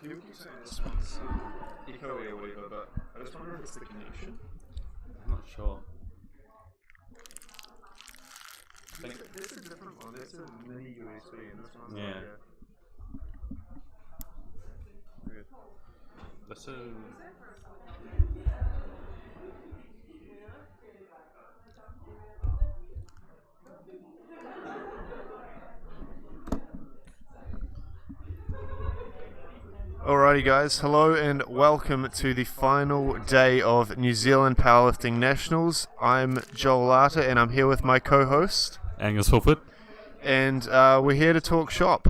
People keep saying this one's eco or whatever, but I just wonder if it's the connection. I'm not sure. That's a different one. That's a mini USB, and this one's Yeah. like a... This is... Alrighty guys, hello and welcome to the final day of New Zealand Powerlifting Nationals. I'm Joel Lata and I'm here with my co-host Angus Fulford. And we're here to talk shop.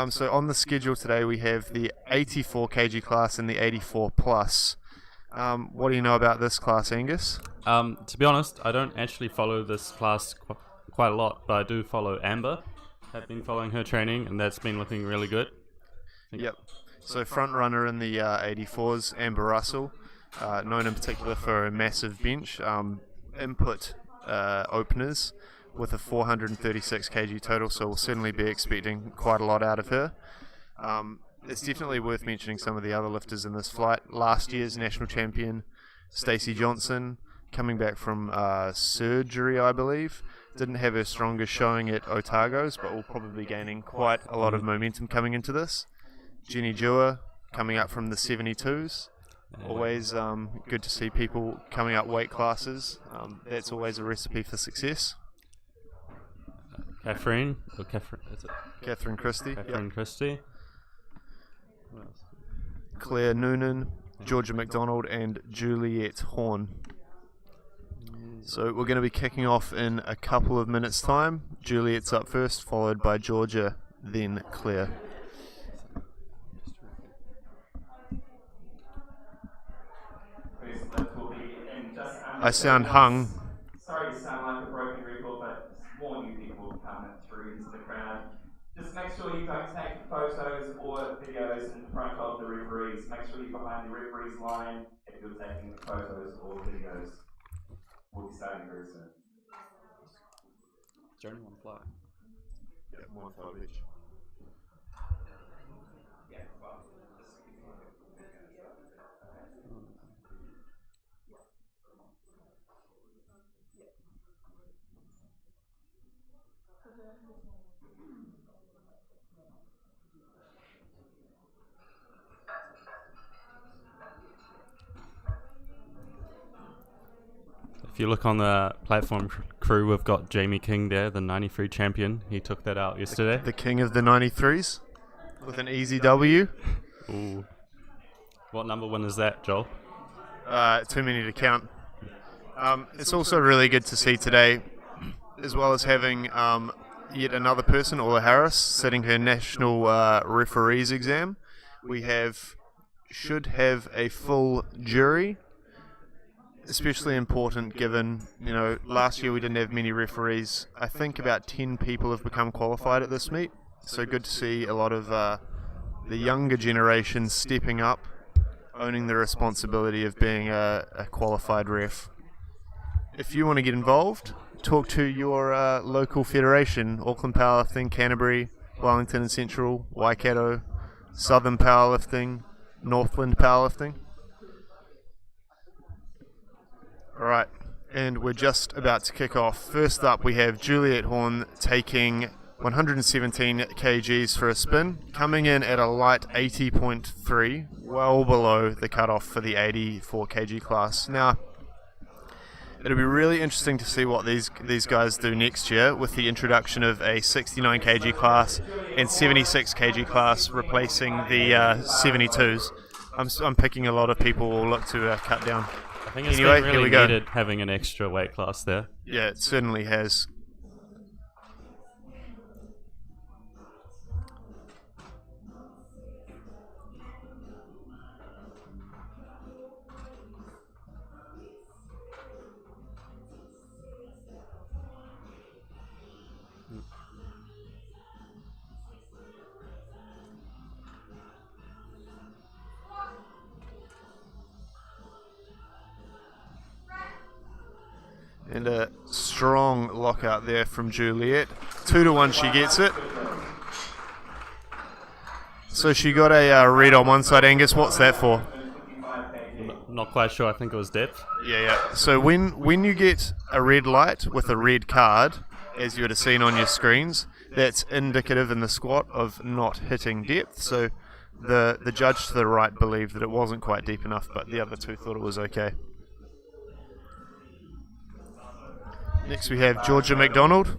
So on the schedule today we have the 84kg class and the 84 plus. What do you know about this class, Angus? To be honest, I don't actually follow this class quite a lot, but I do follow Amber. I've been following her training and that's been looking really good. Yep. So front runner in the 84s, Amber Russell, known in particular for a massive bench, input openers with a 436 kg total, so we'll certainly be expecting quite a lot out of her. It's definitely worth mentioning some of the other lifters in this flight. Last year's national champion, Stacey Johnson, coming back from surgery, I believe. Didn't have her strongest showing at Otago's, but will probably be gaining quite a lot of momentum coming into this. Jenny Dewar coming up from the 72s. Always good to see people coming up weight classes. That's always a recipe for success. Catherine Christie. Catherine Christie. Claire Noonan, Georgia McDonald, and Juliet Horn. So we're going to be kicking off in a couple of minutes' time. Juliet's up first, followed by Georgia, then Claire. I sound hung. Sorry to sound like a broken record, but more new people coming through into the crowd. Just make sure you don't take photos or videos in front of the referees. Make sure you're behind the referee's line if you're taking photos or videos. We'll be starting very soon. Is there only one flight? Yeah, one flight each. If you look on the platform crew, we've got Jamie King there, the 93 champion. He took that out yesterday. The king of the 93s with an easy W. Ooh. What number one is that, Joel? Too many to count. It's also really good to see today, as well as having yet another person, Orla Harris, sitting her national referees exam. We should have a full jury. Especially important given, last year we didn't have many referees. I think about 10 people have become qualified at this meet. So good to see a lot of the younger generation stepping up, owning the responsibility of being a qualified ref. If you want to get involved, talk to your local federation, Auckland Powerlifting, Canterbury, Wellington and Central, Waikato, Southern Powerlifting, Northland Powerlifting. Alright, and we're just about to kick off. First up we have Juliet Horn taking 117 kgs for a spin, coming in at a light 80.3, well below the cutoff for the 84 kg class. Now, it'll be really interesting to see what these guys do next year with the introduction of a 69 kg class and 76 kg class replacing the 72s. I'm picking a lot of people will look to cut down. I think it's Anyway, been here we really go. needed having an extra weight class there. Yeah, it certainly has. And a strong lockout there from Juliet. 2-1 she gets it. So she got a red on one side, Angus. What's that for? Not quite sure. I think it was depth. Yeah. So when you get a red light with a red card, as you would have seen on your screens, that's indicative in the squat of not hitting depth. So the judge to the right believed that it wasn't quite deep enough, but the other two thought it was okay. Next we have Georgia McDonald.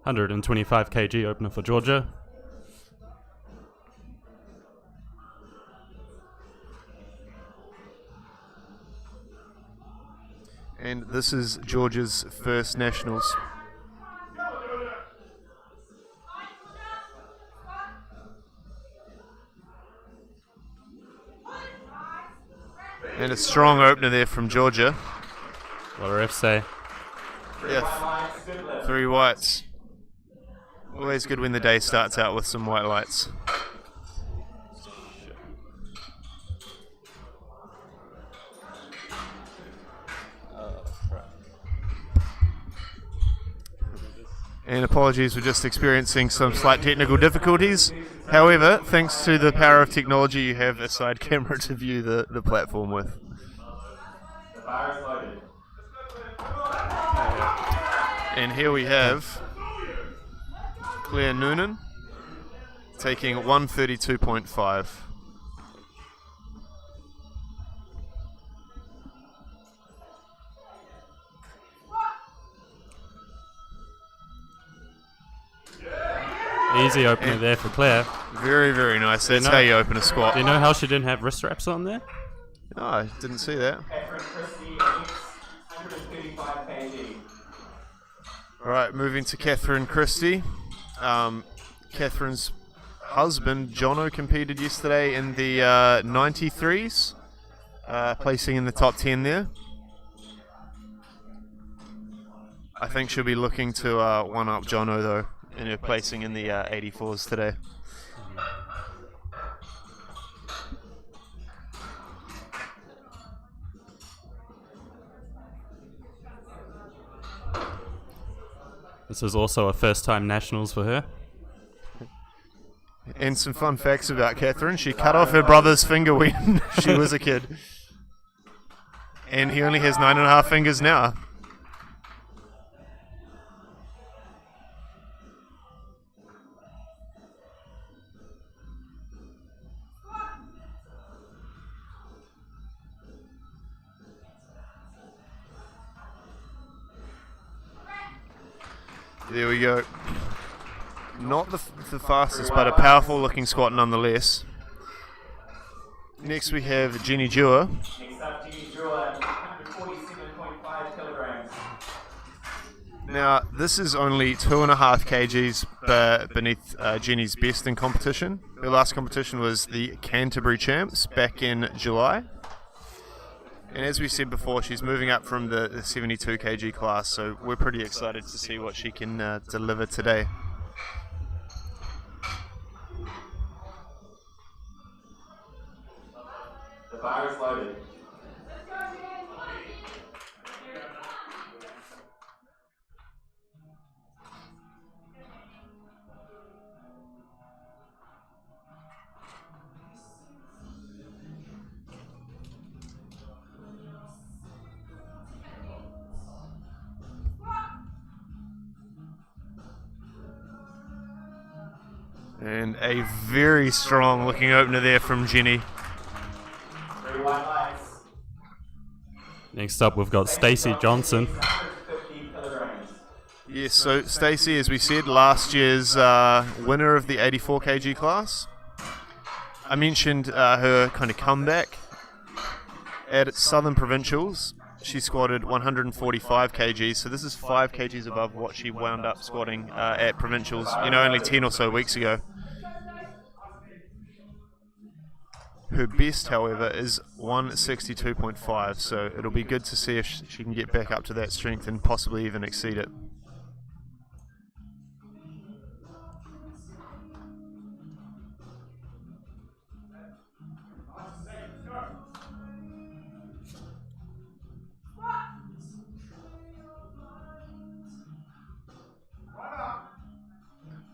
125 kg opener for Georgia. And this is Georgia's first nationals. And a strong opener there from Georgia. What do refs say? Yeah, 3 whites. Always good when the day starts out with some white lights. And apologies, we're just experiencing some slight technical difficulties. However, thanks to the power of technology, you have a side camera to view the platform with. And here we have Claire Noonan taking 132.5. Easy opener there for Claire. Very, very nice. That's how you open a squat. Do you know how she didn't have wrist wraps on there? Oh, I didn't see that. Catherine Christie, 135 kg. Alright, moving to Catherine Christie. Catherine's husband, Jono, competed yesterday in the 93s, placing in the top 10 there. I think she'll be looking to one-up Jono, though, in her placing in the 84s today. This is also a first-time nationals for her. And some fun facts about Catherine. She cut off her brother's finger when she was a kid. And he only has 9.5 fingers now. There we go. Not the fastest, but a powerful looking squat nonetheless. Next we have Jenny Dewar. Next up, Jenny Dewar, 147.5 kilograms. Now, this is only 2.5 kgs beneath Jenny's best in competition. Her last competition was the Canterbury Champs back in July. And as we said before, she's moving up from the 72 kg class, so we're pretty excited to see what she can deliver today. The bar is loaded. And a very strong looking opener there from Jenny. 3 white lights. Next up, we've got Stacey Johnson. 150 kilograms. Yes, so Stacey, as we said, last year's winner of the 84 kg class. I mentioned her kind of comeback at Southern Provincials. She squatted 145 kg, so this is 5 kgs above what she wound up squatting at Provincials, only 10 or so weeks ago. Her best, however, is 162.5, so it'll be good to see if she can get back up to that strength and possibly even exceed it.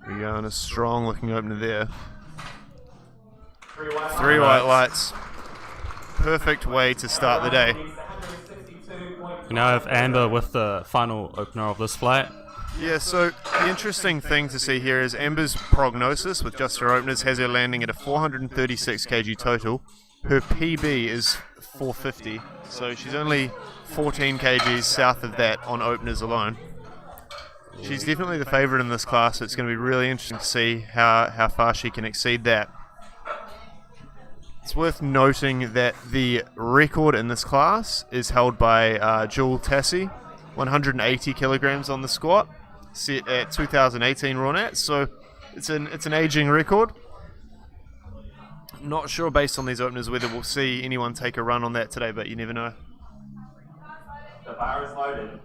We go, and a strong looking opener there. Three white Three white lights. Perfect way to start the day. We now have Amber with the final opener of this flight. Yeah, so the interesting thing to see here is Amber's prognosis with just her openers has her landing at a 436 kg total. Her PB is 450, so she's only 14 kgs south of that on openers alone. She's definitely the favourite in this class, so it's going to be really interesting to see how far she can exceed that. It's worth noting that the record in this class is held by Jewel Tassie, 180 kilograms on the squat, set at 2018 raw nat, so it's an aging record. Not sure based on these openers whether we'll see anyone take a run on that today, but you never know. The bar is loaded.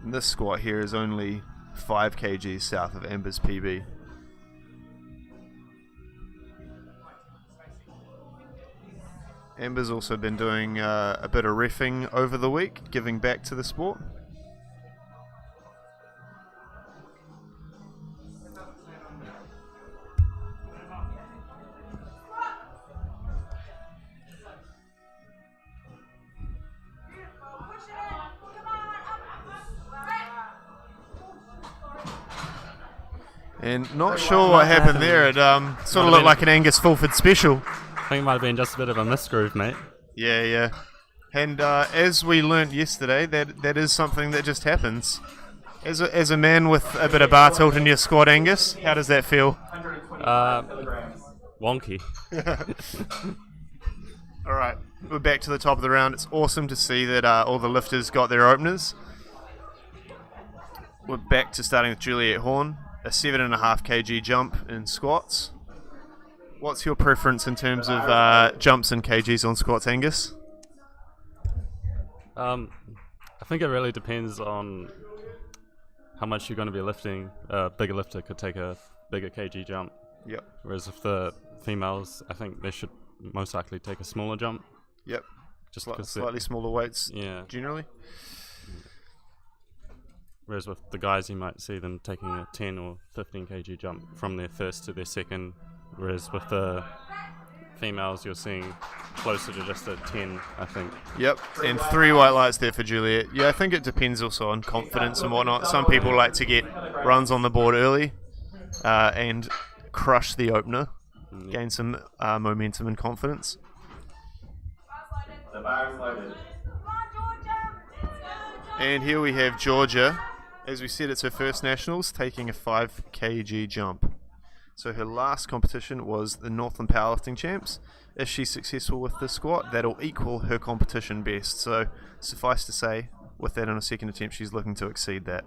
And this squat here is only 5 kgs south of Amber's PB. Amber's also been doing a bit of reffing over the week, giving back to the sport. And not sure what happened there. It sort of looked like an Angus Fulford special. I think it might have been just a bit of a misgroove, mate. Yeah. And as we learnt yesterday, that is something that just happens. As a man with a bit of bar tilt in your squat, Angus, how does that feel? 125 kilograms. Wonky. All right, we're back to the top of the round. It's awesome to see that all the lifters got their openers. We're back to starting with Juliet Horn, a 7.5 kg jump in squats. What's your preference in terms of jumps and kgs on squats, Angus? I think it really depends on how much you're going to be lifting. A bigger lifter could take a bigger kg jump. Yep. Whereas if the females, I think they should most likely take a smaller jump. Yep. Just because slightly smaller weights. Yeah. Generally. Whereas with the guys, you might see them taking a 10 or 15 kg jump from their first to their second. Whereas with the females, you're seeing closer to just a 10, I think. Yep, and 3 white lights there for Juliet. Yeah, I think it depends also on confidence and whatnot. Some people like to get runs on the board early and crush the opener, gain some momentum and confidence. The bar is loaded. And here we have Georgia. As we said, it's her first nationals, taking a 5 kg jump. So her last competition was the Northland Powerlifting Champs. If she's successful with this squat, that'll equal her competition best. So suffice to say, with that on a second attempt, she's looking to exceed that.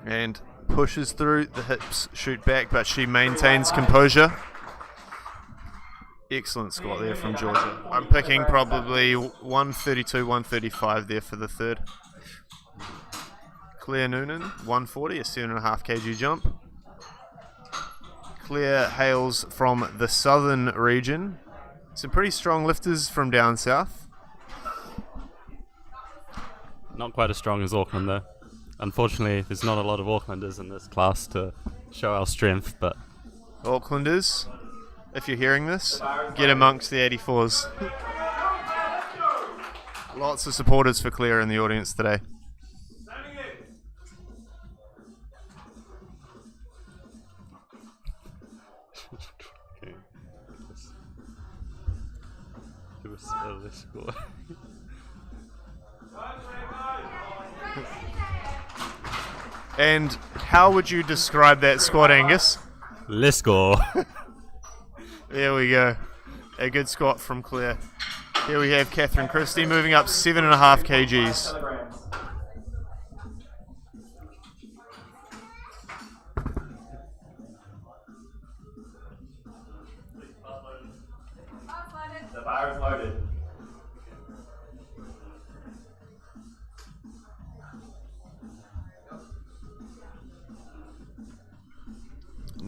And pushes through, the hips shoot back, but she maintains composure. Excellent squat there from Georgia. I'm picking probably 132, 135 there for the third. Claire Noonan, 140, a 7.5 kg jump. Claire hails from the southern region. Some pretty strong lifters from down south. Not quite as strong as Auckland though. Unfortunately, there's not a lot of Aucklanders in this class to show our strength, but... Aucklanders, if you're hearing this, get amongst the 84s. Lots of supporters for Claire in the audience today. Okay. Give us a score. And how would you describe that squat, Angus? Let's go. There we go. A good squat from Claire. Here we have Catherine Christie moving up 7.5 kgs. The bar is loaded.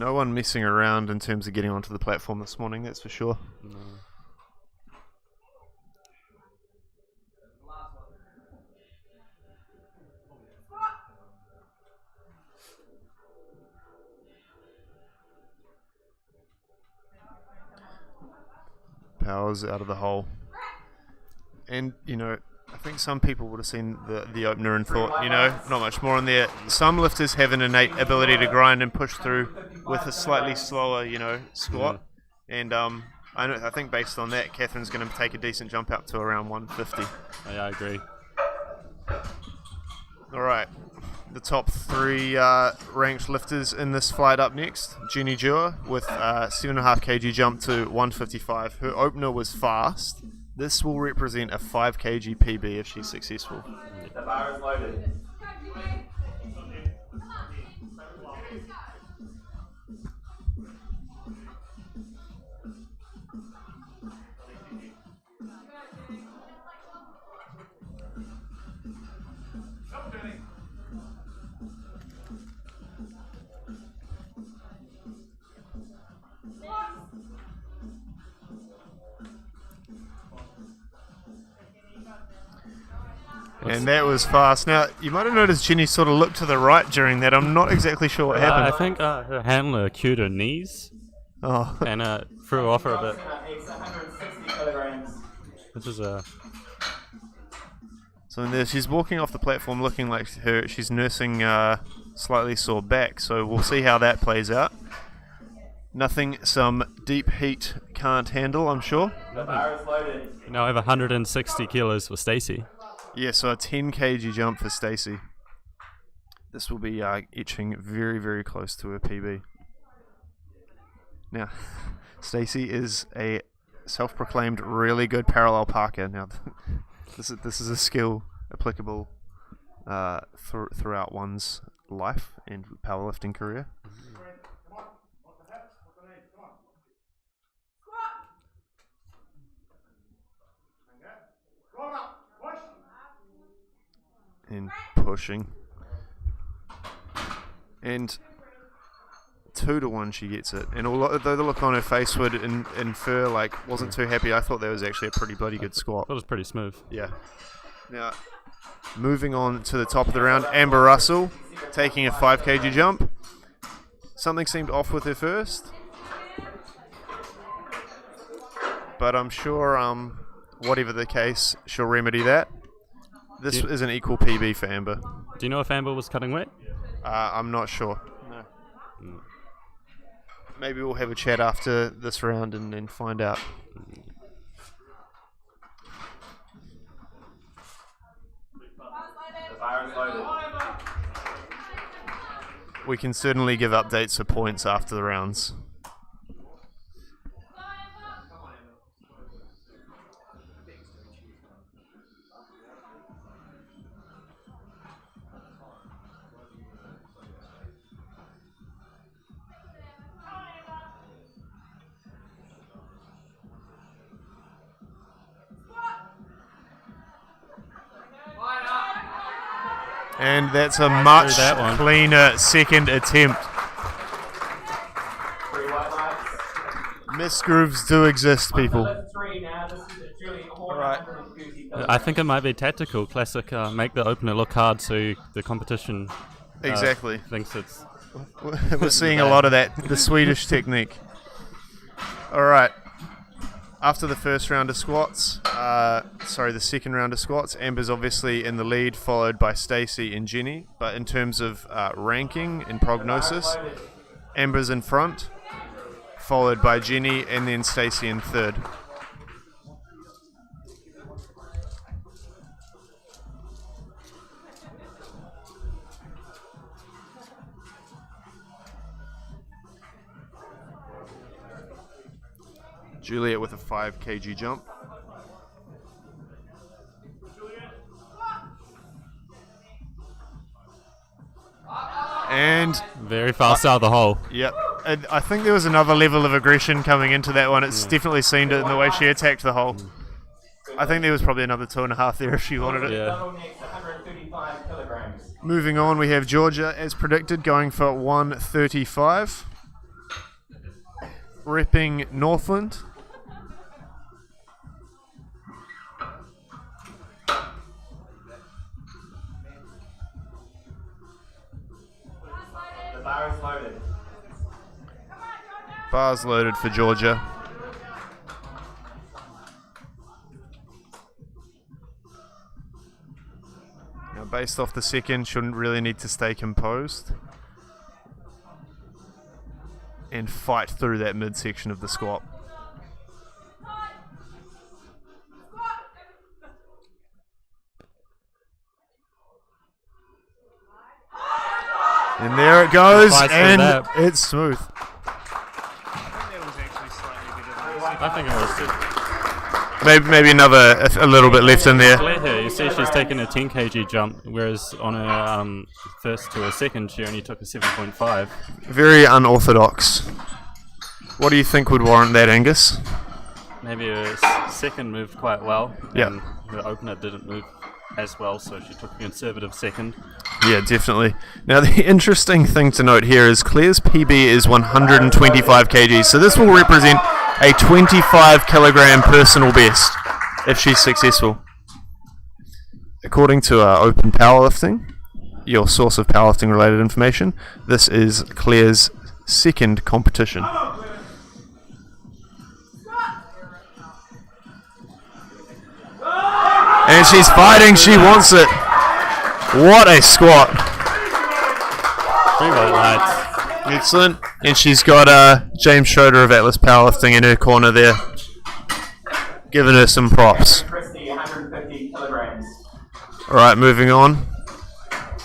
No one messing around in terms of getting onto the platform this morning, that's for sure. No. Powers out of the hole. And, you know, I think some people would have seen the opener and thought, you know, not much more in there. Some lifters have an innate ability to grind and push through with a slightly slower, you know, squat. And I think based on that, Catherine's going to take a decent jump up to around 150. Yeah, I agree. All right. The top 3 ranked lifters in this flight up next. Jenny Dewar with 7.5 kg jump to 155. Her opener was fast. This will represent a 5 kg PB if she's successful. The bar is loaded. And that was fast. Now, you might have noticed Jenny sort of looked to the right during that. I'm not exactly sure what happened. I think her handler cued her knees Oh, and threw off her a bit. It's 160 kilograms. Which is a... so in there, she's walking off the platform looking like she's nursing slightly sore back. So we'll see how that plays out. Nothing some deep heat can't handle, I'm sure. The bar is loaded. Now I have 160 kilos for Stacey. Yeah, so a 10 kg jump for Stacey. This will be etching very, very close to her PB. Now, Stacey is a self-proclaimed really good parallel parker. Now, this is a skill applicable throughout one's life and powerlifting career. And pushing. And 2-to-1 she gets it. And although the look on her face would infer like wasn't too happy, I thought that was actually a pretty bloody good squat. That was pretty smooth. Yeah. Now, moving on to the top of the round, Amber Russell taking a 5 kg jump. Something seemed off with her first. But I'm sure, whatever the case, she'll remedy that. This is an equal PB for Amber. Do you know if Amber was cutting weight? I'm not sure. No. Maybe we'll have a chat after this round and find out. The bar is loaded. We can certainly give updates for points after the rounds. And that's a much cleaner second attempt. 3 white lights. Misgrooves do exist, people. Lift 3 now. This is Julie Horn. Right. I think it might be tactical, classic, make the opener look hard so the competition Exactly. thinks it's... We're seeing a lot of that, the Swedish technique. All right. After the first round of squats, the second round of squats, Amber's obviously in the lead, followed by Stacey and Jenny. But in terms of ranking and prognosis, Amber's in front, followed by Jenny, and then Stacey in third. Juliet with a 5 kg jump. And Very fast out of the hole. yep, and I think there was another level of aggression coming into that one. It's definitely seemed it in the way she attacked the hole. I think there was probably another 2.5 there if she wanted it. Yeah. Double next, 135 kilograms. Moving on, we have Georgia, as predicted, going for 135. repping Northland. The bar is loaded. Bars loaded for Georgia. Now, based off the second, shouldn't really need to stay composed and fight through that midsection of the squat. And there it goes, and it's smooth. I think it was Maybe another a little bit left in there. here. You see she's taken a 10 kg jump, whereas on her first to her second, she only took a 7.5. Very unorthodox. What do you think would warrant that, Angus? Maybe her second moved quite well, Yeah. and her opener didn't move as well, so she took a conservative second. Yeah, definitely. Now, the interesting thing to note here is Claire's PB is 125 kg, so this will represent a 25 kilogram personal best if she's successful. According to Open Powerlifting, your source of powerlifting related information, this is Claire's second competition. And she's fighting, she wants it. What a squat. Pretty well lights. Excellent. And she's got James Schroeder of Atlas Powerlifting in her corner there, giving her some props. Christie, 150 kilograms. Alright, moving on.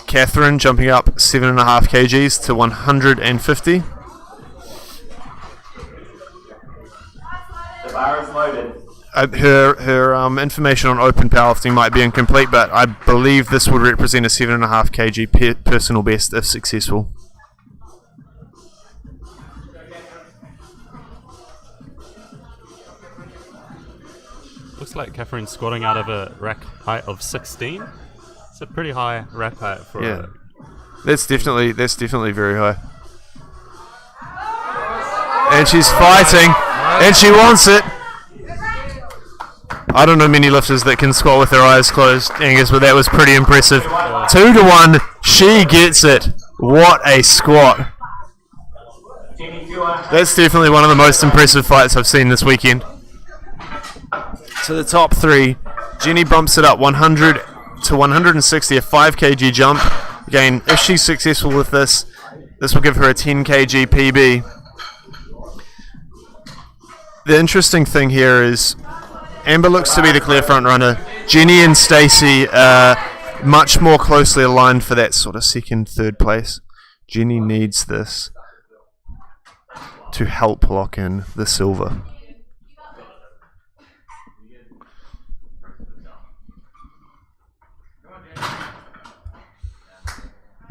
Catherine jumping up 7.5 kgs to 150. The bar is loaded. Her information on Open Powerlifting might be incomplete, but I believe this would represent a 7.5 kg personal best if successful. Looks like Catherine's squatting out of a rack height of 16. It's a pretty high rack height for Yeah, that's definitely very high. And she's fighting, and she wants it. I don't know many lifters that can squat with their eyes closed, Angus, but that was pretty impressive. 2-1, she gets it. What a squat. That's definitely one of the most impressive fights I've seen this weekend. So the top three, Jenny bumps it up 100 to 160, a 5 kg jump. Again, if she's successful with this, this will give her a 10 kg PB. The interesting thing here is Amber looks to be the clear front runner. Jenny and Stacey are much more closely aligned for that sort of second, third place. Jenny needs this to help lock in the silver.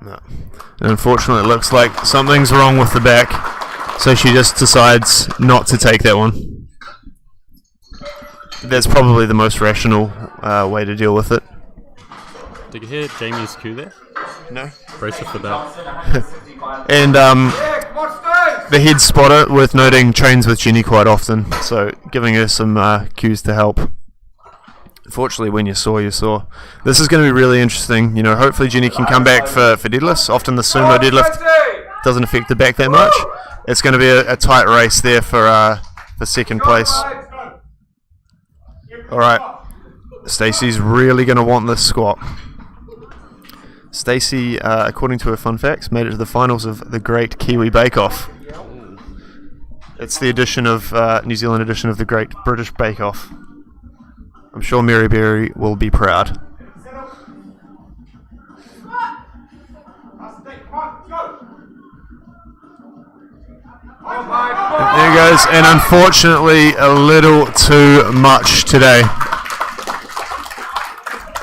No. And unfortunately, it looks like something's wrong with the back, so she just decides not to take that one. That's probably the most rational way to deal with it. Did you hear Jamie's cue there? No. Brace her for that. And the head spotter, worth noting, trains with Jenny quite often, so giving her some cues to help. Unfortunately, when you saw, you saw. This is going to be really interesting. You know, hopefully Jenny can come back for deadlifts. Often the sumo deadlift doesn't affect the back that much. It's going to be a tight race there for second place. All right, Stacey's really going to want this squat. Stacey, according to her fun facts, made it to the finals of the Great Kiwi Bake Off. It's the edition of New Zealand edition of the Great British Bake Off. I'm sure Mary Berry will be proud. There he goes, and unfortunately a little too much today.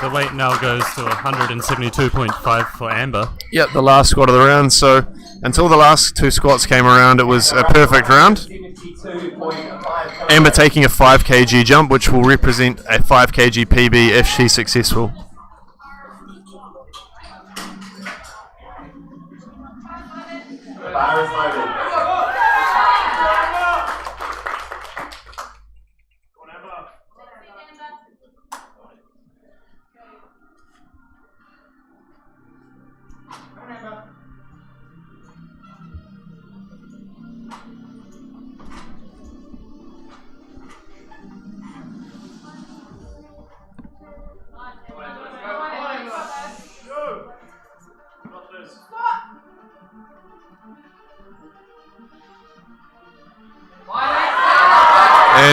The weight now goes to 172.5 for Amber. Yep, the last squat of the round, so until the last two squats came around, it was a perfect round. Amber taking a 5 kg jump, which will represent a 5 kg PB if she's successful.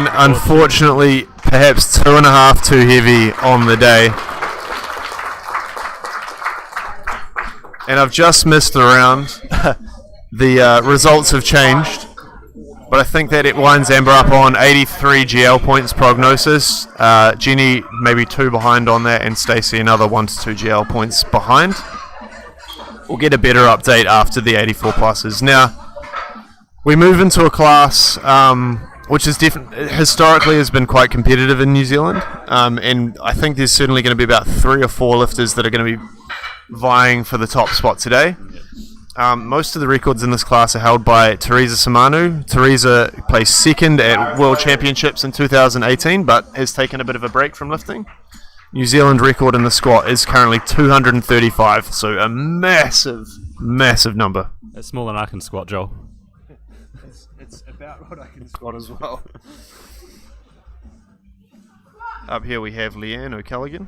and unfortunately perhaps 2.5 too heavy on the day. And I've just missed the round. The results have changed, but I think that it winds Amber up on 83 GL points prognosis. Jenny maybe 2 behind on that, and Stacey another 1 to 2 GL points behind. We'll get a better update after the 84 pluses. Now, we move into a class which is historically has been quite competitive in New Zealand, and I think there's certainly going to be about 3 or 4 lifters that are going to be vying for the top spot today. Most of the records in this class are held by Teresa Samanu. Teresa placed second at World Championships in 2018, but has taken a bit of a break from lifting. New Zealand record in the squat is currently 235, so a massive, massive number. It's more than I can squat, Joel. It's about what I can squat as well. Up here we have Leanne O'Callaghan.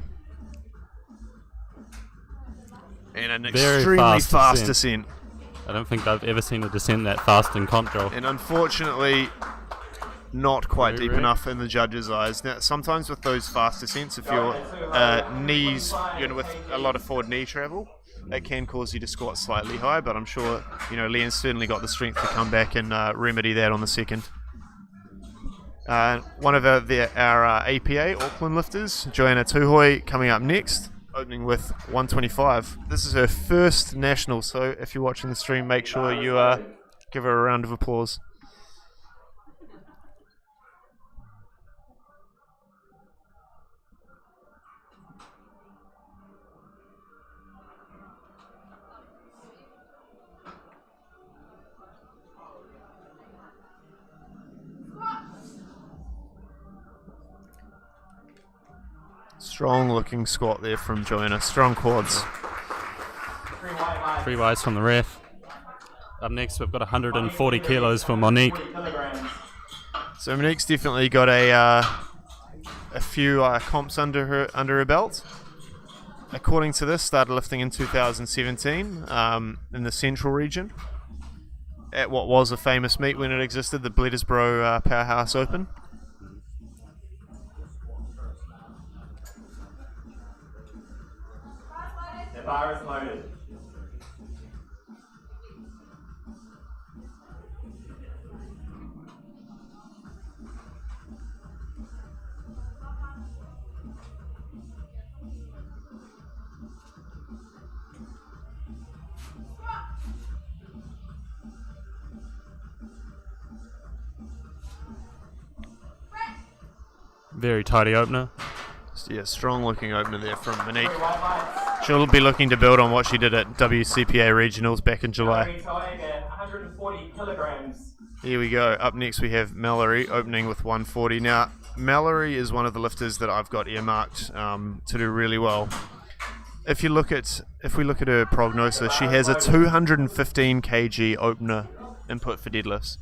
And an extremely fast descent. I don't think I've ever seen a descent that fast in comp, Joel. And unfortunately, not quite deep enough in the judges' eyes. Now, sometimes with those fast descents, if your knees, with a lot of forward knee travel, it can cause you to squat slightly high, but I'm sure, Leanne's certainly got the strength to come back and remedy that on the second. One of our APA, Auckland lifters, Joanna Tuhoy, coming up next, opening with 125. This is her first national, so if you're watching the stream, make sure you give her a round of applause. Strong looking squat there from Joanna. Strong quads. 3 wides from the ref. Up next we've got 140 kilos for Monique. So Monique's definitely got a few comps under her belt. According to this, started lifting in 2017 in the central region at what was a famous meet when it existed, the Bledisborough Powerhouse Open. The bar is loaded. Very tidy opener. Yeah, strong looking opener there from Monique. She'll be looking to build on what she did at WCPA Regionals back in July. 140 kilograms. Here we go. Up next we have Mallory opening with 140. Now, Mallory is one of the lifters that I've got earmarked to do really well. If we look at her prognosis, she has a 215 kg opener input for deadlifts.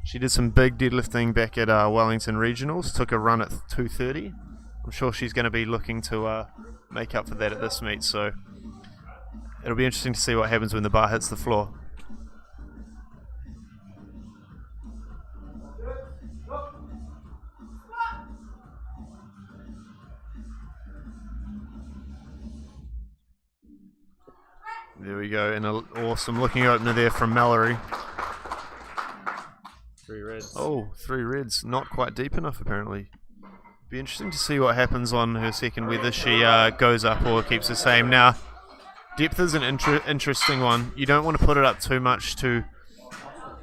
She did some big deadlifting back at Wellington Regionals, took a run at 230. I'm sure she's going to be looking to make up for that at this meet, so it'll be interesting to see what happens when the bar hits the floor. There we go, and an awesome looking opener there from Mallory. 3 reds. Oh, 3 reds. Not quite deep enough, apparently. Be interesting to see what happens on her second, whether she goes up or keeps the same. Now, depth is an interesting one. You don't want to put it up too much to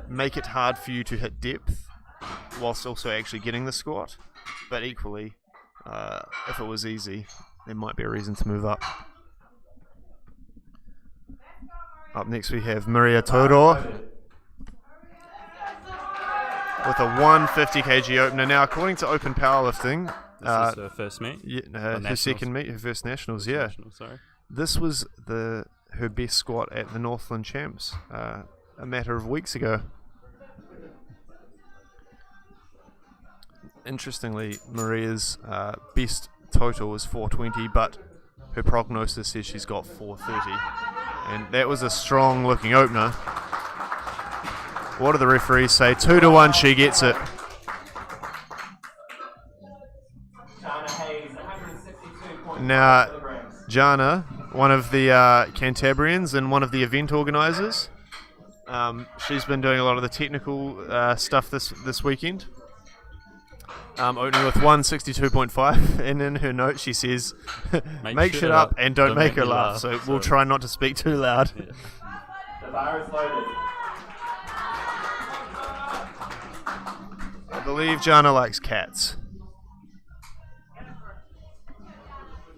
make it hard for you to hit depth whilst also actually getting the squat. But equally, if it was easy, there might be a reason to move up. Up next we have Maria Todor with a 150 kg opener. Now, according to Open Powerlifting, this is her first meet? Her second meet, her first nationals, yeah. This was her best squat at the Northland Champs a matter of weeks ago. Interestingly, Maria's best total was 420, but her prognosis says she's got 430. And that was a strong looking opener. What do the referees say? 2-1, she gets it. now, Jana, one of the Cantabrians and one of the event organisers, she's been doing a lot of the technical stuff this weekend. Opening with 162.5, and in her note she says, "Make shit up and don't make her laugh." So we'll try not to speak too loud. The bar is loaded. I believe Jana likes cats.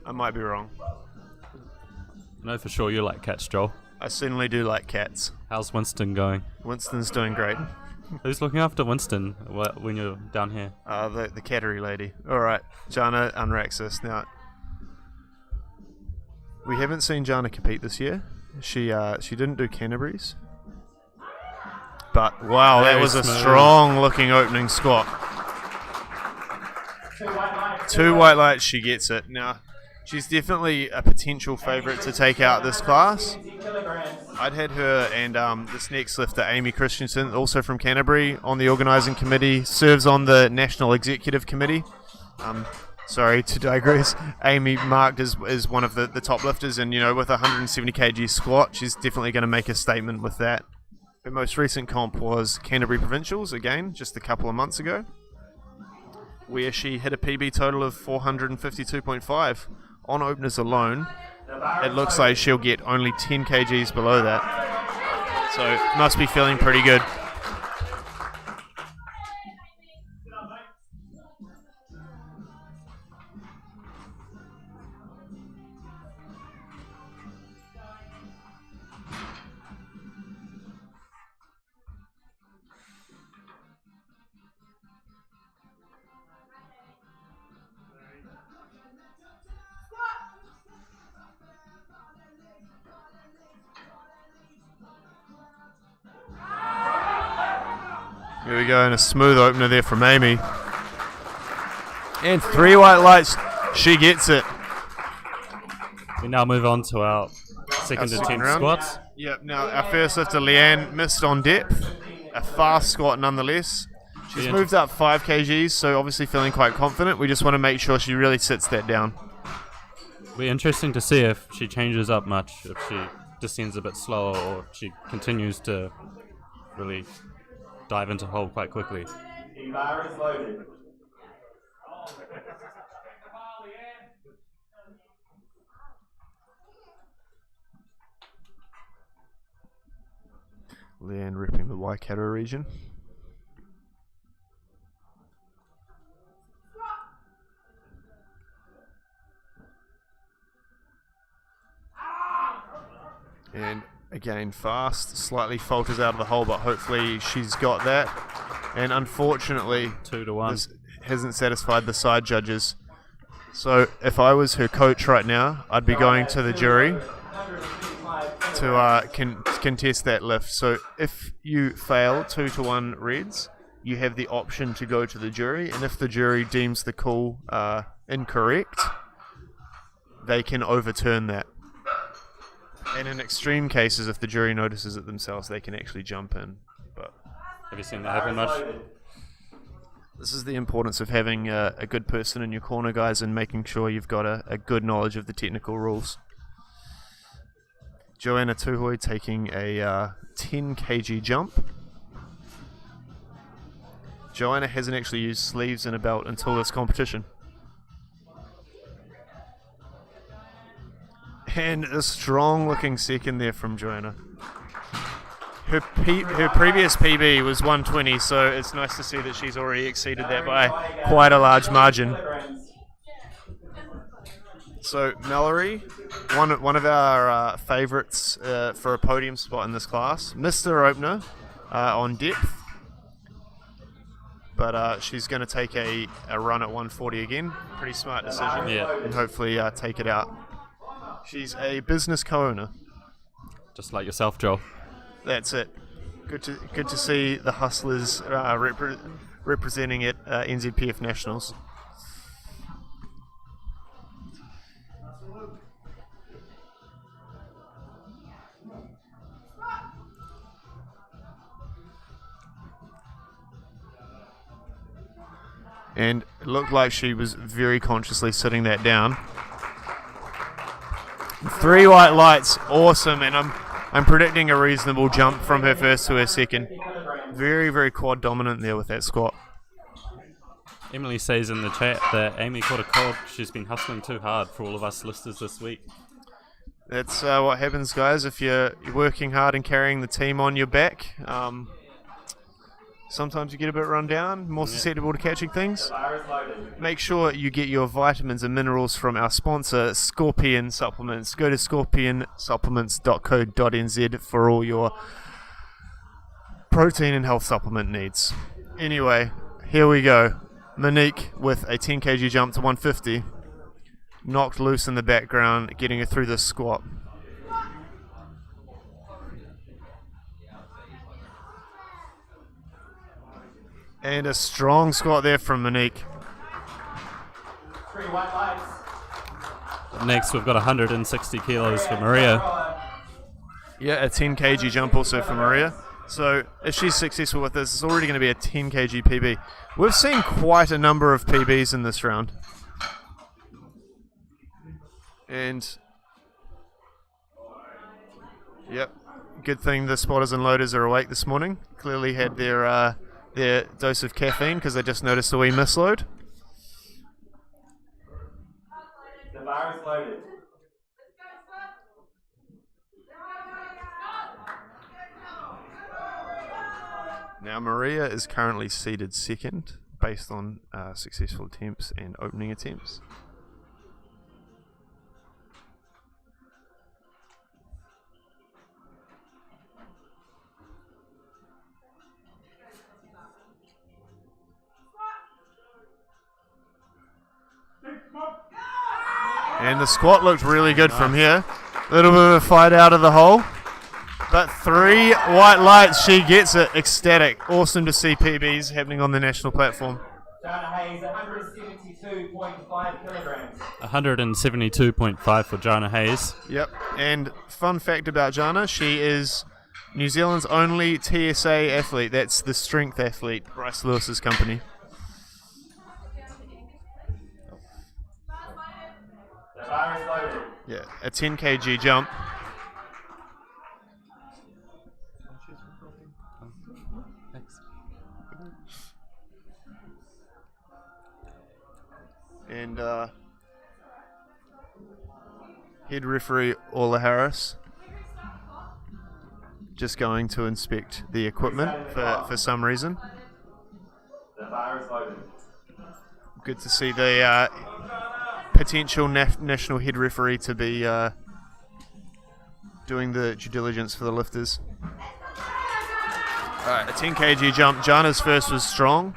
I might be wrong. No, for sure you like cats, Joel. I certainly do like cats. How's Winston going? Winston's doing great. Who's looking after Winston when you're down here? The cattery lady. Alright, Jana unracks this. Now, we haven't seen Jana compete this year. She didn't do Canterbury's. But, wow, that was a strong looking opening squat. Two white lights, she gets it. Now, she's definitely a potential favourite to take out this class. I'd had her and this next lifter, Amy Christensen, also from Canterbury, on the organising committee, serves on the National Executive Committee. Sorry to digress. Amy marked as one of the top lifters, and with a 170 kg squat, she's definitely going to make a statement with that. Her most recent comp was Canterbury Provincials, again, just a couple of months ago, where she hit a PB total of 452.5. On openers alone, it looks like she'll get only 10 kgs below that. So, must be feeling pretty good. Here we go, and a smooth opener there from Amy. And 3 white lights, she gets it. We now move on to our second attempt squats. Yep, now our first lifter, Leanne, missed on depth. A fast squat nonetheless. She's moved up 5 kgs, so obviously feeling quite confident. We just want to make sure she really sits that down. It'll be interesting to see if she changes up much, if she descends a bit slower, or if she continues to really dive into hole quite quickly. The bar is loaded. Leanne ripping the Waikato region. And again, fast, slightly falters out of the hole, but hopefully she's got that. And unfortunately, 2-1. this hasn't satisfied the side judges. So if I was her coach right now, I'd be going to the jury to contest that lift. So if you fail 2-1 reds, you have the option to go to the jury, and if the jury deems the call incorrect, they can overturn that. And in extreme cases, if the jury notices it themselves, they can actually jump in. But have you seen that happen much? This is the importance of having a good person in your corner, guys, and making sure you've got a good knowledge of the technical rules. Joanna Tuhoi taking a 10 kg jump. Joanna hasn't actually used sleeves and a belt until this competition. And a strong looking second there from Joanna. Her previous PB was 120, so it's nice to see that she's already exceeded that by quite a large margin. So Mallory, one of our favourites for a podium spot in this class, missed her opener on depth, but she's going to take a run at 140 again. Pretty smart decision, and hopefully take it out. She's a business co-owner. Just like yourself, Joel. That's it. Good to see the hustlers representing at NZPF Nationals. And it looked like she was very consciously sitting that down. 3 white lights, awesome, and I'm predicting a reasonable jump from her first to her second. Very, very quad dominant there with that squat. Emily says in the chat that Amy caught a cold. She's been hustling too hard for all of us listers this week. That's what happens, guys, if you're working hard and carrying the team on your back. Sometimes you get a bit run down, more susceptible to catching things. Make sure you get your vitamins and minerals from our sponsor, Scorpion Supplements. Go to scorpionsupplements.co.nz for all your protein and health supplement needs. Anyway, here we go. Monique with a 10 kg jump to 150. Knocked loose in the background, getting her through this squat. And a strong squat there from Monique. 3 white lights. Next, we've got 160 kilos for Maria. Yeah, a 10 kg jump also for Maria. So if she's successful with this, it's already going to be a 10 kg PB. We've seen quite a number of PBs in this round. And yep, good thing the spotters and loaders are awake this morning. Clearly had their dose of caffeine because they just noticed a wee misload. The bar is loaded. Now Maria is currently seeded second based on successful attempts and opening attempts. And the squat looked really good from here. A little bit of a fight out of the hole. But 3 white lights, she gets it. Ecstatic. Awesome to see PBs happening on the national platform. Jana Hayes, 172.5 kilograms. 172.5 for Jana Hayes. Yep. And fun fact about Jana, she is New Zealand's only TSA athlete. That's the strength athlete, Bryce Lewis's company. The bar is loaded. Yeah, a 10 kg jump. And head referee Orla Harris just going to inspect the equipment for some reason. The bar is loaded. Good to see the potential national head referee to be doing the due diligence for the lifters. Alright, a 10 kg jump. Jana's first was strong.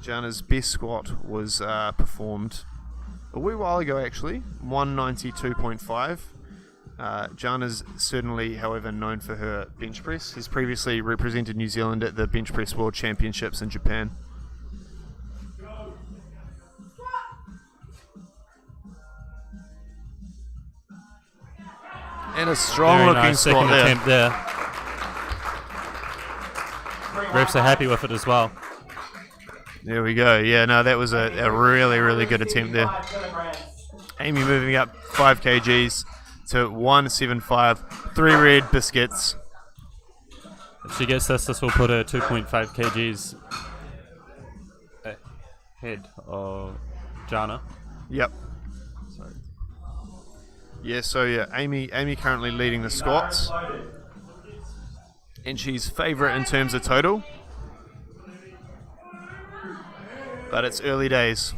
Jana's best squat was performed a wee while ago, actually, 192.5. Jana's certainly, however, known for her bench press. He's previously represented New Zealand at the Bench Press World Championships in Japan. And a strong looking nice squat second there. attempt there. Refs are happy with it as well. There we go. Yeah, no, that was a really, really good attempt there. Amy moving up 5 kgs to 175. 3 red biscuits. If she gets this will put her 2.5 kgs ahead of Jana. Yep. Yeah, so yeah, Amy currently leading the squats. And she's favourite in terms of total. But it's early days.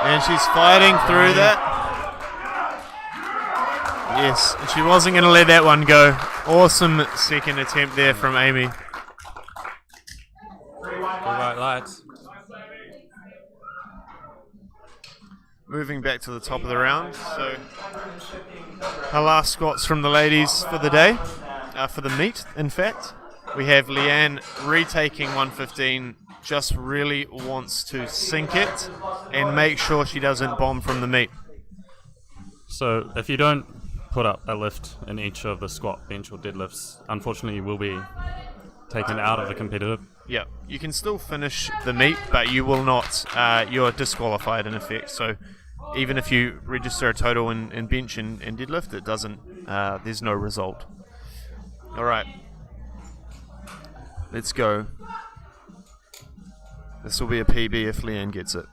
And she's fighting through that. Yes, and she wasn't going to let that one go. Awesome second attempt there from Amy. 3 white lights. white lights. Moving back to the top of the round. So our last squats from the ladies for the day, for the meet, in fact. We have Leanne retaking 115, just really wants to sink it and make sure she doesn't bomb from the meet. So if you don't put up a lift in each of the squat, bench or deadlifts, unfortunately you will be taken out of the competitive. Yeah, you can still finish the meet, but you will not, you're disqualified in effect. So even if you register a total in bench and deadlift, it doesn't, there's no result. All right, let's go. This will be a PB if Leanne gets it.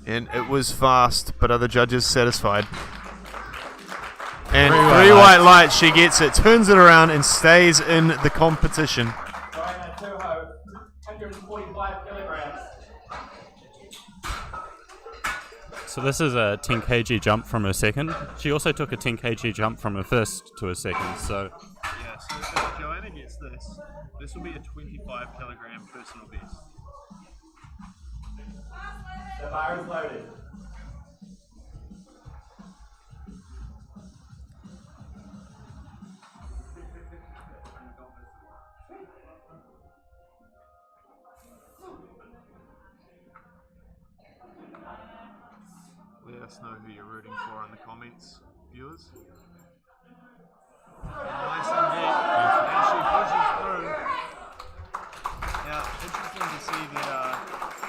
And it was fast, but are the judges satisfied? And three white lights, she gets it, turns it around and stays in the competition. Joanna Toho, 145 kilograms. So this is a 10 kg jump from her second. She also took a 10 kg jump from her first to her second. So Yeah, so if Joanna gets this, this will be a 25 kilogram personal best. The bar is loaded. Let us know who you're rooting for in the comments, viewers. Nice and neat. And she pushes through. Now, interesting to see that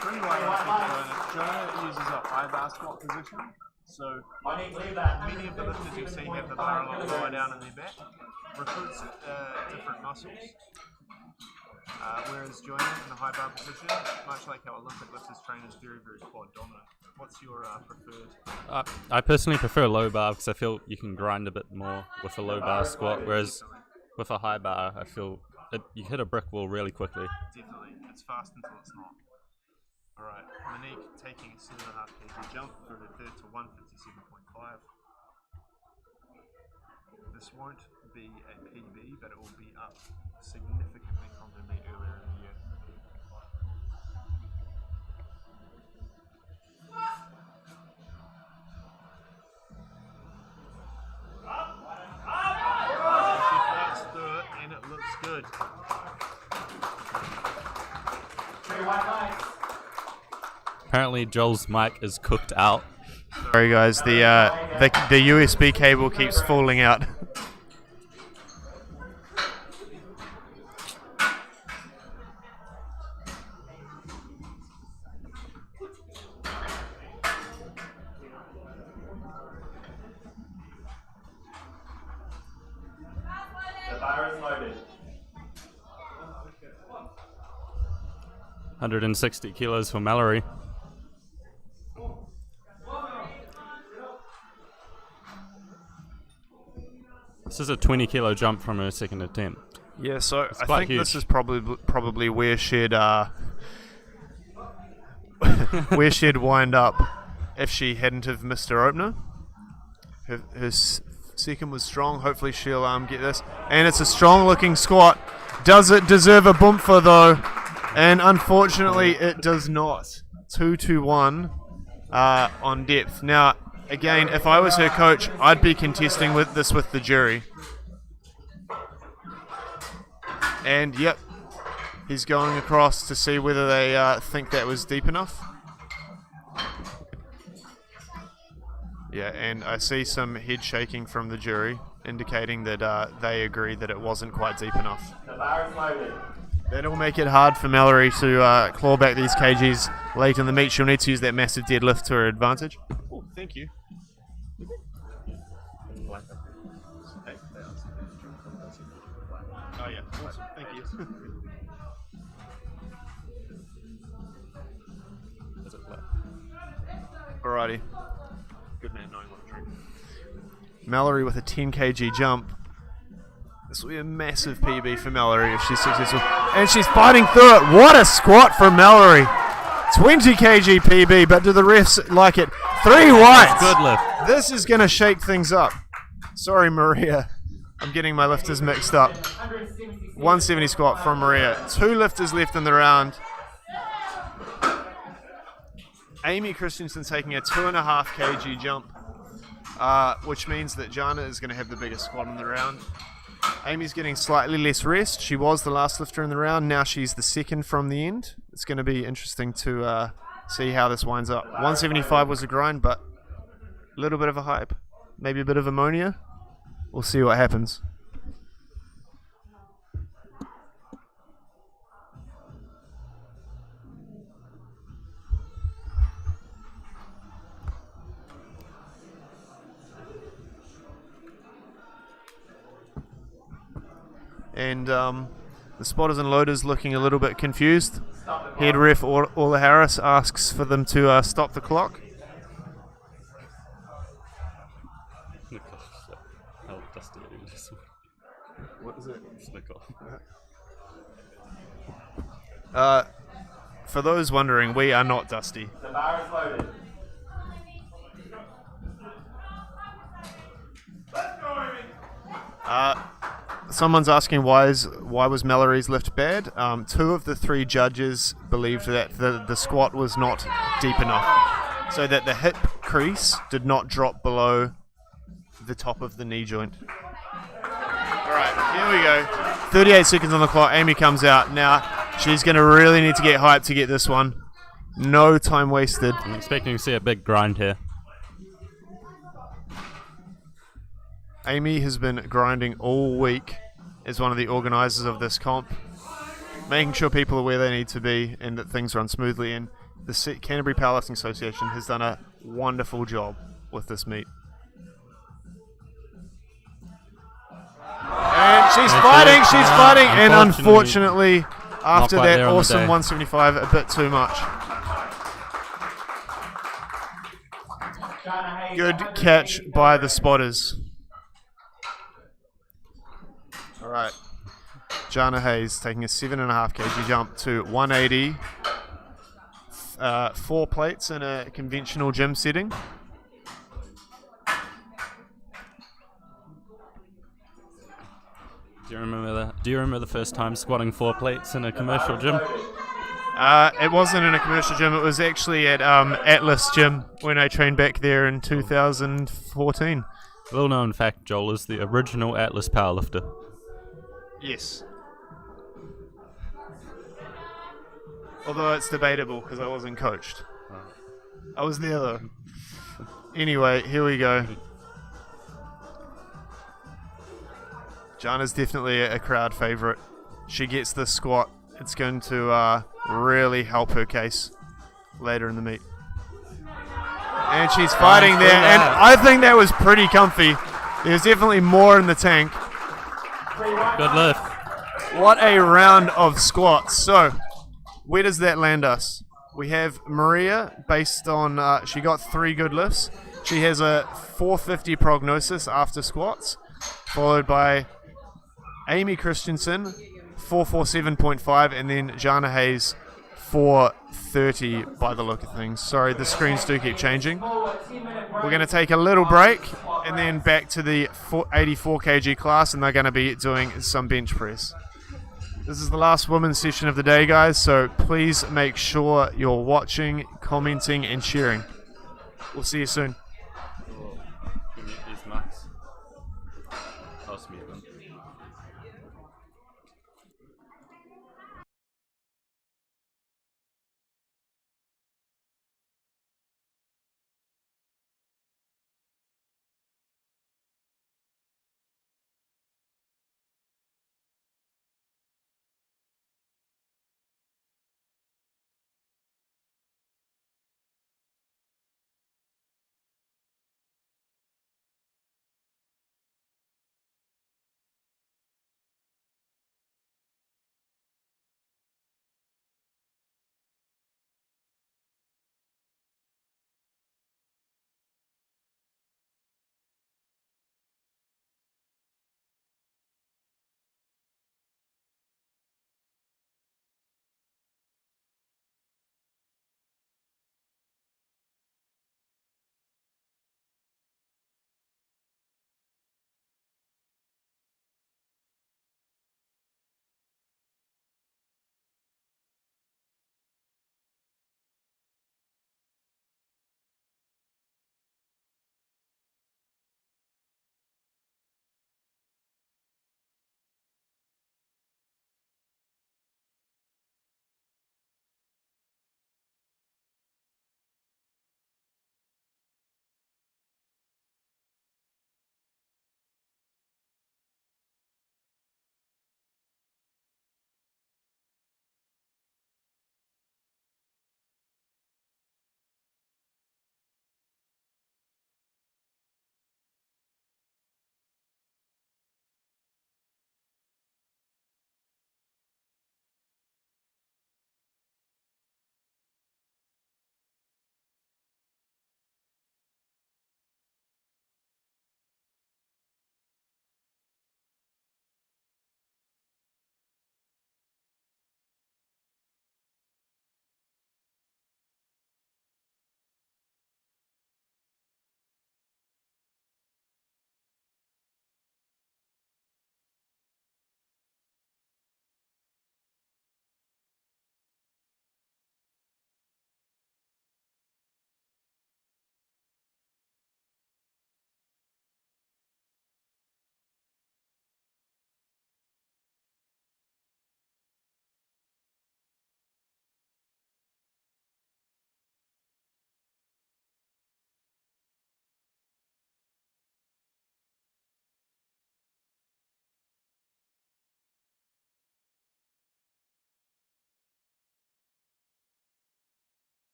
three white lights with Joanna uses a high bar squat position. So Monique, leave that. many of the lifters you'll see have the bar a lot lower down in their back. Recruits different muscles. Whereas Joanna in the high bar position, much like how Olympic lifters train, is very, very quad dominant. What's your preferred? I personally prefer low bar because I feel you can grind a bit more with a low bar squat, whereas with a high bar, I feel you hit a brick wall really quickly. Definitely. It's fast until it's not. Alright, Monique taking a 7.5 kg jump for her third to 157.5. This won't be a PB, but it will be up significantly from the meet earlier in the year. She fights through it and it looks good. Three white lights. Apparently Joel's mic is cooked out. Sorry guys, the USB cable keeps falling out. The bar is loaded. 160 kilos for Mallory. This is a 20 kilo jump from her second attempt. Yeah, so It's I quite think huge. this is probably where she'd where she'd wind up if she hadn't have missed her opener. Her second was strong. Hopefully she'll get this, and it's a strong looking squat. Does it deserve a boomfa though? And unfortunately, it does not. 2-1 on depth. Now, again, if I was her coach, I'd be contesting with the jury. And yep, he's going across to see whether they think that was deep enough. Yeah, and I see some head shaking from the jury, indicating that they agree that it wasn't quite deep enough. The bar is loaded. That'll make it hard for Mallory to claw back these kgs late in the meet. She'll need to use that massive deadlift to her advantage. Oh, thank you. Oh yeah, awesome. Thank you. Alrighty. Good man knowing what to drink. Mallory with a 10 kg jump. This will be a massive PB for Mallory if she's successful. And she's fighting through it. What a squat from Mallory. 20 kg PB, but do the refs like it? 3 whites. That's good lift. This is going to shake things up. Sorry, Maria. I'm getting my lifters mixed up. 170 squat from Maria. 2 lifters left in the round. Amy Christensen taking a 2.5 kg jump, which means that Jana is going to have the biggest squat in the round. Amy's getting slightly less rest. She was the last lifter in the round. Now she's the second from the end. It's going to be interesting to see how this winds up. 175 was a grind, but a little bit of a hype. Maybe a bit of ammonia. We'll see what happens. And the spotters and loaders looking a little bit confused. Head ref Orla Harris asks for them to stop the clock. What is it? For those wondering, we are not dusty. The bar is loaded. Someone's asking why was Mallory's lift bad? 2 of the 3 judges believed that the squat was not deep enough, so that the hip crease did not drop below the top of the knee joint. Alright, here we go. 38 seconds on the clock. Amy comes out. Now she's going to really need to get hyped to get this one. No time wasted. I'm expecting to see a big grind here. Amy has been grinding all week as one of the organisers of this comp, making sure people are where they need to be and that things run smoothly. And the Canterbury Powerlifting Association has done a wonderful job with this meet. And she's fighting, and unfortunately, after that awesome 175, a bit too much. Good catch by the spotters. Alright, Jana Hayes taking a 7.5 kg jump to 180. 4 plates in a conventional gym setting. Do you remember the first time squatting 4 plates in a commercial gym? It wasn't in a commercial gym. It was actually at Atlas Gym when I trained back there in 2014. Little known fact, Joel is the original Atlas powerlifter. Yes. Although it's debatable because I wasn't coached. I was there though. Anyway, here we go. Jana's definitely a crowd favourite. She gets this squat. It's going to really help her case later in the meet. And she's fighting there, and I think that was pretty comfy. There's definitely more in the tank. Good lift. What a round of squats. So, where does that land us? We have Maria, based on, she got 3 good lifts. She has a 450 prognosis after squats, followed by Amy Christensen, 447.5, and then Jana Hayes, 430 by the look of things. Sorry, the screens do keep changing. We're going to take a little break and then back to the 84 kg class, and they're going to be doing some bench press. This is the last women's session of the day, guys, so please make sure you're watching, commenting, and sharing. We'll see you soon.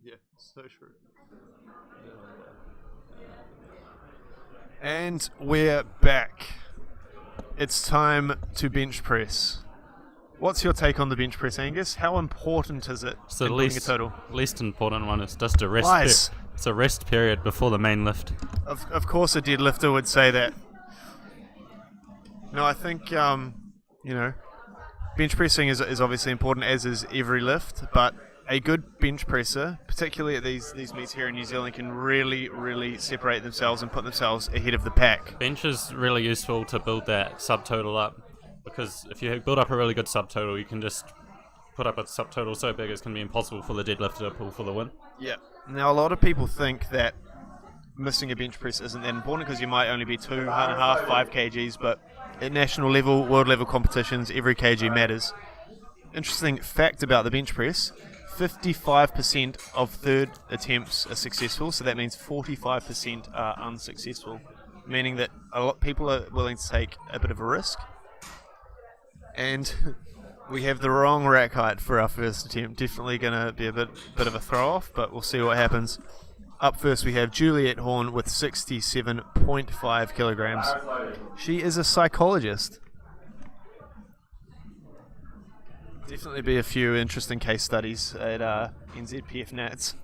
Yeah, so true. And we're back. It's time to bench press. What's your take on the bench press, Angus? How important is it So in the putting a total? least important one is just a rest. Lies. It's a rest period before the main lift. Of course, a deadlifter would say that. No, I think bench pressing is obviously important, as is every lift. But a good bench presser, particularly at these meets here in New Zealand, can really separate themselves and put themselves ahead of the pack. Bench is really useful to build that subtotal up, because if you build up a really good subtotal, you can just put up a subtotal so big it's going to be impossible for the deadlifter to pull for the win. Yeah. Now, a lot of people think that missing a bench press isn't that important because you might only be 2.5, 5 kgs, but at national level, world level competitions, every kg matters. Interesting fact about the bench press: 55% of third attempts are successful, so that means 45% are unsuccessful, meaning that a lot of people are willing to take a bit of a risk. And we have the wrong rack height for our first attempt. Definitely going to be a bit of a throw-off, but we'll see what happens. Up first we have Juliet Horn with 67.5 kilograms. She is a psychologist. Definitely be a few interesting case studies at NZPF Nats.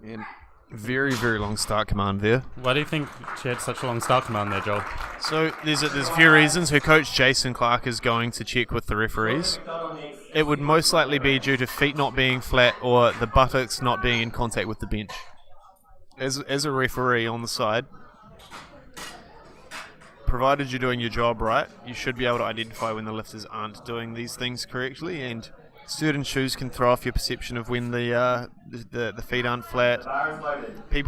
And very long start command there. Why do you think she had such a long start command there, Joel? So there's a few reasons. Her coach Jason Clark is going to check with the referees. It would most likely be due to feet not being flat or the buttocks not being in contact with the bench. As a referee on the side, provided you're doing your job right, you should be able to identify when the lifters aren't doing these things correctly, and certain shoes can throw off your perception of when the feet aren't flat.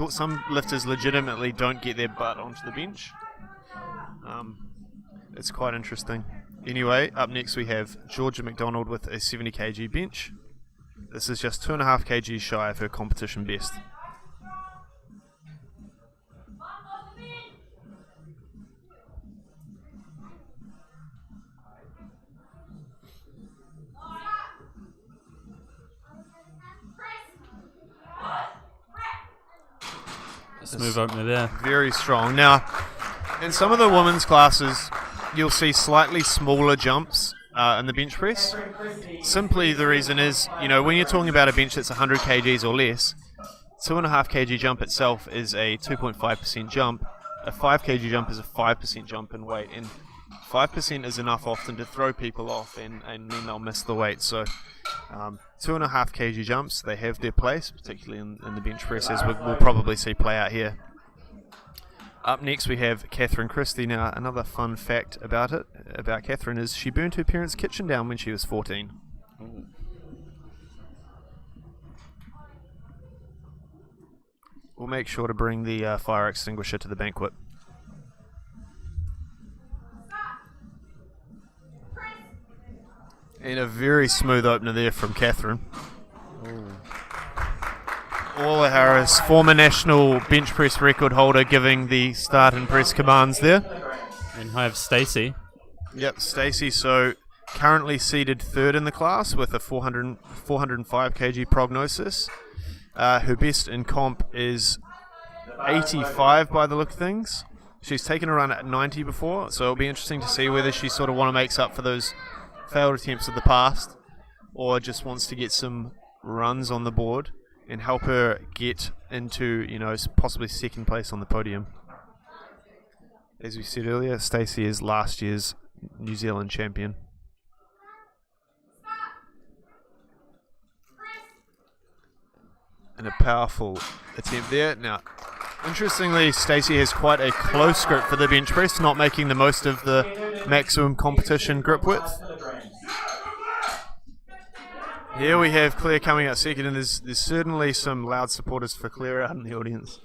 Some lifters legitimately don't get their butt onto the bench. It's quite interesting. Anyway, up next we have Georgia McDonald with a 70 kg bench. This is just 2.5 kg shy of her competition best. Smooth opener there. Very strong. Now, in some of the women's classes, you'll see slightly smaller jumps in the bench press. Simply the reason is, when you're talking about a bench that's 100 kgs or less, 2.5 kg jump itself is a 2.5% jump. A 5 kg jump is a 5% jump in weight, and 5% is enough often to throw people off, and then they'll miss the weight. So 2.5 kg jumps, they have their place, particularly in the bench press, as we'll probably see play out here. Up next we have Catherine Christie. Now, another fun fact about Catherine is she burnt her parents' kitchen down when she was 14. Ooh. We'll make sure to bring the fire extinguisher to the banquet. And a very smooth opener there from Catherine. Orla Harris, former national bench press record holder, giving the start and press commands there. And I have Stacey. Yep, Stacey, so currently seated third in the class with a 405 kg prognosis. Her best in comp is 85 by the look of things. She's taken a run at 90 before, so it'll be interesting to see whether she sort of want to make up for those failed attempts of the past, or just wants to get some runs on the board and help her get into, possibly second place on the podium. As we said earlier, Stacey is last year's New Zealand champion. And a powerful attempt there. Now, interestingly, Stacey has quite a close grip for the bench press, not making the most of the maximum competition grip width. Here we have Claire coming out second, and there's certainly some loud supporters for Claire out in the audience.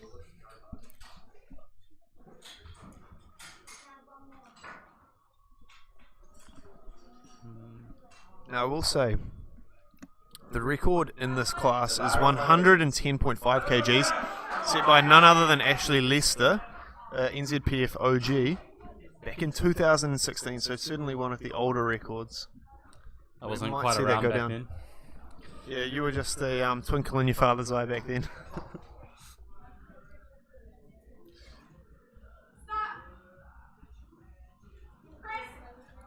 Now I will say, the record in this class is 110.5 kgs, set by none other than Ashley Lester, NZPF OG, back in 2016, so certainly one of the older records. I wasn't might quite see that around go back down. then. Yeah, you were just a twinkle in your father's eye back then.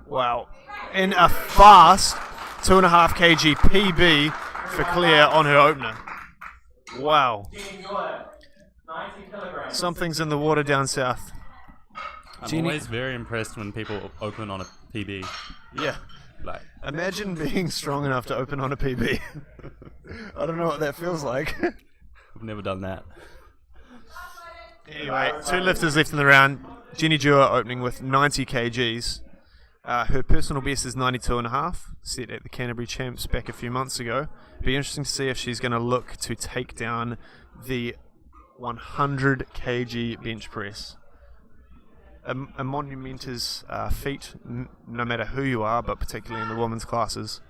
Wow. And a fast 2.5 kg PB for Claire on her opener. Wow. Jenny Mueller, 90 kilograms. Something's in the water down south. I'm Jenny- always very impressed when people open on a PB. Yeah. Like, Imagine being strong enough to open on a PB. I don't know what that feels like. I've never done that. Anyway, 2 lifters left in the round. Jenny Dewar opening with 90 kgs. Her personal best is 92.5, set at the Canterbury Champs back a few months ago. Be interesting to see if she's going to look to take down the 100 kg bench press. A monumentous feat, no matter who you are, but particularly in the women's classes.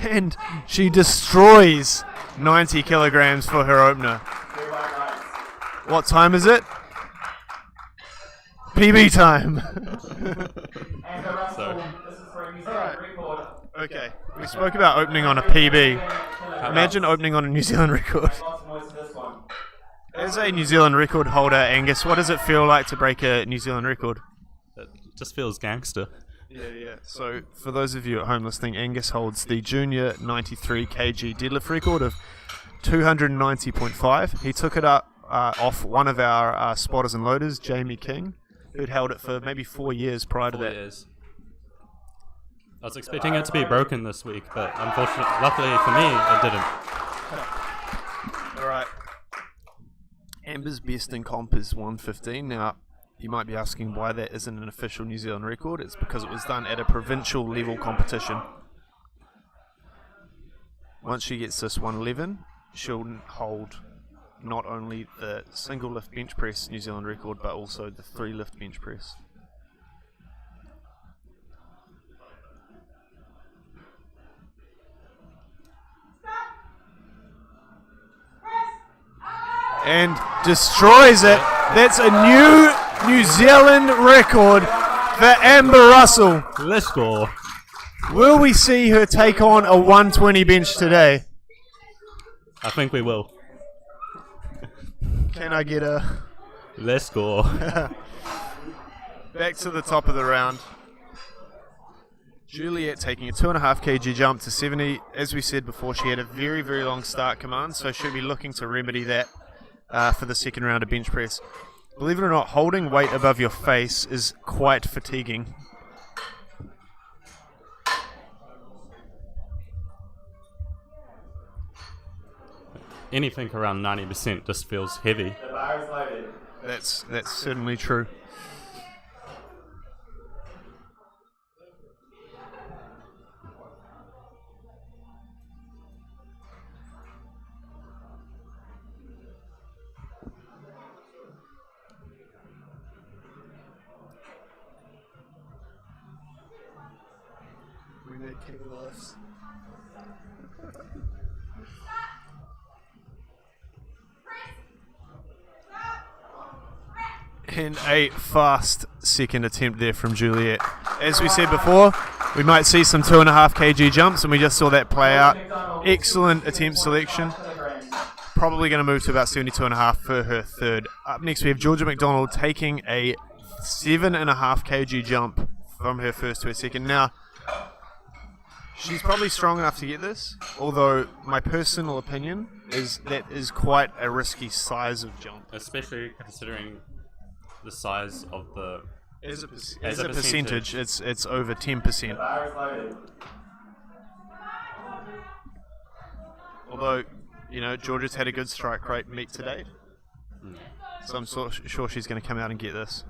And she destroys 90 kilograms for her opener. What time is it? PB time. And the rest So- this is for a New Zealand record. Okay, we spoke about opening on a PB. Kilograms. Imagine opening on a New Zealand record. Lots more to this one. As a New Zealand record holder, Angus, what does it feel like to break a New Zealand record? It just feels gangster. Yeah. So, for those of you at home listening, Angus holds the junior 93 kg deadlift record of 290.5. He took it up off one of our spotters and loaders, Jamie King, who'd held it for maybe 4 years prior to 4 that. years. I was expecting it to be broken this week, but unfortunately, luckily for me, it didn't. All right. Amber's best in comp is 115. Now, you might be asking why that isn't an official New Zealand record. It's because it was done at a provincial level competition. Once she gets this 111, she'll hold not only the single lift bench press New Zealand record, but also the 3 lift bench press. And destroys it. That's a new New Zealand record for Amber Russell. Let's go. Will we see her take on a 120 bench today? I think we will. Can I get a... Let's go. Back to the top of the round. Juliet taking a 2.5 kg jump to 70. As we said before, she had a very, very long start command, so she'll be looking to remedy that for the second round of bench press. Believe it or not, holding weight above your face is quite fatiguing. Anything around 90% just feels heavy. The bar is loaded. That's certainly true. We need cable lifts. And a fast second attempt there from Juliet. As we said before, we might see some 2.5 kg jumps, and we just saw that play out. Excellent attempt selection. Probably going to move to about 72.5 for her third. Up next, we have Georgia McDonald taking a 7.5 kg jump from her first to her second. Now, she's probably strong enough to get this, although my personal opinion is that is quite a risky size of jump. Especially considering the size of the... As a a percentage, percentage. it's over 10%. Bar is loaded. Although, you know, Georgia's had a good strike rate meet to date, so I'm sure she's going to come out and get this.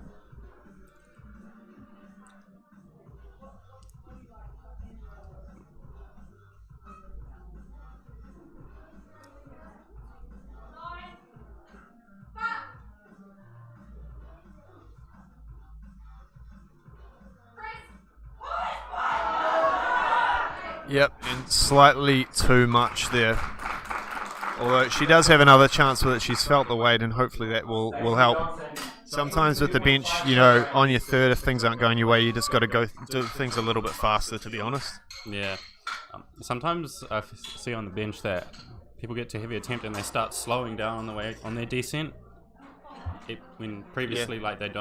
Yep, and slightly too much there. Although she does have another chance with it. She's felt the weight, and hopefully that will help. Sometimes with the bench, you know, on your third, if things aren't going your way, you just got to go do things a little bit faster, to be honest. Yeah. Sometimes I see on the bench that people get to heavy attempt and they start slowing down on the way on their descent. When previously, like they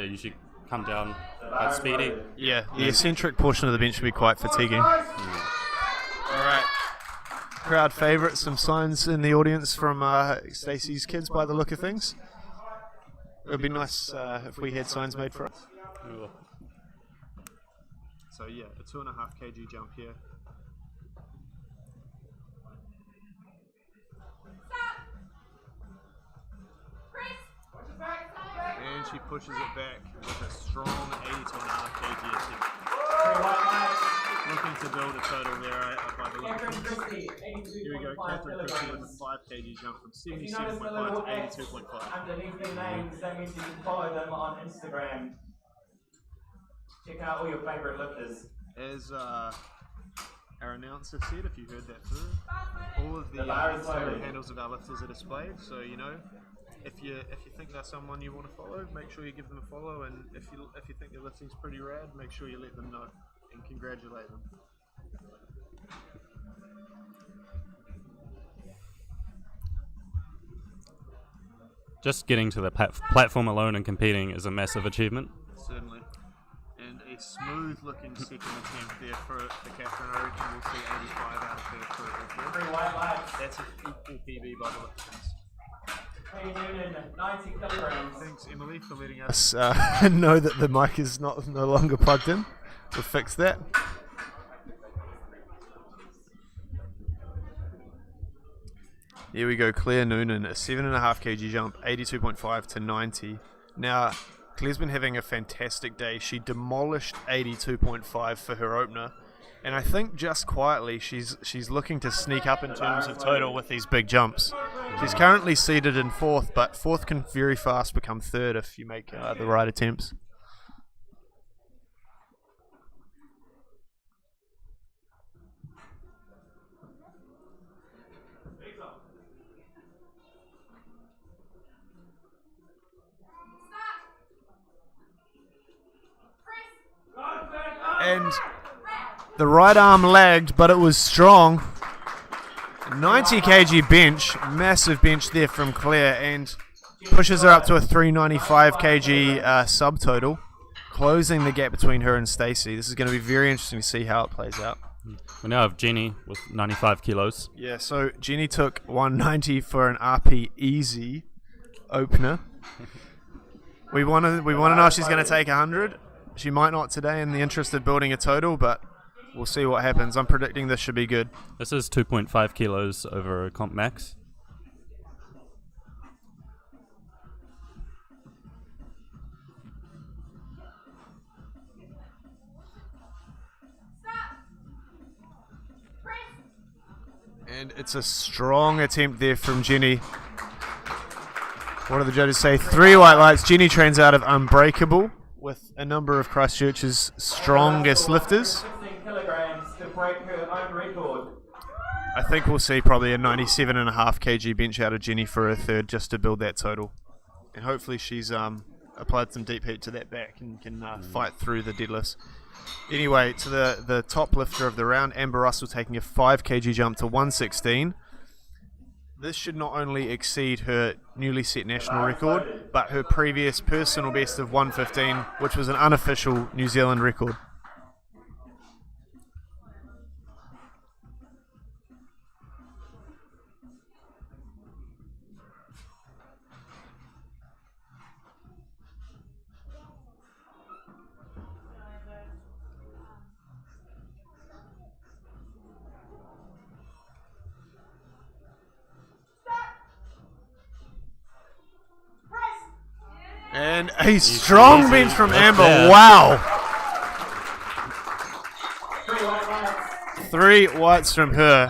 usually come down quite speedy. Yeah, the eccentric portion of the bench should be quite fatiguing. All right. Crowd favourite, some signs in the audience from Stacey's kids by the look of things. It would be nice if we had signs made for us. So yeah, a 2.5 kg jump here. And she pushes it back with a strong 82.5 kg attempt. Looking to build a total there by the look of things. Here we go, Catherine Christie with a 5 kg jump from 77.5 to 82.5. Underneath their names, that means you can follow them on Instagram. Check out all your favourite lifters. As our announcer said, if you heard that through, all of the Instagram handles of our lifters are displayed, so you know, if you think that's someone you want to follow, make sure you give them a follow, and if you think their lifting's pretty rad, make sure you let them know and congratulate them. Just getting to the platform alone and competing is a massive achievement. Certainly. And a smooth looking second attempt there for Catherine. I reckon we'll see 85 out of her for her. That's an equal PB by the look of things. 90 kilograms. Thanks, Emily, for letting us know that the mic is no longer plugged in. We'll fix that. Here we go, Claire Noonan, a 7.5 kg jump, 82.5 to 90. Now, Claire's been having a fantastic day. She demolished 82.5 for her opener. And I think just quietly, she's looking to sneak up in terms of total with these big jumps. She's currently seated in fourth, but fourth can very fast become third if you make the right attempts. And the right arm lagged, but it was strong. 90 kg bench, massive bench there from Claire, and pushes her up to a 395 kg subtotal, closing the gap between her and Stacey. This is going to be very interesting to see how it plays out. We now have Jenny with 95 kilos. Yeah, so Jenny took 190 for an RP easy opener. We want to know if she's going to take 100. She might not today in the interest of building a total, but we'll see what happens. I'm predicting this should be good. This is 2.5 kilos over comp max. And it's a strong attempt there from Jenny. What do the judges say? 3 white lights. Jenny trains out of Unbreakable with a number of Christchurch's strongest lifters. 16 kilograms to break her own record. I think we'll see probably a 97.5 kg bench out of Jenny for her third, just to build that total. And hopefully she's applied some deep heat to that back and can fight through the deadlifts. Anyway, to the top lifter of the round, Amber Russell taking a 5 kg jump to 116. This should not only exceed her newly set national record, but her previous personal best of 115, which was an unofficial New Zealand record. And a strong bench from Amber. Wow. 3 whites from her.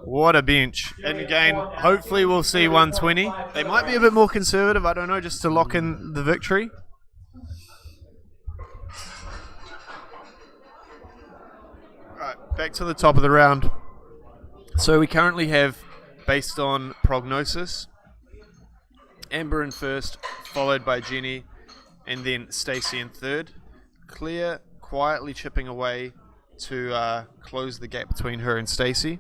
What a bench. And again, hopefully we'll see 120. They might be a bit more conservative, I don't know, just to lock in the victory. Right, back to the top of the round. So we currently have, based on prognosis, Amber in first, followed by Jenny, and then Stacey in third. Claire quietly chipping away to close the gap between her and Stacey.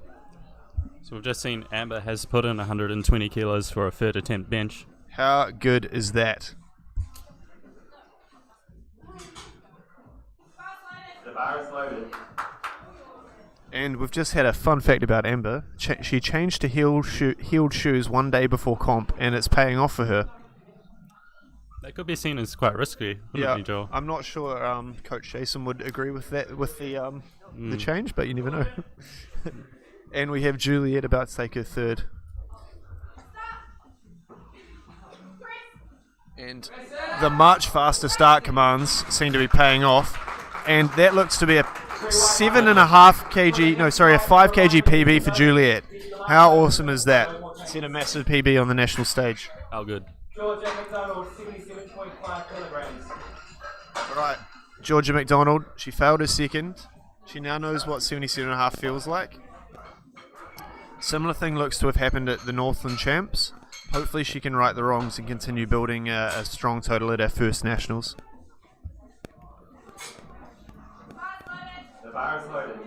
So we've just seen Amber has put in 120 kilos for a third attempt bench. How good is that? The bar is loaded. And we've just had a fun fact about Amber. She changed to heeled shoes one day before comp, and it's paying off for her. That could be seen as quite risky, wouldn't it, Joel? I'm not sure Coach Jason would agree with that, with the change, but you never know. And we have Juliet about to take her third. And the much faster start commands seem to be paying off, and that looks to be a 5 kg PB for Juliet. How awesome is that? Set a massive PB on the national stage. How good. Georgia McDonald, 77.5 kilograms. Right, Georgia McDonald, she failed her second. She now knows what 77.5 feels like. Similar thing looks to have happened at the Northland Champs. Hopefully she can right the wrongs and continue building a strong total at our first nationals. The bar is loaded.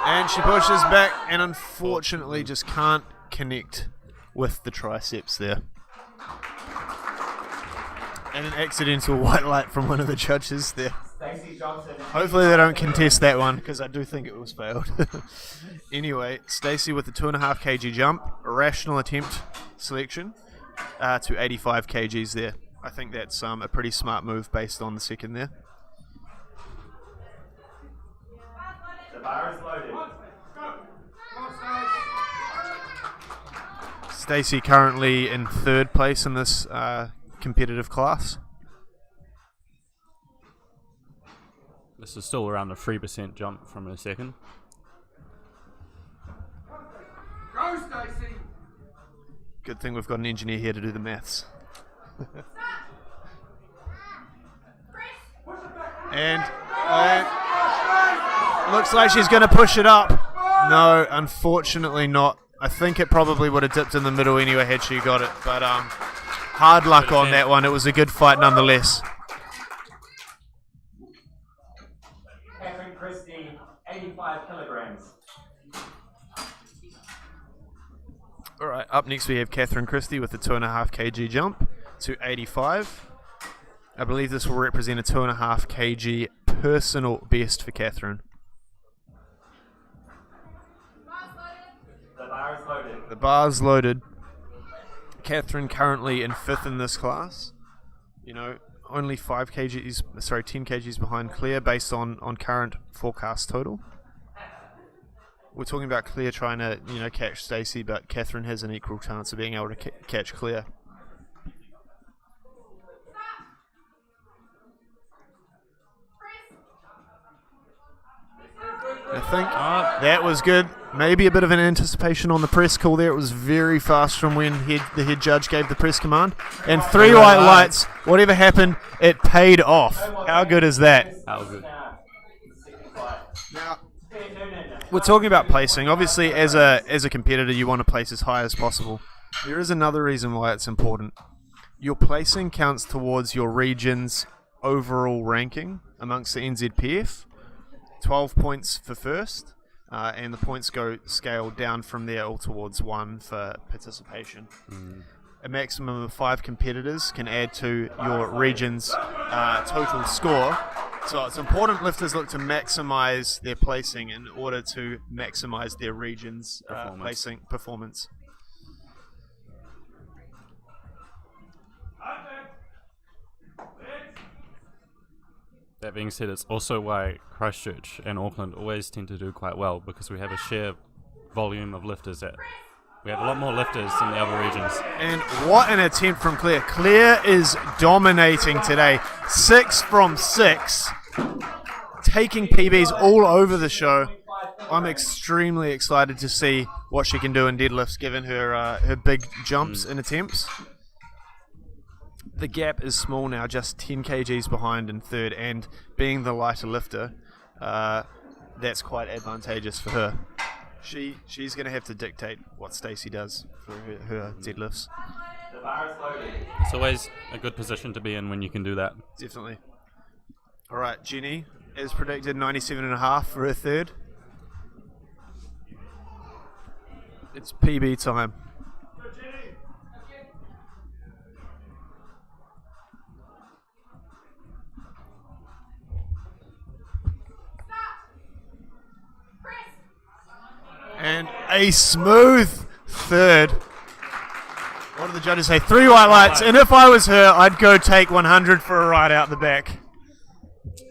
And she pushes back and unfortunately just can't connect with the triceps there. And an accidental white light from one of the judges there. Stacey Johnson. Hopefully they don't contest that one because I do think it was failed. Anyway, Stacey with the 2.5 kg jump, a rational attempt selection to 85 kgs there. I think that's a pretty smart move based on the second there. The bar is loaded. Stacey currently in third place in this competitive class. This is still around a 3% jump from her second. Go, Stacey! Good thing we've got an engineer here to do the maths. And looks like she's going to push it up. No, unfortunately not. I think it probably would have dipped in the middle anyway had she got it. But hard luck on that one. It was a good fight nonetheless. Catherine Christie, 85 kilograms. All right, up next we have Catherine Christie with the 2.5 kg jump to 85. I believe this will represent a 2.5 kg personal best for Catherine. The bar is loaded. The bar's loaded. Catherine currently in fifth in this class. You know, only 10 kgs behind Claire based on current forecast total. We're talking about Claire trying to, catch Stacey, but Catherine has an equal chance of being able to catch Claire. I think that was good. Maybe a bit of an anticipation on the press call there. It was very fast from when the head judge gave the press command. And 3 white lights. Whatever happened, it paid off. How good is that? How good. Now, we're talking about placing. Obviously, as a competitor, you want to place as high as possible. There is another reason why it's important. Your placing counts towards your region's overall ranking amongst the NZPF. 12 points for first, and the points go scale down from there all towards 1 for participation. A maximum of 5 competitors can add to your region's total score. So it's important lifters look to maximize their placing in order to maximize their region's placing performance. That being said, it's also why Christchurch and Auckland always tend to do quite well, because we have a sheer volume of lifters that we have a lot more lifters than the other regions. And what an attempt from Claire. Claire is dominating today. 6 from 6. Taking PBs all over the show. I'm extremely excited to see what she can do in deadlifts given her big jumps and attempts. The gap is small now, just 10 kgs behind in third, and being the lighter lifter, that's quite advantageous for her. She's going to have to dictate what Stacey does for her deadlifts. The bar is loaded. It's always a good position to be in when you can do that. Definitely. All right, Jenny, as predicted, 97.5 for her third. It's PB time. And a smooth third. What do the judges say? 3 white lights. And if I was her, I'd go take 100 for a ride out the back.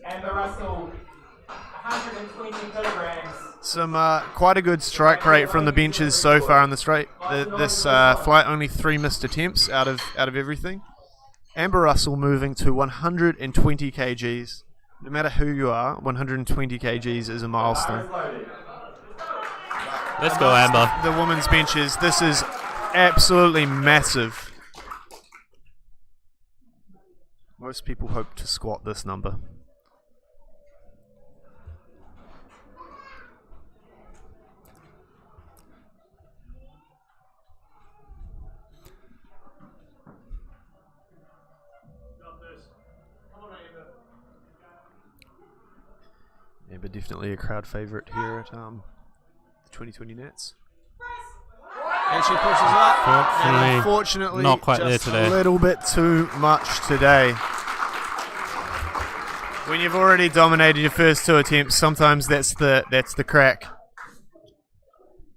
Amber Russell, 120 kilograms. Some quite a good strike rate from the benches so far in this rate. This flight only 3 missed attempts out of everything. Amber Russell moving to 120 kgs. No matter who you are, 120 kgs is a milestone. Let's go, Amber. The women's benches, this is absolutely massive. Most people hope to squat this number. Amber definitely a crowd favourite here at the 2020 Nats. And she pushes up. And unfortunately, not quite just there today. A little bit too much today. When you've already dominated your first 2 attempts, sometimes that's the crack.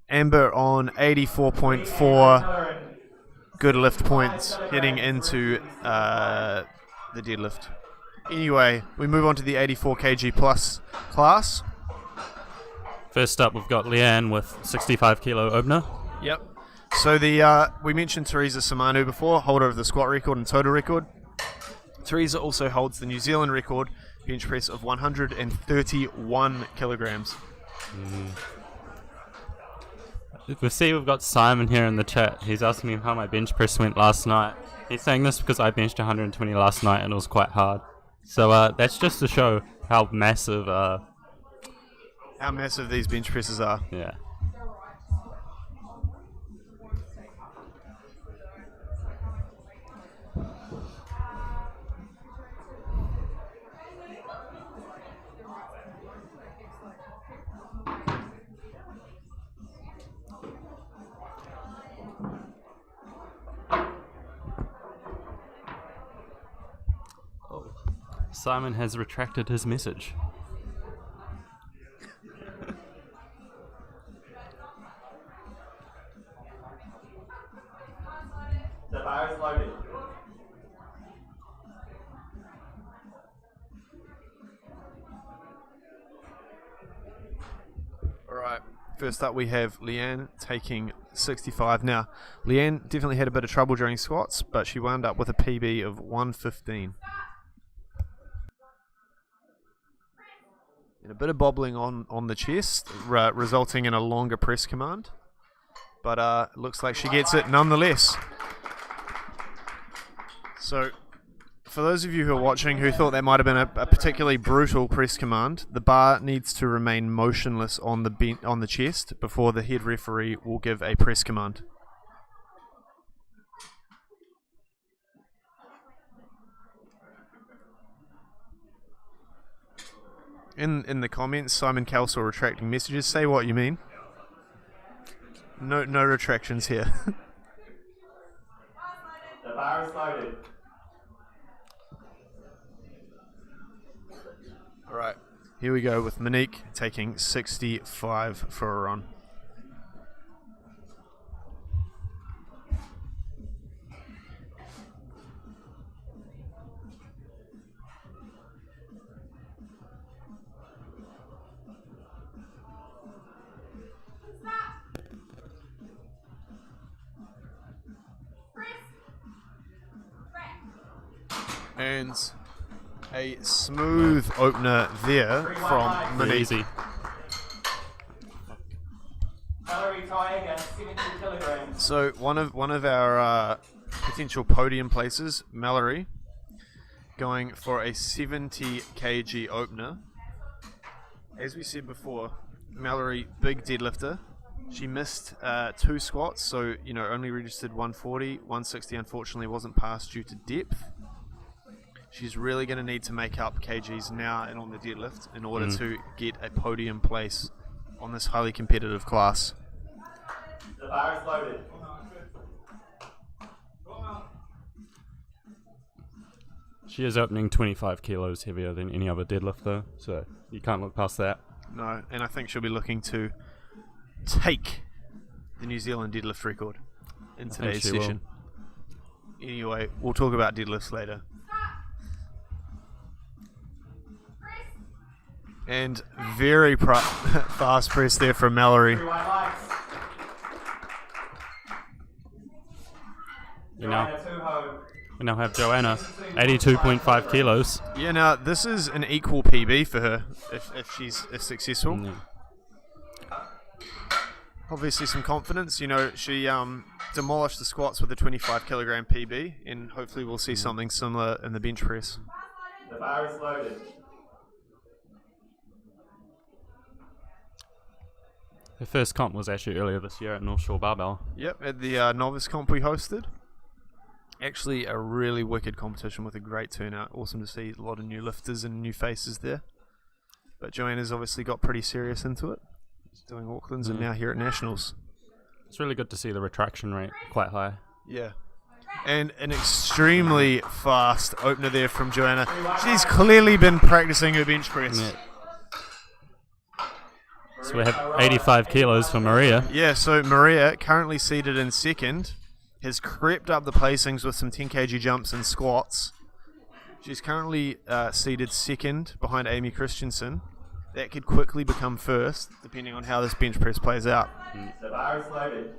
Amber on 84.4 good lift points heading into the deadlift. Anyway, we move on to the 84 kg plus class. First up, we've got Leanne with 65 kilo opener. Yep. So we mentioned Teresa Samanu before, holder of the squat record and total record. Teresa also holds the New Zealand record bench press of 131 kilograms. We see we've got Simon here in the chat. He's asking me how my bench press went last night. He's saying this because I benched 120 last night and it was quite hard. So that's just to show how massive these bench presses are. Yeah. Simon has retracted his message. The bar is loaded. Alright, first up we have Leanne taking 65. Now, Leanne definitely had a bit of trouble during squats, but she wound up with a PB of 115. And a bit of bobbling on the chest, resulting in a longer press command. But looks like she gets it nonetheless. So, for those of you who are watching who thought that might have been a particularly brutal press command, the bar needs to remain motionless on the chest before the head referee will give a press command. In the comments, Simon Kelsall retracting messages. Say what you mean. No retractions here. The bar is loaded. Alright, here we go with Monique taking 65 for a run. And a smooth opener there from Mini. Easy. Mallory Taiga, 70 kilograms. So one of our potential podium places, Mallory, going for a 70 kg opener. As we said before, Mallory, big deadlifter. She missed 2 squats, so only registered 140. 160 unfortunately wasn't passed due to depth. She's really going to need to make up kgs now and on the deadlift in order to get a podium place on this highly competitive class. The bar is loaded. She is opening 25 kilos heavier than any other deadlifter, so you can't look past that. No, and I think she'll be looking to take the New Zealand deadlift record in today's she will. session. Anyway, we'll talk about deadlifts later. And very fast press there from Mallory. Three white lights. Joanna Tuho. We now have Joanna, 82.5 kilos. Yeah, now this is an equal PB for her if she's successful. Yeah. Obviously some confidence. She demolished the squats with a 25 kilogram PB, and hopefully we'll see something similar in the bench press. The bar is loaded. Her first comp was actually earlier this year at North Shore Barbell. Yep, at the novice comp we hosted. Actually a really wicked competition with a great turnout. Awesome to see a lot of new lifters and new faces there. But Joanna's obviously got pretty serious into it. She's doing Aucklands and now here at Nationals. It's really good to see the retraction rate quite high. Yeah. And an extremely fast opener there from Joanna. She's clearly been practicing her bench press. Yeah. So we have 85 kilos for Maria. Yeah, so Maria, currently seated in second, has crept up the placings with some 10 kg jumps and squats. She's currently seated second behind Amy Christensen. That could quickly become first, depending on how this bench press plays out. The bar is loaded.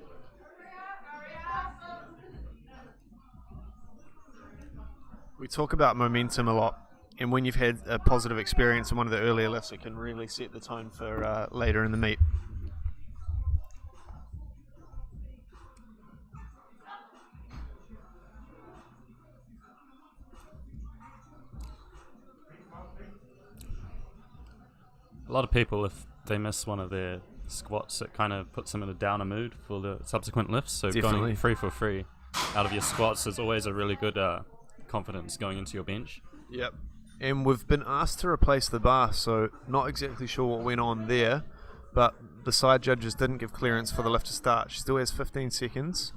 We talk about momentum a lot, and when you've had a positive experience in one of the earlier lifts, it can really set the tone for later in the meet. A lot of people, if they miss one of their squats, it kind of puts them in a downer mood for the subsequent lifts. So Definitely. going free for free out of your squats is always a really good confidence going into your bench. Yep. And we've been asked to replace the bar, so not exactly sure what went on there, but the side judges didn't give clearance for the lift to start. She still has 15 seconds.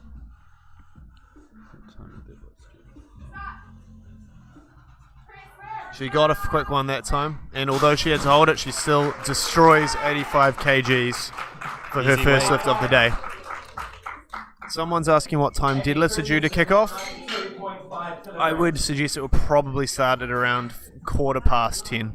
She got a quick one that time, and although she had to hold it, she still destroys 85 kgs for her Easy first weight. lift of the day. Someone's asking what time deadlifts are due to kick off. 2.5 kilograms. I would suggest it will probably start at around 10:15.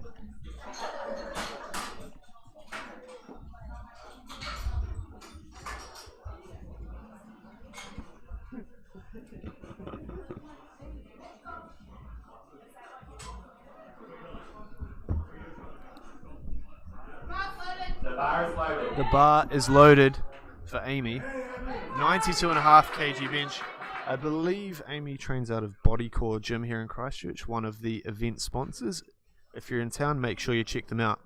The bar is loaded. The bar is loaded for Amy. 92.5 kg bench. I believe Amy trains out of Bodycore Gym here in Christchurch, one of the event sponsors. If you're in town, make sure you check them out.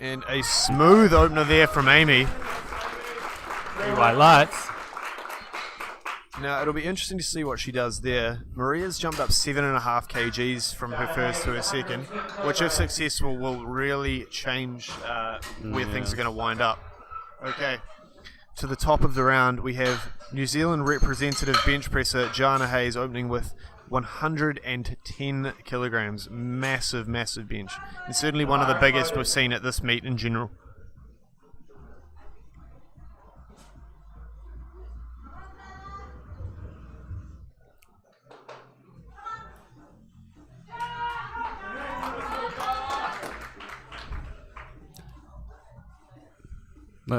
And a smooth opener there from Amy. Three white lights. Now, it'll be interesting to see what she does there. Maria's jumped up 7.5 kgs from her first to her second, which, if successful, will really change where things are going to wind up. Okay, to the top of the round, we have New Zealand representative bench presser Jana Hayes opening with 110 kilograms. Massive, massive bench. And certainly one of the biggest we've seen at this meet in general.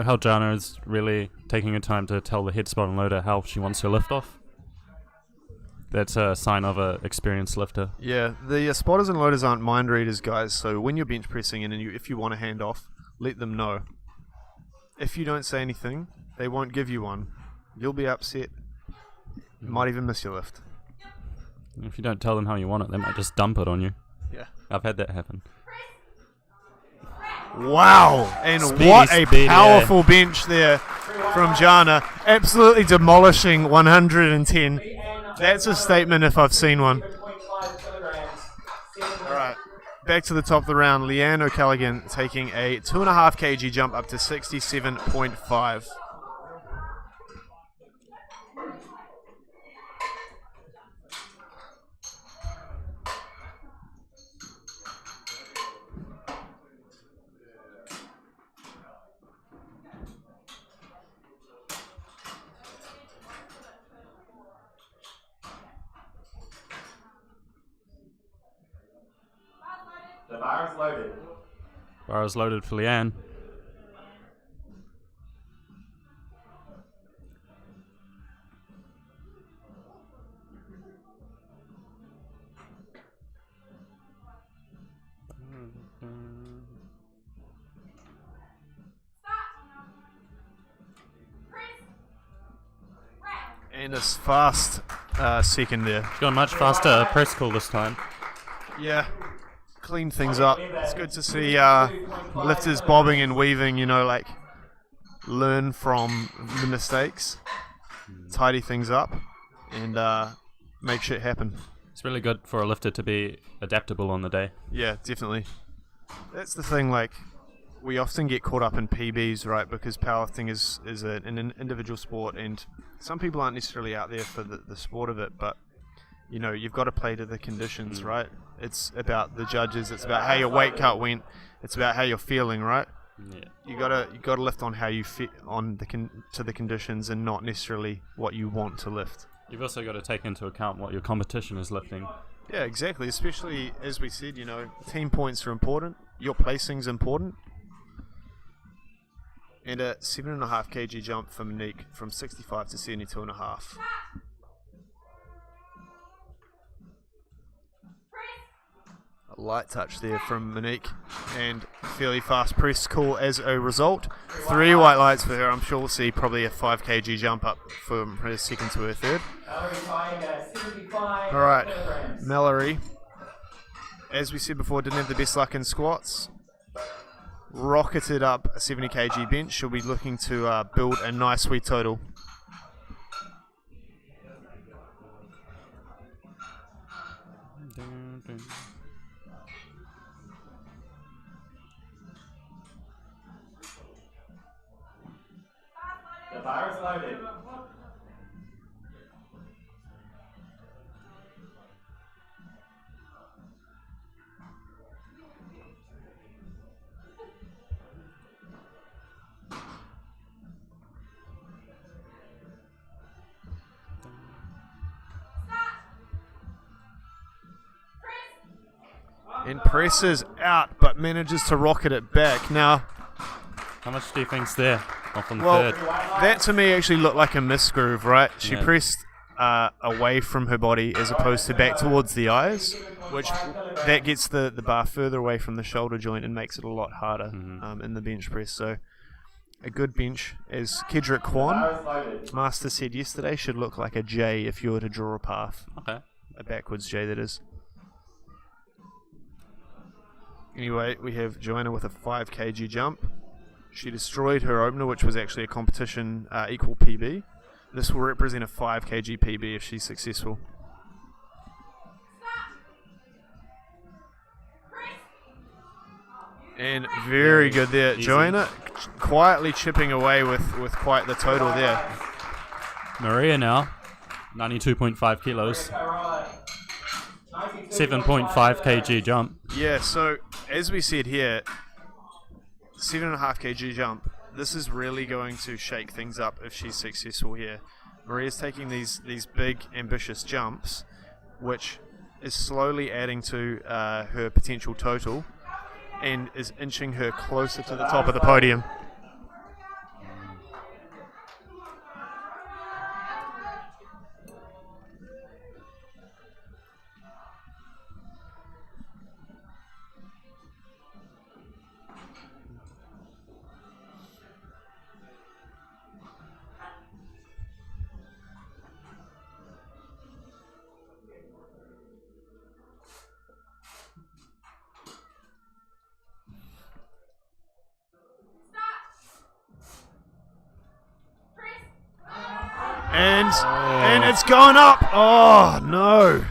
how Jana is really taking her time to tell the head spot and loader how she wants her lift off. That's a sign of an experienced lifter. Yeah, the spotters and loaders aren't mind readers, guys. So when you're bench pressing and if you want a hand off, let them know. If you don't say anything, they won't give you one. You'll be upset. You might even miss your lift. If you don't tell them how you want it, they might just dump it on you. Yeah. I've had that happen. Wow! And Speedy, what a speedy, powerful bench there from Jana. Absolutely demolishing 110. That's a statement if I've seen one. Alright, back to the top of the round. Leanne O'Callaghan taking a 2.5 kg jump up to 67.5. The bar is loaded. Bar is loaded for Leanne. And a fast second there. She's got a much faster press call this time. Yeah, clean things up. It's good to see lifters bobbing and weaving, like learn from the mistakes, tidy things up, and make shit happen. It's really good for a lifter to be adaptable on the day. Yeah, definitely. That's the thing, we often get caught up in PBs, right, because powerlifting is an individual sport, and some people aren't necessarily out there for the sport of it, but you've got to play to the conditions, right? It's about the judges. It's about how your weight cut went. It's about how you're feeling, right? Yeah. You gotta lift on how you fit on to the conditions, and not necessarily what you want to lift. You've also got to take into account what your competition is lifting. Yeah, exactly. Especially as we said, team points are important. Your placing's important. And a 7.5 kg jump for Monique from 65 to 72.5. A light touch there from Monique, and fairly fast press call as a result. 3 white lights for her. I'm sure we'll see probably a 5 kg jump up from her second to her third. Alright, Mallory, as we said before, didn't have the best luck in squats. Rocketed up a 70 kg bench. She'll be looking to build a nice wee total. The bar is loaded. And presses out, but manages to rocket it back. Now, How much do you think's there off on the well, third? that to me actually looked like a miss groove, right? She Yeah. pressed away from her body as opposed to back towards the eyes, which that gets the bar further away from the shoulder joint and makes it a lot harder in the bench press. So a good bench, as Kedrick Kwan, Master said yesterday, should look like a J if you were to draw a path. Okay. A backwards J, that is. Anyway, we have Joanna with a 5 kg jump. She destroyed her opener, which was actually a competition equal PB. This will represent a 5 kg PB if she's successful. And very good there. Easy. Joanna quietly chipping away with quite the total there. Maria now, 92.5 kilos, 7.5 kg jump. Yeah, so as we said here, 7.5 kg jump. This is really going to shake things up if she's successful here. Maria's taking these big, ambitious jumps, which is slowly adding to her potential total, and is inching her closer to the top of the podium. And it's going up. Oh, no.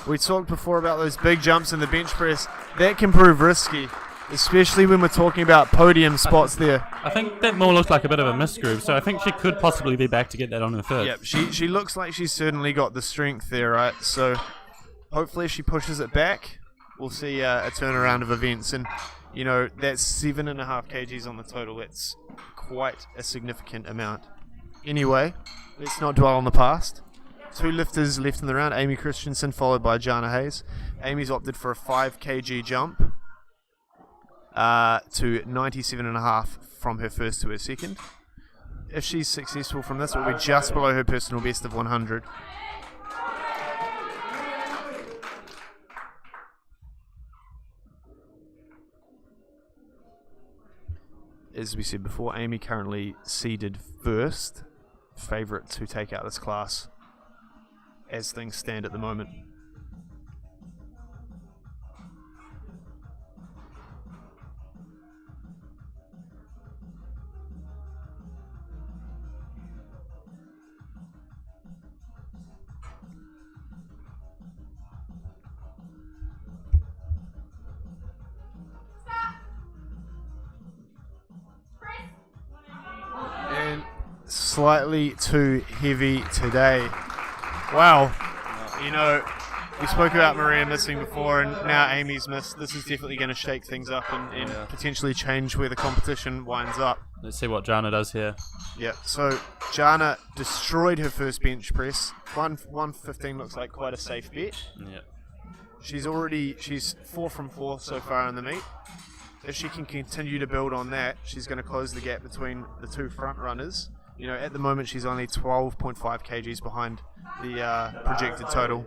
We talked before about those big jumps in the bench press. That can prove risky, especially when we're talking about podium spots there. I think that more looked like a bit of a misgroove, so I think she could possibly be back to get that on her third. Yep, she looks like she's certainly got the strength there, right? So hopefully if she pushes it back, we'll see a turnaround of events. And, you know, that's 7.5 kgs on the total. That's quite a significant amount. Anyway, let's not dwell on the past. 2 lifters left in the round. Amy Christensen followed by Jana Hayes. Amy's opted for a 5 kg jump to 97.5 from her first to her second. If she's successful from this, it will be just below her personal best of 100. As we said before, Amy currently seeded first, favourite to take out this class as things stand at the moment. And slightly too heavy today. Wow. You know, we spoke about Maria missing before, and now Amy's missed. This is definitely going to shake things up and potentially change where the competition winds up. Let's see what Jana does here. Yeah, so Jana destroyed her first bench press. 115 looks like quite a safe bet. Yeah. She's 4 from 4 so far in the meet. If she can continue to build on that, she's going to close the gap between the 2 front runners. You know, at the moment she's only 12.5 kgs behind the projected total.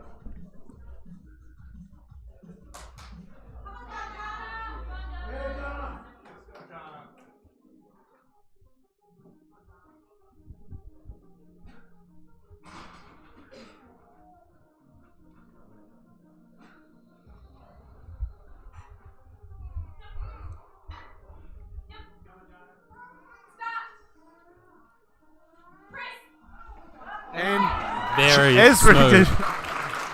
And Very as smooth.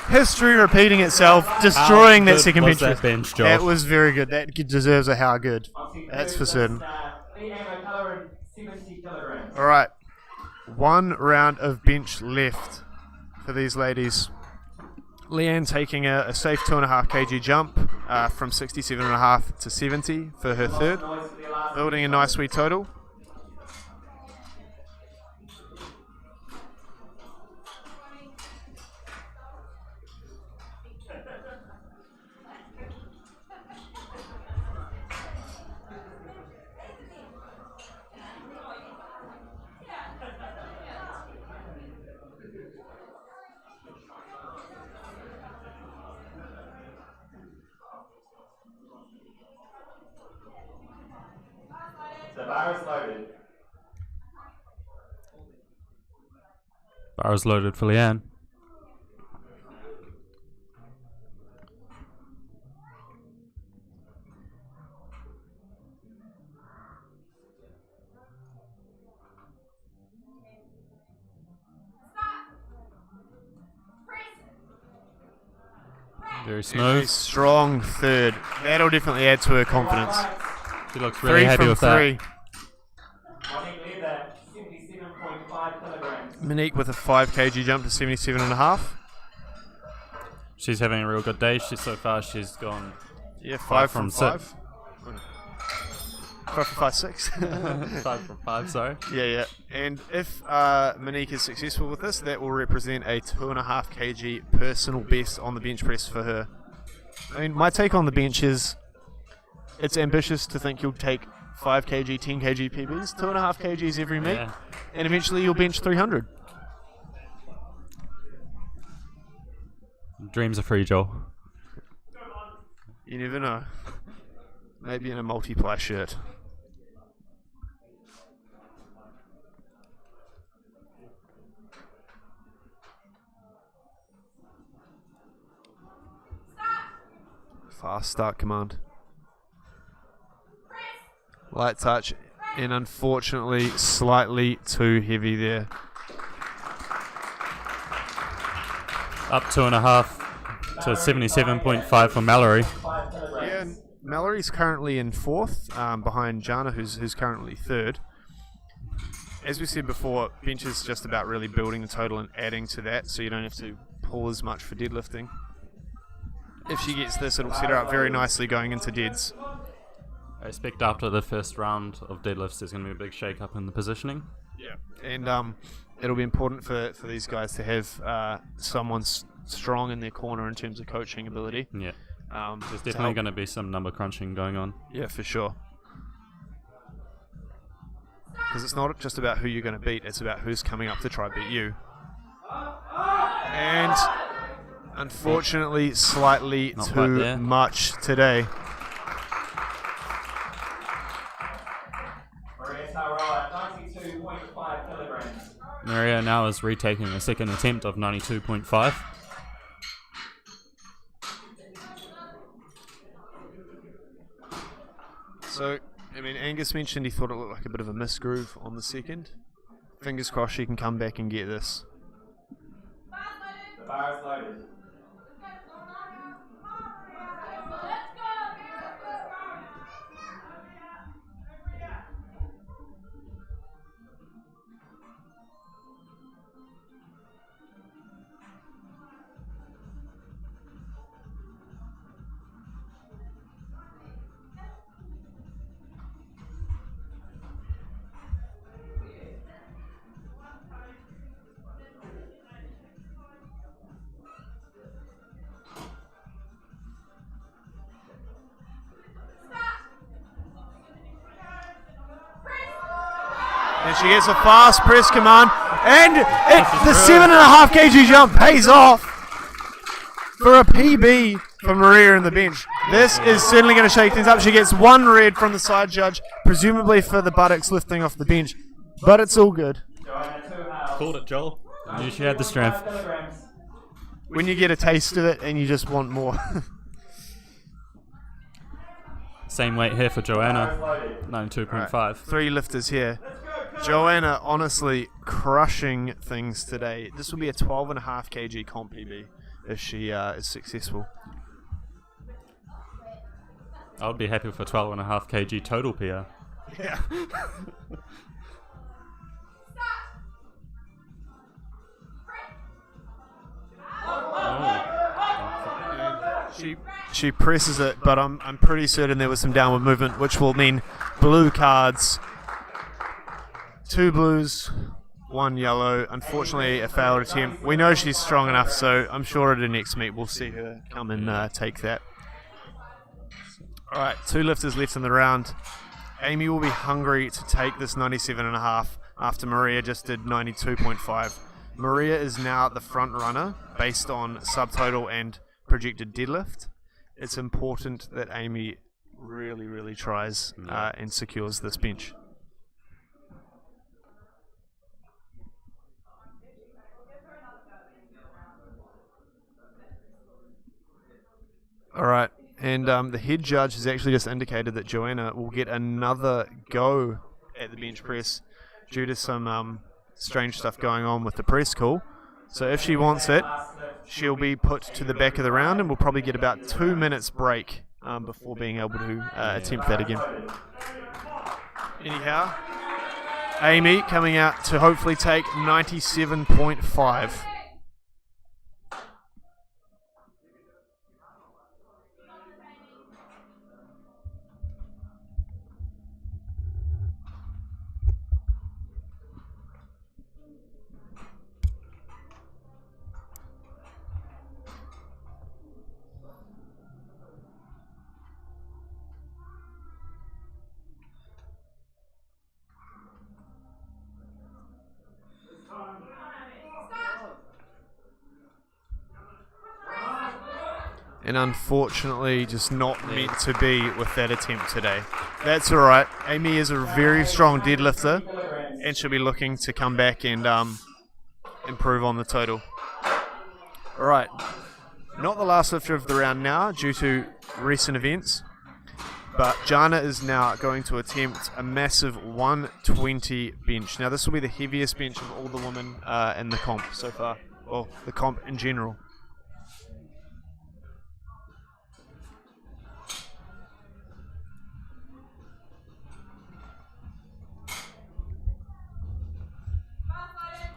history repeating itself, destroying How that good second was bench. that bench, Josh? That was very good. That deserves a how good. That's for certain. All right, 1 round of bench left for these ladies. Leanne taking a safe 2.5 kg jump from 67.5 to 70 for her third, building a nice wee total. The bar is loaded. Bar is loaded for Leanne. Very A smooth. strong third. That'll definitely add to her confidence. She looks really 3 happy from with 3. Monique Leather, 77.5 kilograms. Monique with a 5 kg jump to 77.5. She's having a real good day. So far she's gone Yeah, 5 from from 5. 5 from 5, 6. 5 from 5, sorry. Yeah. And if Monique is successful with this, that will represent a 2.5 kg personal best on the bench press for her. I mean, my take on the bench is it's ambitious to think you'll take 5 kg, 10 kg PBs, 2.5 kgs every meet, Yeah. and eventually you'll bench 300. Dreams are free, Joel. You never know. Maybe in a multiply shirt. Fast start command. Light touch, and unfortunately slightly too heavy there. Up 2.5 to 77.5 for Mallory. Yeah, and Mallory's currently in 4th, behind Jana, who's currently 3rd. As we said before, bench is just about really building the total and adding to that, so you don't have to pull as much for deadlifting. If she gets this, it'll set her up very nicely going into deads. I expect after the first round of deadlifts, there's going to be a big shake-up in the positioning. Yeah, and it'll be important for these guys to have someone strong in their corner in terms of coaching ability. Yeah, there's definitely going to be some number crunching going on. Yeah, for sure. Because it's not just about who you're going to beat, it's about who's coming up to try beat you. And unfortunately, slightly Not too quite much today. Maria Taroa, 92.5 kilograms. Maria now is retaking a second attempt of 92.5. So, I mean, Angus mentioned he thought it looked like a bit of a misgroove on the second. Fingers crossed she can come back and get this. The bar is loaded. And she gets a fast press command, and the 7.5 kg jump pays off for a PB for Maria in the bench. This is certainly going to shake things up. She gets 1 red from the side judge, presumably for the buttocks lifting off the bench, but it's all good. Called it, Joel. I knew she had the strength. When you get a taste of it and you just want more. Same weight here for Joanna, 92.5. Right, 3 lifters here. Joanna honestly crushing things today. This will be a 12.5 kg comp PB if she is successful. I would be happy for 12.5 kg total PR. Yeah. She presses it, but I'm pretty certain there was some downward movement, which will mean blue cards. 2 blues, 1 yellow. Unfortunately, a failed attempt. We know she's strong enough, so I'm sure at her next meet we'll see her come and take that. Alright, 2 lifters left in the round. Amy will be hungry to take this 97.5 after Maria just did 92.5. Maria is now the front runner based on subtotal and projected deadlift. It's important that Amy really tries and secures this bench. Alright, and the head judge has actually just indicated that Joanna will get another go at the bench press due to some strange stuff going on with the press call. So if she wants it, she'll be put to the back of the round and we'll probably get about 2 minutes break before being able to attempt that again. Anyhow, Amy coming out to hopefully take 97.5. And unfortunately just not meant to be with that attempt today. That's alright. Amy is a very strong deadlifter and she'll be looking to come back and improve on the total. Alright, not the last lifter of the round now due to recent events, but Jana is now going to attempt a massive 120 bench. Now this will be the heaviest bench of all the women in the comp so far, well the comp in general.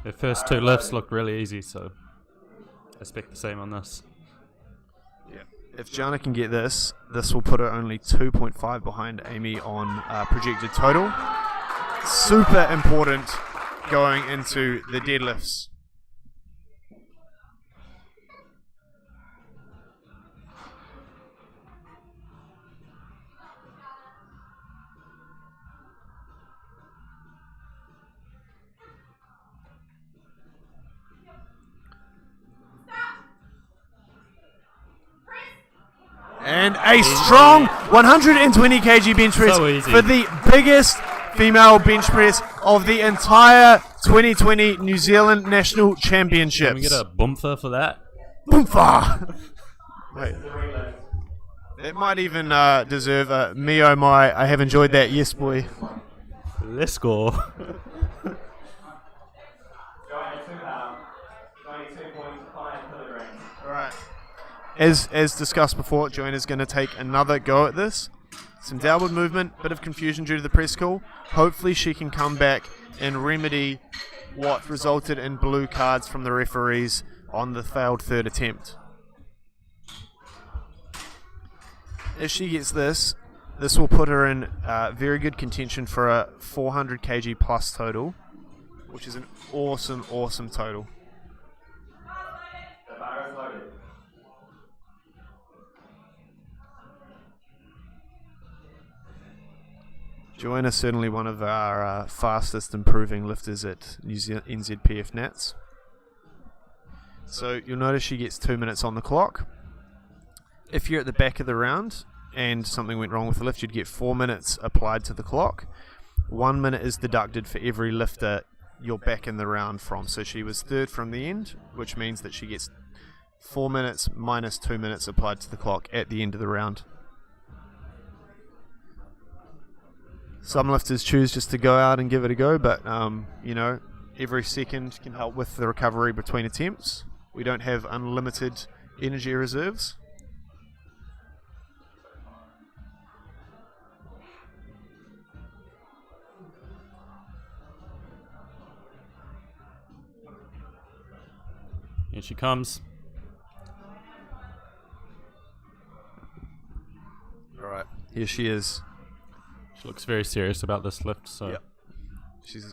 Their first 2 lifts looked really easy, so I expect the same on this. Yeah. If Jana can get this will put her only 2.5 behind Amy on projected total. Super important going into the deadlifts. And a strong 120 kg bench press So easy. for the biggest female bench press of the entire 2020 New Zealand National Championships. Can we get a bumper for that? Boomfa! Wait. It might even deserve a me oh my, I have enjoyed that, yes boy. Let's go. Alright. As discussed before, Joanna's going to take another go at this. Some downward movement, bit of confusion due to the press call. Hopefully she can come back and remedy what resulted in blue cards from the referees on the failed third attempt. If she gets this will put her in very good contention for a 400 kg plus total, which is an awesome total. The bar is loaded. Joanna's certainly one of our fastest improving lifters at NZPF Nats. So you'll notice she gets 2 minutes on the clock. If you're at the back of the round and something went wrong with the lift, you'd get 4 minutes applied to the clock. 1 minute is deducted for every lifter you're back in the round from. So she was third from the end, which means that she gets 4 minutes minus 2 minutes applied to the clock at the end of the round. Some lifters choose just to go out and give it a go, but every second can help with the recovery between attempts. We don't have unlimited energy reserves. Here she comes. Alright, here she is. She looks very serious about this lift, so Yep.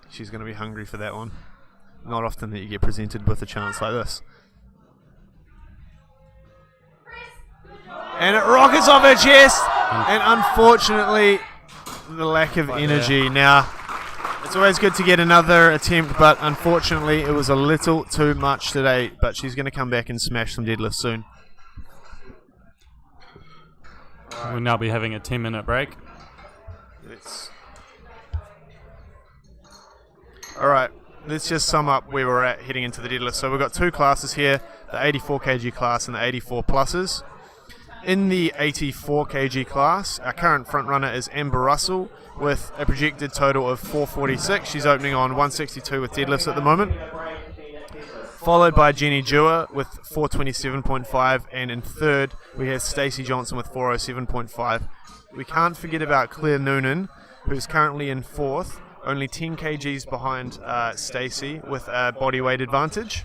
She's going to be hungry for that one. Not often that you get presented with a chance like this. And it rockets off her chest, and unfortunately, the lack of energy. Now, it's always good to get another attempt, but unfortunately, it was a little too much today. But she's going to come back and smash some deadlifts soon. we'll now be having a 10-minute break. Alright, let's just sum up where we're at heading into the deadlift. So we've got 2 classes here, the 84 kg class and the 84 pluses. In the 84 kg class, our current front runner is Amber Russell with a projected total of 446. She's opening on 162 with deadlifts at the moment. Followed by Jenny Dewar with 427.5, and in third we have Stacey Johnson with 407.5. We can't forget about Claire Noonan, who's currently in fourth, only 10 kgs behind Stacey with a body weight advantage.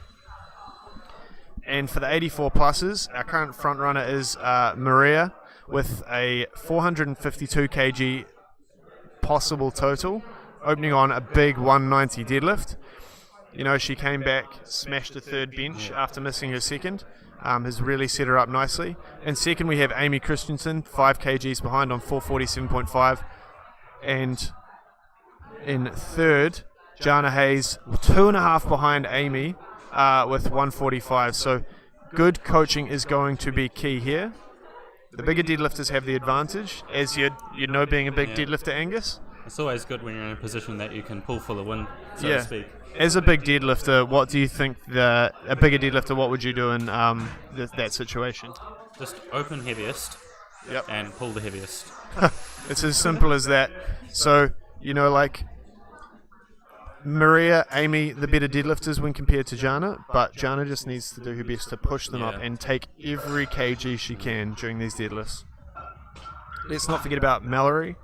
And for the 84 pluses, our current front runner is Maria with a 452 kg possible total, opening on a big 190 deadlift. You know, she came back, smashed the third bench after missing her second. Has really set her up nicely. In second, we have Amy Christensen, 5 kgs behind on 447.5. And in third, Jana Hayes, 2.5 behind Amy with 145. So good coaching is going to be key here. The bigger deadlifters have the advantage, as you know, being a big deadlifter, Angus. It's always good when you're in a position that you can pull for the win, so to speak. As a big deadlifter, what do you think a bigger deadlifter, what would you do in that situation? Just open heaviest and pull the heaviest. It's as simple as that. So, you know, like Maria, Amy, the better deadlifters when compared to Jana, but Jana just needs to do her best to push them up and take every kg she can during these deadlifts. Let's not forget about Mallory,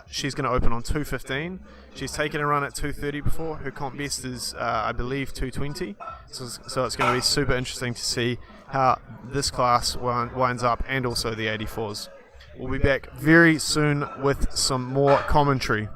She's going to open on 2:15. She's taken a run at 2:30 before. Her comp best is, I believe, 2:20. So it's going to be super interesting to see how this class winds up, and also the 84s. We'll be back very soon with some more commentary.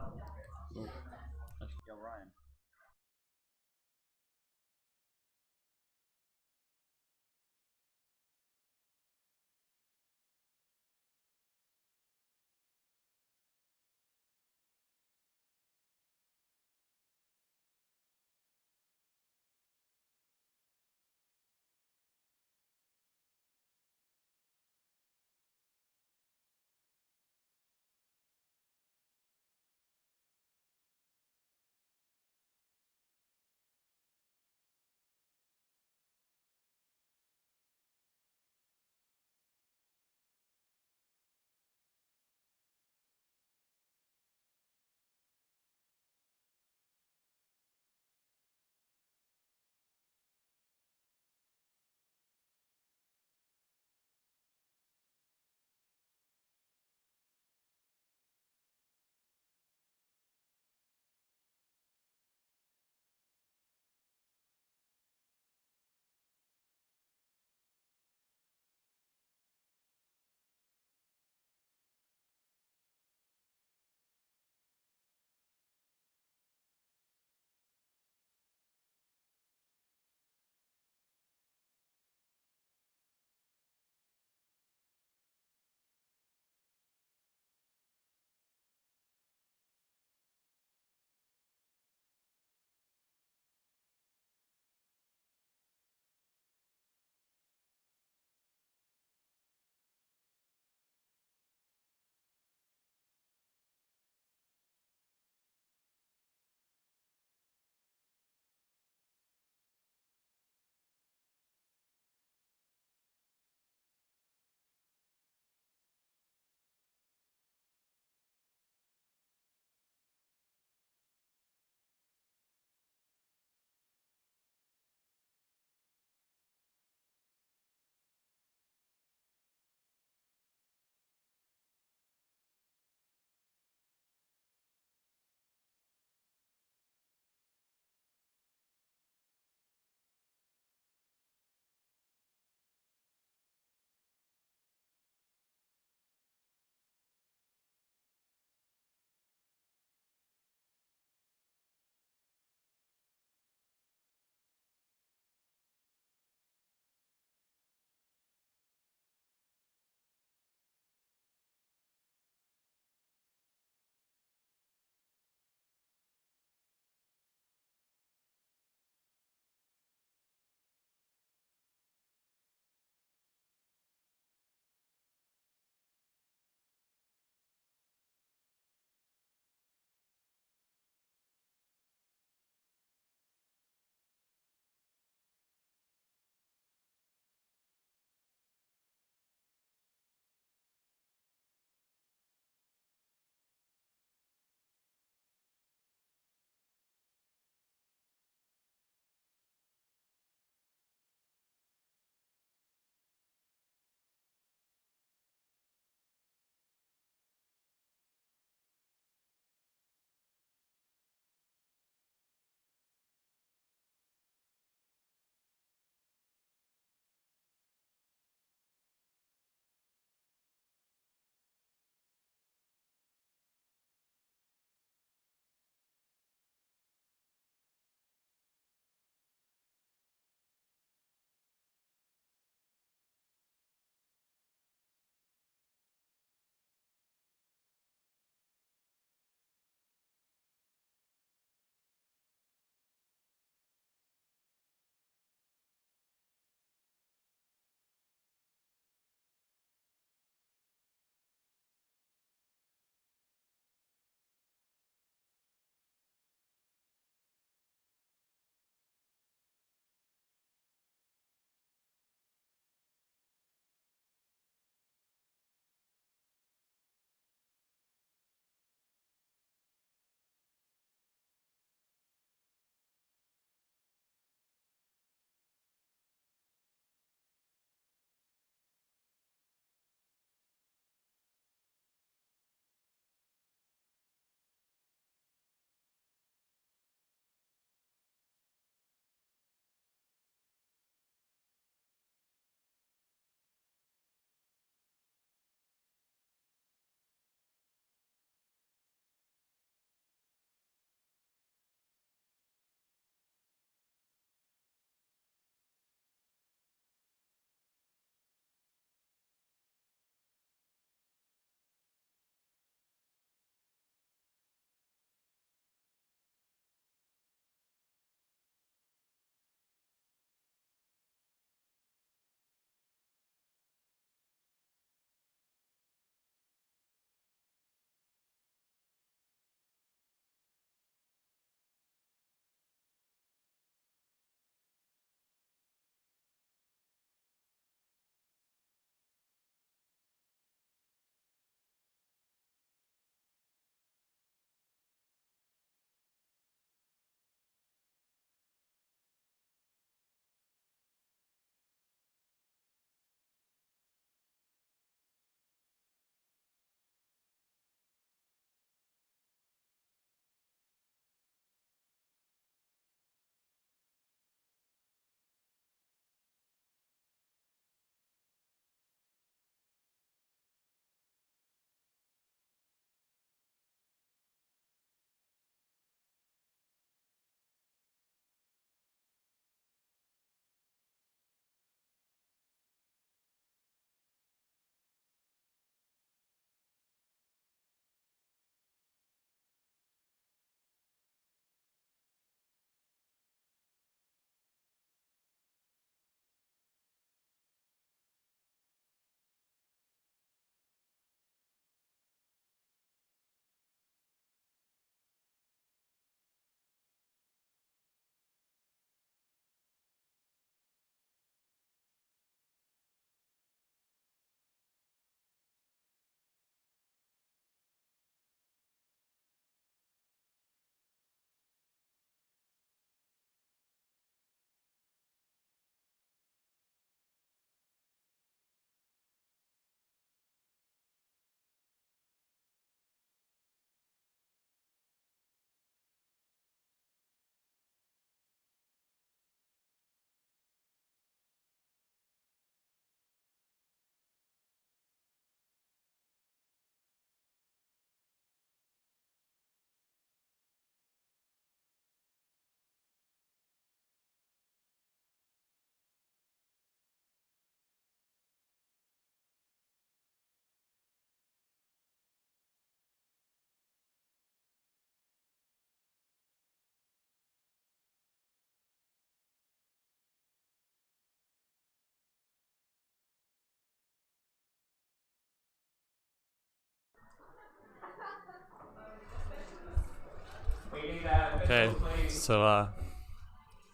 Okay, so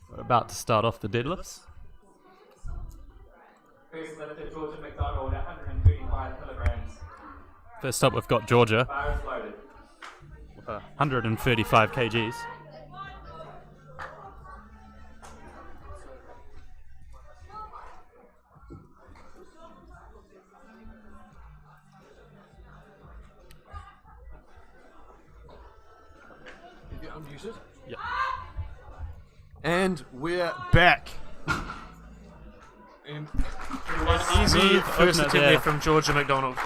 we're about to start off the deadlifts. First lifter, Georgia McDonald, 135 kilograms. First up, we've got Georgia Bar is loaded. with 135 kgs. Yep. And we're back. And an easy Smooth first opener attempt there. there from Georgia McDonald.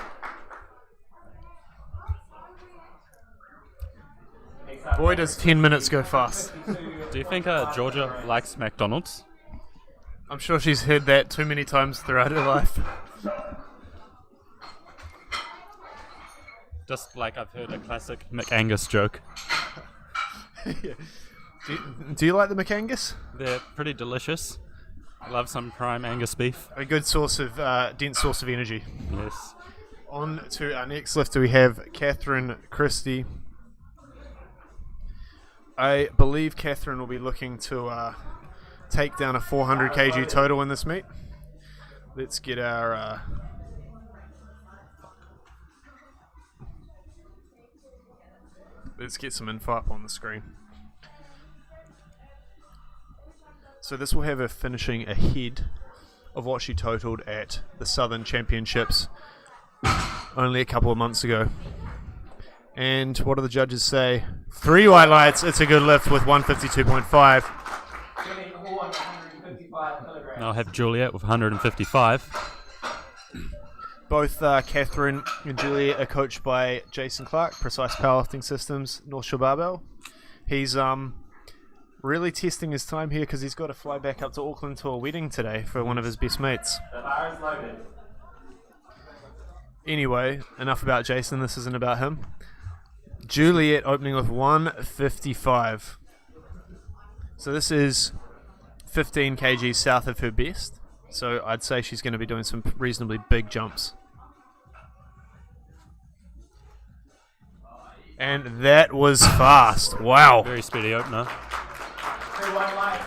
Boy, does 10 minutes go fast. Do you think Georgia likes McDonald's? I'm sure she's heard that too many times throughout her life. Just like I've heard a classic McAngus joke. Do you like the McAngus? They're pretty delicious. I love some prime Angus beef. A good source of, dense source of energy. Yes. On to our next lifter, we have Catherine Christie. I believe Catherine will be looking to take down a 400 kg total in this meet. Let's get our... let's get some info up on the screen. So this will have her finishing ahead of what she totaled at the Southern Championships only a couple of months ago. And what do the judges say? 3 white lights. It's a good lift with 152.5. Jenny Hall, 155 kilograms. Now I have Juliet with 155. Both Catherine and Juliet are coached by Jason Clark, Precise Powerlifting Systems, North Shore Barbell. He's really testing his time here because he's got to fly back up to Auckland to a wedding today for one of his best mates. The bar is loaded. Anyway, enough about Jason. This isn't about him. Juliet opening with 155. So this is 15 kg south of her best. So I'd say she's going to be doing some reasonably big jumps. And that was fast. Wow. Very speedy opener. 2 white lights.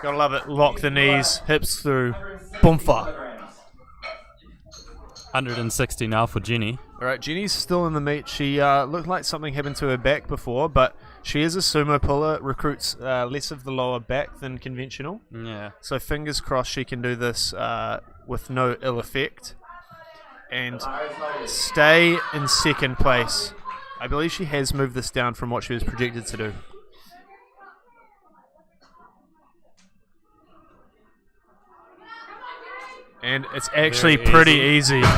Gotta love it. Lock the knees, hips through. 160 Boomfa. kilograms. 160 now for Jenny. Alright, Jenny's still in the meet. She looked like something happened to her back before, but she is a sumo puller, recruits less of the lower back than conventional. Yeah. So fingers crossed she can do this with no ill effect and Bar is loaded. stay in second place. I believe she has moved this down from what she was projected to do. And it's actually Very pretty easy. easy. 3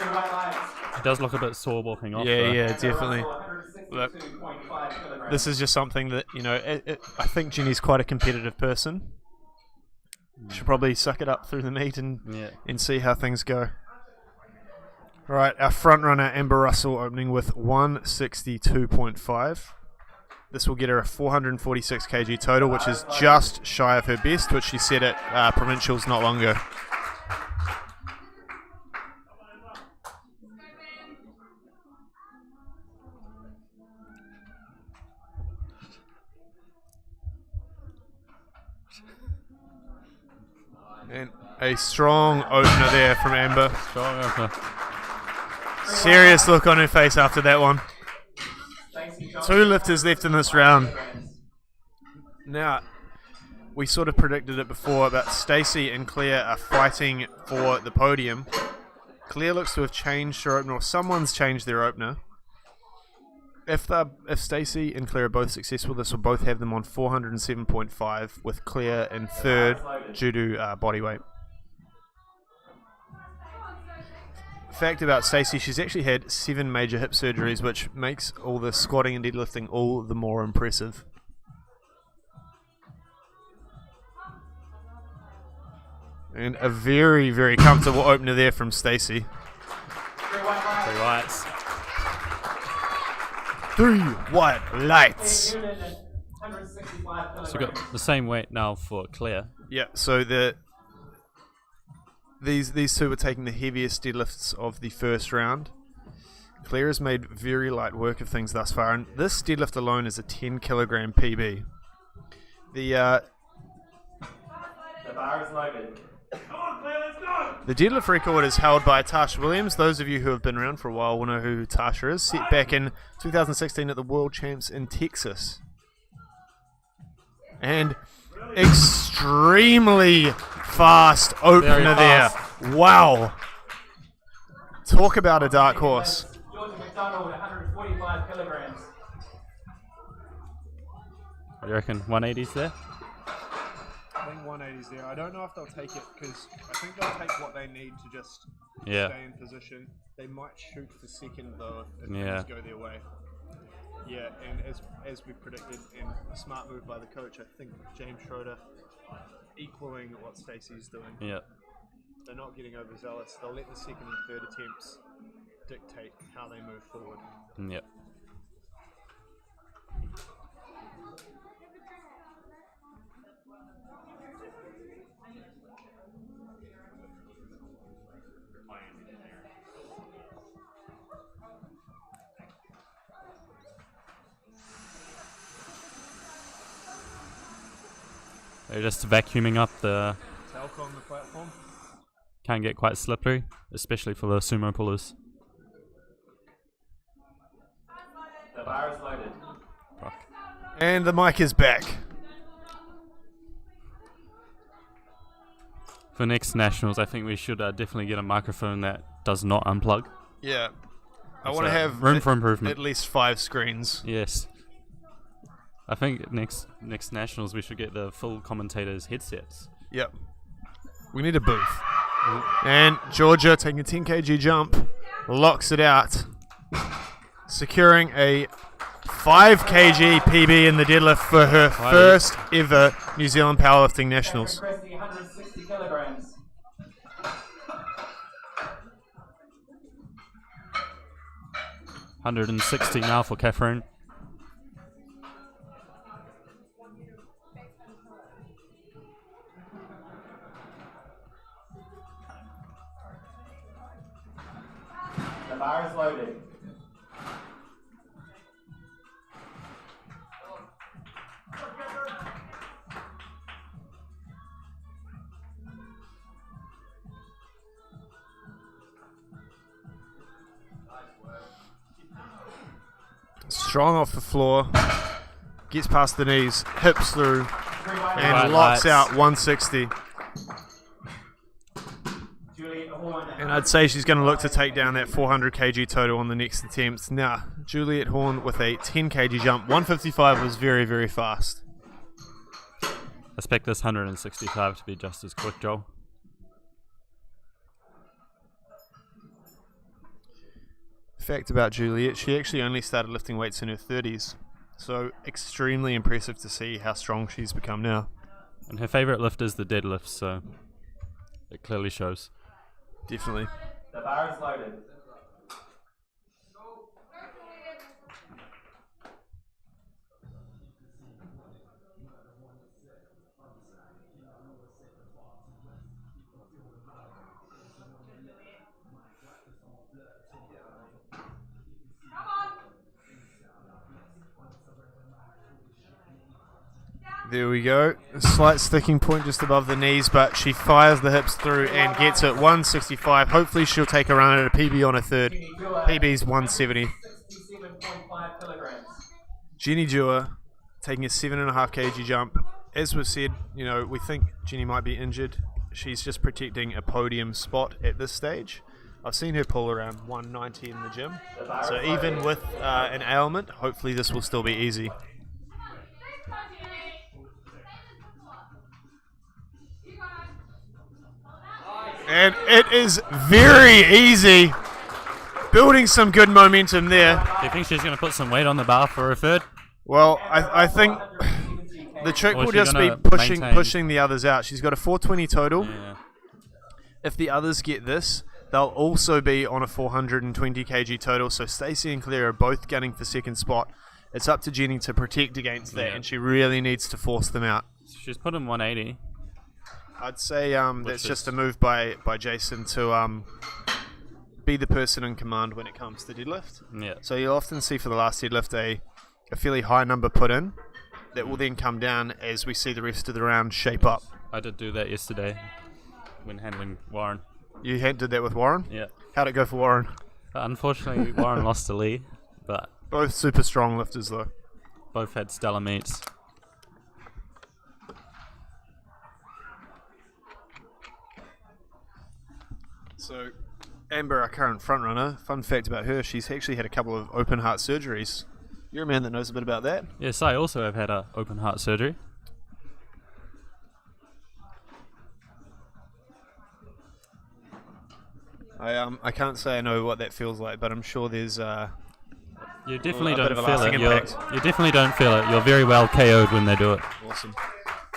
white lights. It does look a bit sore walking off. Yeah, though. yeah, And definitely. Russell, 162.5 kilograms. This is just something that, you know, I think Jenny's quite a competitive person. She'll probably suck it up through the meet and see how things go. Right, our front runner, Amber Russell, opening with 162.5. This will get her a 446 kg total, which is just shy of her best, which she set at provincials not long ago. And a strong opener there from Amber. Strong opener. Serious look on her face after that one. Stacey Johnson, 2 lifters left in this round. kilograms. Now, we sort of predicted it before, but Stacey and Claire are fighting for the podium. Claire looks to have changed her opener, or someone's changed their opener. If Stacey and Claire are both successful, this will both have them on 407.5, with Claire in third due to body weight. Fact about Stacey, she's actually had 7 major hip surgeries, which makes all the squatting and deadlifting all the more impressive. And a very, very comfortable opener there from Stacey. 3 white lights. 3 whites. 3 white lights. Newton, 165 kilograms. So we've got the same weight now for Claire. Yeah, so these two were taking the heaviest deadlifts of the first round. Claire has made very light work of things thus far, and this deadlift alone is a 10 kilogram PB. The bar is loaded. Come on, Claire, let's go! The deadlift record is held by Tasha Williams. Those of you who have been around for a while will know who Tasha is. Set back in 2016 at the World Champs in Texas. And extremely fast opener there. Wow. Talk about a dark horse. Georgia McDonald, 145 kilograms. What do you reckon? 180s there? I think 180's there. I don't know if they'll take it because I think they'll take what they need to just stay in position. They might shoot for second though if things go their way. Yeah, and as we predicted, and a smart move by the coach, I think James Schroeder equaling what Stacey's doing. Yeah. They're not getting overzealous. They'll let the second and third attempts dictate how they move forward. Yep. They're just vacuuming up the... Talc on the platform. Can get quite slippery, especially for the sumo pullers. The bar is loaded. Fuck. And the mic is back. For next nationals, I think we should definitely get a microphone that does not unplug. Yeah. I It's want to have room for improvement. at least 5 screens. Yes. I think next nationals we should get the full commentators' headsets. Yep. We need a booth. And Georgia taking a 10 kg jump, locks it out, securing a 5 kg PB in the deadlift for her first ever New Zealand Powerlifting Nationals. Christie, 160 kilograms. $160 now for Catherine. The bar is loaded. Strong off the floor, gets past the knees, hips through, and Right locks lights. out 160. Juliet Horn. And I'd say she's going to look to take down that 400 kg total on the next attempt. Now, Juliet Horn with a 10 kg jump. 155 was very, very fast. Expect this 165 to be just as quick, Joel. Fact about Juliet, she actually only started lifting weights in her 30s. So extremely impressive to see how strong she's become now. And her favourite lift is the deadlift, so it clearly shows. Definitely. The bar is loaded. There we go. A slight sticking point just above the knees, but she fires the hips through and gets it 165. Hopefully she'll take a run at a PB on a third. PB's 170. 67.5 kilograms. Jenny Dewar taking a 7.5 kg jump. As we've said, you know, we think Jenny might be injured. She's just protecting a podium spot at this stage. I've seen her pull around 190 in the gym. So even with an ailment, hopefully this will still be easy. And it is very easy. Building some good momentum there. Do you think she's going to put some weight on the bar for her third? Well, I think the trick Or is will she just be gonna maintain? pushing the others out. She's got a 420 total. Yeah. If the others get this, they'll also be on a 420 kg total. So Stacey and Claire are both gunning for second spot. It's up to Jenny to protect against that, Yeah. and she really needs to force them out. She's put in 180. I'd say that's is- just a move by Jason to be the person in command when it comes to deadlift. Yeah. So you'll often see for the last deadlift a fairly high number put in that will then come down as we see the rest of the round shape up. I did do that yesterday when handling Warren. You did that with Warren? Yeah. How'd it go for Warren? Unfortunately, Warren lost to Lee, but Both super strong lifters though. both had stellar meets. So, Amber, our current frontrunner, fun fact about her, she's actually had a couple of open heart surgeries. You're a man that knows a bit about that. Yes, I also have had a open heart surgery. I can't say I know what that feels like, but I'm sure there's You definitely a don't bit of a feel lasting it. impact. You definitely don't feel it. You're very well KO'd when they do it. awesome.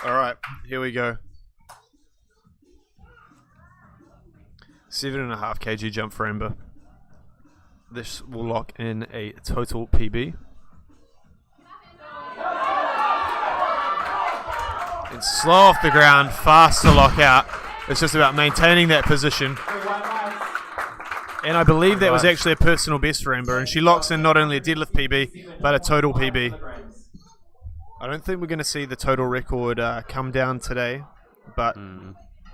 Alright, here we go. 7.5 kg jump for Amber. This will lock in a total PB. And slow off the ground, fast to lock out. It's just about maintaining that position. And I believe that was actually a personal best for Amber, and she locks in not only a deadlift PB, but a total PB. I don't think we're going to see the total record come down today, but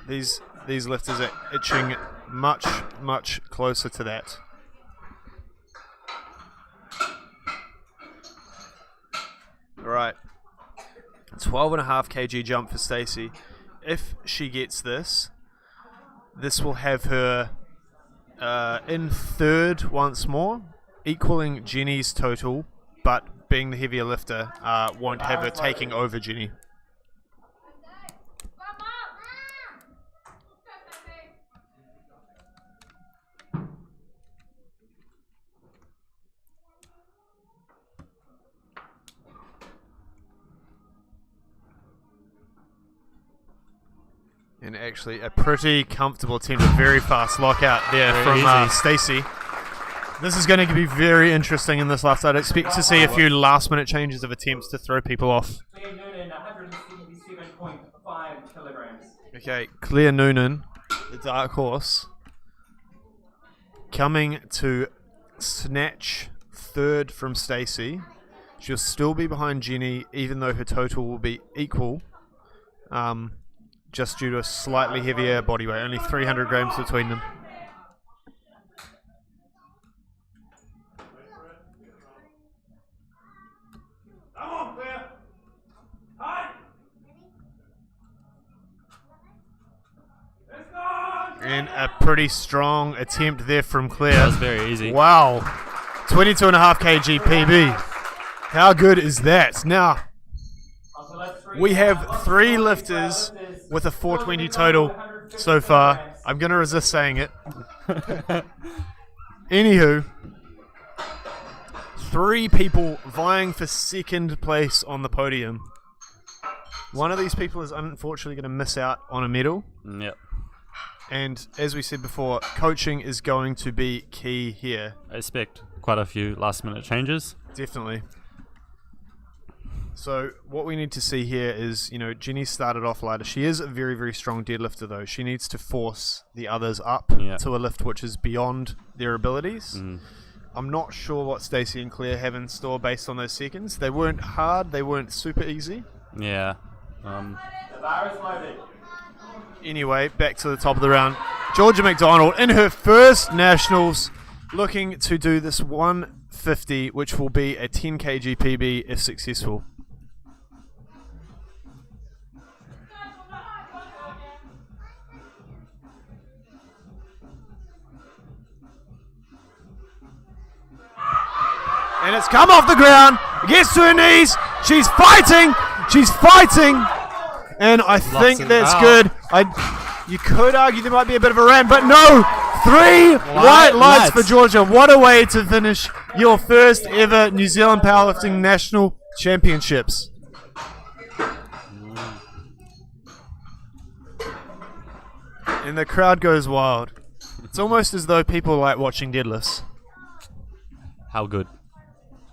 these lifters are itching much, much closer to that. Alright, 12.5 kg jump for Stacey. If she gets this, this will have her in third once more, equaling Jenny's total, but being the heavier lifter, won't have her taking over Jenny. And actually a pretty comfortable attempt, a very fast lockout there from Stacey. This is going to be very interesting in this last. I'd expect to see a few last minute changes of attempts to throw people off. Claire Noonan, 177.5 kilograms. Okay, Claire Noonan, the dark horse, coming to snatch third from Stacey. She'll still be behind Jenny, even though her total will be equal. Just due to a slightly heavier body weight, only 300 grams between them. Come on, Claire. Hi. Let's go. And a pretty strong attempt there from Claire. That was very easy. Wow. 22.5 kg PB. How good is that? Now, we have 3 lifters with a 420 total so far. I'm going to resist saying it. Anywho, 3 people vying for second place on the podium. One of these people is unfortunately going to miss out on a medal. Yep. And as we said before, coaching is going to be key here. I expect quite a few last minute changes. Definitely. So what we need to see here is, Jenny started off lighter. She is a very, very strong deadlifter, though. She needs to force the others up to a lift which is beyond their abilities. I'm not sure what Stacey and Claire have in store based on those seconds. They weren't hard. They weren't super easy. Yeah. The bar is loaded. Anyway, back to the top of the round. Georgia McDonald in her first nationals, looking to do this 150, which will be a 10 kg PB if successful. And it's come off the ground, gets to her knees, she's fighting, and I think that's good. You could argue there might be a bit of a rant, but no, 3 white lights for Georgia. What a way to finish your first ever New Zealand Powerlifting National Championships. And the crowd goes wild. It's almost as though people like watching deadlifts. How good.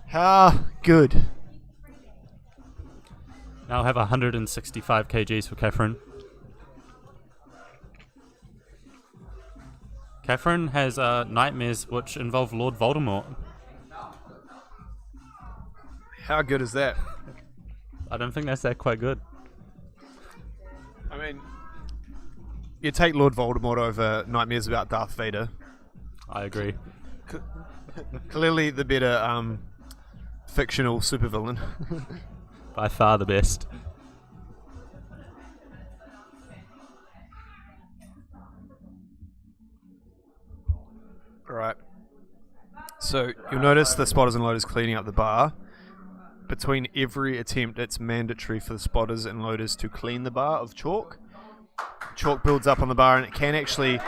How good. Now I have 165 kgs for Catherine. Catherine has nightmares which involve Lord Voldemort. How good is that? I don't think that's that quite good. I mean, you take Lord Voldemort over nightmares about Darth Vader. I agree. Clearly the better fictional supervillain. By far the best. Alright. So you'll notice the spotters and loaders cleaning up the bar. Between every attempt, it's mandatory for the spotters and loaders to clean the bar of chalk. Chalk builds up on the bar and it can actually,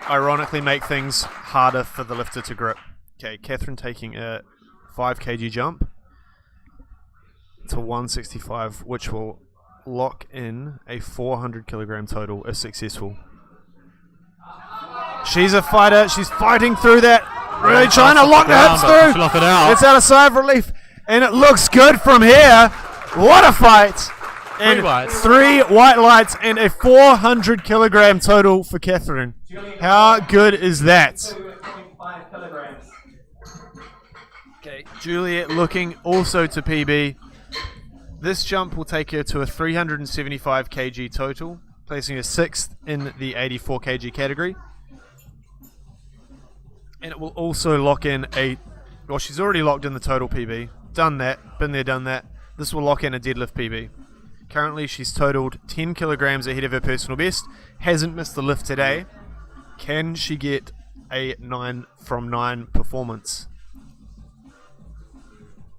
ironically, make things harder for the lifter to grip. Okay, Catherine taking a 5 kg jump to 165, which will lock in a 400 kilogram total if successful. She's a fighter. She's fighting through that. Really trying to lock the hips through. Lock it out. It's out of sigh of relief. And it looks good from here. What a fight. And 3 white lights and a 400 kilogram total for Catherine. How good is that? 2.5 kilograms. Okay, Juliet looking also to PB. This jump will take her to a 375 kg total, placing her 6th in the 84 kg category. And it will also lock in a... Well, she's already locked in the total PB. Done that. Been there, done that. This will lock in a deadlift PB. Currently, she's totaled 10 kilograms ahead of her personal best. Hasn't missed the lift today. Can she get a 9 from 9 performance?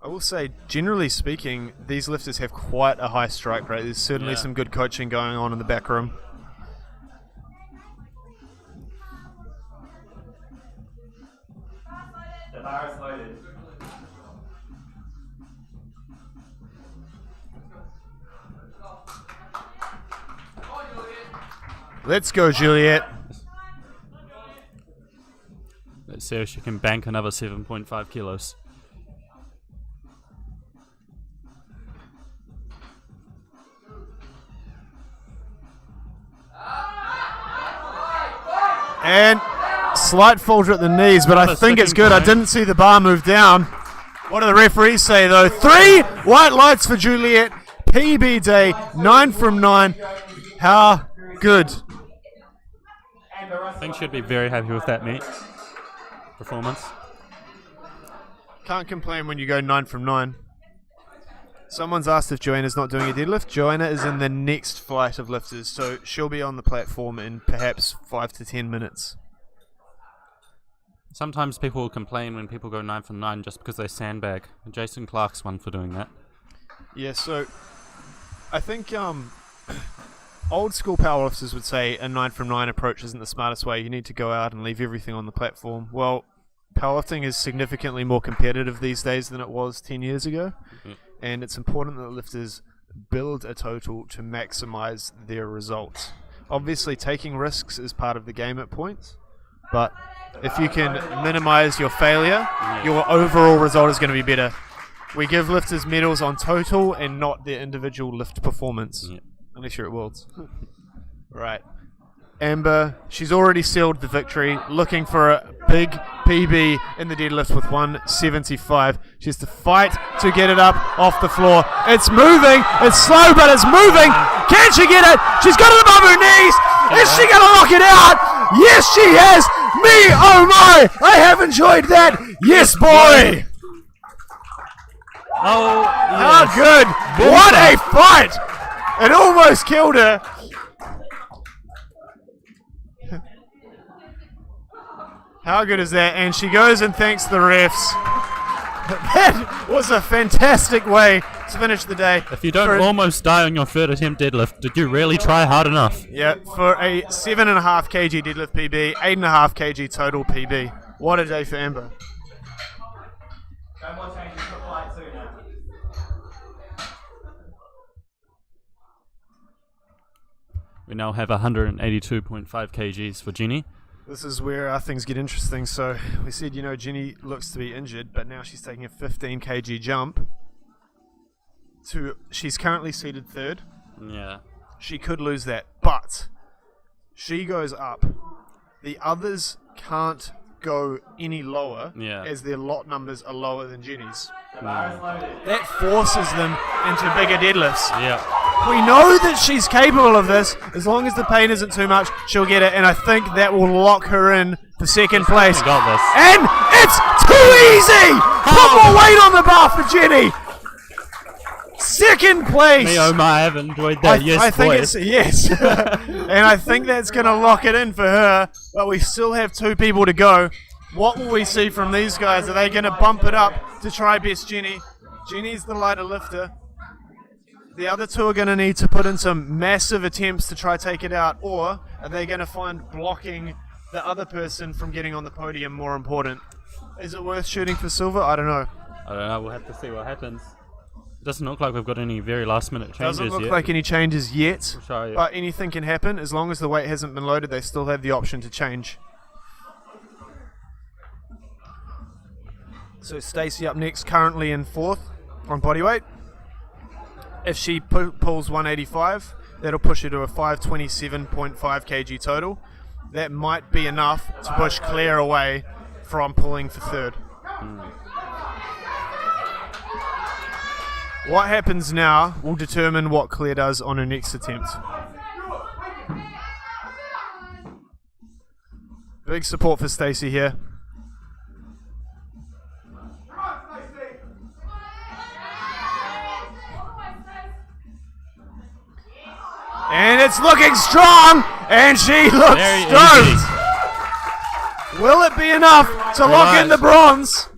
I will say, generally speaking, these lifters have quite a high strike rate. There's certainly some good coaching going on in the back room. The bar is loaded. Let's go, Juliet. Let's see if she can bank another 7.5 kilos. And slight falter at the knees, but I think it's good. I didn't see the bar move down. What do the referees say, though? 3 white lights for Juliet. PB day, 9 from 9. How good. I think she'd be very happy with that meet performance. Can't complain when you go 9 from 9. Someone's asked if Joanna's not doing a deadlift. Joanna is in the next flight of lifters, so she'll be on the platform in perhaps 5 to 10 minutes. Sometimes people will complain when people go 9 from 9 just because they sandbag. Jason Clark's one for doing that. Yeah, so I think old school powerlifters would say a 9 from 9 approach isn't the smartest way. You need to go out and leave everything on the platform. Well, powerlifting is significantly more competitive these days than it was 10 years ago. Mm-hmm. And it's important that lifters build a total to maximize their results. Obviously, taking risks is part of the game at points, but if you can minimize your failure, your overall result is going to be better. We give lifters medals on total and not their individual lift performance, unless you're at Worlds. Right. Amber, she's already sealed the victory, looking for a big PB in the deadlift with 175. She has to fight to get it up off the floor. It's moving. It's slow, but it's moving. Can she get it? She's got it above her knees. Is she going to lock it out? Yes, she has. Me, oh my. I have enjoyed that. Yes, boy. Oh, how good. What a fight. It almost killed her. How good is that? And she goes and thanks the refs. That was a fantastic way to finish the day. If you don't almost die on your third attempt deadlift, did you really try hard enough? Yeah, for a 7.5 kg deadlift PB, 8.5 kg total PB. What a day for Amber. No more changes for flight sooner. We now have 182.5 kgs for Jenny. This is where things get interesting. So we said, Jenny looks to be injured, but now she's taking a 15 kg jump. She's currently seated 3rd. Yeah. She could lose that, but she goes up. The others can't go any lower Yeah. as their lot numbers are lower than Jenny's. The bar is loaded. That forces them into bigger deadlifts. Yeah. We know that she's capable of this. As long as the pain isn't too much, she'll get it, and I think that will lock her in for second place. She got this. And it's too easy! Put more weight on the bar for Jenny! Second place! Me, oh my, I have enjoyed that. I think it's yes, and I think that's going to lock it in for her. But we still have 2 people to go. What will we see from these guys? Are they going to bump it up to try best Jenny? Jenny's the lighter lifter. The other 2 are going to need to put in some massive attempts to try take it out, or are they going to find blocking the other person from getting on the podium more important? Is it worth shooting for silver? I don't know. I don't know. We'll have to see what happens. Doesn't look like we've got any very last minute changes Doesn't look yet. like any changes yet, We'll show you. but anything can happen. As long as the weight hasn't been loaded, they still have the option to change. So Stacey up next, currently in 4th on bodyweight. If she pulls 185, that'll push her to a 527.5 kg total. That might be enough to push Claire away from pulling for 3rd. What happens now will determine what Claire does on her next attempt. Big support for Stacey here. And it's looking strong, and she looks Very stoked. easy. Will it be enough to lock in the bronze?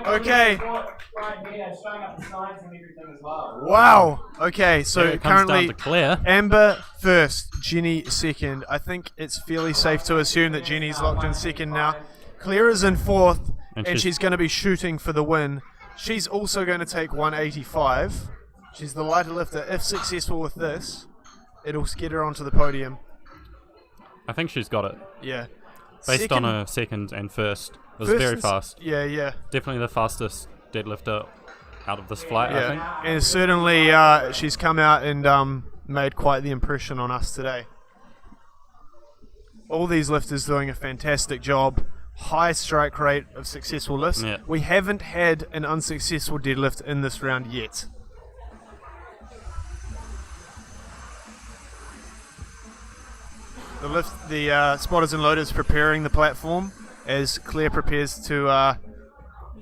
Okay. Right here, showing up the signs and everything as well. Wow. Okay, so Here it comes down currently to Claire. Amber first, Jenny second. I think it's fairly safe to assume that Jenny's locked in second now. Claire is in 4th, And and she's- she's going to be shooting for the win. She's also going to take 185. She's the lighter lifter. If successful with this, it'll get her onto the podium. I think she's got it. Yeah. Based on her second and first. It was first very and fast. Yeah. Definitely the fastest deadlifter out of this flight, I think. Yeah, and certainly she's come out and made quite the impression on us today. All these lifters doing a fantastic job. High strike rate of successful lifts. Yeah. We haven't had an unsuccessful deadlift in this round yet. The spotters and loaders preparing the platform as Claire prepares to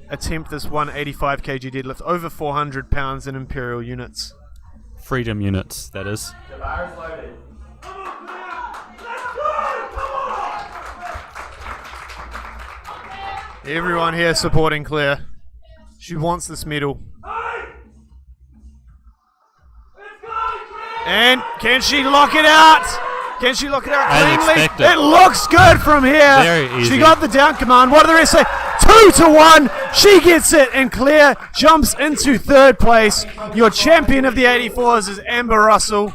attempt this 185 kg deadlift, over 400 pounds in imperial units. Freedom units, that is. The bar is loaded. Everyone here supporting Claire. She wants this medal. And can she lock it out? Can she lock it out As cleanly? expected. It looks good from here. Very easy. She got the down command. What do the rest say? 2-1. She gets it, and Claire jumps into 3rd place. Your champion of the 84s is Amber Russell.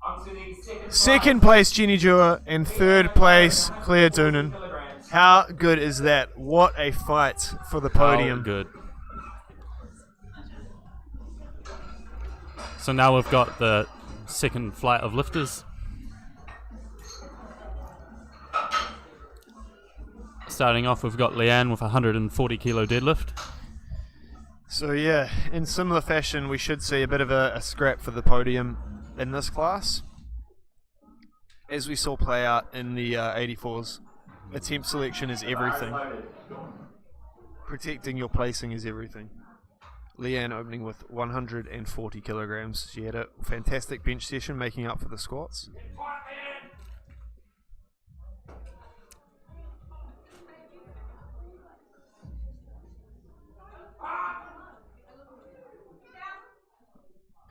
Onto the Second place, Jenny Dewar, and 3rd place, Claire Doonan. kilograms. How good is that? What a fight for the Oh, podium. good. So now we've got the second flight of lifters. Starting off, we've got Leanne with a 140 kilo deadlift. So yeah, in similar fashion, we should see a bit of a scrap for the podium in this class. As we saw play out in the 84s, attempt selection is everything. Protecting your placing is everything. Leanne opening with 140 kilograms. She had a fantastic bench session making up for the squats.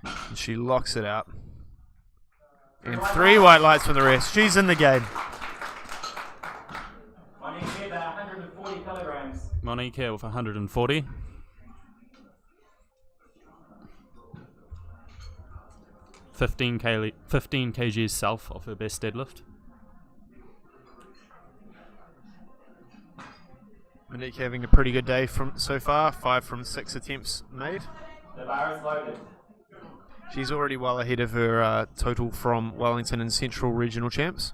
And she locks it out. And 3 white lights for the rest. She's in the game. On each head, 140 kilograms. Monique here with 140. Fifteen kgs self off her best deadlift. Monique having a pretty good day from so far. 5 from 6 attempts made. The bar is loaded. She's already well ahead of her total from Wellington and Central regional champs.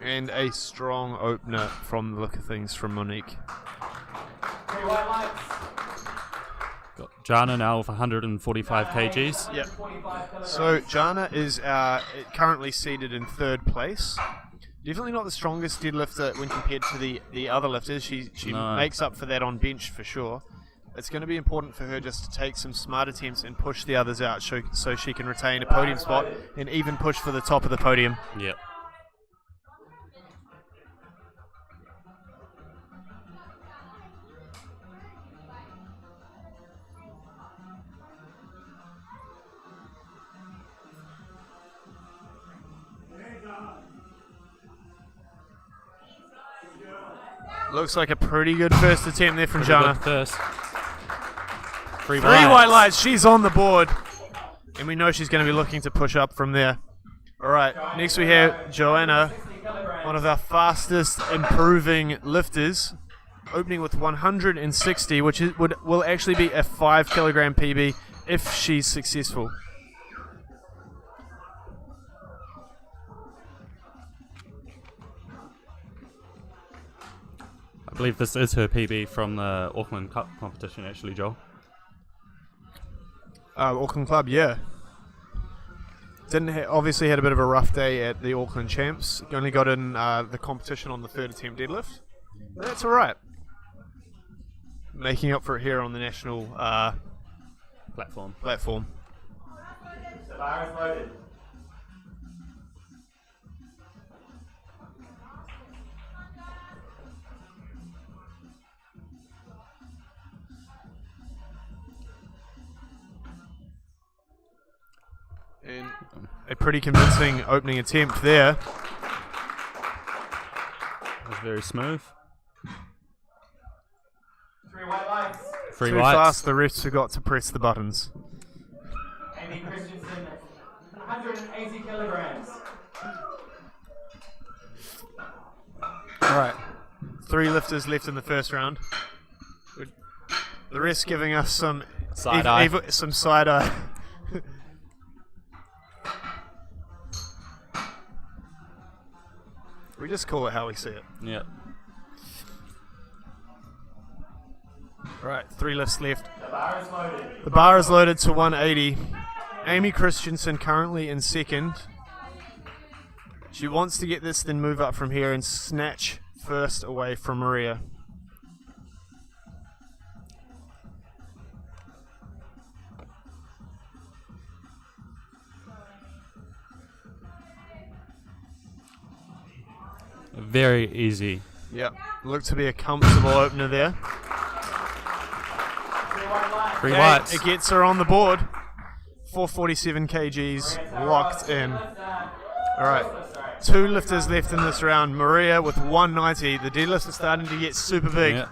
And a strong opener from the look of things from Monique. 3 white lights. Got Jana now with 145 kgs. Yep. So Jana is currently seated in 3rd place. Definitely not the strongest deadlifter when compared to the other lifters. She No. makes up for that on bench for sure. It's going to be important for her just to take some smart attempts and push the others out so she can retain a podium spot and even push for the top of the podium. Yep. Looks like a pretty good first attempt there from Pretty Jana. good first. Three 3 white lights. She's on the board. And we know she's going to be looking to push up from there. All right. Next we have Joanna, one of our fastest improving lifters, opening with 160, which will actually be a 5 kilogram PB if she's successful. I believe this is her PB from the Auckland Cup competition, actually, Joel. Auckland Club, yeah. Obviously had a bit of a rough day at the Auckland Champs. Only got in the competition on the 3rd attempt deadlift. But that's all right. Making up for it here on the national Platform. The bar is loaded. And a pretty convincing opening attempt there. That was very smooth. 3 white lights. Three Too whites. fast, the refs forgot to press the buttons. Amy Christensen, 180 kilograms. Alright. 3 lifters left in the first round. The rest giving us some Side eye. some side eye. We just call it how we see it. Yep. Alright, 3 lifts left. The bar is loaded. The bar is loaded to 180. Amy Christensen currently in 2nd. She wants to get this, then move up from here and snatch first away from Maria. Very easy. Yep, looked to be a comfortable opener there. 3 white lights. Three Okay, whites. it gets her on the board. 447 kgs locked in. Alright, 2 lifters left in this round. Maria with 190. The deadlifts are starting to get super big. Yeah.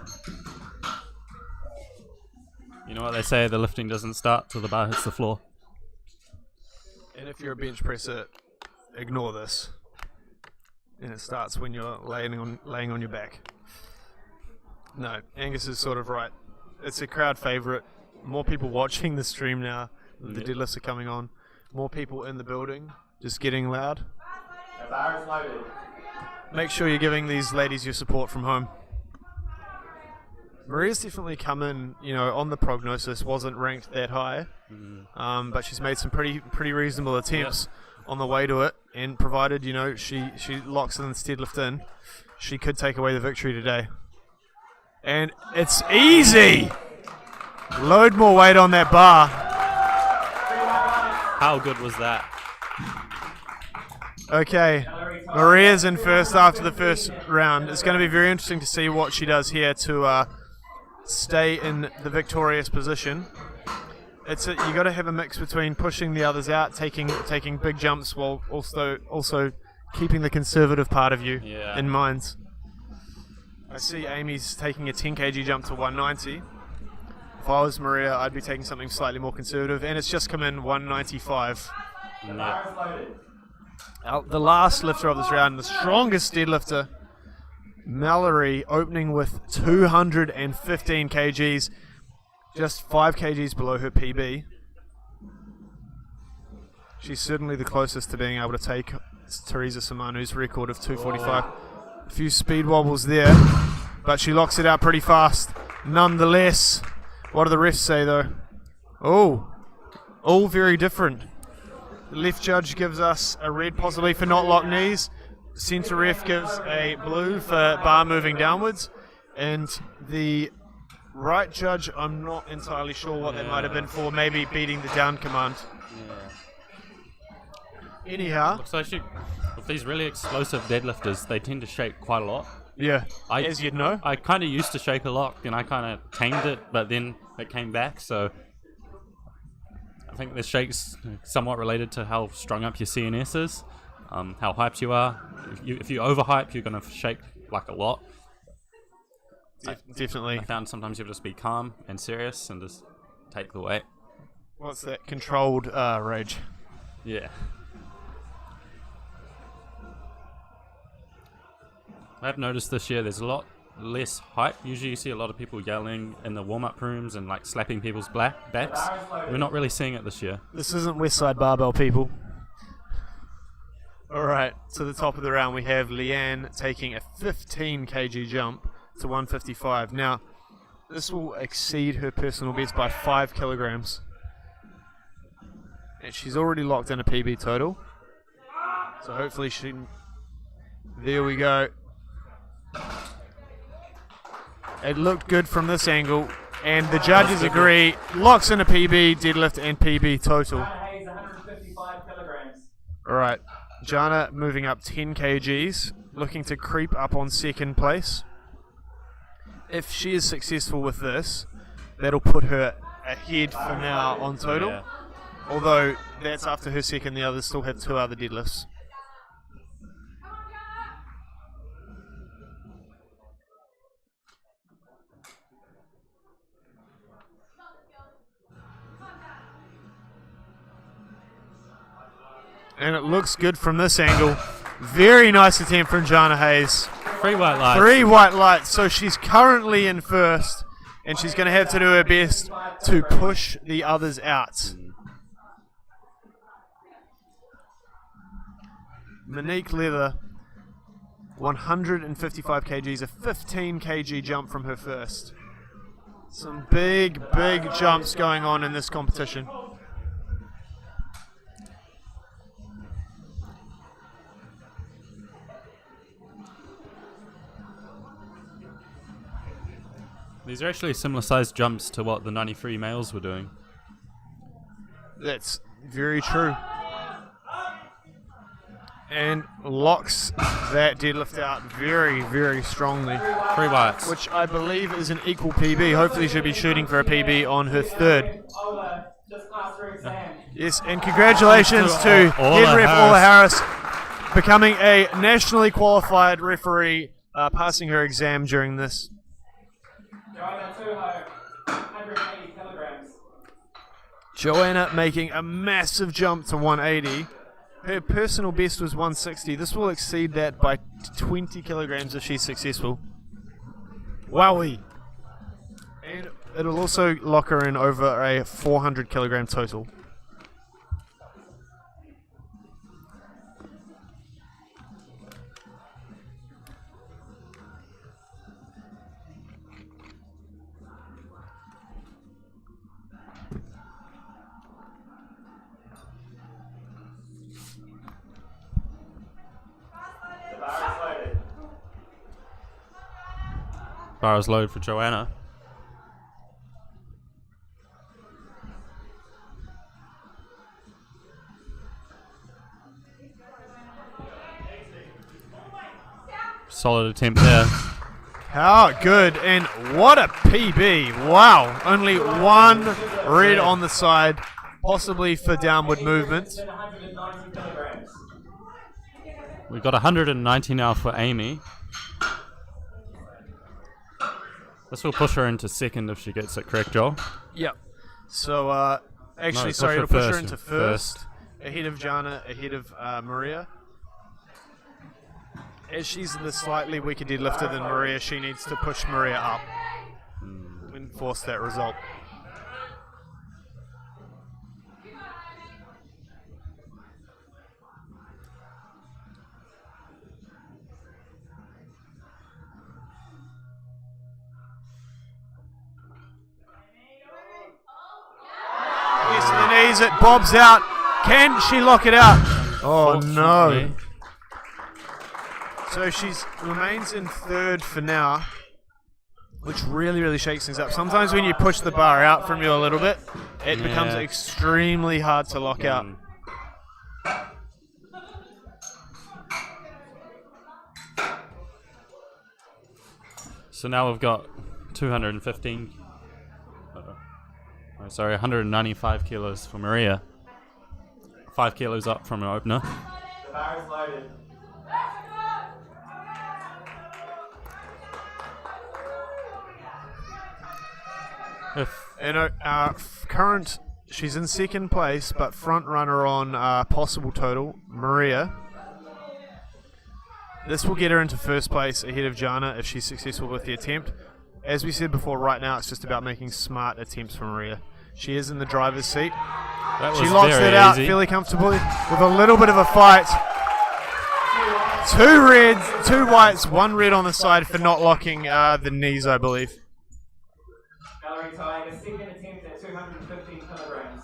You know what they say, the lifting doesn't start till the bar hits the floor. And if you're a bench presser, ignore this. And it starts when you're laying on your back. No, Angus is sort of right. It's a crowd favourite. More people watching the stream now. The deadlifts are coming on. More people in the building, just getting loud. The bar is loaded. Make sure you're giving these ladies your support from home. Maria's definitely come in, on the prognosis, wasn't ranked that high, but she's made some pretty reasonable attempts on the way to it, and provided, she locks in the deadlift in, she could take away the victory today. And it's easy! Load more weight on that bar. How good was that? Okay, Maria's in first after the first round. It's going to be very interesting to see what she does here to stay in the victorious position. You got to have a mix between pushing the others out, taking big jumps, while also keeping the conservative part of you in mind. I see Amy's taking a 10 kg jump to 190. If I was Maria, I'd be taking something slightly more conservative, and it's just come in 195. The bar is loaded. The last lifter of this round, the strongest deadlifter, Mallory, opening with 215 kgs, just 5 kgs below her PB. She's certainly the closest to being able to take It's Teresa Samanu's record of 2:45. A few speed wobbles there, but she locks it out pretty fast. Nonetheless, what do the refs say though? Oh, all very different. The left judge gives us a red possibly for not locked knees. Centre ref gives a blue for bar moving downwards. And the right judge, I'm not entirely sure what that might have been for, maybe beating the down command. Anyhow. Looks like with these really explosive deadlifters, they tend to shake quite a lot. Yeah, as you'd know. I kind of used to shake a lot, and I kind of tamed it, but then it came back, so I think the shake's somewhat related to how strung up your CNS is, how hyped you are. If you overhype, you're going to shake like a lot. Definitely. I found sometimes you have to just be calm and serious and just take the weight. What's that? Controlled rage. Yeah. I've noticed this year there's a lot less hype. Usually you see a lot of people yelling in the warm-up rooms and like slapping people's backs. We're not really seeing it this year. This isn't Westside Barbell, people. Alright, to the top of the round we have Leanne taking a 15 kg jump to 155. Now, this will exceed her personal best by 5 kilograms. And she's already locked in a PB total. So hopefully she... There we go. It looked good from this angle, and the judges agree. Locks in a PB, deadlift, and PB total. Hayes, 155 kilograms. Alright, Jana moving up 10 kgs, looking to creep up on second place. If she is successful with this, that'll put her ahead for now on total. Yeah. Although that's after her second, the others still have 2 other deadlifts. And it looks good from this angle. Very nice attempt from Jana Hayes. 3 white lights. 3 white lights. So she's currently in first, and she's going to have to do her best to push the others out. Monique Leather, 155 kgs, a 15 kg jump from her first. Some big jumps going on in this competition. These are actually similar sized jumps to what the 93 males were doing. That's very true. And locks that deadlift out very strongly. 3 whites. Which I believe is an equal PB. Hopefully she'll be shooting for a PB on her third. Ola, just passed her exam. Yes, and congratulations to Ola head ref Harris. Ola Harris becoming a nationally qualified referee, passing her exam during this. Joanna Tuho, 180 kilograms. Joanna making a massive jump to 180. Her personal best was 160. This will exceed that by 20 kilograms if she's successful. Wowee. And it'll also lock her in over a 400 kilogram total. Bar is loaded for Joanna. Solid attempt there. How good, and what a PB. Wow, only 1 red on the side, possibly for downward movement. 190 kilograms. We've got 190 now for Amy. This will push her into second if she gets it correct, Joel. Yep. So, actually, No, sorry, push her it'll push her first, into first. ahead of Jana, ahead of Maria. As she's the slightly weaker deadlifter than Maria, she needs to push Maria up and force that result. sees it, bobs out. Can she lock it out? Oh no. So she remains in third for now, which really, really shakes things up. Sometimes when you push the bar out from you a little bit, it becomes extremely hard to lock out. So now we've got 195 kilos for Maria. 5 kilos up from an opener. The bar is loaded. Current, she's in second place, but front runner on possible total, Maria. This will get her into first place ahead of Jana if she's successful with the attempt. As we said before, right now it's just about making smart attempts for Maria. She is in the driver's seat. She locks it out fairly comfortably with a little bit of a fight. 2 reds, 2 whites, 1 red on the side for not locking the knees, I believe. Valerie tying a second attempt at 215 kilograms.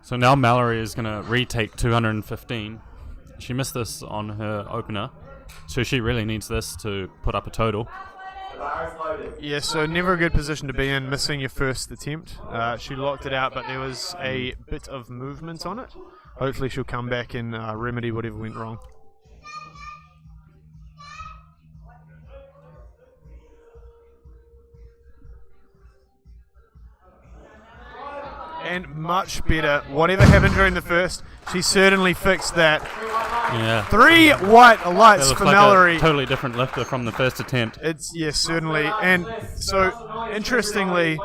So now Mallory is going to retake 215. She missed this on her opener, so she really needs this to put up a total. The bar is loaded. Yeah, so never a good position to be in, missing your first attempt. She locked it out, but there was a bit of movement on it. Hopefully she'll come back and remedy whatever went wrong. And much better. Whatever happened during the first, she certainly fixed that. Yeah. 3 white lights for like Mallory. A totally different lifter from the first attempt. It's, yes, certainly. And so, interestingly,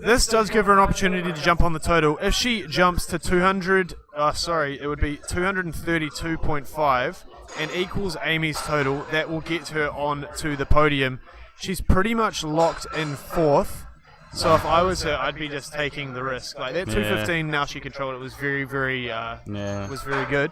this does give her an opportunity to jump on the total. If she jumps to 232.5 and equals Amy's total, that will get her on to the podium. She's pretty much locked in 4th. So if I was her, I'd be just taking the risk. Like that 215, now she controlled it. Was very, very, was very good.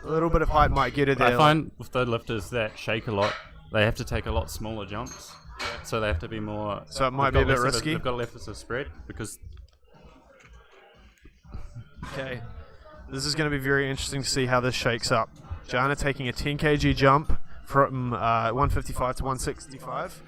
A little bit of height might get her there. I find with the lifters that shake a lot, they have to take a lot smaller jumps. So they have to be more. So it might be a bit risky. They've got left as a spread because. Okay, this is going to be very interesting to see how this shakes up. Jana taking a 10 kg jump from 155 to 165.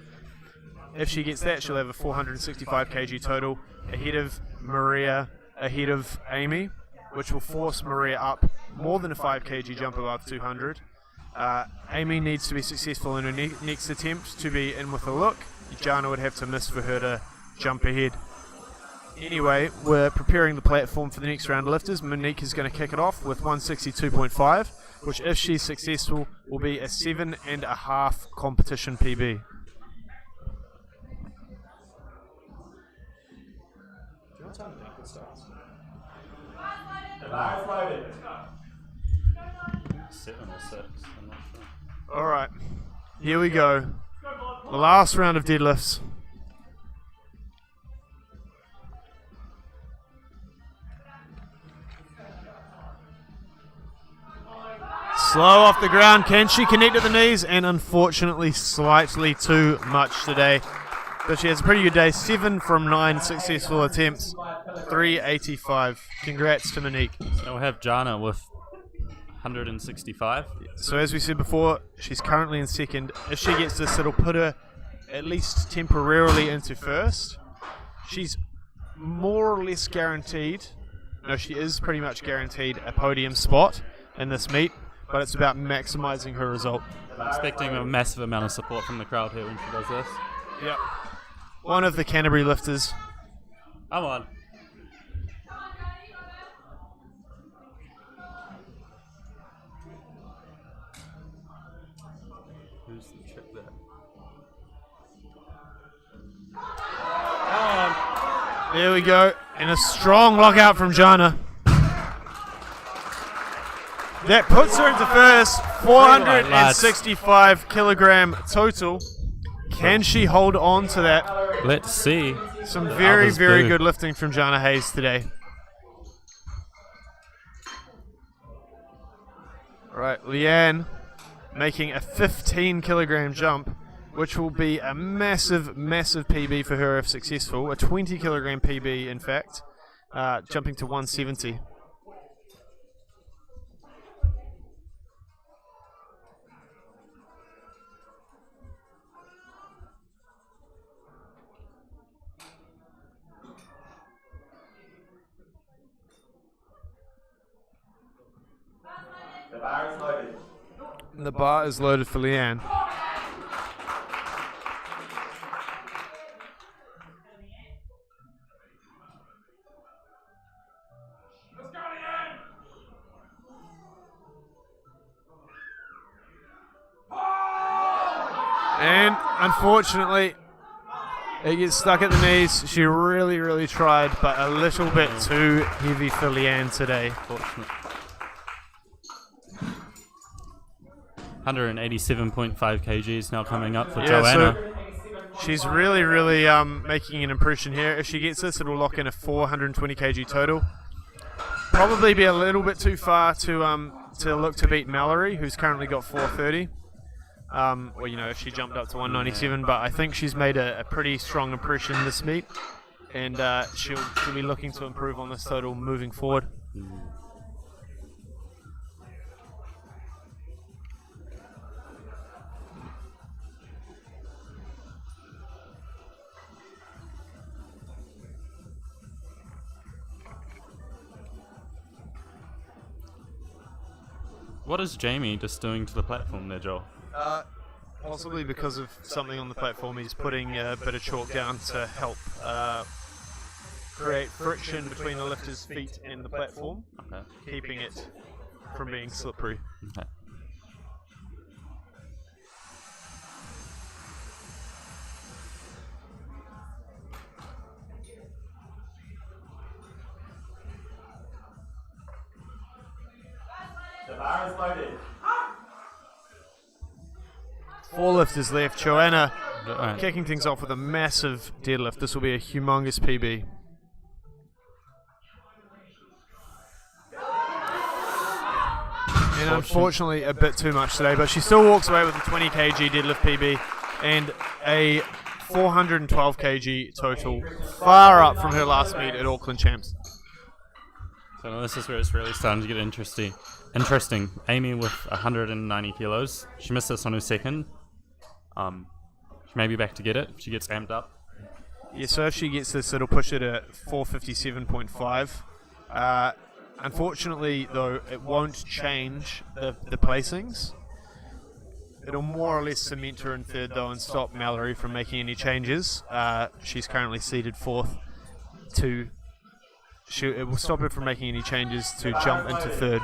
If she gets that, she'll have a 465 kg total, ahead of Maria, ahead of Amy, which will force Maria up more than a 5 kg jump above 200. Amy needs to be successful in her next attempt to be in with a look. Jana would have to miss for her to jump ahead. Anyway, we're preparing the platform for the next round of lifters. Monique is going to kick it off with 162.5, which if she's successful will be a 7.5 competition PB. The bar is loaded. 7 or 6, I'm not sure. Alright, here we go. The last round of deadlifts. Slow off the ground. Can she connect at the knees? And unfortunately, slightly too much today. But she has a pretty good day. 7 from 9 successful attempts. 385. Congrats to Monique. So we'll have Jana with 165. So as we said before, she's currently in second. If she gets this, it'll put her at least temporarily into first. She's more or less guaranteed. No, she is pretty much guaranteed a podium spot in this meet, but it's about maximizing her result. I'm expecting a massive amount of support from the crowd here when she does this. Yep. One of the Canterbury lifters. Come on. Who's the trick there? There we go. And a strong lockout from Jana. That puts her into first. 465 kilogram total. Can she hold on to that? Let's see. Some very, very good lifting from Jana Hayes today. All right, Leanne making a 15 kilogram jump, which will be a massive, massive PB for her if successful. A 20 kilogram PB, in fact, jumping to 170. The bar is loaded. The bar is loaded for Leanne. Let's go, Leanne! And unfortunately, it gets stuck at the knees. She really, really tried, but a little bit too heavy for Leanne today. Fortunate. 187.5 kgs now coming up for Joanna. So she's really, really making an impression here. If she gets this, it'll lock in a 420 kg total. Probably be a little bit too far to look to beat Mallory, who's currently got 430. Well, you know, if she jumped up to 197, but I think she's made a pretty strong impression this meet, and she'll be looking to improve on this total moving forward. What is Jamie just doing to the platform there, Joel? Possibly because of something on the platform. He's putting a bit of chalk down to help create friction between the lifter's feet and the platform, keeping it from being slippery. Okay. The bar is loaded. 4 lifters left. Joanna Alright. kicking things off with a massive deadlift. This will be a humongous PB. And unfortunately a bit too much today, but she still walks away with a 20 kg deadlift PB and a 412 kg total, far up from her last meet at Auckland Champs. So now this is where it's really starting to get interesting. Amy with 190 kilos. She missed this on her second. She may be back to get it. She gets amped up. Yeah, so if she gets this, it'll push it at 457.5. Unfortunately, though, it won't change the placings. It'll more or less cement her in third, though, and stop Mallory from making any changes. She's currently seated fourth. It will stop her from making any changes to jump into third.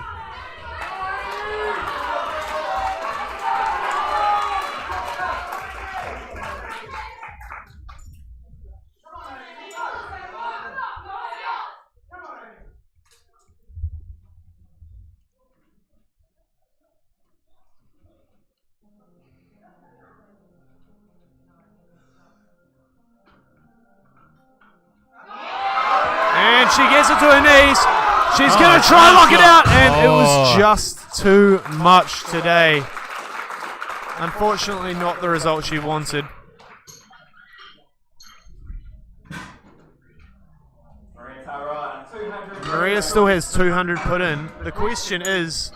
And she gets it to her knees. She's going to try and lock it out, and it was just too much today. Unfortunately, not the result she wanted. Maria still has 200 put in. The question is,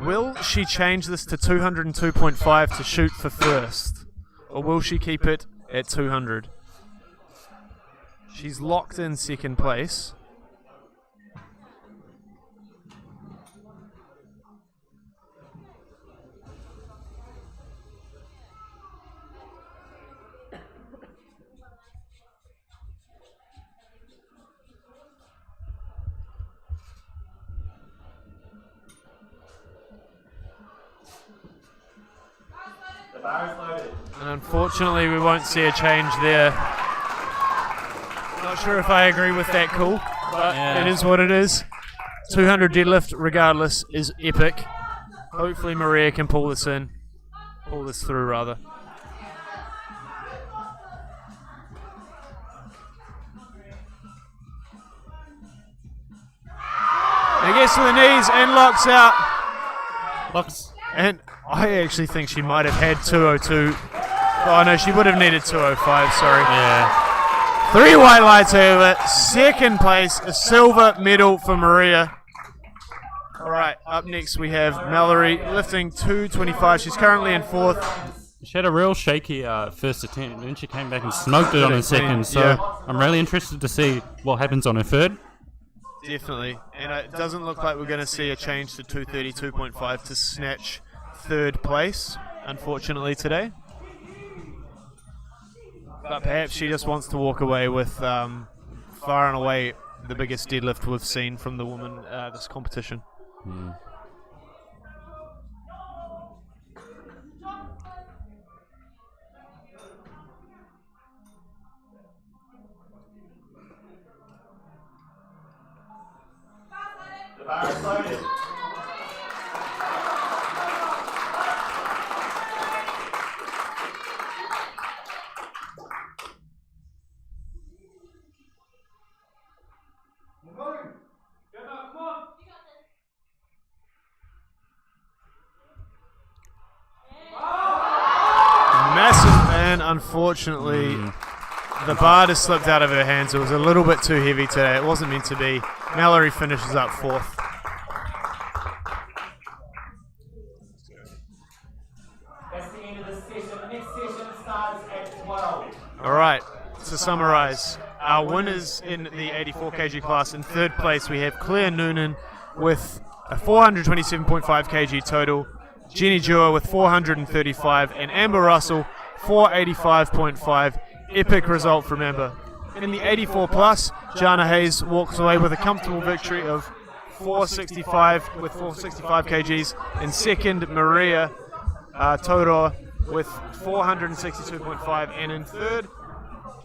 will she change this to 202.5 to shoot for first? Or will she keep it at 200? She's locked in second place. The bar is loaded. And unfortunately, we won't see a change there. Not sure if I agree with that call, but it is what it is. 200 deadlift, regardless, is epic. Hopefully Maria can pull this through rather. And gets to the knees and locks out. Locks. And I actually think she might have had 2:02. Oh no, she would have needed 2:05. Sorry. Yeah. 3 white lights over. Second place, a silver medal for Maria. All right, up next we have Mallory lifting 225. She's currently in 4th. She had a real shaky first attempt, and then she came back and smoked it on her second. So Yeah. I'm really interested to see what happens on her third. Definitely, and it doesn't look like we're going to see a change to 232.5 to snatch 3rd place, unfortunately, today. But perhaps she just wants to walk away with far and away the biggest deadlift we've seen from the woman this competition. The bar is loaded. Massive, and unfortunately, the bar just slipped out of her hands. It was a little bit too heavy today. It wasn't meant to be. Mallory finishes up 4th. That's the end of the session. The next session starts at 12. All right, to summarize, our winners in the 84 kg class. In 3rd place, we have Claire Noonan with a 427.5 kg total, Jenny Dewar with 435, and Amber Russell 485.5. Epic result from Amber. In the 84 plus, Jana Hayes walks away with a comfortable victory of 465 with 465 kgs. In 2nd, Maria Todor with 462.5, and in 3rd,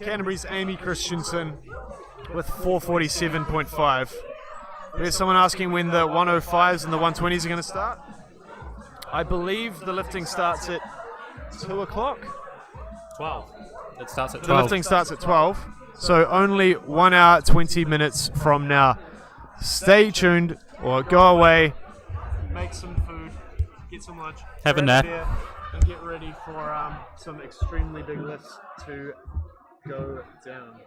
Canterbury's Amy Christensen with 447.5. There's someone asking when the 105s and the 120s are going to start. I believe the lifting starts at 2 o'clock. 12. It starts at 12. The lifting starts at 12, so only 1 hour, 20 minutes from now. Stay tuned or go away, make some food, get some lunch, Have a grab nap. beer, and get ready for some extremely big lifts to go down.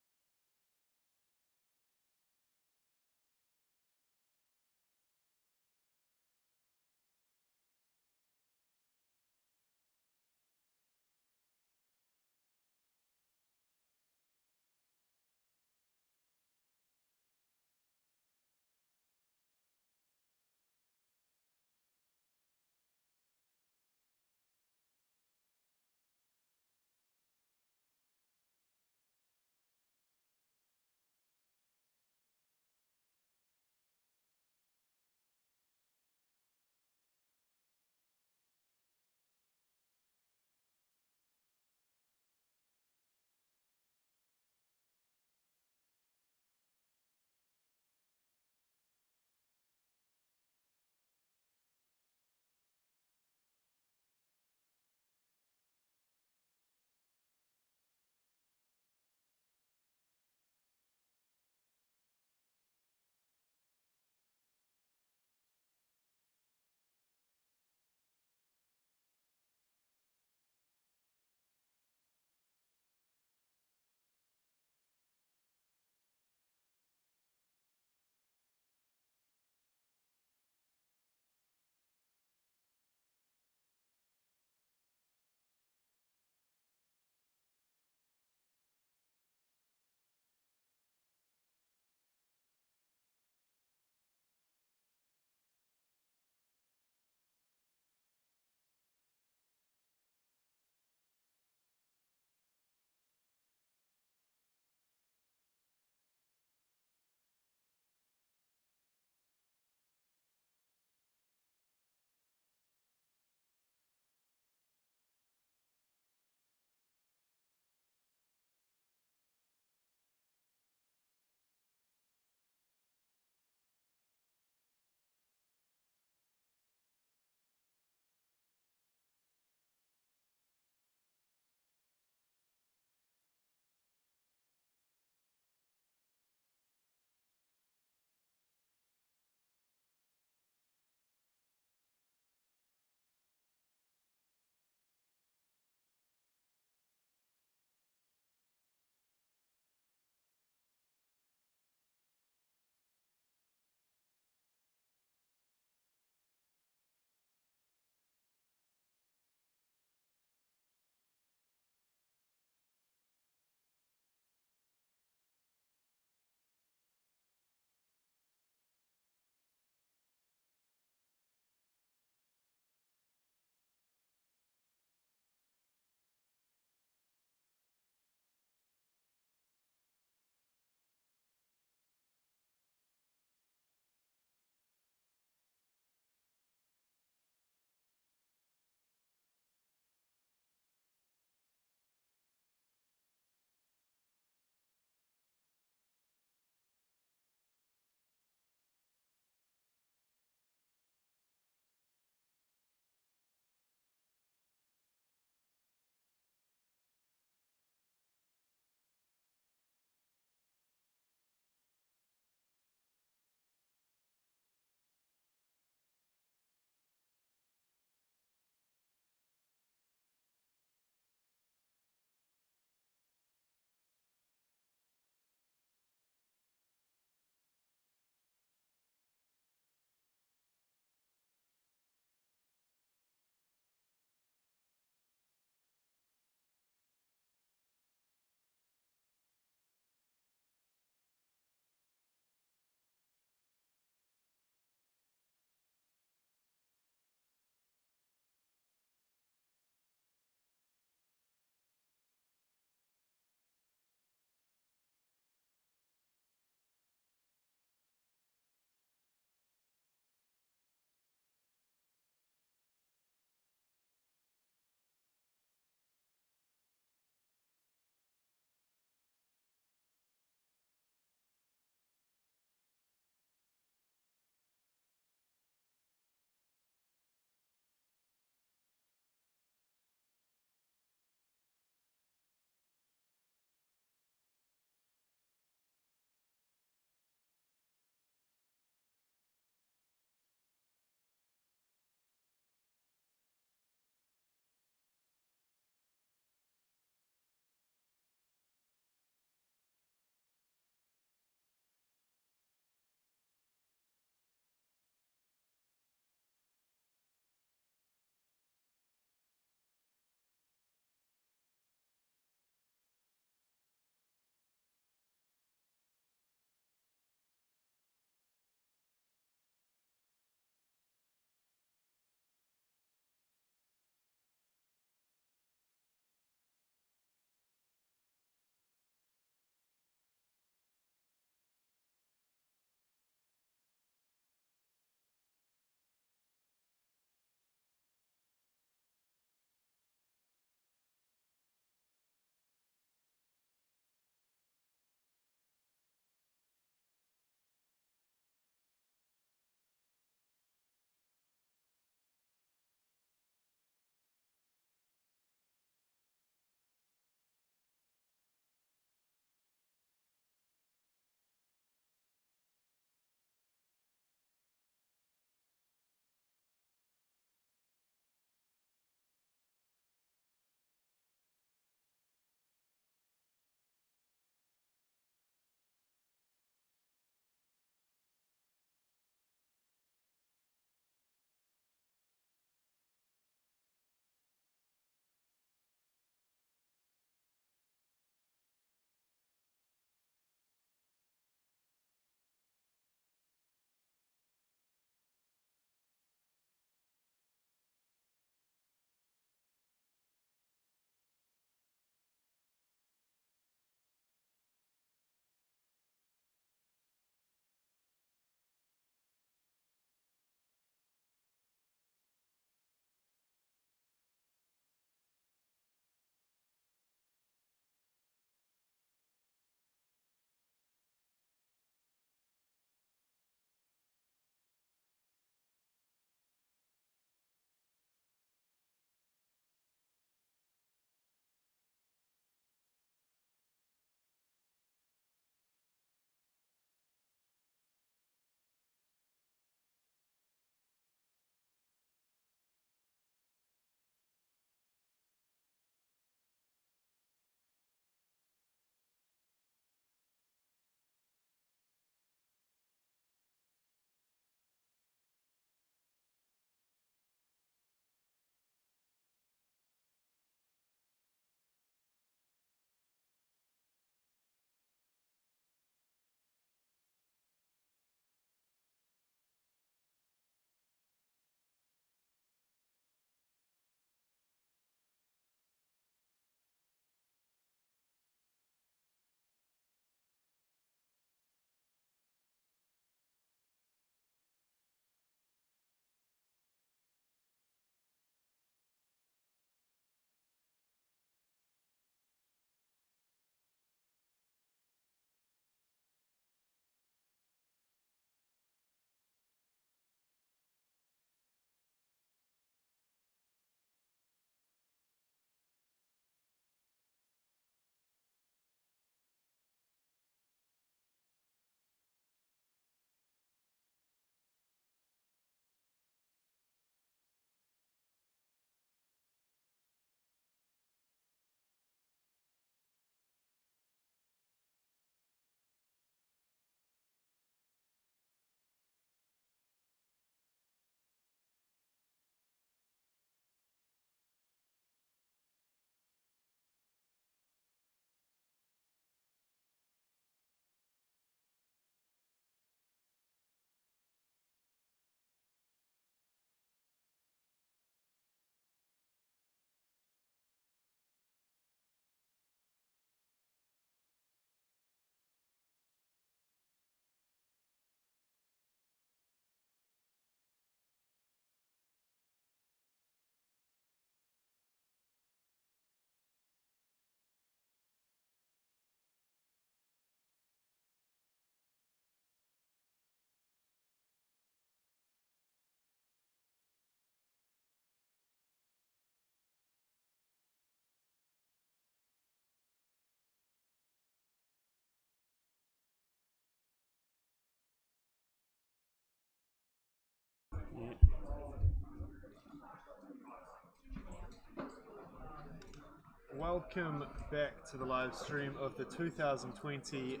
Welcome back to the live stream of the 2020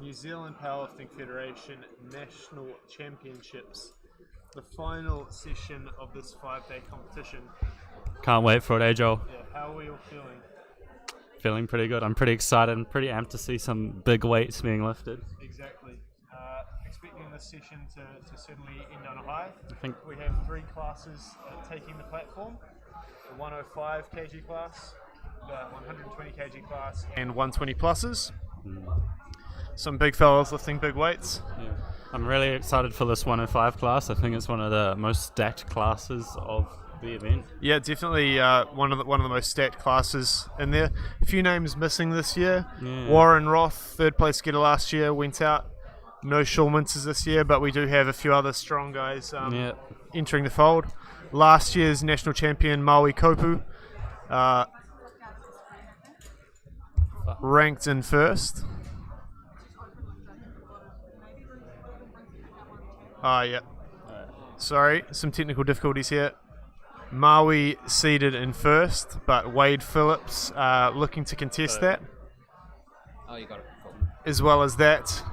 New Zealand Powerlifting Federation National Championships, the final session of this 5-day competition. Can't wait for it, eh, Joel? Yeah, how are we all feeling? Feeling pretty good. I'm pretty excited and pretty amped to see some big weights being lifted. Exactly. Expecting this session to certainly end on a high. I think We have 3 classes taking the platform: the 105 kg class, the 120 kg class, and 120 pluses. Some big fellas lifting big weights. yeah. I'm really excited for this 105 class. I think it's one of the most stacked classes of the event. Yeah, definitely one of the most stacked classes in there. A few names missing this year. Yeah. Warren Roth, 3rd place getter last year, went out. No Shaw Minters this year, but we do have a few other strong guys Yeah. entering the fold. Last year's national champion Maui Kopu ranked in 1st. Yeah. Sorry, some technical difficulties here. Maui seeded in 1st, but Wade Phillips looking to contest that. Oh, you got it. Cool. As well as that,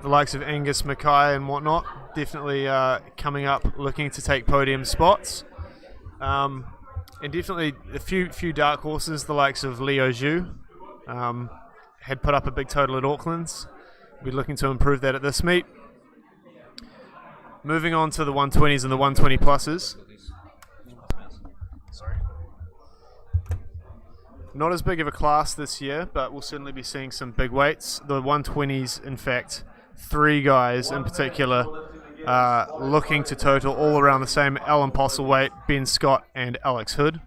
the likes of Angus Mackay and whatnot, definitely coming up looking to take podium spots. And definitely a few dark horses, the likes of Leo Zhu, had put up a big total at Auckland's. We're looking to improve that at this meet. Moving on to the 120s and the 120 pluses. Sorry. Not as big of a class this year, but we'll certainly be seeing some big weights. The 120s, in fact, 3 guys in particular looking to total all around the same Alan Postlethwaite, Ben Scott and Alex Hood.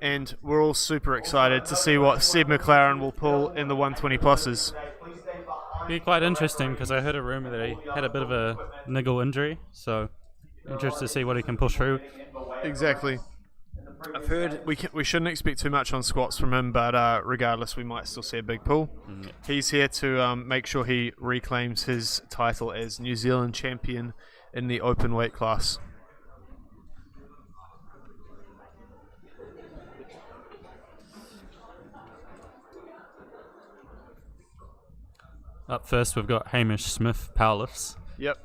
And we're all super excited to see what Seb McLaren will pull in the 120 pluses. Be quite interesting because I heard a rumor that he had a bit of a niggle injury, so interested to see what he can push through. Exactly. I've heard we shouldn't expect too much on squats from him, but regardless, we might still see a big pull. He's here to make sure he reclaims his title as New Zealand champion in the open weight class. Up first, we've got Hamish Smith powerlifts. Yep.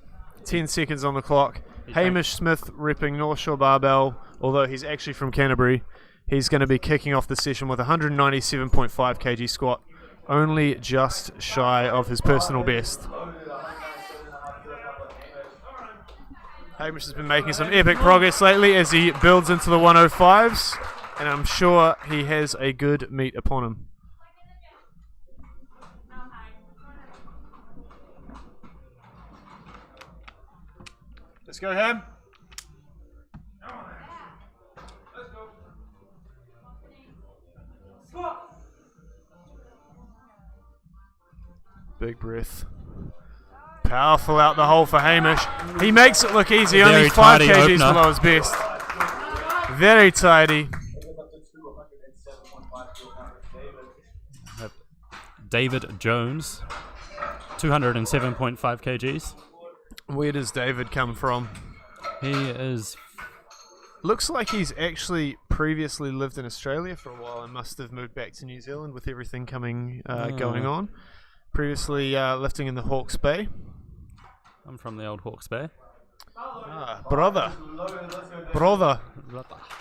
10 seconds on the clock. Hamish Smith repping North Shore Barbell, although he's actually from Canterbury. He's going to be kicking off the session with a 197.5 kg squat, only just shy of his personal best. Hamish has been making some epic progress lately as he builds into the 105s, and I'm sure he has a good meet upon him. Let's go, Ham. Let's go. Big breath. Powerful out the hole for Hamish. He makes it look easy, only 5 tidy kgs opener. below his best. Very tidy. David Jones, 207.5 kgs. Where does David come from? He is. Looks like he's actually previously lived in Australia for a while and must have moved back to New Zealand with everything going on. Previously lifting in the Hawke's Bay. I'm from the old Hawke's Bay. Brother.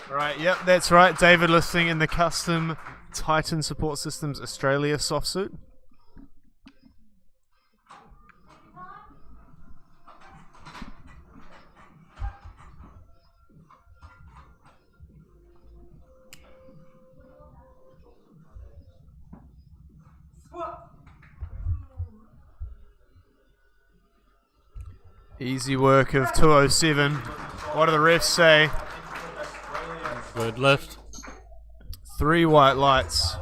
Right, yep, that's right. David lifting in the custom Titan Support Systems Australia soft suit. Easy work of 207. What do the refs say? Good lift. 3 white lights.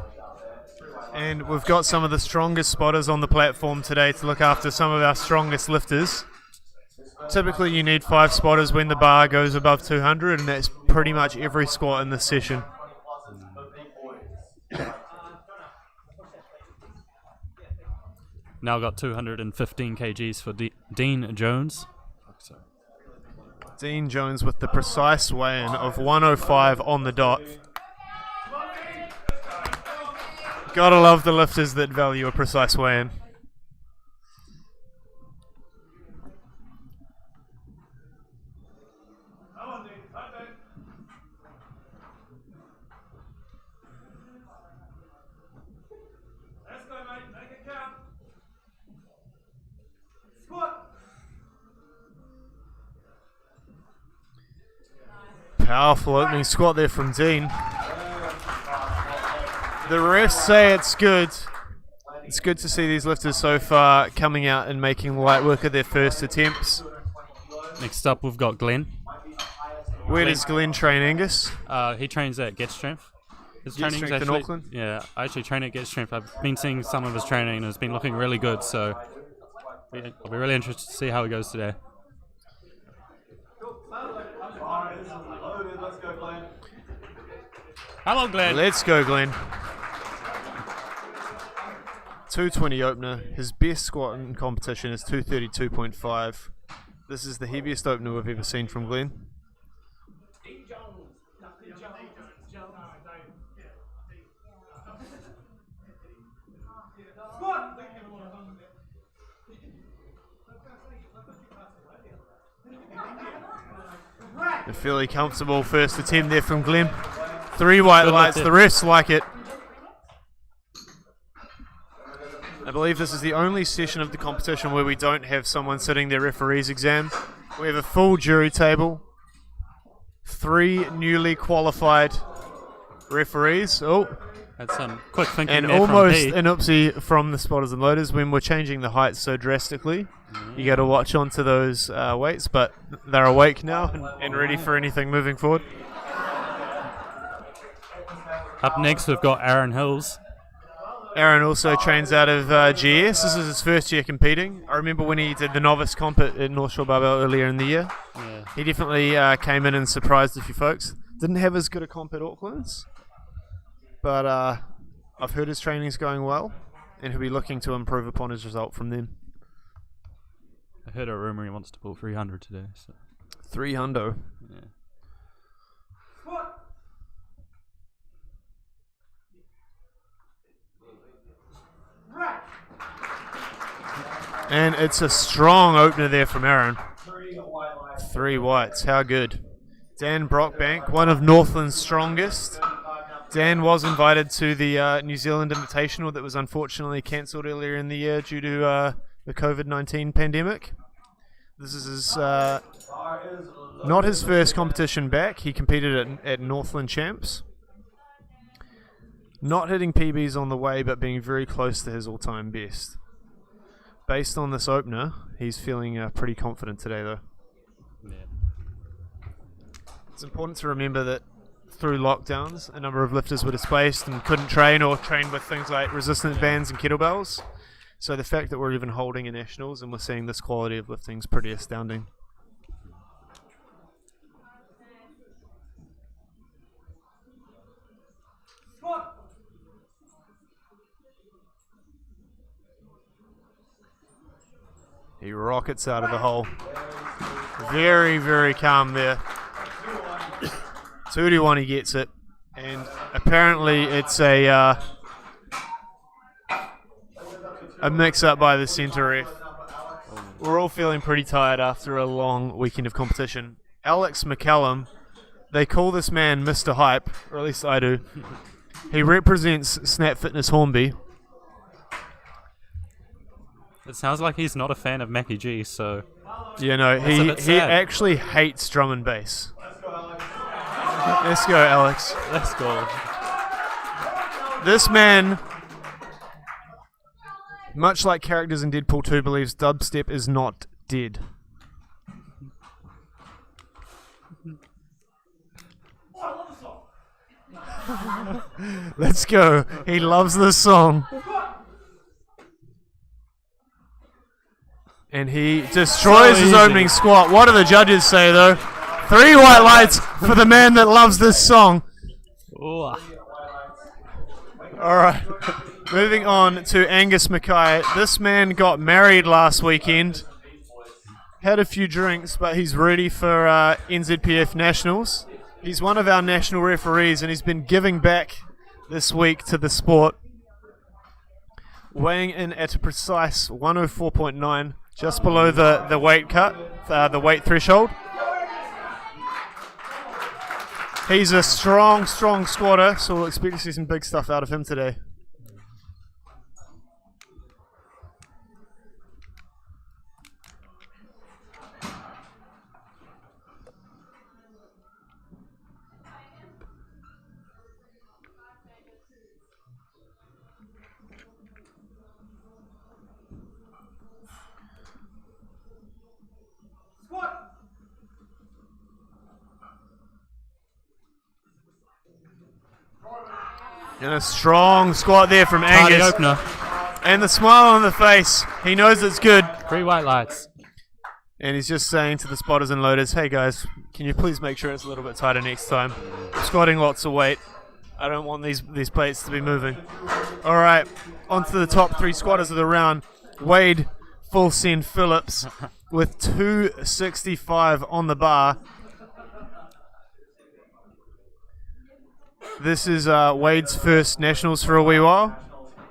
And we've got some of the strongest spotters on the platform today to look after some of our strongest lifters. Typically you need 5 spotters when the bar goes above 200, and that's pretty much every squat in this session. Now got 215 kgs for Dean Jones. Dean Jones with the precise weigh-in of 105 on the dot. Gotta love the lifters that value a precise weigh-in. Let's go, mate. Make it count. Squat. Powerful opening squat there from Dean. The refs say it's good. It's good to see these lifters so far coming out and making light work of their first attempts. Next up, we've got Glenn. Where does Glenn train, Angus? He trains at Get Strength. His Get training's Strength in actually, Auckland? Yeah, I actually train at Get Strength. I've been seeing some of his training and it's been looking really good, so I'll be really interested to see how he goes today. Hello, Glenn. Let's go, Glenn. 220 opener. His best squat in competition is 232.5. This is the heaviest opener we've ever seen from Glenn. A fairly comfortable first attempt there from Glenn. 3 white Good lights. lift The there. refs like it. I believe this is the only session of the competition where we don't have someone sitting their referee's exam. We have a full jury table. 3 newly qualified referees. Oh, Had some quick thinking and there almost from P. an oopsie from the spotters and loaders when we're changing the heights so drastically. You got to watch onto those weights, but they're awake now and ready for anything moving forward. Up next, we've got Aaron Hills. Aaron also trains out of GS. This is his first year competing. I remember when he did the novice comp at North Shore Barbell earlier in the year. Yeah. He definitely came in and surprised a few folks. Didn't have as good a comp at Auckland's, but I've heard his training's going well, and he'll be looking to improve upon his result from then. I heard a rumor he wants to pull 300 today. So 300. yeah. And it's a strong opener there from Aaron. 3 whites, how good. Dan Brockbank, one of Northland's strongest. Dan was invited to the New Zealand Invitational that was unfortunately cancelled earlier in the year due to the COVID-19 pandemic. This is his, not his first competition back. He competed at Northland Champs. Not hitting PBs on the way, but being very close to his all-time best. Based on this opener, he's feeling pretty confident today, though. Yeah. It's important to remember that through lockdowns, a number of lifters were displaced and couldn't train or train with things like resistance bands and kettlebells. So the fact that we're even holding a nationals and we're seeing this quality of lifting is pretty astounding. He rockets out of the hole. Very, very calm there. 2-1 he gets it. And apparently it's a mix-up by the centre ref. We're all feeling pretty tired after a long weekend of competition. Alex McCallum, they call this man Mr. Hype, or at least I do. He represents Snap Fitness Hornby. It sounds like he's not a fan of Mackie G, so You know, That's a bit he sad. actually hates drum and bass. Let's go, Alex. let's go. This man, much like characters in Deadpool 2, believes dubstep is not dead. Let's go. He loves this song. And he destroys So his easy. opening squat. What do the judges say, though? 3 white lights for the man that loves this song. Ooh. Alright, moving on to Angus Mackay. This man got married last weekend. Had a few drinks, but he's ready for NZPF Nationals. He's one of our national referees, and he's been giving back this week to the sport. weighing in at a precise 104.9, just below the weight cut, the weight threshold. He's a strong squatter, so we'll expect to see some big stuff out of him today. And a strong squat there from Party Angus. opener. And the smile on the face. He knows it's good. 3 white lights. And he's just saying to the spotters and loaders, hey guys, can you please make sure it's a little bit tighter next time? I'm squatting lots of weight. I don't want these plates to be moving. Alright, on to the top 3 squatters of the round. Wade Full Send Phillips with 265 on the bar. This is Wade's first Nationals for a wee while.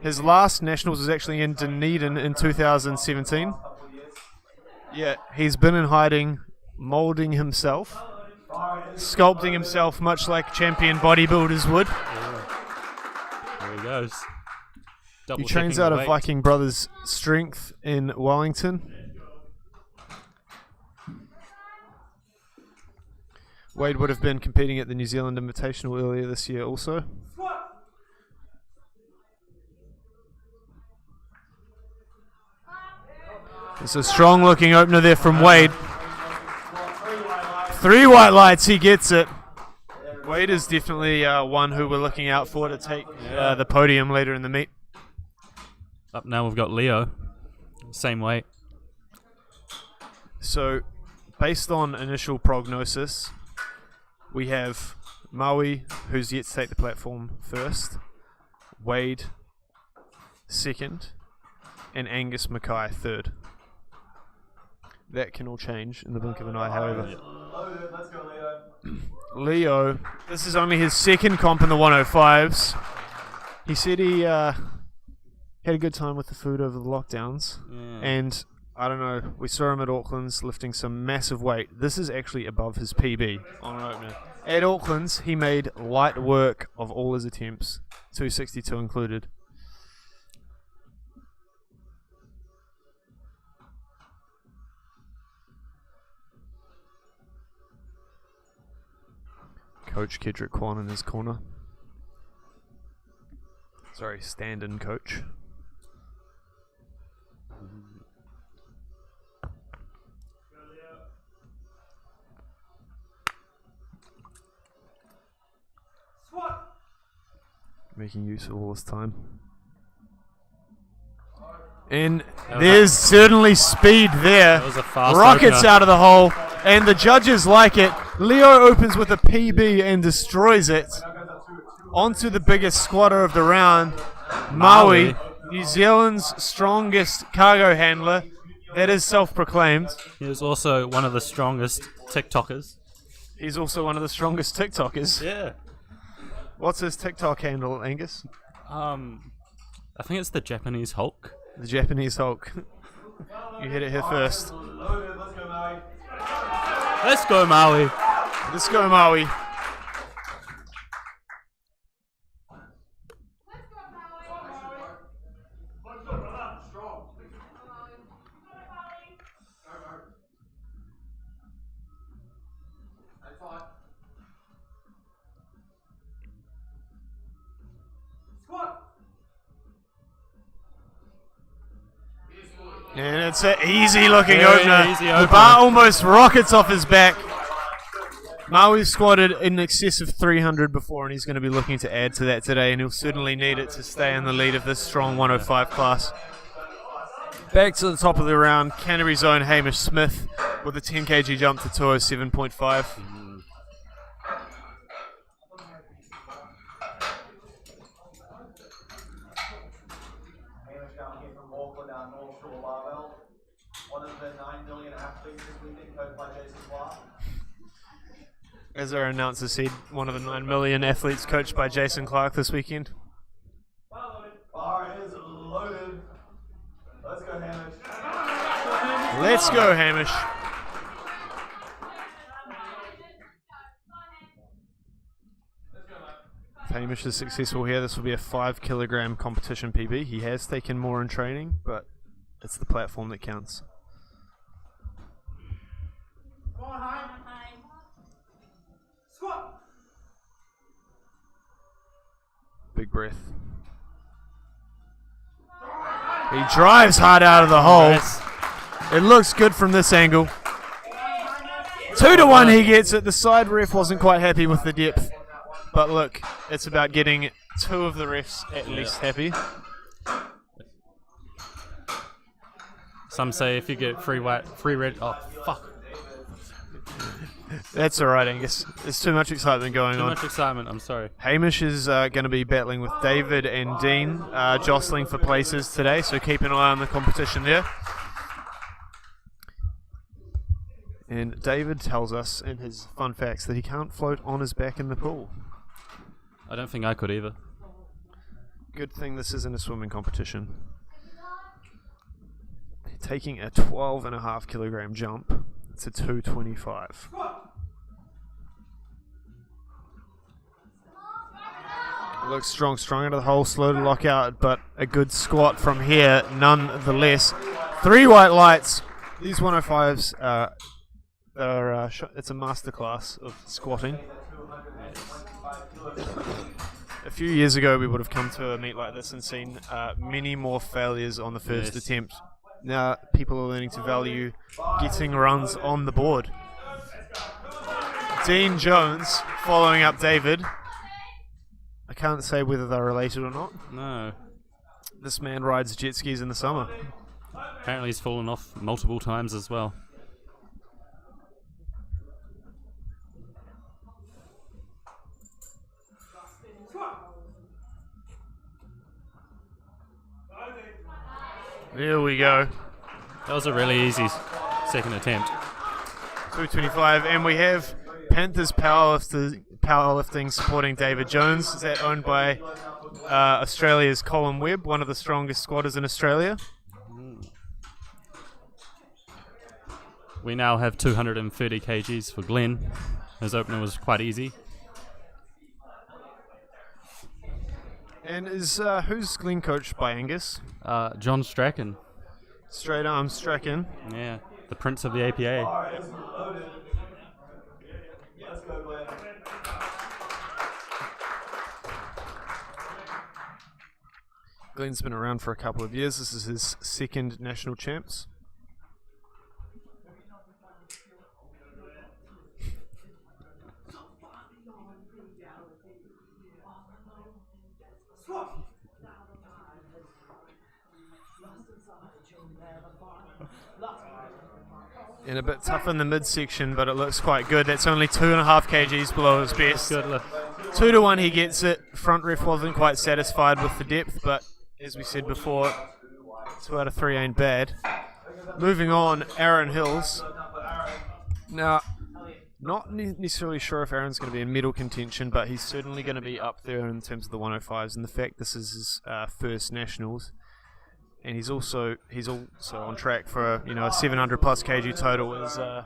His last Nationals was actually in Dunedin in 2017. Yeah, he's been in hiding, moulding himself, sculpting himself much like champion bodybuilders would. There he goes. He trains out of Viking Brothers Strength in Wellington. Wade would have been competing at the New Zealand Invitational earlier this year also. It's a strong looking opener there from Wade. 3 white lights, he gets it. Wade is definitely one who we're looking out for to take the podium later in the meet. Up now we've got Leo. Same weight. So, based on initial prognosis, we have Maui, who's yet to take the platform first, Wade second, and Angus Mackay third. That can all change in the blink of an eye, however. Let's go, Leo. Leo, this is only his second comp in the 105s. He said he had a good time with the food over the lockdowns, and I don't know, we saw him at Auckland's lifting some massive weight. This is actually above his PB on an opener. At Auckland's, he made light work of all his attempts, 262 included. Coach Kedrick Kwan in his corner. Sorry, stand-in coach. Making use of all this time. And there's certainly speed there. That was a fast Rockets opener. out of the hole, and the judges like it. Leo opens with a PB and destroys it. Onto the biggest squatter of the round, Maui, New Zealand's strongest cargo handler. That is self-proclaimed. He was also one of the strongest TikTokers. He's also one of the strongest TikTokers. Yeah. What's his TikTok handle, Angus? I think it's the Japanese Hulk. The Japanese Hulk. You hit it here first. Let's go, Maui. Let's go, Maui. Let's go, Maui. And it's an easy looking Very opener. easy The opener. bar almost rockets off his back. Maui squatted in excess of 300 before, and he's going to be looking to add to that today, and he'll certainly need it to stay in the lead of this strong 105 class. Back to the top of the round, Canterbury's own Hamish Smith with a 10 kg jump to 207.5. As our announcer said, one of the 9 million athletes coached by Jason Clark this weekend. Bar is loaded. Let's go, Hamish. If Hamish is successful here, this will be a 5 kilogram competition PB. He has taken more in training, but it's the platform that counts. Big breath. He drives hard out of the hole. It looks good from this angle. 2-1 he gets it. The side ref wasn't quite happy with the depth. But look, it's about getting 2 of the refs at least happy. Some say if you get free red. Oh, fuck. That's alright, Angus. There's too much excitement going on. Too much excitement, I'm sorry. Hamish is going to be battling with David and Dean, jostling for places today, so keep an eye on the competition there. And David tells us in his fun facts that he can't float on his back in the pool. I don't think I could either. Good thing this isn't a swimming competition. Taking a 12.5 kilogram jump. It's a 225. Looks strong out of the hole, slow to lock out, but a good squat from here nonetheless. 3 white lights. These 105s it's a masterclass of squatting. A few years ago we would have come to a meet like this and seen many more failures on the first attempt. Now people are learning to value getting runs on the board. Dean Jones following up David. I can't say whether they're related or not. No. This man rides jet skis in the summer. Apparently he's fallen off multiple times as well. There we go. That was a really easy second attempt. 225, and we have Panthers Powerlifting supporting David Jones. Is that owned by Australia's Colin Webb, one of the strongest squatters in Australia? We now have 230 kgs for Glenn. His opener was quite easy. And is who's Glenn coached by, Angus? John Strachan. Straight arm Strachan. Yeah, the prince of the APA. Glenn's been around for a couple of years. This is his second national champs. And a bit tough in the midsection, but it looks quite good. That's only 2.5 kgs below his best. Good lift. 2-1 he gets it. Front ref wasn't quite satisfied with the depth, but as we said before, 2 out of 3 ain't bad. Moving on, Aaron Hills. Now, not necessarily sure if Aaron's going to be in medal contention, but he's certainly going to be up there in terms of the 105s. And the fact this is his first nationals, and he's also on track for a 700 plus kg total, is a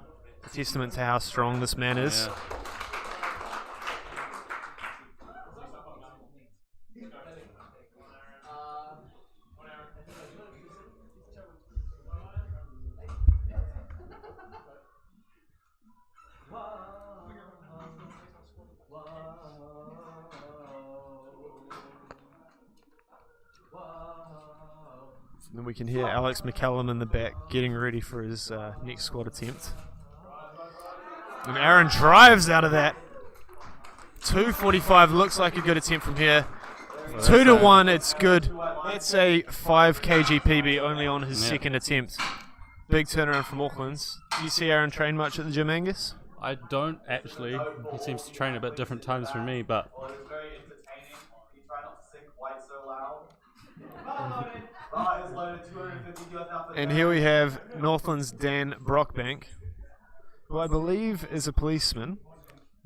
testament to how strong this man is. Yeah. And then we can hear Alex McCallum in the back getting ready for his next squat attempt. And Aaron drives out of that. 245 looks like a good attempt from here. 2-1, it's good. It's a 5 kg PB only on his second attempt. Big turnaround from Auckland's. Do you see Aaron train much at the gym, Angus? I don't actually. He seems to train a bit different times from me, but and here we have Northland's Dan Brockbank, who I believe is a policeman.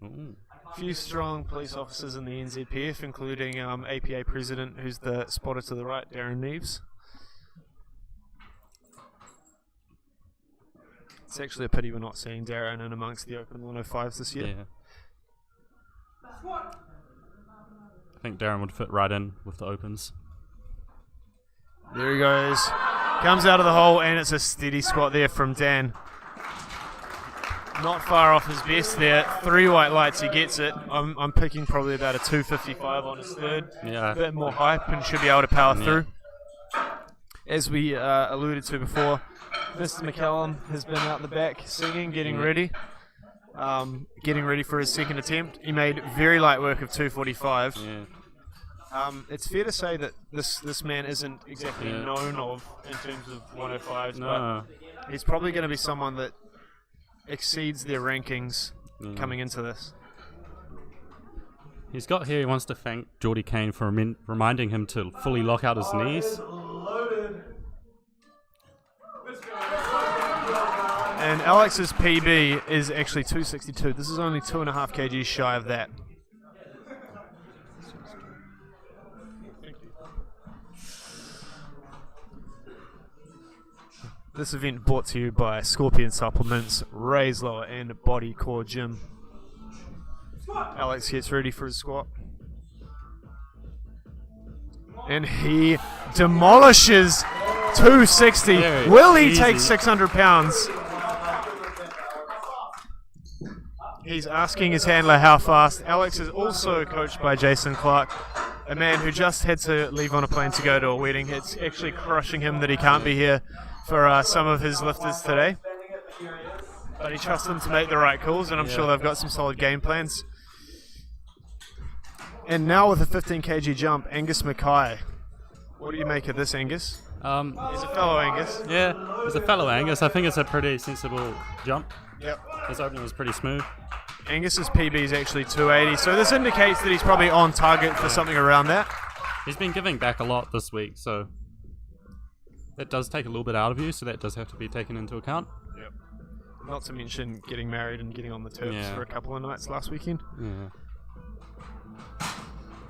Ooh. A few strong police officers in the NZPF, including APA President, who's the spotter to the right, Darren Neves. It's actually a pity we're not seeing Darren in amongst the Open 105s this year. Yeah. I think Darren would fit right in with the opens. There he goes. Comes out of the hole, and it's a steady squat there from Dan. Not far off his best there. 3 white lights, he gets it. I'm picking probably about a 255 on his third. Yeah. A bit more hype and should be able to power through. As we alluded to before, Mr. McCallum has been out the back singing, getting ready. Getting ready for his second attempt. He made very light work of 245. Yeah. It's fair to say that this man isn't exactly known of in terms of 105s, but he's probably going to be someone that exceeds their rankings coming into this. He's got here, he wants to thank Geordie Kane for reminding him to fully lock out his knees. And Alex's PB is actually 262. This is only 2.5 kg shy of that. This event brought to you by Scorpion Supplements, Raise Lower and Body Core Gym. Alex gets ready for his squat. And he demolishes 260. Will he take 600 pounds? He's asking his handler how fast. Alex is also coached by Jason Clark, a man who just had to leave on a plane to go to a wedding. It's actually crushing him that he can't be here for some of his lifters today. But he trusts them to make the right calls, and I'm sure they've got some solid game plans. And now with a 15 kg jump, Angus Mackay. What do you make of this, Angus? He's a fellow Angus. Yeah, he's a fellow Angus. I think it's a pretty sensible jump. Yep. His opening was pretty smooth. Angus's PB is actually 280, so this indicates that he's probably on target for something around that. He's been giving back a lot this week, so that does take a little bit out of you, so that does have to be taken into account. Yep. Not to mention getting married and getting on the turfs for a couple of nights last weekend. Yeah.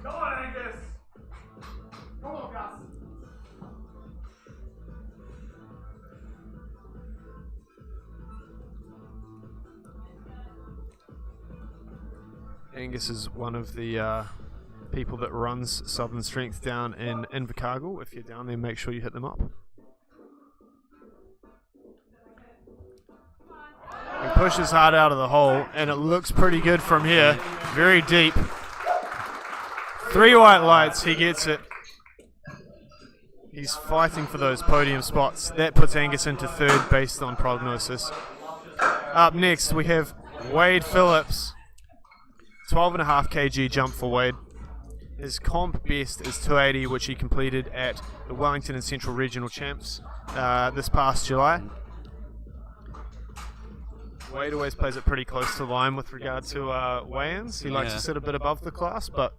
Come on, Angus. Come on, Gus. Angus is one of the people that runs Southern Strength down in Invercargill. If you're down there, make sure you hit them up. He pushes hard out of the hole, and it looks pretty good from here. Very deep. 3 white lights, he gets it. He's fighting for those podium spots. That puts Angus into third based on prognosis. Up next, we have Wade Phillips. 12.5 kg jump for Wade. His comp best is 280, which he completed at the Wellington and Central Regional Champs this past July. Wade always plays it pretty close to line with regard to weigh-ins. He likes to sit a bit above the class, but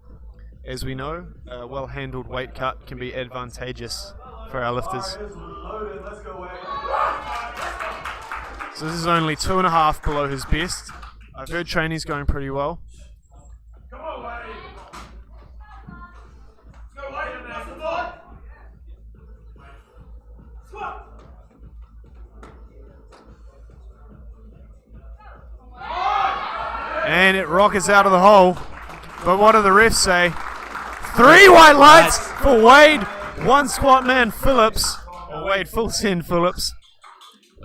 as we know, a well-handled weight cut can be advantageous for our lifters. So this is only 2.5 below his best. I've heard training's going pretty well. Come on, Wade. Let's go, Wade. That's the thought. Squat. And it rockets out of the hole. But what do the refs say? 3 white lights for Wade. 1 squat man Phillips. Or Wade full send Phillips.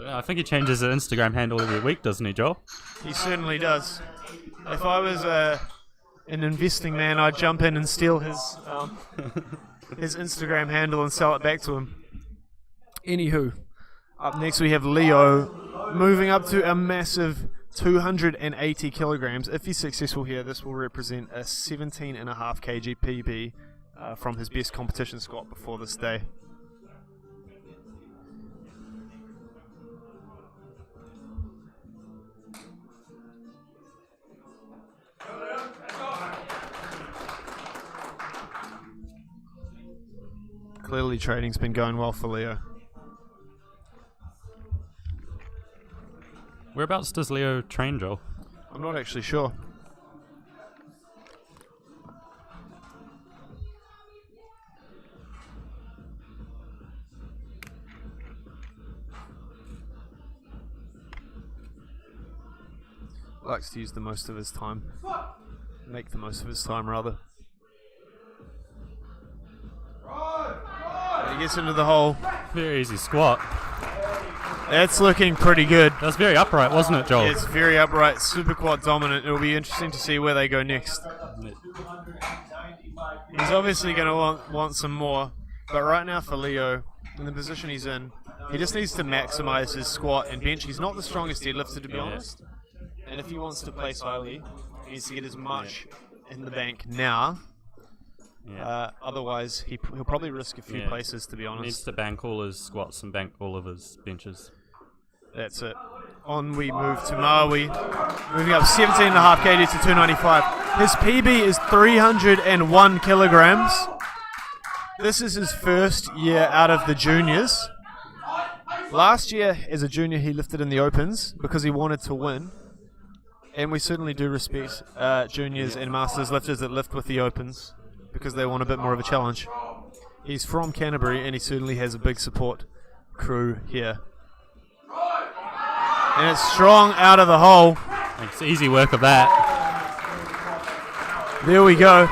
I think he changes his Instagram handle every week, doesn't he, Joel? He certainly does. If I was an investing man, I'd jump in and steal his his Instagram handle and sell it back to him. Anywho, up next we have Leo moving up to a massive 280 kilograms. If he's successful here, this will represent a 17.5 kg PB from his best competition squat before this day. Clearly training's been going well for Leo. Whereabouts does Leo train, Joel? I'm not actually sure. Likes to use the most of his time. Make the most of his time, rather. He gets into the hole. Very easy squat. That's looking pretty good. That was very upright, wasn't it, Joel? It's very upright, super quad dominant. It'll be interesting to see where they go next. He's obviously going to want some more, but right now for Leo, in the position he's in, he just needs to maximize his squat and bench. He's not the strongest deadlifter, to be honest, and if he wants to place highly, he needs to get as much in the bank now. Otherwise, he'll probably risk a few places, to be honest. He needs to bank all his squats and bank all of his benches. That's it. On we move to Maui, moving up 17.5 kg to 295. His PB is 301 kilograms. This is his first year out of the juniors. Last year, as a junior, he lifted in the Opens because he wanted to win. And we certainly do respect juniors and masters lifters that lift with the Opens, because they want a bit more of a challenge. He's from Canterbury and he certainly has a big support crew here. And it's strong out of the hole. It's easy work of that. There we go.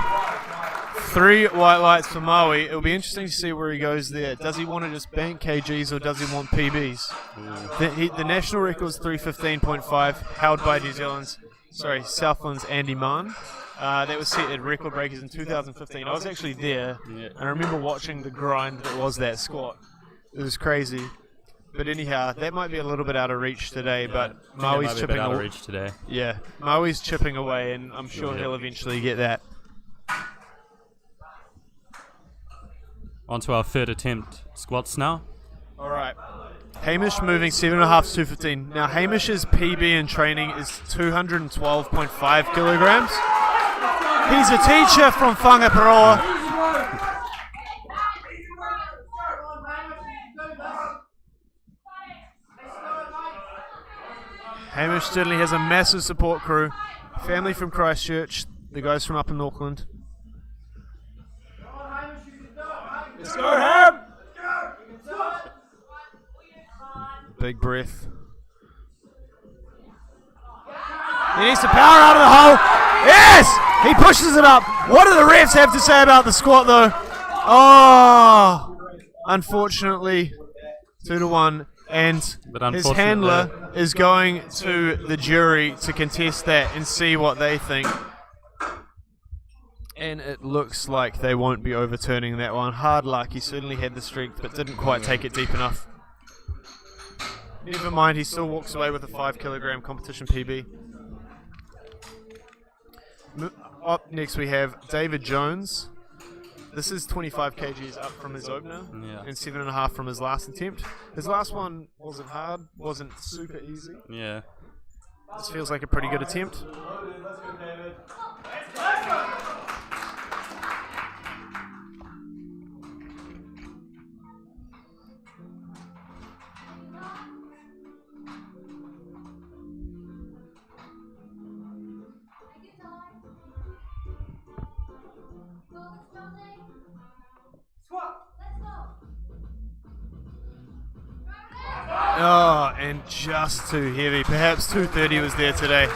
3 white lights for Maui. It'll be interesting to see where he goes there. Does he want to just bank kgs or does he want PBs? The national record is 315.5, held by Southland's Andy Mann. That was set at record breakers in 2015. I was actually there, and I remember watching the grind that was that squat. It was crazy. But anyhow, that might be a little bit out of reach today, but Maui's chipping out of reach today. Yeah, Maui's chipping away, and I'm sure he'll eventually get that. On to our third attempt squats now. All right. Hamish moving 7.5 to 215. Now, Hamish's PB in training is 212.5 kilograms. He's a teacher from Whangaparoa. Hamish certainly has a massive support crew. Family from Christchurch, the guys from up in Auckland. Let's go, Ham! Big breath. He needs to power out of the hole. Yes! He pushes it up. What do the refs have to say about the squat, though? Oh! Unfortunately, 2-1. And his handler is going to the jury to contest that and see what they think. And it looks like they won't be overturning that one. Hard luck. He certainly had the strength, but didn't quite take it deep enough. Never mind, he still walks away with a 5 kilogram competition PB. Up next we have David Jones. This is 25 kgs up from his opener and 7.5 from his last attempt. His last one wasn't hard, wasn't super easy. Yeah. This feels like a pretty good attempt. Let's go, David. Oh, and just too heavy. Perhaps 230 was there today.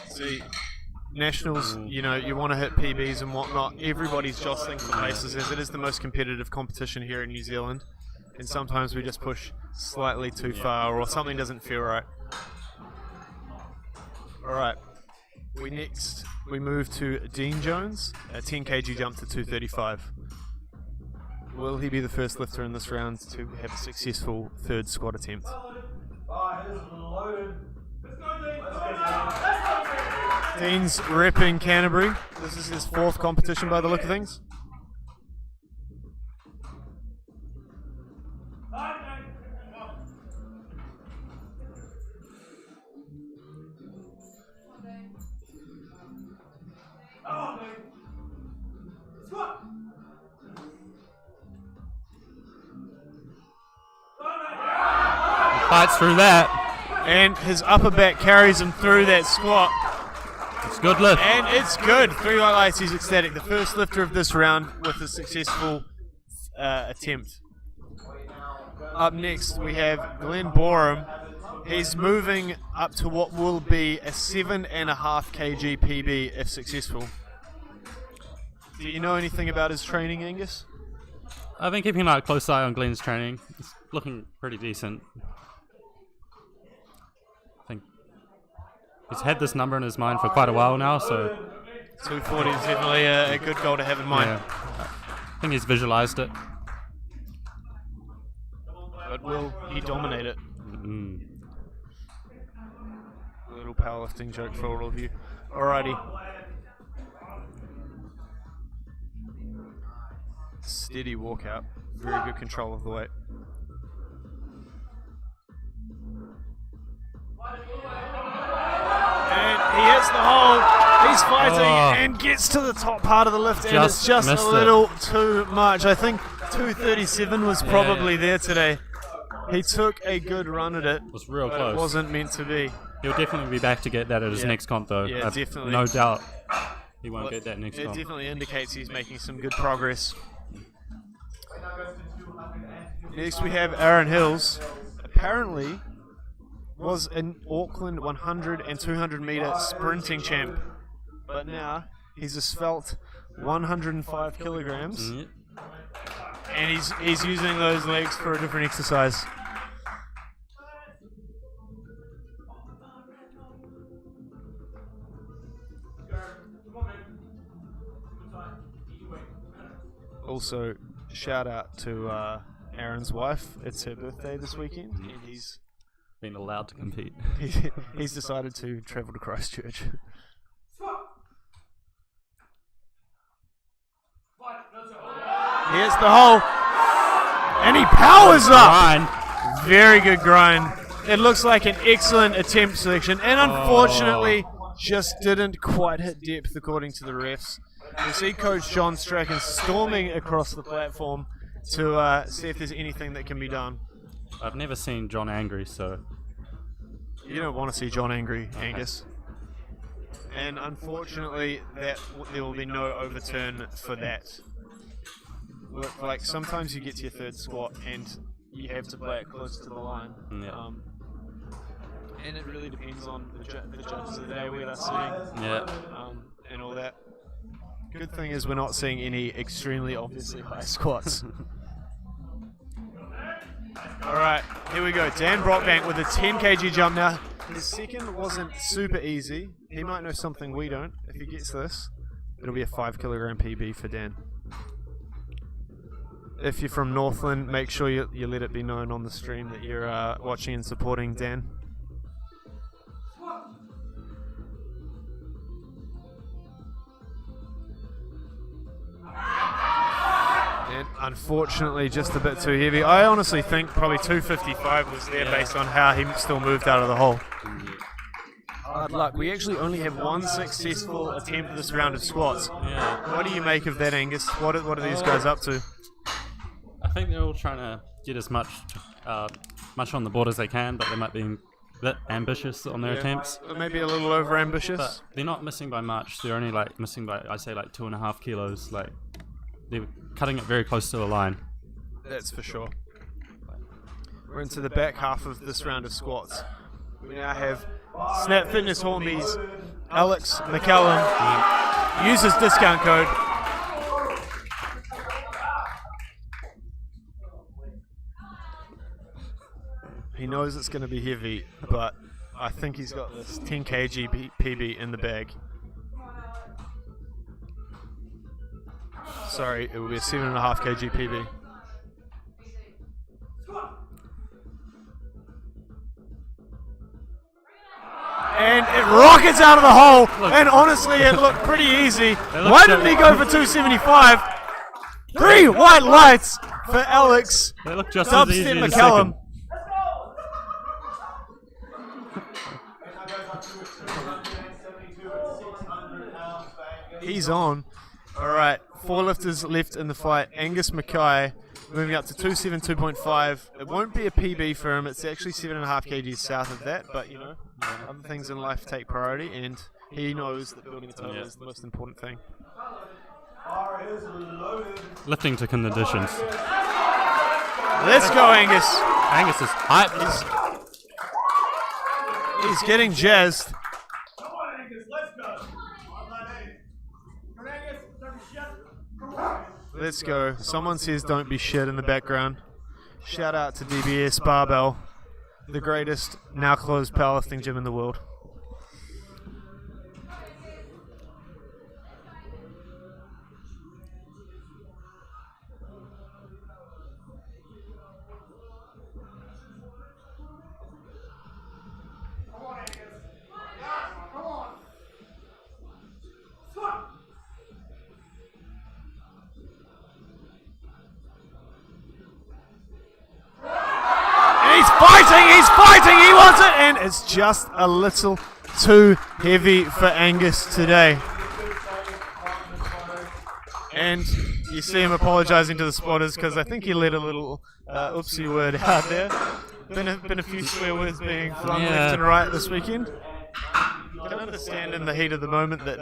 See, nationals, you know, you want to hit PBs and whatnot. Everybody's jostling for places as it is the most competitive competition here in New Zealand. And sometimes we just push slightly too far or something doesn't feel right. Alright, we move to Dean Jones, a 10 kg jump to 235. Will he be the first lifter in this round to have a successful third squat attempt? Dean's repping Canterbury. This is his 4th competition by the look of things. Fights through that. And his upper back carries him through that squat. It's a good lift. And it's good. 3 highlights, he's ecstatic. The first lifter of this round with a successful attempt. Up next, we have Glenn Borum. He's moving up to what will be a 7.5 kg PB if successful. Do you know anything about his training, Angus? I've been keeping a close eye on Glenn's training. It's looking pretty decent. I think he's had this number in his mind for quite a while now, so 240 is definitely a good goal to have in mind. yeah, I think he's visualized it. But will he dominate it? Mm. A little powerlifting joke for all of you. Alrighty. Steady walkout. Very good control of the weight. And he hits the hole. He's fighting and gets to the top part of the lift, and it's just a little too much. I think 237 was probably there today. He took a good run at it. It was real but close. It wasn't meant to be. He'll definitely be back to get that at his next comp, though. Yeah, I've definitely. no doubt he won't get that next It comp. definitely indicates he's making some good progress. Next we have Aaron Hills. Apparently was an Auckland 100 and 200 meter sprinting champ, but now he's a svelte 105 kilograms, and he's using those legs for a different exercise. Also, shout out to Aaron's wife. It's her birthday this weekend, and he's Been allowed to compete. he's decided to travel to Christchurch. Here's the hole, and he powers up. Very good grind. It looks like an excellent attempt selection, and unfortunately, just didn't quite hit depth according to the refs. You see Coach John Strachan storming across the platform to see if there's anything that can be done. I've never seen John angry, so You don't want to see John angry, Angus. And unfortunately, there will be no overturn for that. Look, like sometimes you get to your third squat and you have to play it close to the line. Yeah. And it really depends on the judges of the day where they're sitting. Yeah. And all that. Good thing is we're not seeing any extremely obviously high squats. Alright, here we go. Dan Brockbank with a 10 kg jump now. His second wasn't super easy. He might know something we don't. If he gets this, it'll be a 5 kilogram PB for Dan. If you're from Northland, make sure you let it be known on the stream that you're watching and supporting Dan. And unfortunately, just a bit too heavy. I honestly think probably 255 was there based on how he still moved out of the hole. Hard luck. We actually only have one successful attempt at this round of squats. Yeah. What do you make of that, Angus? What are these guys up to? I think they're all trying to get as much on the board as they can, but they might be a bit ambitious on their attempts. Maybe a little over ambitious. But they're not missing by much. They're only like missing by, I say, like 2.5 kilos. Like they're cutting it very close to the line. That's for sure. We're into the back half of this round of squats. We now have Snap Fitness Hornby's Alex McCallum. Use his discount code. He knows it's going to be heavy, but I think he's got this 10 kg PB in the bag. Sorry, it will be a 7.5 kg PB. And it rockets out of the hole, and honestly, it looked pretty easy. Why didn't he go for 275? 3 white lights for Alex. They look just as easy Dubstep as McCallum. He's on. Alright, 4 lifters left in the fight. Angus Mackay moving up to 272.5. It won't be a PB for him. It's actually 7.5 kgs south of that, but you know, other things in life take priority, and he knows that building a total is the most important thing. Lifting to conditions. Let's go, Angus. Angus is hyped. He's getting jazzed. Come on, Angus, let's go. Come on, Angus, don't be shit. Come on. Let's go. Someone says don't be shit in the background. Shout out to DBS Barbell, the greatest now closed powerlifting gym in the world. He's fighting, he wants it, and it's just a little too heavy for Angus today. And you see him apologising to the spotters because I think he let a little oopsie word out there. Been a few swear words being flung left and right this weekend. I can understand in the heat of the moment that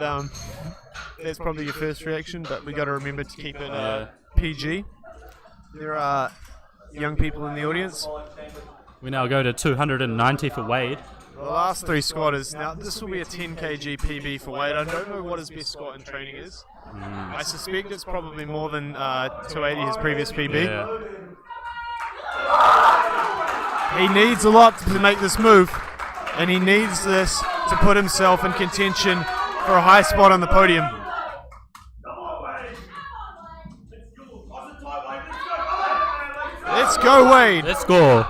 that's probably your first reaction, but we got to remember to keep it PG. There are young people in the audience. We now go to 290 for Wade. The last three squatters. Now, this will be a 10 kg PB for Wade. I don't know what his best squat in training is. I suspect it's probably more than 280, his previous PB. Yeah. He needs a lot to make this move, and he needs this to put himself in contention for a high spot on the podium. Let's go, Wade. Let's go.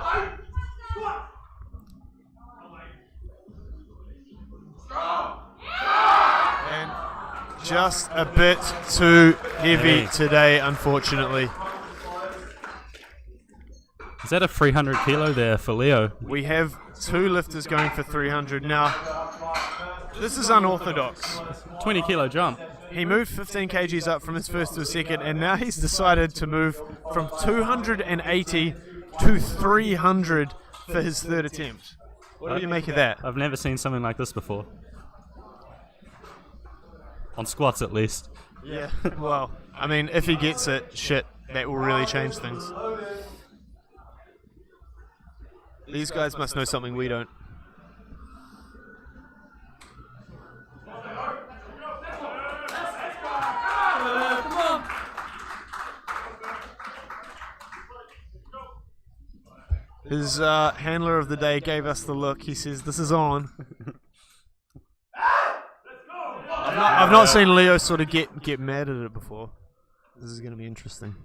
And just a bit too heavy today, unfortunately. Is that a 300 kilo there for Leo? We have two lifters going for 300 now. This is unorthodox. 20 kilo jump. He moved 15 kgs up from his first to his second, and now he's decided to move from 280 to 300 for his third attempt. What do you make of that? I've never seen something like this before. On squats, at least. Yeah, well, I mean, if he gets it, shit, that will really change things. These guys must know something we don't. His handler of the day gave us the look. He says, "This is on." I've not seen Leo sort of get mad at it before. This is going to be interesting.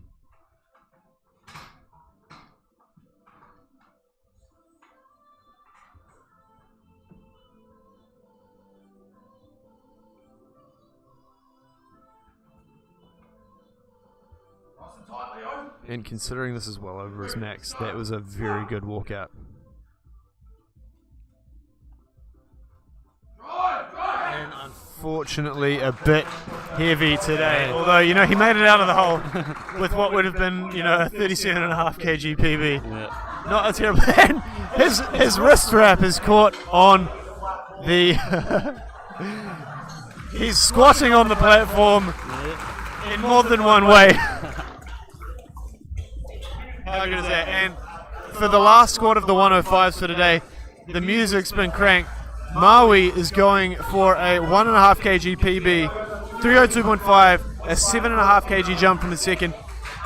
And considering this is well over his max, that was a very good walkout. And unfortunately a bit heavy today. Although, you know, he made it out of the hole with what would have been, you know, a 37.5 kg PB. Yeah. Not a terrible and his wrist wrap is caught on the he's squatting on the platform in more than one way. How good is that? And for the last squat of the 105s for today, the music's been cranked. Maui is going for a 1.5 kg PB, 302.5, a 7.5 kg jump from the second.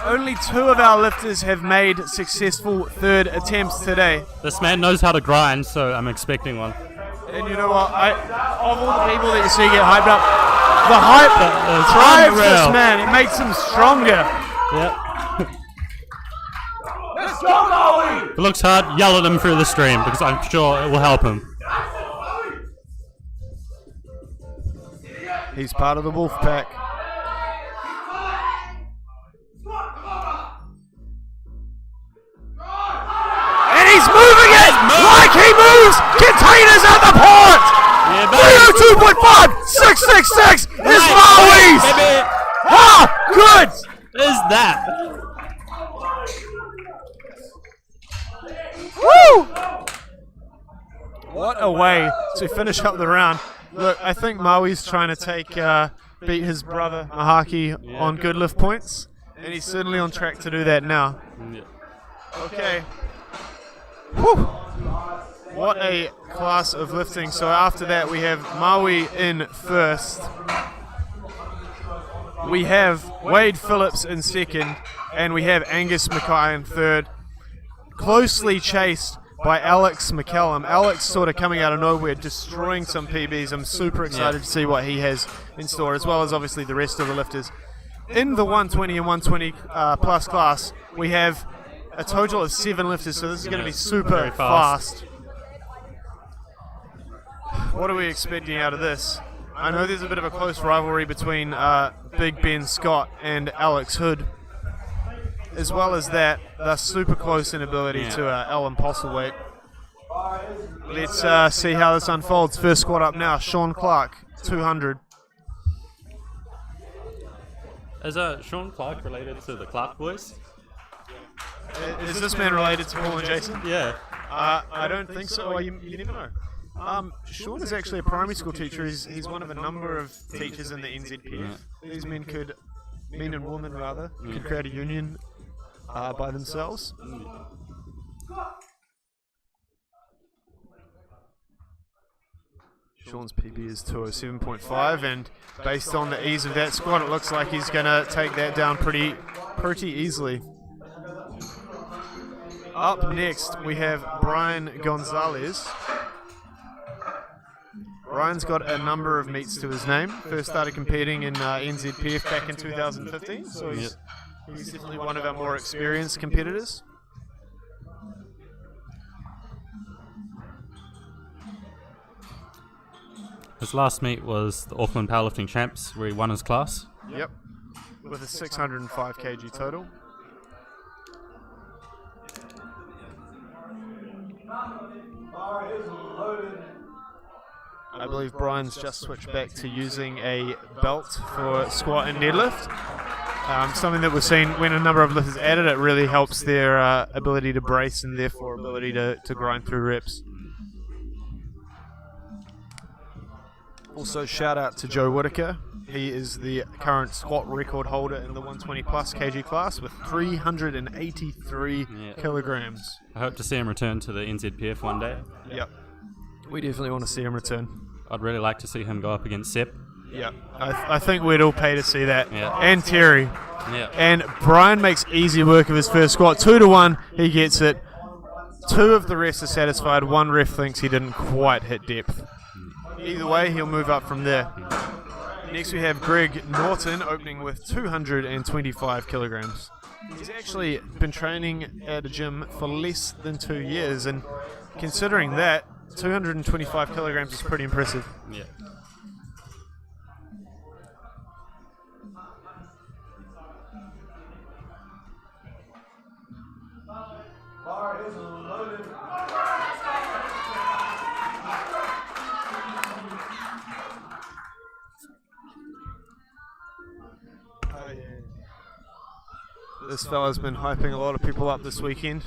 Only two of our lifters have made successful third attempts today. This man knows how to grind, so I'm expecting one. And you know what? Of all the people that you see get hyped up, the hype drives this man. It makes him stronger. Yep. Let's go, Maui! If it looks hard, yell at him through the stream, because I'm sure it will help him. He's part of the wolf pack. And he's moving it like he moves containers at the port! Yeah, 302.5! 666 is Maui's! Ah, good! Is that? Woo! What a way to finish up the round. Look, I think Maui's trying to beat his brother Mahaki on good lift points, and he's certainly on track to do that now. Yeah. Okay. Whew. What a class of lifting. So after that we have Maui in first. We have Wade Phillips in second, and we have Angus Mackay in third. Closely chased by Alex McCallum. Alex sort of coming out of nowhere, destroying some PBs. I'm super excited to see what he has in store, as well as obviously the rest of the lifters. In the 120 and 120 plus class, we have a total of 7 lifters, so this is going to be super fast. What are we expecting out of this? I know there's a bit of a close rivalry between Big Ben Scott and Alex Hood. As well as that, they're super close in ability to Alan Postlethwaite. Let's see how this unfolds. First squat up now, Sean Clark, 200. Is Sean Clark related to the Clark boys? Is this man related to Paul and Jason? Yeah. I don't think so. Well, you never know. Sean is actually a primary school teacher. He's one of a number of teachers in the NZPF. These men and women rather, could create a union by themselves. Sean's PB is 207.5, and based on the ease of that squat, it looks like he's going to take that down pretty easily. Up next, we have Brian Gonzalez. Brian's got a number of meets to his name. First started competing in NZPF back in 2015, so he's definitely one of our more experienced competitors. His last meet was the Auckland Powerlifting Champs, where he won his class. Yep, with a 605 kg total. I believe Brian's just switched back to using a belt for squat and deadlift. Something that we've seen when a number of lifters added, it really helps their ability to brace and therefore ability to grind through reps. Also, shout out to Joe Whitaker. He is the current squat record holder in the 120 plus kg class with 383 kilograms. I hope to see him return to the NZPF one day. Yep. We definitely want to see him return. I'd really like to see him go up against Sepp. Yeah, I think we'd all pay to see that. Yeah. And Terry. Yeah. And Brian makes easy work of his first squat. 2-1, he gets it. 2 of the rest are satisfied. 1 ref thinks he didn't quite hit depth. Either way, he'll move up from there. Next we have Greg Norton opening with 225 kilograms. He's actually been training at a gym for less than 2 years, and considering that, 225 kilograms is pretty impressive. Yeah. This fella's been hyping a lot of people up this weekend.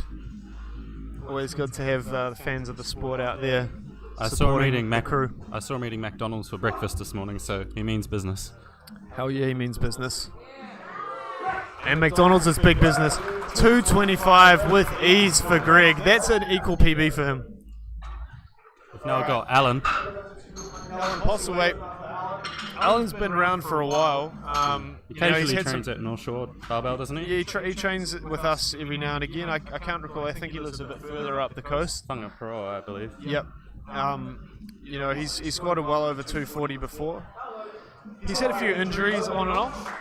Always good to have the fans of the sport out there. I saw him eating crew. I saw him eating McDonald's for breakfast this morning, so he means business. Hell yeah, he means business. And McDonald's is big business. 225 with ease for Greg. That's an equal PB for him. We've now got Alan. Alan Postlethwaite. Alan's been around for a while. He occasionally trains at North Shore Barbell, doesn't he? Yeah, he trains with us every now and again. I can't recall. I think he lives a bit further up the coast. Whangaparoa, I believe. Yep. He's squatted well over 240 before. He's had a few injuries on and off.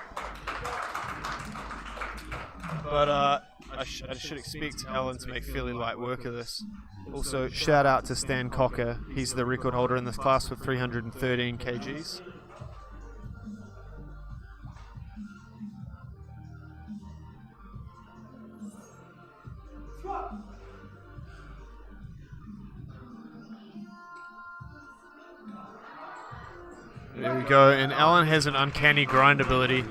But I should expect Alan to make fairly light work of this. Also, shout out to Stan Cocker. He's the record holder in this class with 313 kgs. There we go, and Alan has an uncanny grind ability,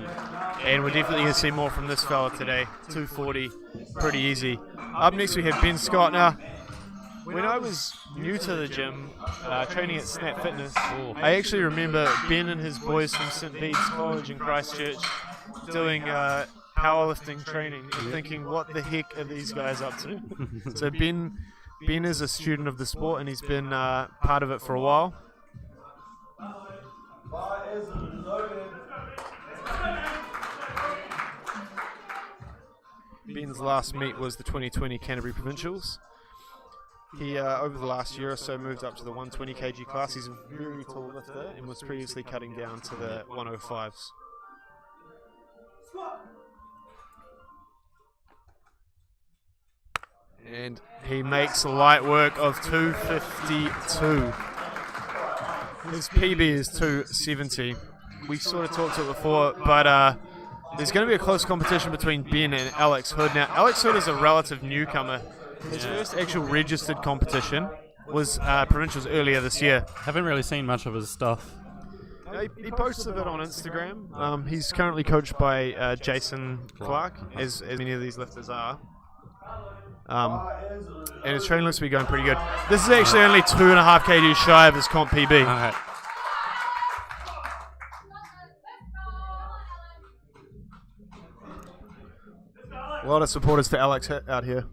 and we're definitely going to see more from this fella today. 240, pretty easy. Up next we have Ben Scott. Now, when I was new to the gym, training at Snap Fitness, I actually remember Ben and his boys from St. Bede's College in Christchurch doing powerlifting training and thinking, what the heck are these guys up to? So Ben Ben is a student of the sport and he's been part of it for a while. Ben's last meet was the 2020 Canterbury Provincials. He, over the last year or so, moved up to the 120 kg class. He's a very tall lifter and was previously cutting down to the 105s. And he makes light work of 252. His PB is 270. We sort of talked to it before, but there's going to be a close competition between Ben and Alex Hood. Now, Alex Hood is a relative newcomer. His first actual registered competition was provincials earlier this year. Haven't really seen much of his stuff. He posts a bit on Instagram. He's currently coached by Jason Clark, as many of these lifters are. And his training looks to be going pretty good. This is actually only 2.5 kg shy of his comp PB. Okay. A lot of supporters for Alex out here.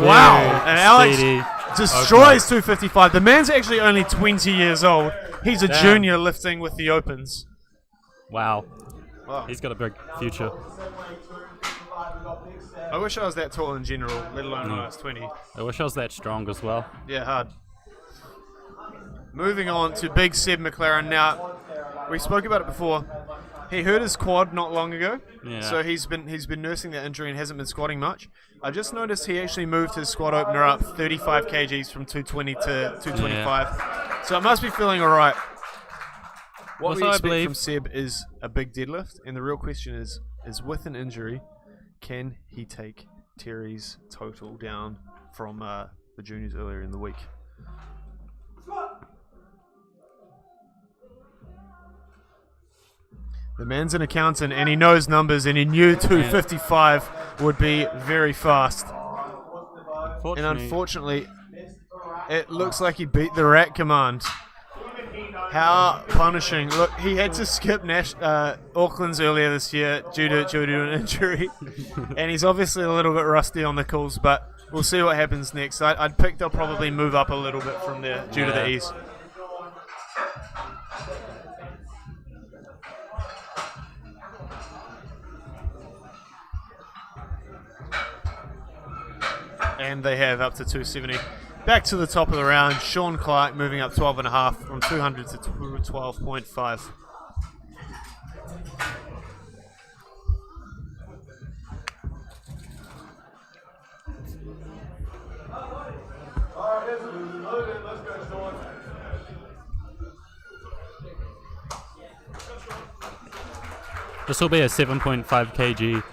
Wow! And Alex destroys 255. The man's actually only 20 years old. He's a junior lifting with the Opens. Wow. He's got a big future. I wish I was that tall in general, let alone when I was 20. I wish I was that strong as well. Yeah, hard. Moving on to Big Seb McLaren. Now, we spoke about it before. He hurt his quad not long ago, so he's been nursing that injury and hasn't been squatting much. I just noticed he actually moved his squat opener up 35 kgs from 220 to 225. So it must be feeling all right. What we expect from Seb is a big deadlift, and the real question is with an injury, can he take Terry's total down from the juniors earlier in the week? The man's an accountant and he knows numbers, and he knew 255 would be very fast. And unfortunately, it looks like he beat the rack command. How punishing. Look, he had to skip Auckland's earlier this year due to an injury. And he's obviously a little bit rusty on the calls, but we'll see what happens next. I'd pick they'll probably move up a little bit from there due to the ease. And they have up to 270. Back to the top of the round, Sean Clark moving up 12.5 from 200 to 12.5. This will be a 7.5 kg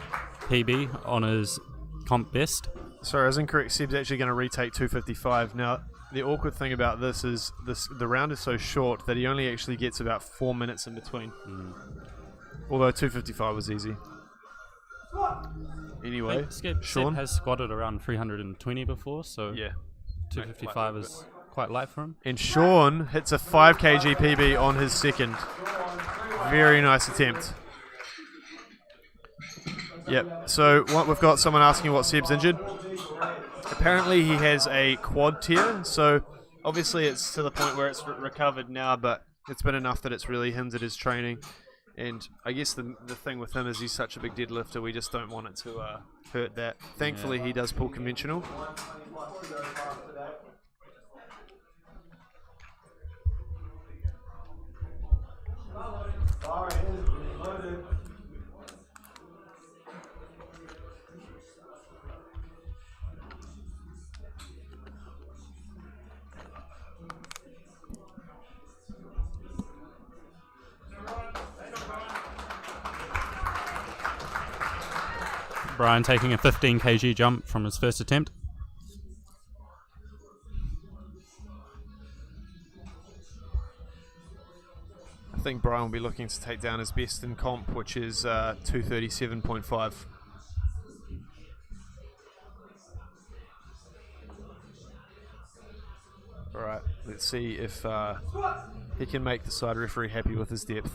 PB on his comp best. Sorry, I was incorrect. Seb's actually going to retake 255. Now, the awkward thing about this is the round is so short that he only actually gets about 4 minutes in between. Although 255 was easy. Anyway, Sean has squatted around 320 before, so yeah, 255 is quite light for him. And Sean hits a 5 kg PB on his second. Very nice attempt. Yep, so we've got someone asking what Seb's injured. Apparently he has a quad tear, so obviously it's to the point where it's recovered now, but it's been enough that it's really hindered his training. And I guess the thing with him is he's such a big deadlifter, we just don't want it to hurt that. Thankfully he does pull conventional. Brian taking a 15 kg jump from his first attempt. I think Brian will be looking to take down his best in comp, which is 237.5. Let's see if he can make the side referee happy with his depth.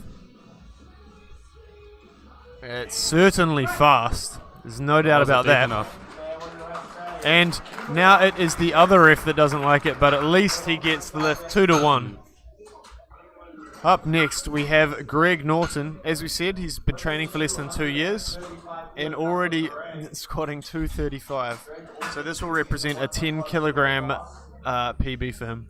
It's certainly fast. There's no doubt about that. Enough. And now it is the other ref that doesn't like it, but at least he gets the lift 2-1. Up next, we have Greg Norton. As we said, he's been training for less than 2 years and already squatting 235. So this will represent a 10 kilogram PB for him.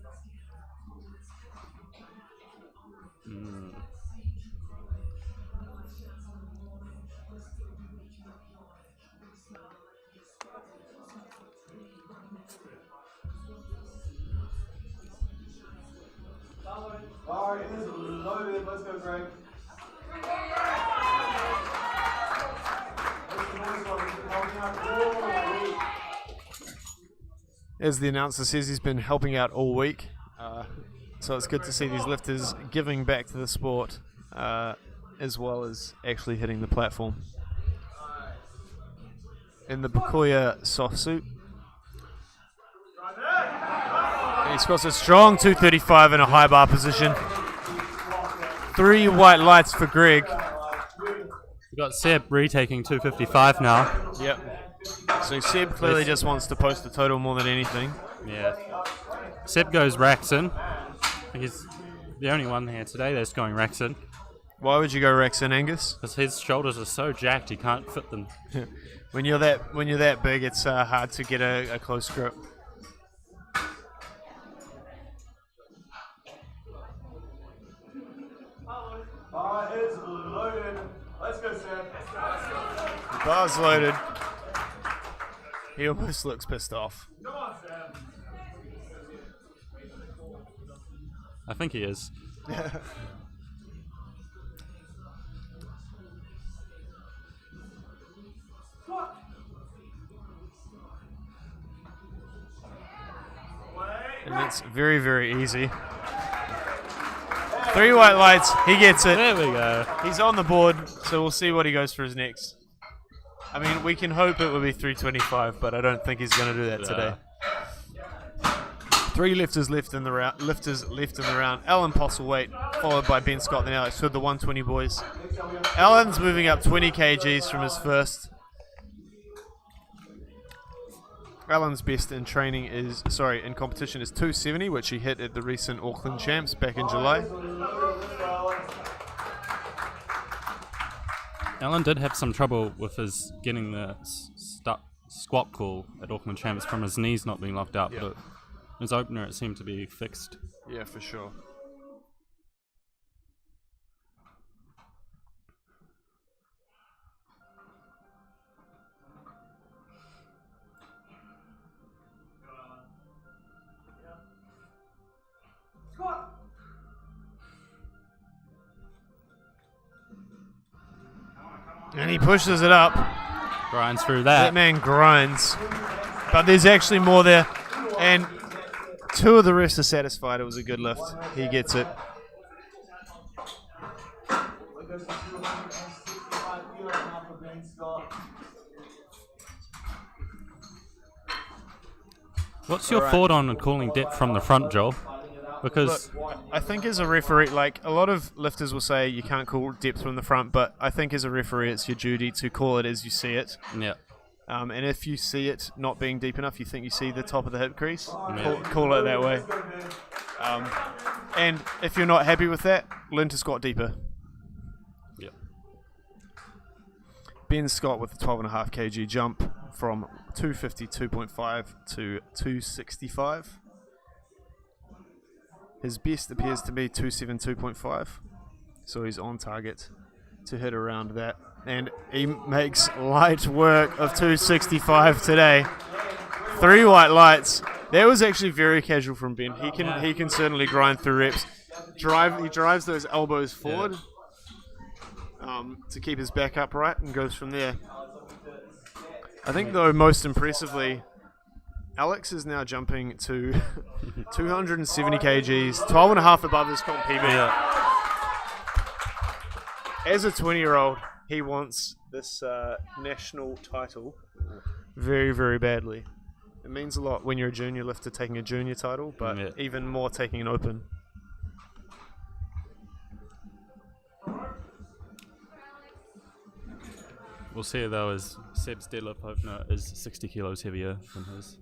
Alright, it is loaded. Let's go, Greg. As the announcer says, he's been helping out all week. So it's good to see these lifters giving back to the sport as well as actually hitting the platform. In the Bukoya soft suit. He squats a strong 235 in a high bar position. 3 white lights for Greg. We've got Seb retaking 255 now. Yep. So Seb clearly just wants to post the total more than anything. Yeah. Seb goes racks in. He's the only one here today that's going racks in. Why would you go racks in, Angus? Because his shoulders are so jacked he can't fit them. When you're that big, it's hard to get a close grip. Alright, it's loaded. Let's go, Sam. The bar's loaded. He almost looks pissed off. Come on, Sam. I think he is. And it's very, very easy. 3 white lights, he gets it. There we go. He's on the board, so we'll see what he goes for his next. I mean, we can hope it will be 325, but I don't think he's going to do that today. 3 lifters left in the round. Alan Postlethwaite, followed by Ben Scott and Alex Hood, the 120 boys. Alan's moving up 20 kgs from his first. Alan's best in in competition is 270, which he hit at the recent Auckland Champs back in July. Alan did have some trouble with his getting the squat call at Auckland Champs from his knees not being locked out, but his opener it seemed to be fixed. Yeah, for sure. And he pushes it up. Grinds through That that. man grinds. But there's actually more there. And 2 of the refs are satisfied. It was a good lift. He gets it. What's your thought on calling depth from the front, Joel? Because Look, I think as a referee, like a lot of lifters will say you can't call depth from the front, but I think as a referee it's your duty to call it as you see it. yeah, And if you see it not being deep enough, you think you see the top of the hip crease, Yeah. call it that way. And if you're not happy with that, learn to squat deeper. yeah. Ben Scott with a 12.5 kg jump from 252.5 to 265. His best appears to be 272.5, so he's on target to hit around that. And he makes light work of 265 today. 3 white lights. That was actually very casual from Ben. He can certainly grind through reps. He drives those elbows forward to keep his back upright and goes from there. I think though most impressively, Alex is now jumping to 270 kgs, 12.5 above his comp PB. As a 20-year-old, he wants this national title very, very badly. It means a lot when you're a junior lifter taking a junior title, but even more taking an open. We'll see though, as Seb's deadlift opener is 60 kilos heavier than his.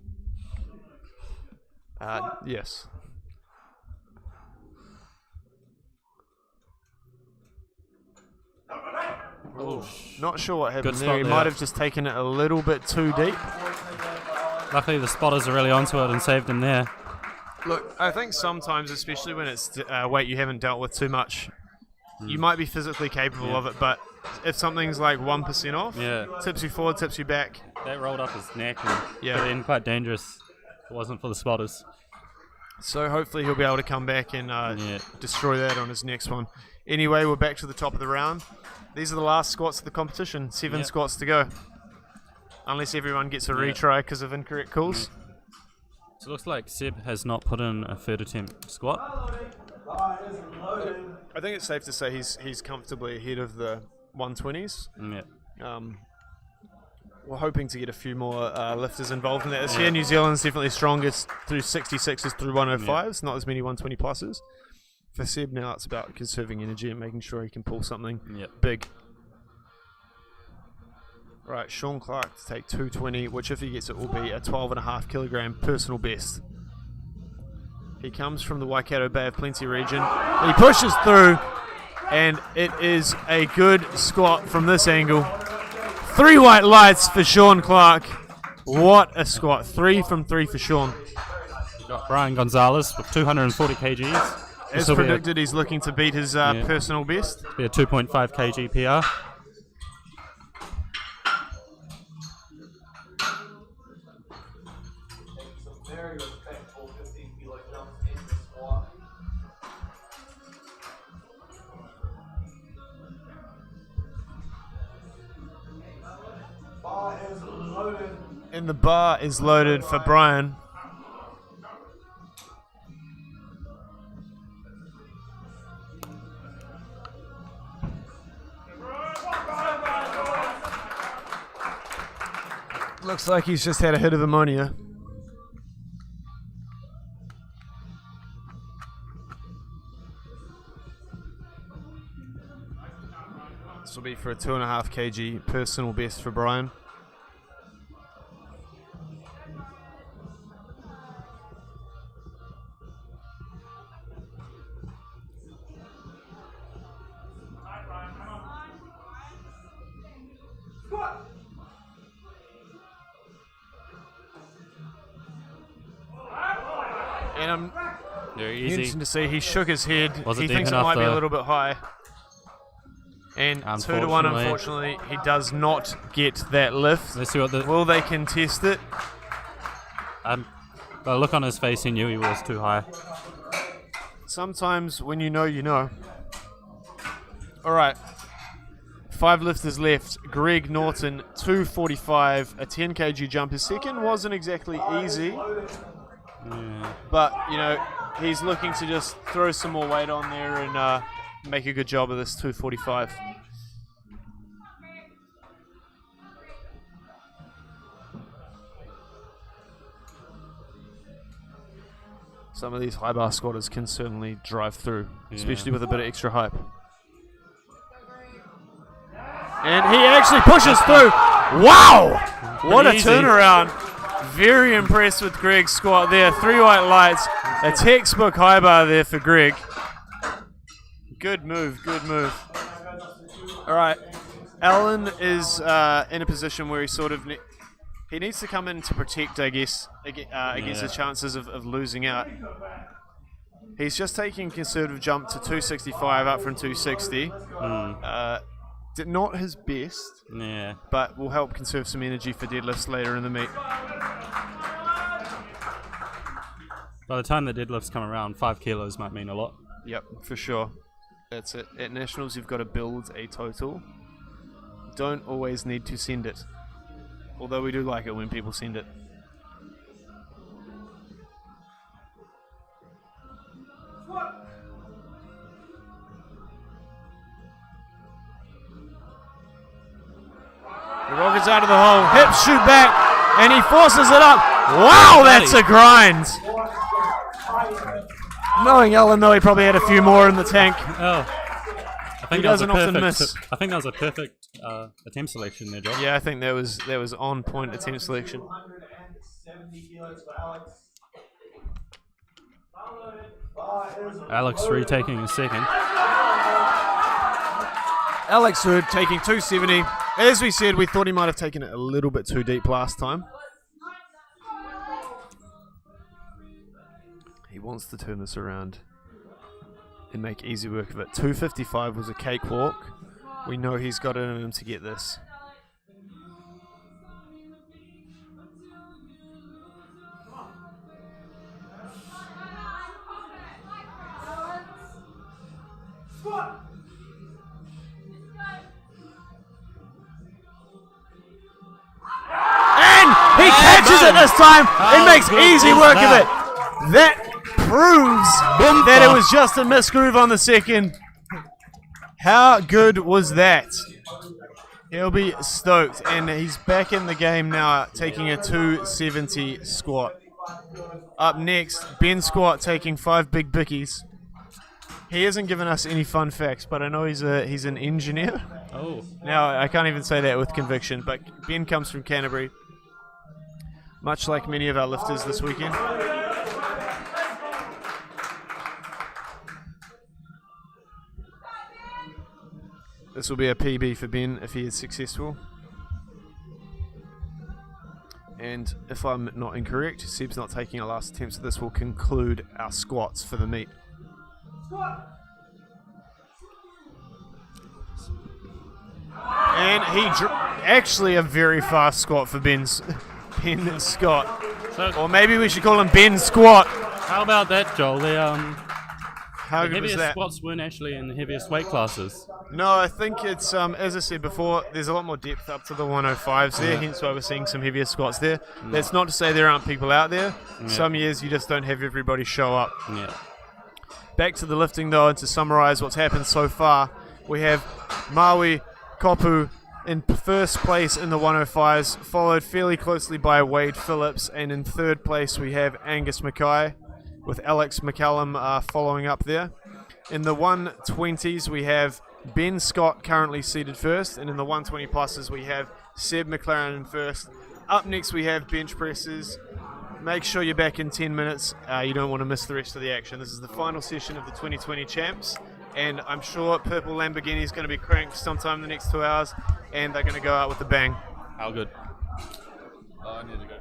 Yes. Not sure what happened Good there. He spot might there. have just taken it a little bit too deep. Luckily the spotters are really onto it and saved him there. Look, I think sometimes, especially when it's weight you haven't dealt with too much, you might be physically capable of it, but if something's like 1% off, tips you forward, tips you back. That rolled up his neck and Yeah. could have been quite dangerous if it wasn't for the spotters. So hopefully he'll be able to come back and destroy that on his next one. Anyway, we're back to the top of the round. These are the last squats of the competition. 7 squats to go. Unless everyone gets a retry because of incorrect calls. So it looks like Seb has not put in a third attempt squat. I think it's safe to say he's comfortably ahead of the 120s. We're hoping to get a few more lifters involved in that this year. New Zealand's definitely strongest through 66s through 105s, not as many 120 pluses. For Seb now, it's about conserving energy and making sure he can pull something big. Right, Sean Clark to take 220, which if he gets it will be a 12.5 kilogram personal best. He comes from the Waikato Bay of Plenty region. He pushes through, and it is a good squat from this angle. 3 white lights for Sean Clark. What a squat. 3 from 3 for Sean. Got Brian Gonzalez with 240 kgs. As predicted, he's looking to beat his personal best. Be a 2.5 kg PR. Very respectful 15 kilo jumps in the squat. Bar is loaded. And the bar is loaded for Brian. Looks like he's just had a hit of ammonia. This will be for a 2.5 kg personal best for Brian. And I'm Very easy. interested to see he shook his head. Was it He deep thinks it enough might be a though? little bit high. And 2-1, unfortunately, he does not get that lift. Let's see what the. Will they contest it? By the look on his face, he knew he was too high. Sometimes when you know, you know. All right. 5 lifters left. Greg Norton, 245, a 10 kg jump. His second wasn't exactly easy. But, you know, he's looking to just throw some more weight on there and make a good job of this 245. Some of these high bar squatters can certainly drive through, especially with a bit of extra hype. And he actually pushes through. Wow! What a turnaround. Very impressed with Greg's squat there. 3 white lights. A textbook high bar there for Greg. Good move, good move. All right. Alan is in a position where he sort of... he needs to come in to protect, I guess, against his chances of losing out. He's just taking conservative jump to 265 up from 260. Not his best, but will help conserve some energy for deadlifts later in the meet. By the time the deadlifts come around, 5 kilos might mean a lot. Yep, for sure. That's it. At Nationals, you've got to build a total. Don't always need to send it. Although we do like it when people send it. The rocket's out of the hole. Hips shoot back, and he forces it up. Wow, that's a grind. Knowing Alan, though, he probably had a few more in the tank. Oh, I think He doesn't often miss. I think that was a perfect attempt selection there, Joel. Yeah, I think that was on point attempt selection. 170 kilos for Alex. Alex retaking a second. Alex Hood taking 270. As we said, we thought he might have taken it a little bit too deep last time. He wants to turn this around and make easy work of it. 255 was a cakewalk. We know he's got it in him to get this. And he catches it this time and makes easy work of it. That proves that it was just a misgroove on the second. How good was that? He'll be stoked, and he's back in the game now, taking a 270 squat. Up next, Ben Squat taking 5 big bickies. He hasn't given us any fun facts, but I know he's an engineer. Oh. Now, I can't even say that with conviction, but Ben comes from Canterbury, much like many of our lifters this weekend. This will be a PB for Ben if he is successful. And if I'm not incorrect, Seb's not taking a last attempt, so this will conclude our squats for the meet. And he actually a very fast squat for Ben Scott. So, Or maybe we should call him Ben Squat. how about that, Joel? How The good was heaviest that? squats weren't actually in the heaviest weight classes. No, I think it's, as I said before, there's a lot more depth up to the 105s there, hence why we're seeing some heavier squats there. That's not to say there aren't people out there. Some years you just don't have everybody show up. Yeah. Back to the lifting though, and to summarise what's happened so far, we have Maui Kopu in first place in the 105s, followed fairly closely by Wade Phillips, and in third place we have Angus Mackay, with Alex McCallum following up there. In the 120s we have Ben Scott currently seated first, and in the 120 pluses we have Seb McLaren in first. Up next we have bench presses. Make sure you're back in 10 minutes. You don't want to miss the rest of the action. This is the final session of the 2020 champs, and I'm sure Purple Lamborghini is going to be cranked sometime in the next 2 hours, and they're going to go out with a bang. How good? I need to go.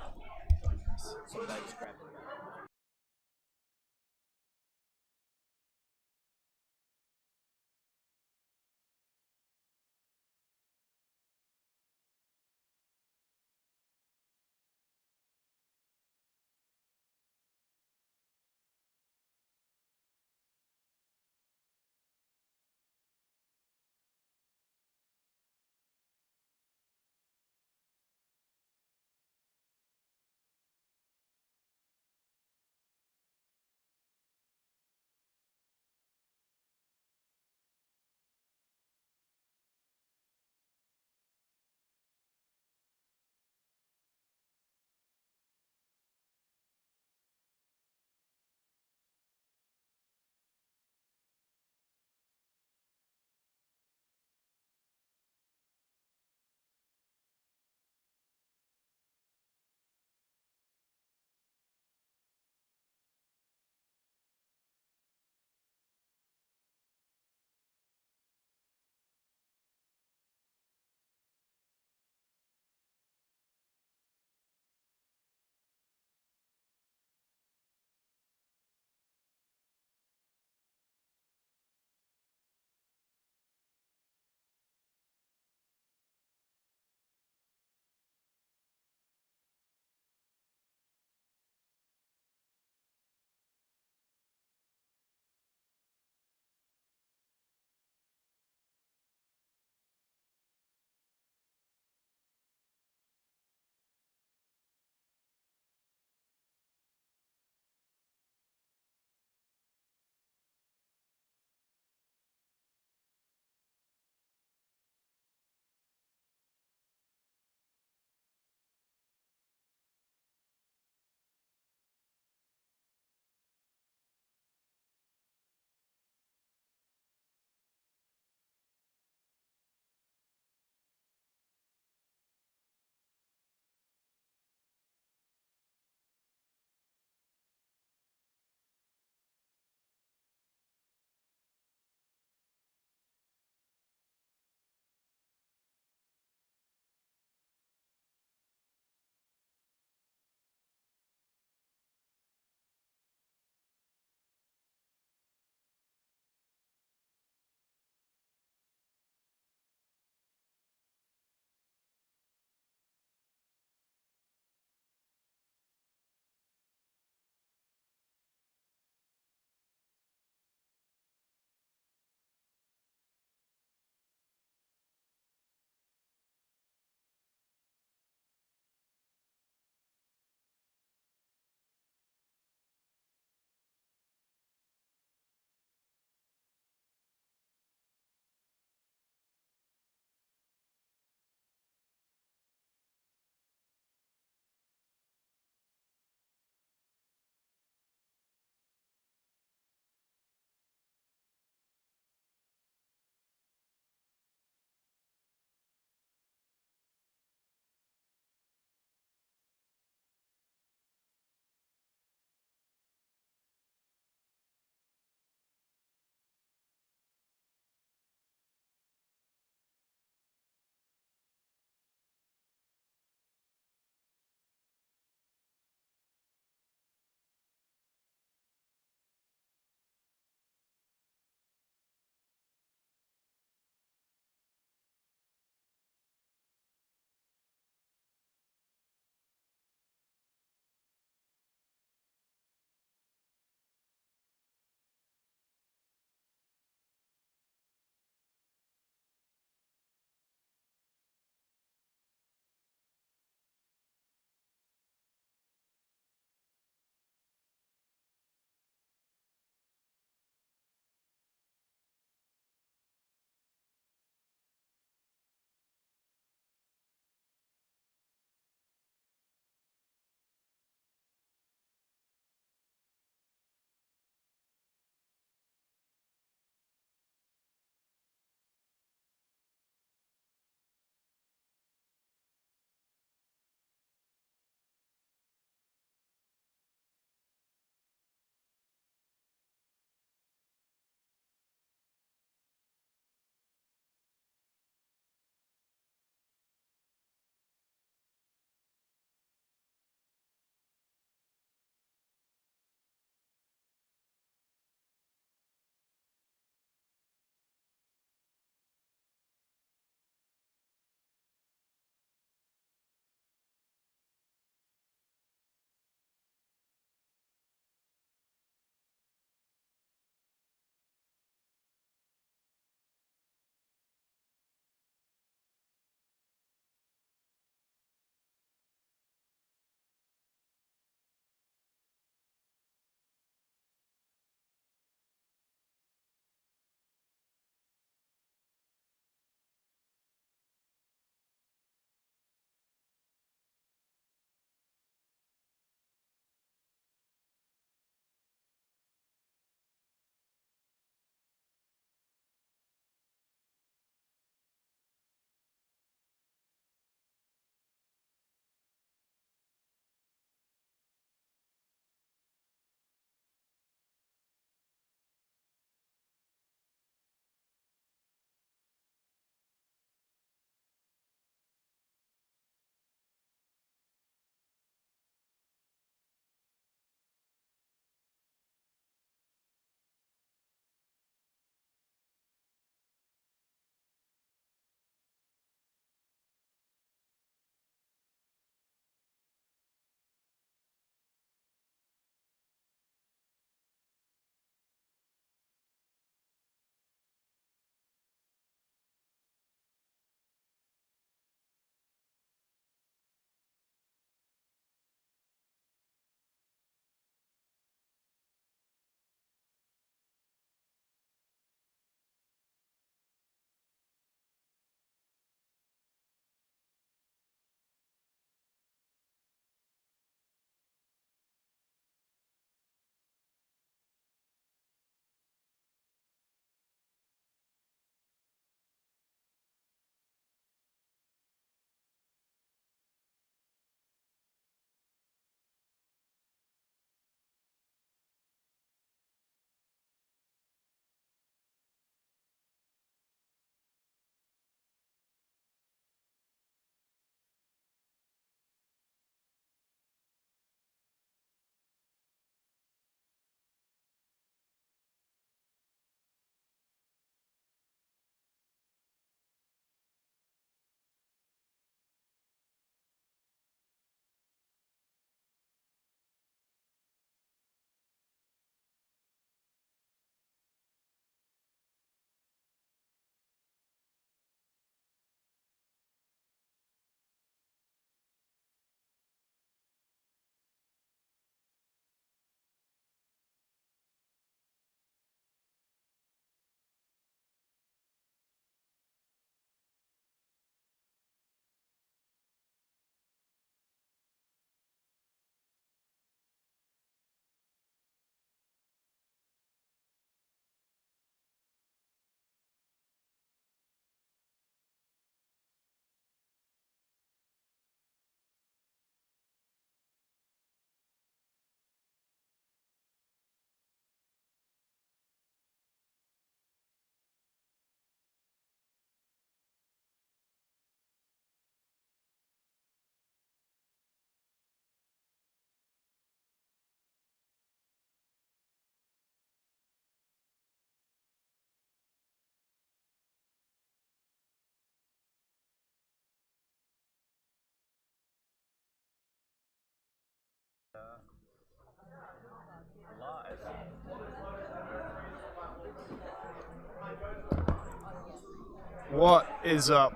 What is up?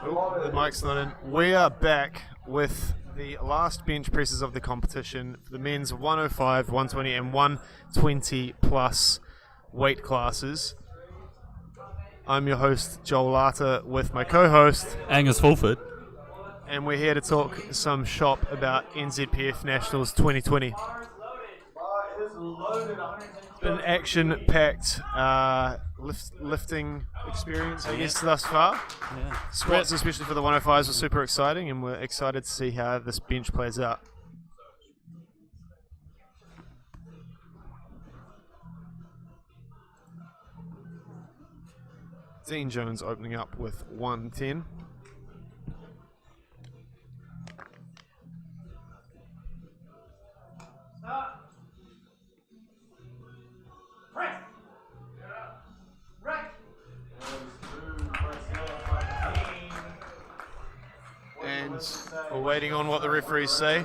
Oh, the mic's not in. We are back with the last bench presses of the competition for the men's 105, 120 and 120 plus weight classes. I'm your host, Joel Lata, with my co-host Angus Fulford. And we're here to talk some shop about NZPF Nationals 2020. It's been an action-packed lifting experience, I guess, thus far. Yeah. Squats, especially for the 105s, were super exciting, and we're excited to see how this bench plays out. Dean Jones opening up with 110. And we're waiting on what the referees say.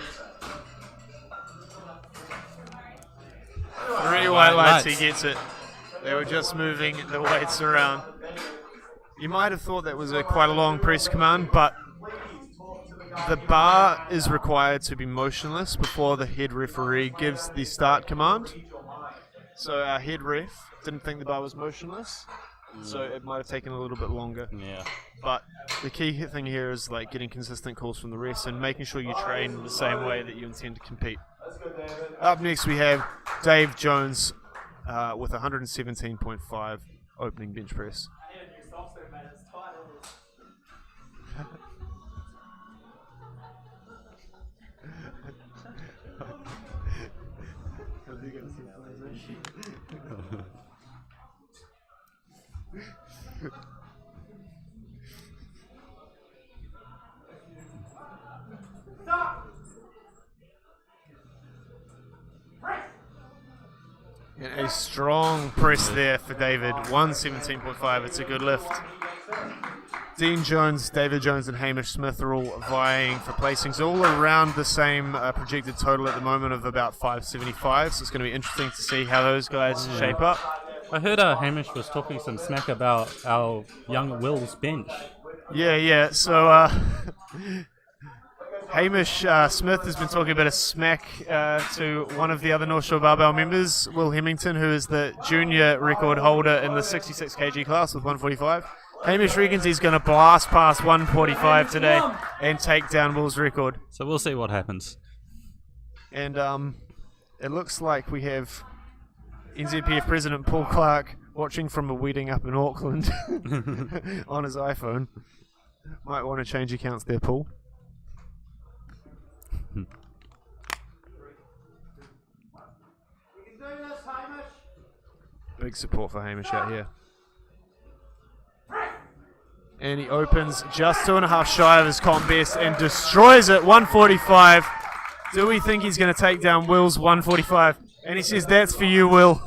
3 white lights, he gets it. They were just moving the weights around. You might have thought that was quite a long press command, but the bar is required to be motionless before the head referee gives the start command. So our head ref didn't think the bar was motionless, so it might have taken a little bit longer. Yeah. But the key thing here is like getting consistent calls from the refs and making sure you train the same way that you intend to compete. Up next we have Dave Jones with 117.5 opening bench press. And a strong press there for David, 117.5, it's a good lift. Dean Jones, David Jones and Hamish Smith are all vying for placings, all around the same projected total at the moment of about 575, so it's going to be interesting to see how those guys shape up. I heard Hamish was talking some smack about our young Will's bench. Yeah, so Hamish Smith has been talking a bit of smack to one of the other North Shore Barbell members, Will Hemington, who is the junior record holder in the 66kg class with 145. Hamish reckons he's going to blast past 145 today and take down Will's record. So we'll see what happens. And it looks like we have NZPF President Paul Clark watching from a wedding up in Auckland on his iPhone. Might want to change accounts there, Paul. Big support for Hamish out here. And he opens just 2.5 shy of his comp best and destroys it, 145. Do we think he's going to take down Will's 145? And he says, that's for you, Will.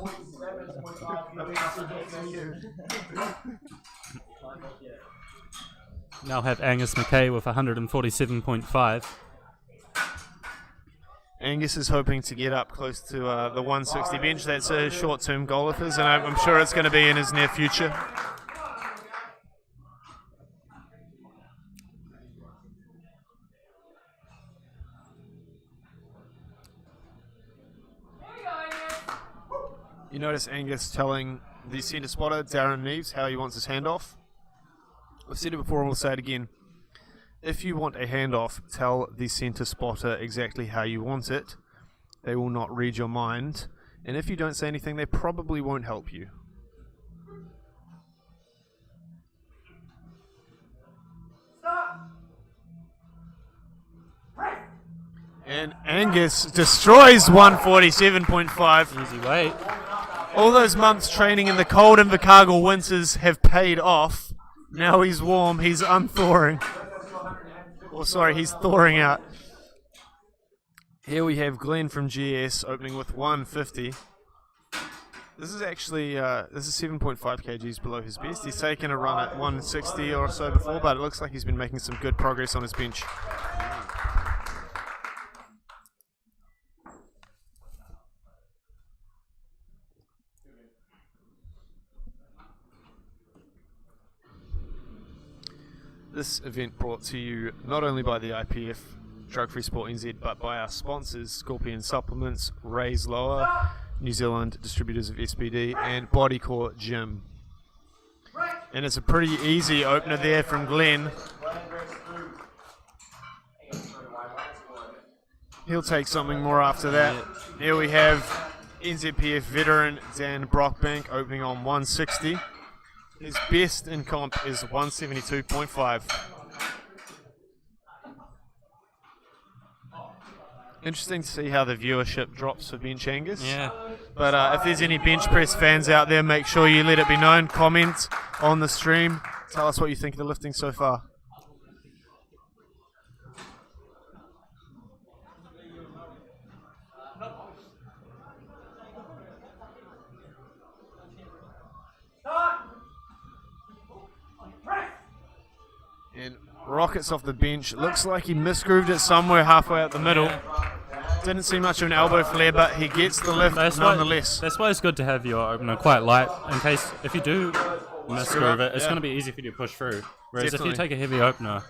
Now have Angus McKay with 147.5. Angus is hoping to get up close to the 160 bench. That's a short-term goal of his, and I'm sure it's going to be in his near future. You notice Angus telling the centre spotter, Darren Neves, how he wants his handoff. I've said it before and we'll say it again. If you want a handoff, tell the centre spotter exactly how you want it. They will not read your mind. And if you don't say anything, they probably won't help you. And Angus destroys 147.5. Easy weight. All those months training in the cold Invercargill winters have paid off. Now he's warm, he's unthawing. He's thawing out. Here we have Glenn from GS opening with 150. This is actually, this is 7.5 kgs below his best. He's taken a run at 160 or so before, but it looks like he's been making some good progress on his bench. This event brought to you not only by the IPF, Drug Free Sport NZ, but by our sponsors, Scorpion Supplements, Raise Lower, New Zealand distributors of SBD, and Bodycore Gym. And it's a pretty easy opener there from Glenn. He'll take something more after that. Here we have NZPF veteran Dan Brockbank opening on 160. His best in comp is 172.5. Interesting to see how the viewership drops for bench Angus. Yeah. But if there's any bench press fans out there, make sure you let it be known. Comment on the stream. Tell us what you think of the lifting so far. And rockets off the bench. Looks like he misgrooved it somewhere halfway up the middle. Didn't see much of an elbow flare, but he gets the lift nonetheless. That's why it's good to have your opener quite light, in case if you do misgroove it, it's going to be easy for you to push through. Whereas if you take a heavy opener,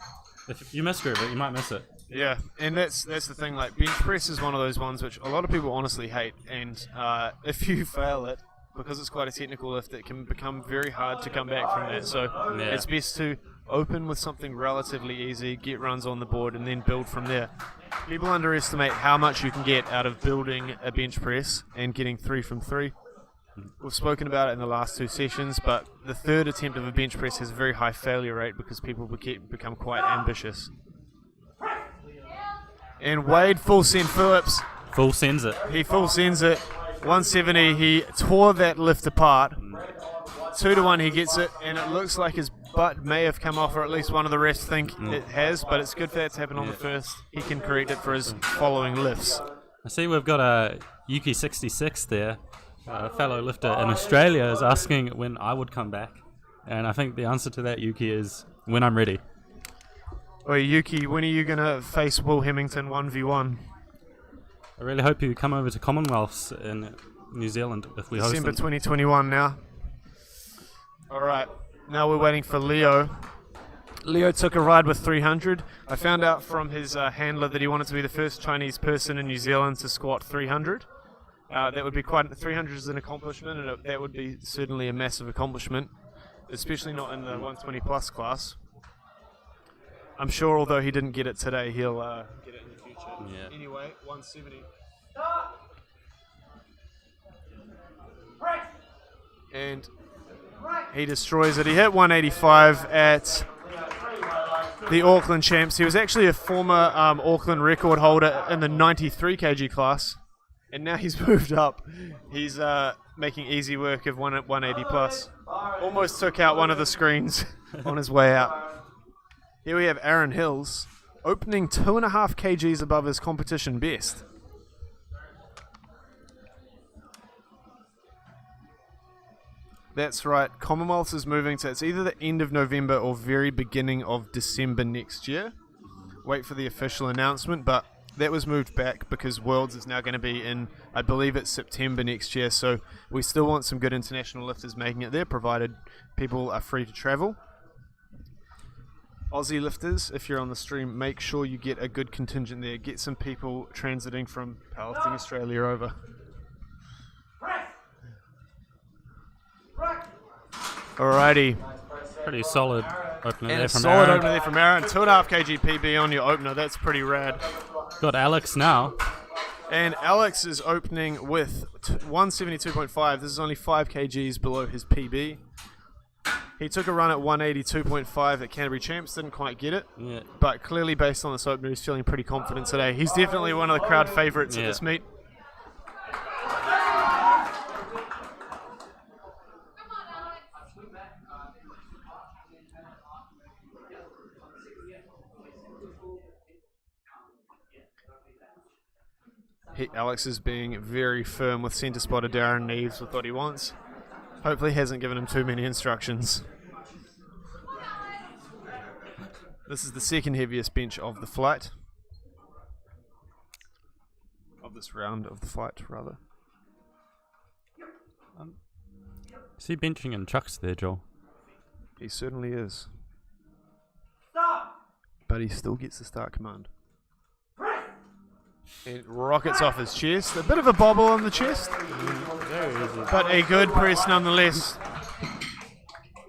if you misgroove it, you might miss it. Yeah, and that's the thing. Like bench press is one of those ones which a lot of people honestly hate, and if you fail it, because it's quite a technical lift, it can become very hard to come back from that. So it's best to open with something relatively easy, get runs on the board, and then build from there. People underestimate how much you can get out of building a bench press and getting 3 from 3. We've spoken about it in the last 2 sessions, but the third attempt of a bench press has a very high failure rate because people become quite ambitious. And Wade full send Phillips. Full sends it. He full sends it. 170, he tore that lift apart. 2-1 he gets it, and it looks like his butt may have come off, or at least one of the refs think it has, but it's good for that to happen on the first. He can correct it for his following lifts. I see we've got a Yuki 66 there. A fellow lifter in Australia is asking when I would come back. And I think the answer to that, Yuki, is when I'm ready. Oi, Yuki, when are you going to face Will Hemington 1v1? I really hope you come over to Commonwealths in New Zealand if we host December them. 2021 now. Alright, now we're waiting for Leo. Leo took a ride with 300. I found out from his handler that he wanted to be the first Chinese person in New Zealand to squat 300. That would be 300 is an accomplishment, and that would be certainly a massive accomplishment, especially not in the 120 plus class. I'm sure although he didn't get it today, he'll get it in the future. Yeah. Anyway, 170. And he destroys it. He hit 185 at the Auckland Champs. He was actually a former Auckland record holder in the 93 kg class, and now he's moved up. He's making easy work of 180 plus. Almost took out one of the screens on his way out. Here we have Aaron Hills opening 2.5 kgs above his competition best. That's right, Commonwealth is moving to, it's either the end of November or very beginning of December next year. Wait for the official announcement, but that was moved back because Worlds is now going to be in, I believe it's September next year, so we still want some good international lifters making it there, provided people are free to travel. Aussie lifters, if you're on the stream, make sure you get a good contingent there. Get some people transiting from Powerlifting Australia over. Alrighty. Pretty solid opener And there a from solid Aaron. opener there from Aaron. 2.5 kg PB on your opener. That's pretty rad. Got Alex now. And Alex is opening with 172.5. This is only 5 kgs below his PB. He took a run at 182.5 at Canterbury Champs. Didn't quite get it. Yeah. But clearly, based on this opener, he's feeling pretty confident today. He's definitely one of the crowd favourites at this meet. Alex is being very firm with centre spotter Darren Neves with what he wants. Hopefully hasn't given him too many instructions. This is the second heaviest bench of the flight. Of this round of the flight, rather. Is he benching in trucks there, Joel? He certainly is. but he still gets the start command. It rockets off his chest. A bit of a bobble on the chest, but a good press nonetheless.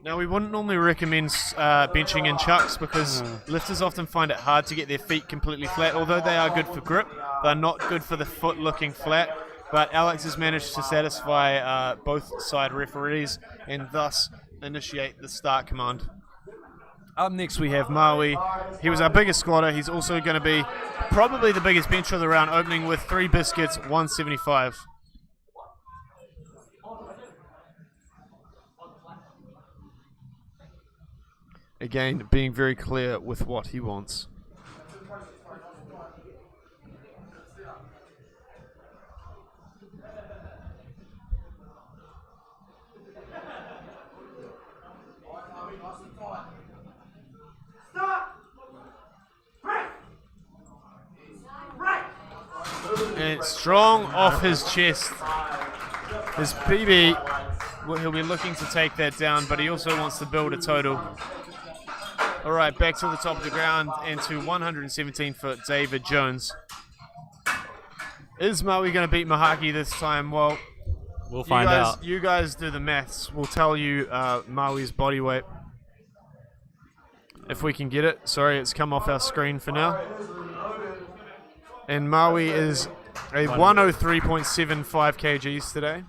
Now, we wouldn't normally recommend benching in chucks because lifters often find it hard to get their feet completely flat. Although they are good for grip, they're not good for the foot looking flat. But Alex has managed to satisfy both side referees and thus initiate the start command. Up next we have Maui. He was our biggest squatter. He's also going to be probably the biggest bencher of the round, opening with 3 biscuits, 175. Again, being very clear with what he wants. And strong off his chest. His PB, well, he'll be looking to take that down, but he also wants to build a total. All right, back to the top of the ground and to 117 for David Jones. Is Maui going to beat Mahaki this time? Well, we'll find out. You guys do the maths. We'll tell you Maui's body weight. If we can get it. Sorry, it's come off our screen for now. And Maui is a 103.75 kgs today.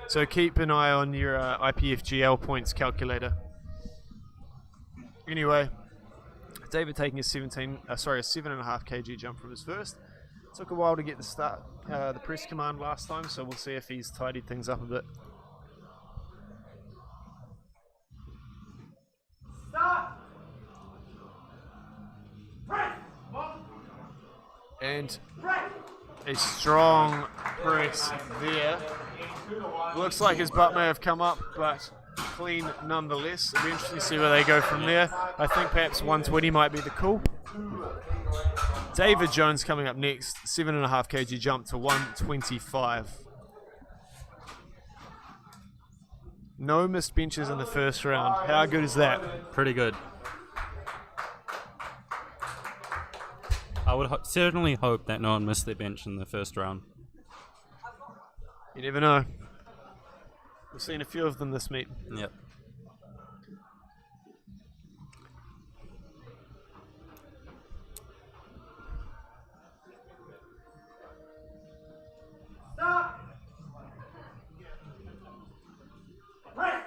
So keep an eye on your IPFGL points calculator. Anyway, David taking a 7.5 kg jump from his first. Took a while to get the press command last time, so we'll see if he's tidied things up a bit. Stop! Press! And a strong press there. Looks like his butt may have come up, but clean nonetheless. It'll be interesting to see where they go from there. I think perhaps 120 might be the call. David Jones coming up next. 7.5 kg jump to 125. No missed benches in the first round. How good is that? Pretty good. I would certainly hope that no one missed their bench in the first round. You never know. We've seen a few of them this meet. Yep. Stop! Press!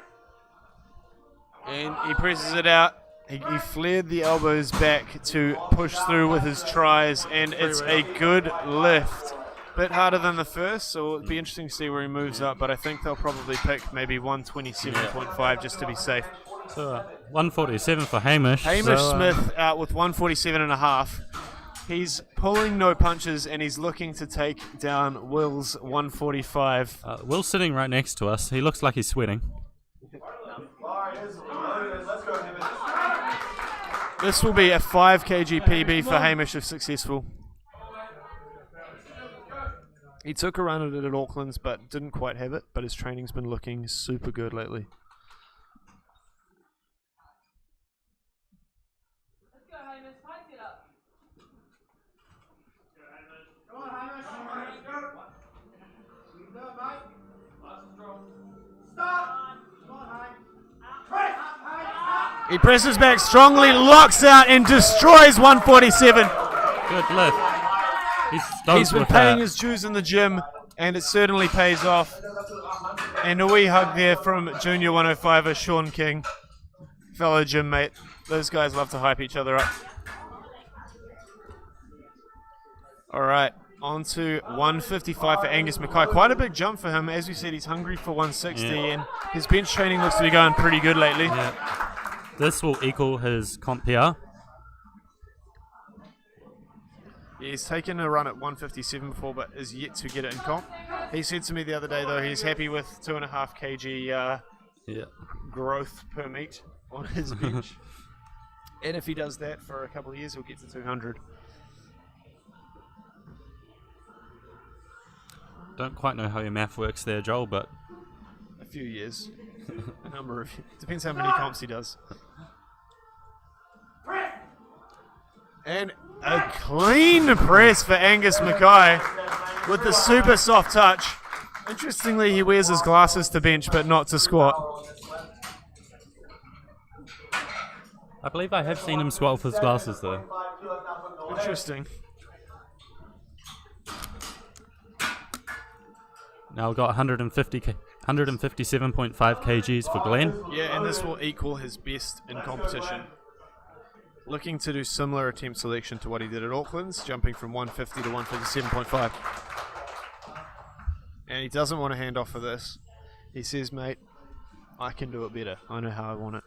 And he presses it out. He flared the elbows back to push through with his tries, and it's a good lift. Bit harder than the first, so it'll be interesting to see where he moves up, but I think they'll probably pick maybe 127.5 just to be safe. So 147 for Hamish. Hamish Smith out with 147.5. He's pulling no punches, and he's looking to take down Will's 145. Will's sitting right next to us. He looks like he's sweating. This will be a 5 kg PB for Hamish if successful. He took a run at it at Auckland's but didn't quite have it, but his training's been looking super good lately. Let's go, Hamish. Tighten it up. Come on, Hamish. Let's go. You can do it, mate. Nice and strong. Stop! Come on, Hank. Press! He presses back strongly, locks out, and destroys 147. Good lift. He's been paying his dues in the gym, and it certainly pays off. And a wee hug there from Junior 105er Sean King, fellow gym mate. Those guys love to hype each other up. All right, on to 155 for Angus Mackay. Quite a big jump for him. As we said, he's hungry for 160, and his bench training looks to be going pretty good lately. Yeah. This will equal his comp PR. He's taken a run at 157 before, but is yet to get it in comp. He said to me the other day, though, he's happy with 2.5 kg growth per meet on his bench. And if he does that for a couple of years, he'll get to 200. Don't quite know how your math works there, Joel, but A few years. A number of... Depends how many comps he does. And a clean press for Angus Mackay with the super soft touch. Interestingly, he wears his glasses to bench, but not to squat. I believe I have seen him squat with his glasses though. Interesting. Now we've got 157.5 kgs for Glenn. Yeah, and this will equal his best in competition. Looking to do similar attempt selection to what he did at Auckland's, jumping from 150 to 157.5. And he doesn't want to hand off for this. He says, mate, I can do it better. I know how I want it.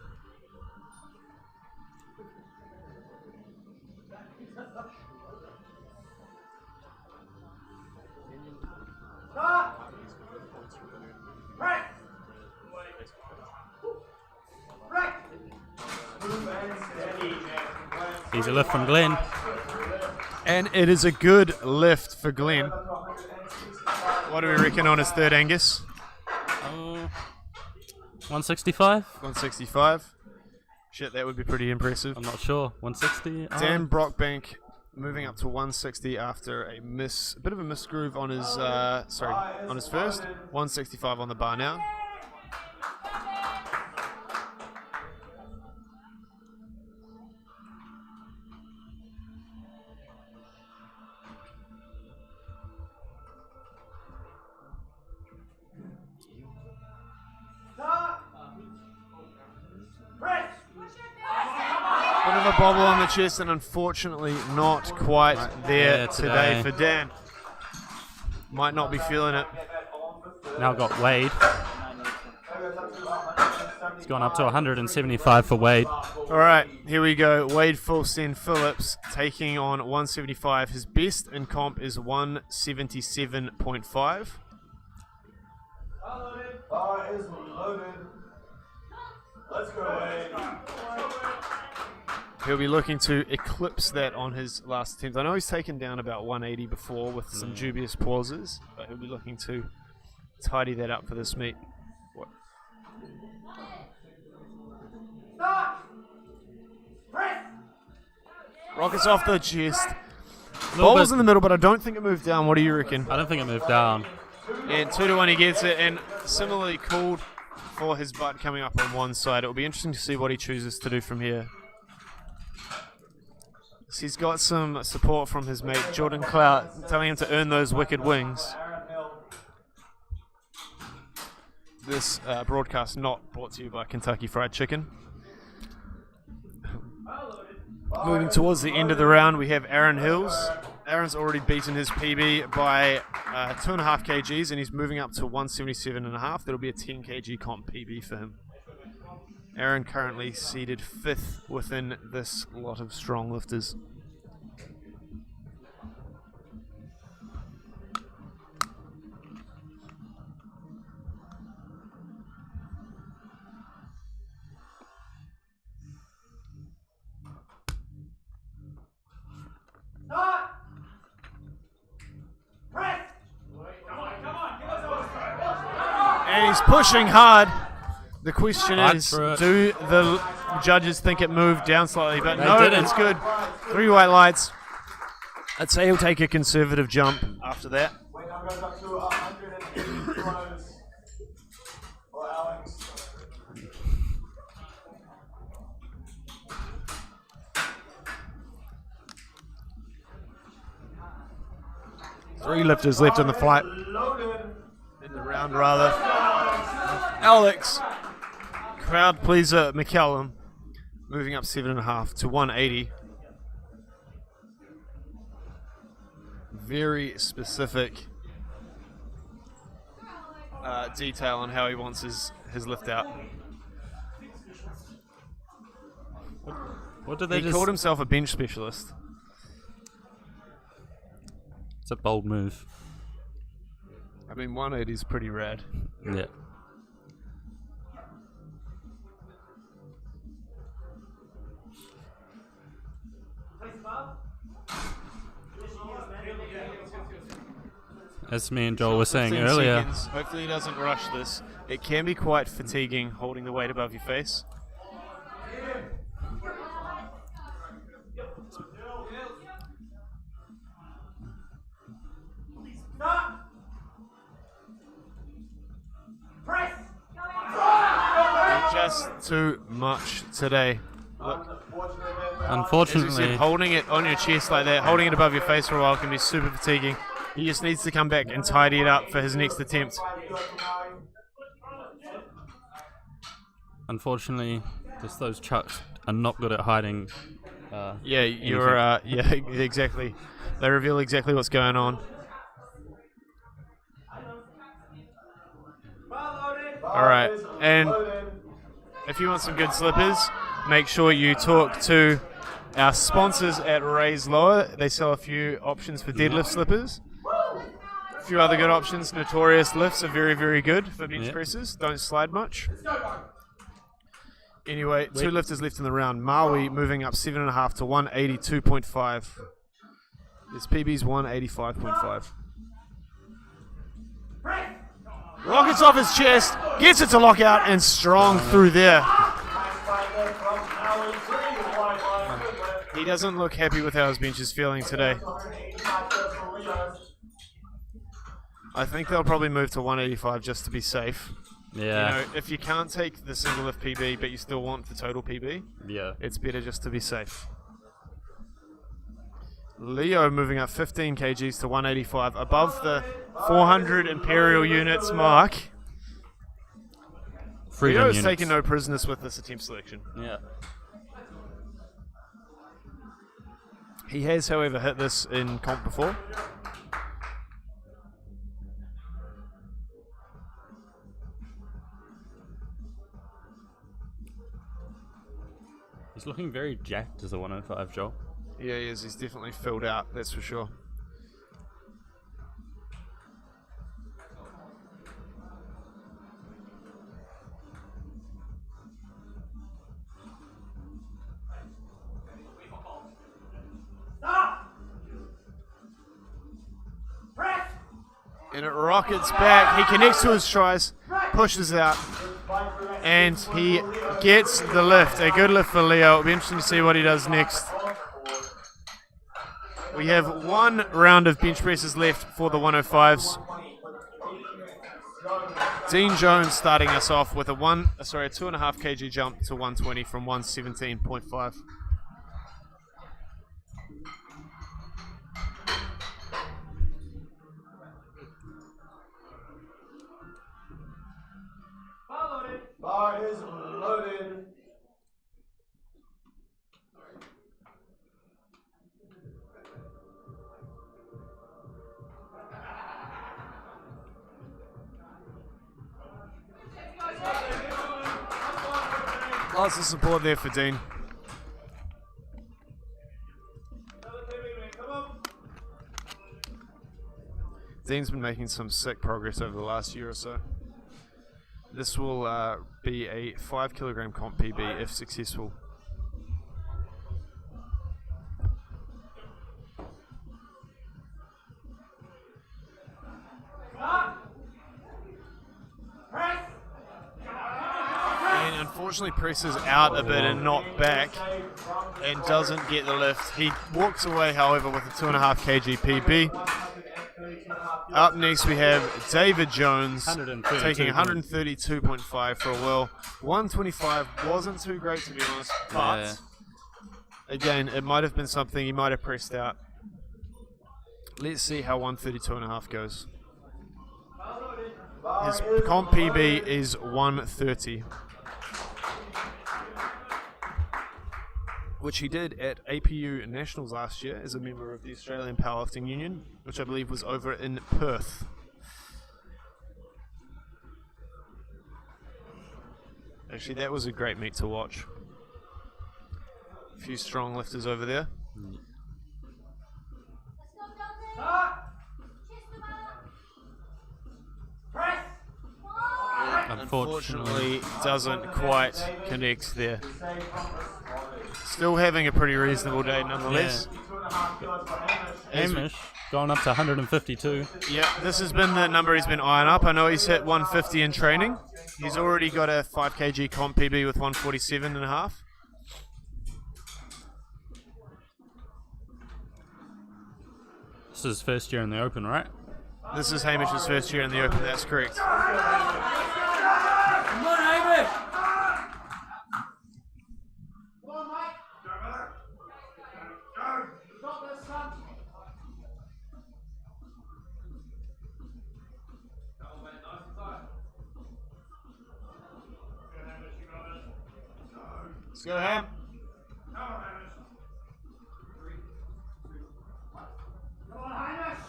Easy lift from Glenn. And it is a good lift for Glenn. What do we reckon on his third, Angus? 165? 165. Shit, that would be pretty impressive. I'm not sure. 160? Dan Brockbank moving up to 160 after a bit of a misgroove on his on his first. 165 on the bar now. Bit of a bobble on the chest, and unfortunately not quite there today for Dan. Might not be feeling it. Now got Wade. It's gone up to 175 for Wade. Alright, here we go. Wade Fulsten Phillips taking on 175. His best in comp is 177.5. Bar is loaded. Let's go, Wade. He'll be looking to eclipse that on his last attempt. I know he's taken down about 180 before with some dubious pauses, but he'll be looking to tidy that up for this meet. Rockets off the chest. Bobbles in the middle, but I don't think it moved down. What do you reckon? I don't think it moved down. And 2-1 he gets it, and similarly called for his butt coming up on one side. It'll be interesting to see what he chooses to do from here. He's got some support from his mate Jordan Clout, telling him to earn those wicked wings. This broadcast not brought to you by Kentucky Fried Chicken. Moving towards the end of the round, we have Aaron Hills. Aaron's already beaten his PB by 2.5 kgs, and he's moving up to 177.5. That'll be a 10 kg comp PB for him. Aaron currently seated 5th within this lot of strong lifters. And he's pushing hard. The question is, do the judges think it moved down slightly? But no, it's good. 3 white lights. I'd say he'll take a conservative jump after that. Wait, now goes up to 180 kilos for Alex. Three lifters left in the flight. In the round, rather. Alex. Crowd pleaser McCallum. Moving up 7.5 to 180. Very specific detail on how he wants his lift out. What did they He called himself a bench specialist. It's a bold move. I mean, 180 is pretty rad. Yeah. As me and Joel were saying 15 earlier. seconds. Hopefully he doesn't rush this. It can be quite fatiguing holding the weight above your face. just too much today. Look, as you Unfortunately, said, holding it on your chest like that, holding it above your face for a while can be super fatiguing. He just needs to come back and tidy it up for his next attempt. just those chucks are not good at hiding. Yeah, yeah, exactly. They reveal exactly what's going on. All right, and if you want some good slippers, make sure you talk to our sponsors at Raise Lower. They sell a few options for deadlift slippers. A few other good options. Notorious lifts are very, very good for bench presses. Don't slide much. Anyway, 2 lifters left in the round. Maui moving up 7.5 to 182.5. This PB's 185.5. Rockets off his chest, gets it to lock out, and strong through there. He doesn't look happy with how his bench is feeling today. I think they'll probably move to 185 just to be safe. Yeah. You know, if you can't take the single lift PB but you still want the total PB, it's better just to be safe. Leo moving up 15 kgs to 185, above the 400 Imperial units mark. Leo's taking no prisoners with this attempt selection. Yeah. He has, however, hit this in comp before. He's looking very jacked as a 105, Joel. Yeah, he is. He's definitely filled out, that's for sure. And it rockets back. He connects to his tries, pushes out, and he gets the lift. A good lift for Leo. It'll be interesting to see what he does next. We have 1 round of bench presses left for the 105s. Dean Jones starting us off with a 2.5 kg jump to 120 from 117.5. Bar is loaded. Lots of support there for Dean. Dean's been making some sick progress over the last year or so. This will be a 5 kilogram comp PB if successful. And unfortunately presses out a bit and not back and doesn't get the lift. He walks away, however, with a 2.5 kg PB. Up next we have David Jones taking 132.5 for a whirl. 125 wasn't too great, to be honest, but again, it might have been something he might have pressed out. Let's see how 132.5 goes. His comp PB is 130, which he did at APU Nationals last year as a member of the Australian Powerlifting Union, which I believe was over in Perth. Actually, that was a great meet to watch. A few strong lifters over there. Unfortunately, doesn't quite connect there. Still having a pretty reasonable day nonetheless. Hamish going up to 152. Yeah, this has been the number he's been eyeing up. I know he's hit 150 in training. He's already got a 5 kg comp PB with 147.5. This is his first year in the Open, right? This is Hamish's first year in the Open, that's correct. Come on, Hamish! Let's go, Ham. Come on, Hamish.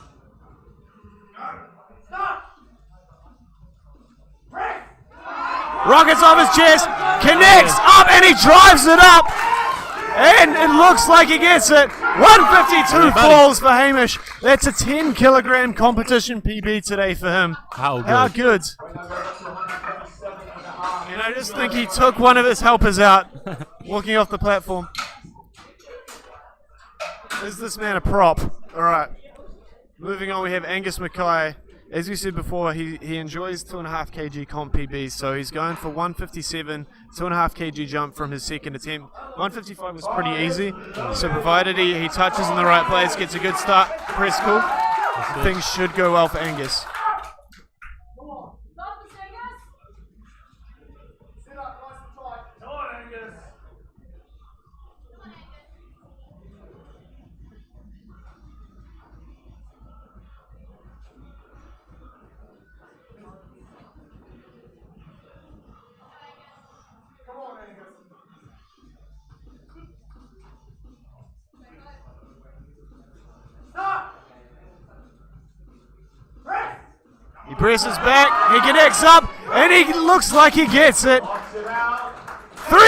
Stop. Press. Rockets off his chest, connects up, and he drives it up. And it looks like he gets it. 152 falls for Hamish. That's a 10 kilogram competition PB today for him. How good. How good. And I just think he took one of his helpers out, walking off the platform. Is this man a prop? All right. Moving on, we have Angus Mackay. As we said before, he enjoys 2.5 kg comp PBs, so he's going for 157, 2.5 kg jump from his second attempt. 155 was pretty easy, so provided he touches in the right place, gets a good start, press cool, things should go well for Angus. Stop the singers. Sit up nice and tight. Come on, Angus. Come on, Angus. Stop. Press. He presses back, he connects up, and he looks like he gets it. 3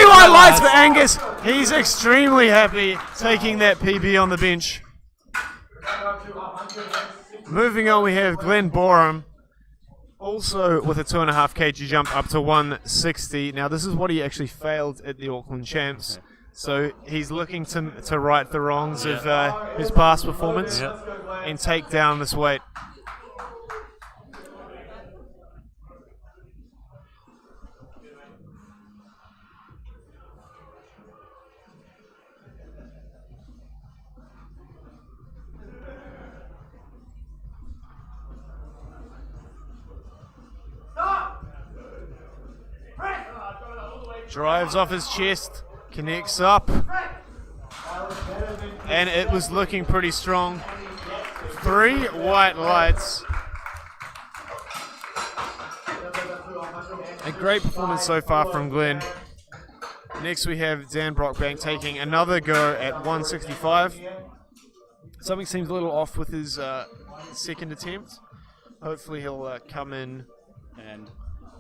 white lights for Angus. He's extremely happy taking that PB on the bench. Moving on, we have Glenn Borum, also with a 2.5 kg jump up to 160. Now, this is what he actually failed at the Auckland Champs. So he's looking to right the wrongs of his past performance and take down this weight. Stop. Press. Drives off his chest, connects up, and it was looking pretty strong. 3 white lights. A great performance so far from Glenn. Next we have Dan Brockbank taking another go at 165. Something seems a little off with his second attempt. Hopefully he'll come in. And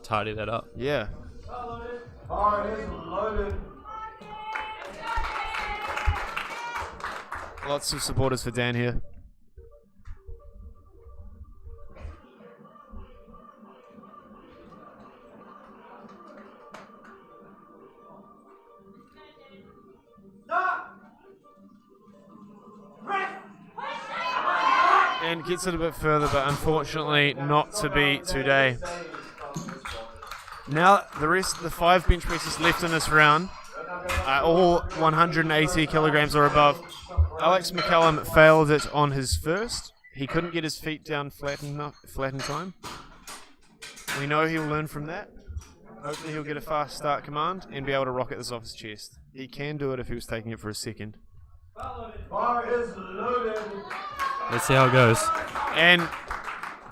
tidy that up. Yeah. Bar is loaded. Lots of supporters for Dan here. Stop. Press. And gets it a bit further, but unfortunately not to be today. Now the rest of the 5 bench presses left in this round are all 180 kilograms or above. Alex McCallum failed it on his first. He couldn't get his feet down flat in time. We know he'll learn from that. Hopefully he'll get a fast start command and be able to rocket this off his chest. He can do it if he was taking it for a second. Bar is loaded. Let's see how it goes. And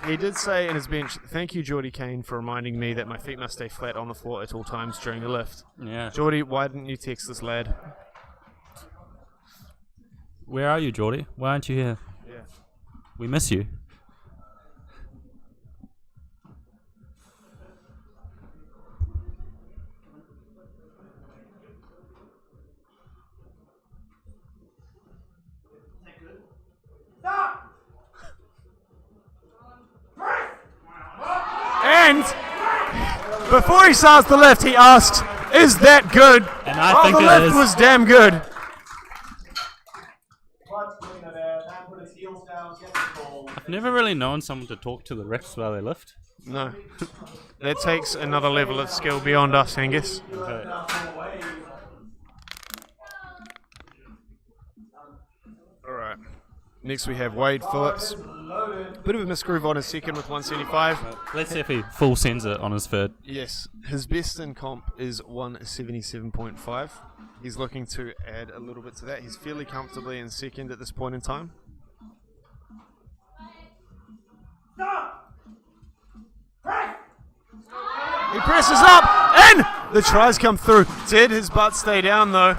he did say in his bench, "Thank you, Geordie Kane, for reminding me that my feet must stay flat on the floor at all times during the lift." Yeah. Geordie, why didn't you text this lad? Where are you, Geordie? Why aren't you here? Yeah. We miss you. Stop. Press. And before he starts the lift, he asks, "Is that good?" And I think the it lift is. was damn good. I've never really known someone to talk to the refs while they lift. No. That takes another level of skill beyond us, Angus. Okay. Alright. Next we have Wade Phillips. Bit of a misgroove on his second with 175. Let's see if he full sends it on his third. Yes. His best in comp is 177.5. He's looking to add a little bit to that. He's fairly comfortably in second at this point in time. Stop. Press. He presses up, and The tries come through. Did his butt stay down though?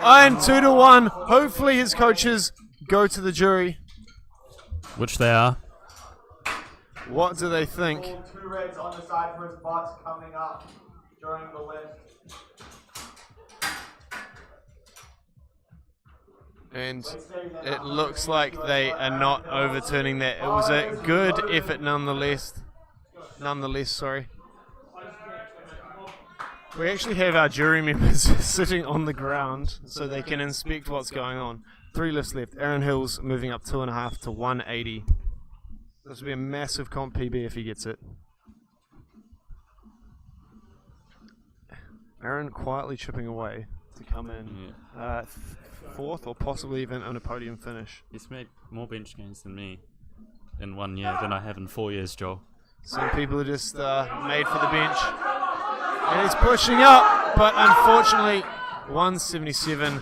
And 2-1. Hopefully his coaches go to the jury. Which they are. What do they think? 2 reds on the side for his butts coming up during the lift. And it looks like they are not overturning that. It was a good effort nonetheless. Sorry. We actually have our jury members sitting on the ground so they can inspect what's going on. 3 lifts left. Aaron Hill's moving up 2.5 to 180. This will be a massive comp PB if he gets it. Aaron quietly chipping away to come in 4th or possibly even on a podium finish. He's made more bench gains than me in 1 year than I have in 4 years, Joel. Some people are just made for the bench. And he's pushing up, but unfortunately 177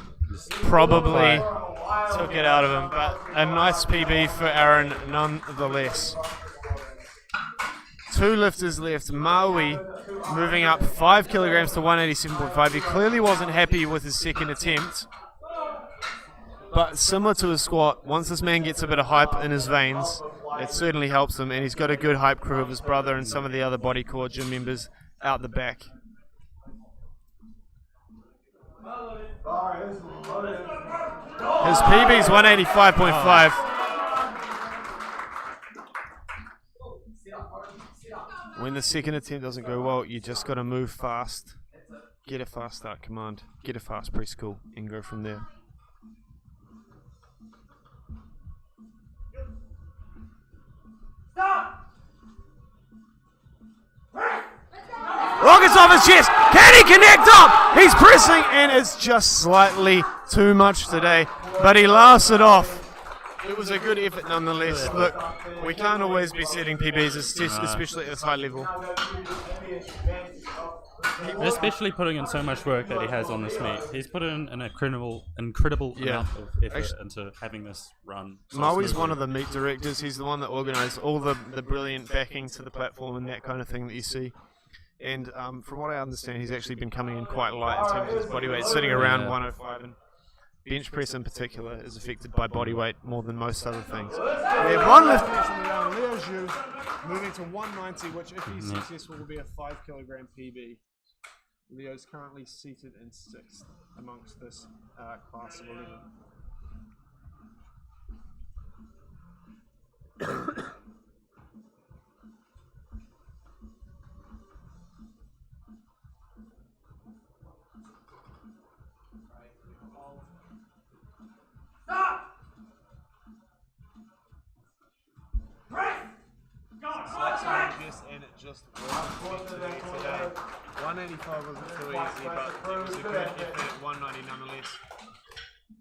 probably took it out of him. But a nice PB for Aaron nonetheless. 2 lifters left. Maui moving up 5 kilograms to 187.5. He clearly wasn't happy with his second attempt. But similar to his squat, once this man gets a bit of hype in his veins, it certainly helps him. And he's got a good hype crew of his brother and some of the other body core gym members out the back. His PB's 185.5. When the second attempt doesn't go well, you just got to move fast. Get a fast start command, get a fast preschool, and go from there. Rockets off his chest. Can he connect up? He's pressing, and it's just slightly too much today. But he laughs it off. It was a good effort nonetheless. Look, we can't always be setting PBs, especially at this high level. Especially putting in so much work that he has on this meet. He's put in an incredible amount of effort into having this run. Maui's one of the meet directors. He's the one that organised all the brilliant backing to the platform and that kind of thing that you see. And from what I understand, he's actually been coming in quite light in terms of his body weight, sitting around 105. And bench press in particular is affected by body weight more than most other things. We have 1 lift next on the round. Leo Zhu moving to 190, which if he's successful will be a 5 kilogram PB. Leo's currently seated in 6th amongst this class of 11. And it just worked today. 185 wasn't too easy, but it was a good effort at 190 nonetheless.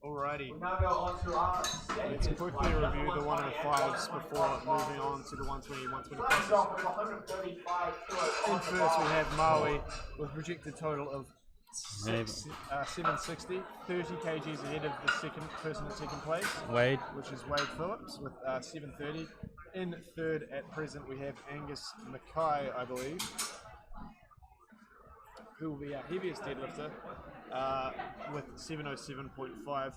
Alrighty. We'll now go on to our Let's quickly review the 105s before moving on to the 120, 120 Starts off with 135 kilos. In first we have Maui with a projected total of 760, 30 kgs ahead of the second person in second place, Wade, which is Wade Phillips with 730. In third at present we have Angus Mackay, I believe, who will be our heaviest deadlifter with 707.5,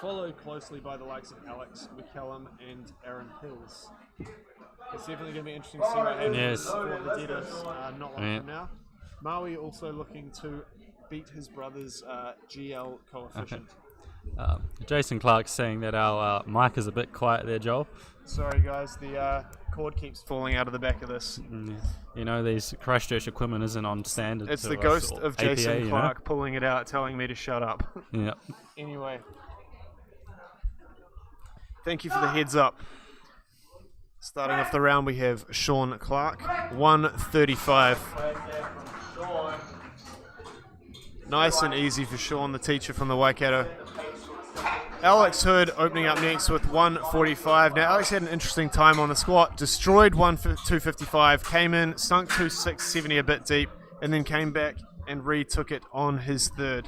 followed closely by the likes of Alex McCallum and Aaron Hills. It's definitely going to be interesting to see what happens for the deadlifts not long from now. Maui also looking to beat his brother's GL coefficient. Jason Clark's saying that our mic is a bit quiet there, Joel. Sorry guys, the cord keeps falling out of the back of this. You know, these Christchurch equipment isn't on standard. It's the ghost of Jason APA, Clark pulling it out, telling me to shut up. Yeah. Anyway, thank you for the heads up. Starting off the round, we have Sean Clark, 135. Nice and easy for Sean, the teacher from the Waikato. Alex Hood opening up next with 145. Now, Alex had an interesting time on the squat, destroyed 255, came in, sunk to 670 a bit deep, and then came back and retook it on his third.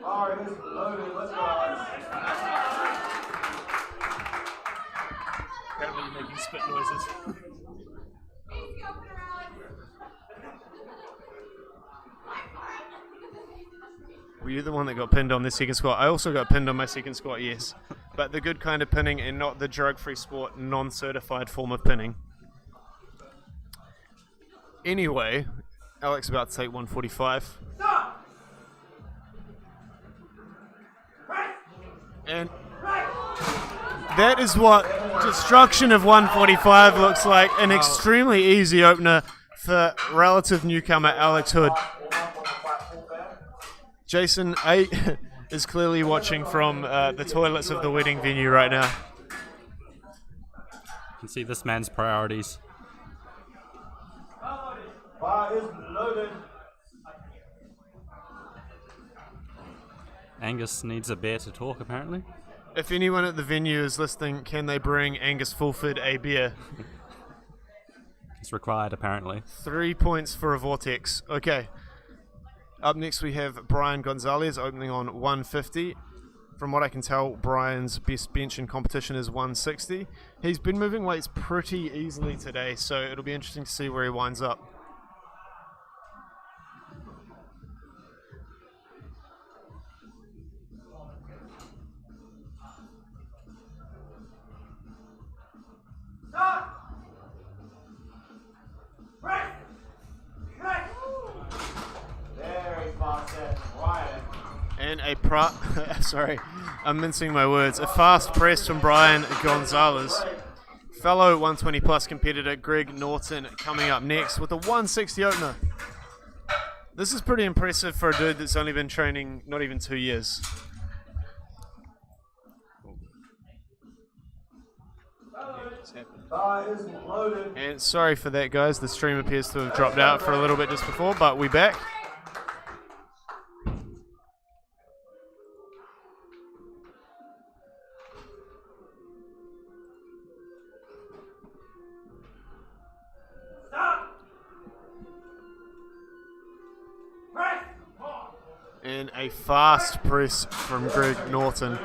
Alright, this is loaded. Let's go. Apparently you're making spit noises. Were you the one that got pinned on the second squat? I also got pinned on my second squat, yes. But the good kind of pinning and not the drug-free sport, non-certified form of pinning. Anyway, Alex about to take 145. Stop! And that is what destruction of 145 looks like. An extremely easy opener for relative newcomer Alex Hood. Jason A is clearly watching from the toilets of the wedding venue right now. You can see this man's priorities. Bar is loaded. Angus needs a beer to talk, apparently. If anyone at the venue is listening, can they bring Angus Fulford a beer? It's required, apparently. 3 points for a Vortex. Okay. Up next we have Brian Gonzalez opening on 150. From what I can tell, Brian's best bench in competition is 160. He's been moving weights pretty easily today, so it'll be interesting to see where he winds up. Stop! Break! Break! Very fast set. Brian. And I'm mincing my words. A fast press from Brian Gonzalez. Fellow 120 plus competitor Greg Norton coming up next with a 160 opener. This is pretty impressive for a dude that's only been training not even 2 years. Bar is loaded. And sorry for that, guys. The stream appears to have dropped out for a little bit just before, but we back. Stop! Break! And a fast press from Greg Norton.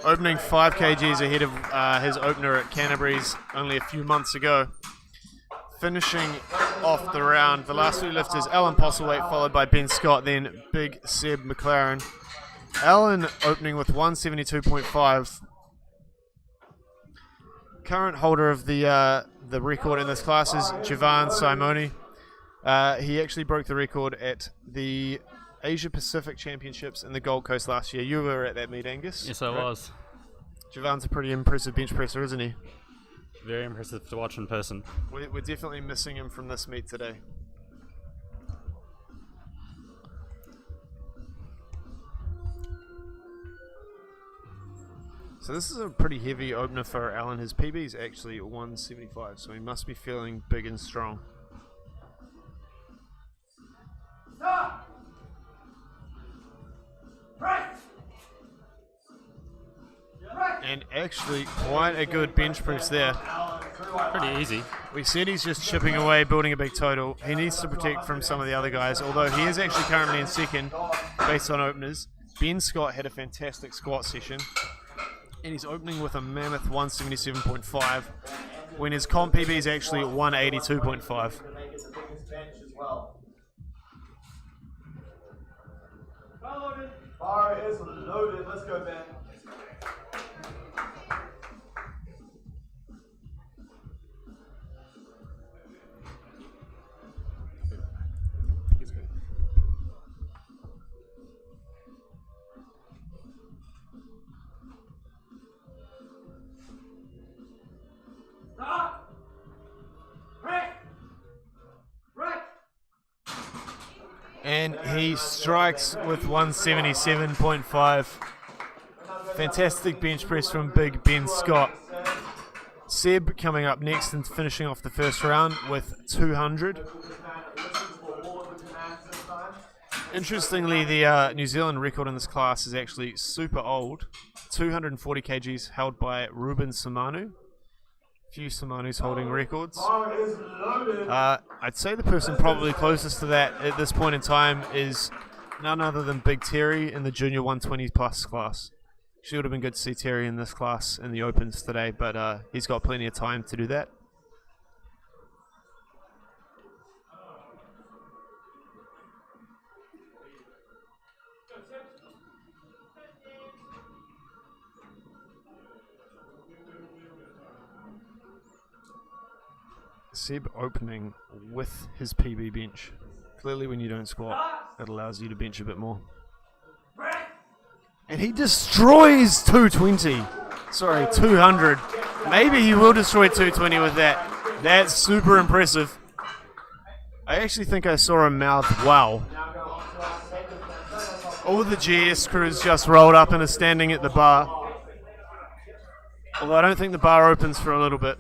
Opening 5 kgs ahead of his opener at Canterbury's only a few months ago. Finishing off the round, the last two lifters, Alan Postlethwaite, followed by Ben Scott, then Big Seb McLaren. Alan opening with 172.5. Current holder of the record in this class is Javan Simoni. He actually broke the record at the Asia Pacific Championships in the Gold Coast last year. You were at that meet, Angus. Yes, I was. Javan's a pretty impressive bench presser, isn't he? Very impressive to watch in person. We're definitely missing him from this meet today. So this is a pretty heavy opener for Alan. His PB is actually 175, so he must be feeling big and strong. Stop! Break! And actually quite a good bench press there. Pretty easy. We said he's just chipping away, building a big total. He needs to protect from some of the other guys, although he is actually currently in second based on openers. Ben Scott had a fantastic squat session, and he's opening with a mammoth 177.5 when his comp PB is actually 182.5. Bar is loaded. Let's go, Ben. Stop! Break! Break! And he strikes with 177.5. Fantastic bench press from Big Ben Scott. Seb coming up next and finishing off the first round with 200. Interestingly, the New Zealand record in this class is actually super old. 240 kgs held by Ruben Simanu. Few Simanus holding records. Bar is loaded. I'd say the person probably closest to that at this point in time is none other than Big Terry in the junior 120 plus class. Actually, would have been good to see Terry in this class in the opens today, but he's got plenty of time to do that. Seb opening with his PB bench. Clearly when you don't squat, it allows you to bench a bit more. And he destroys 220. Sorry, 200. Maybe he will destroy 220 with that. That's super impressive. I actually think I saw him mouth, wow. All the GS crews just rolled up and are standing at the bar. Although I don't think the bar opens for a little bit.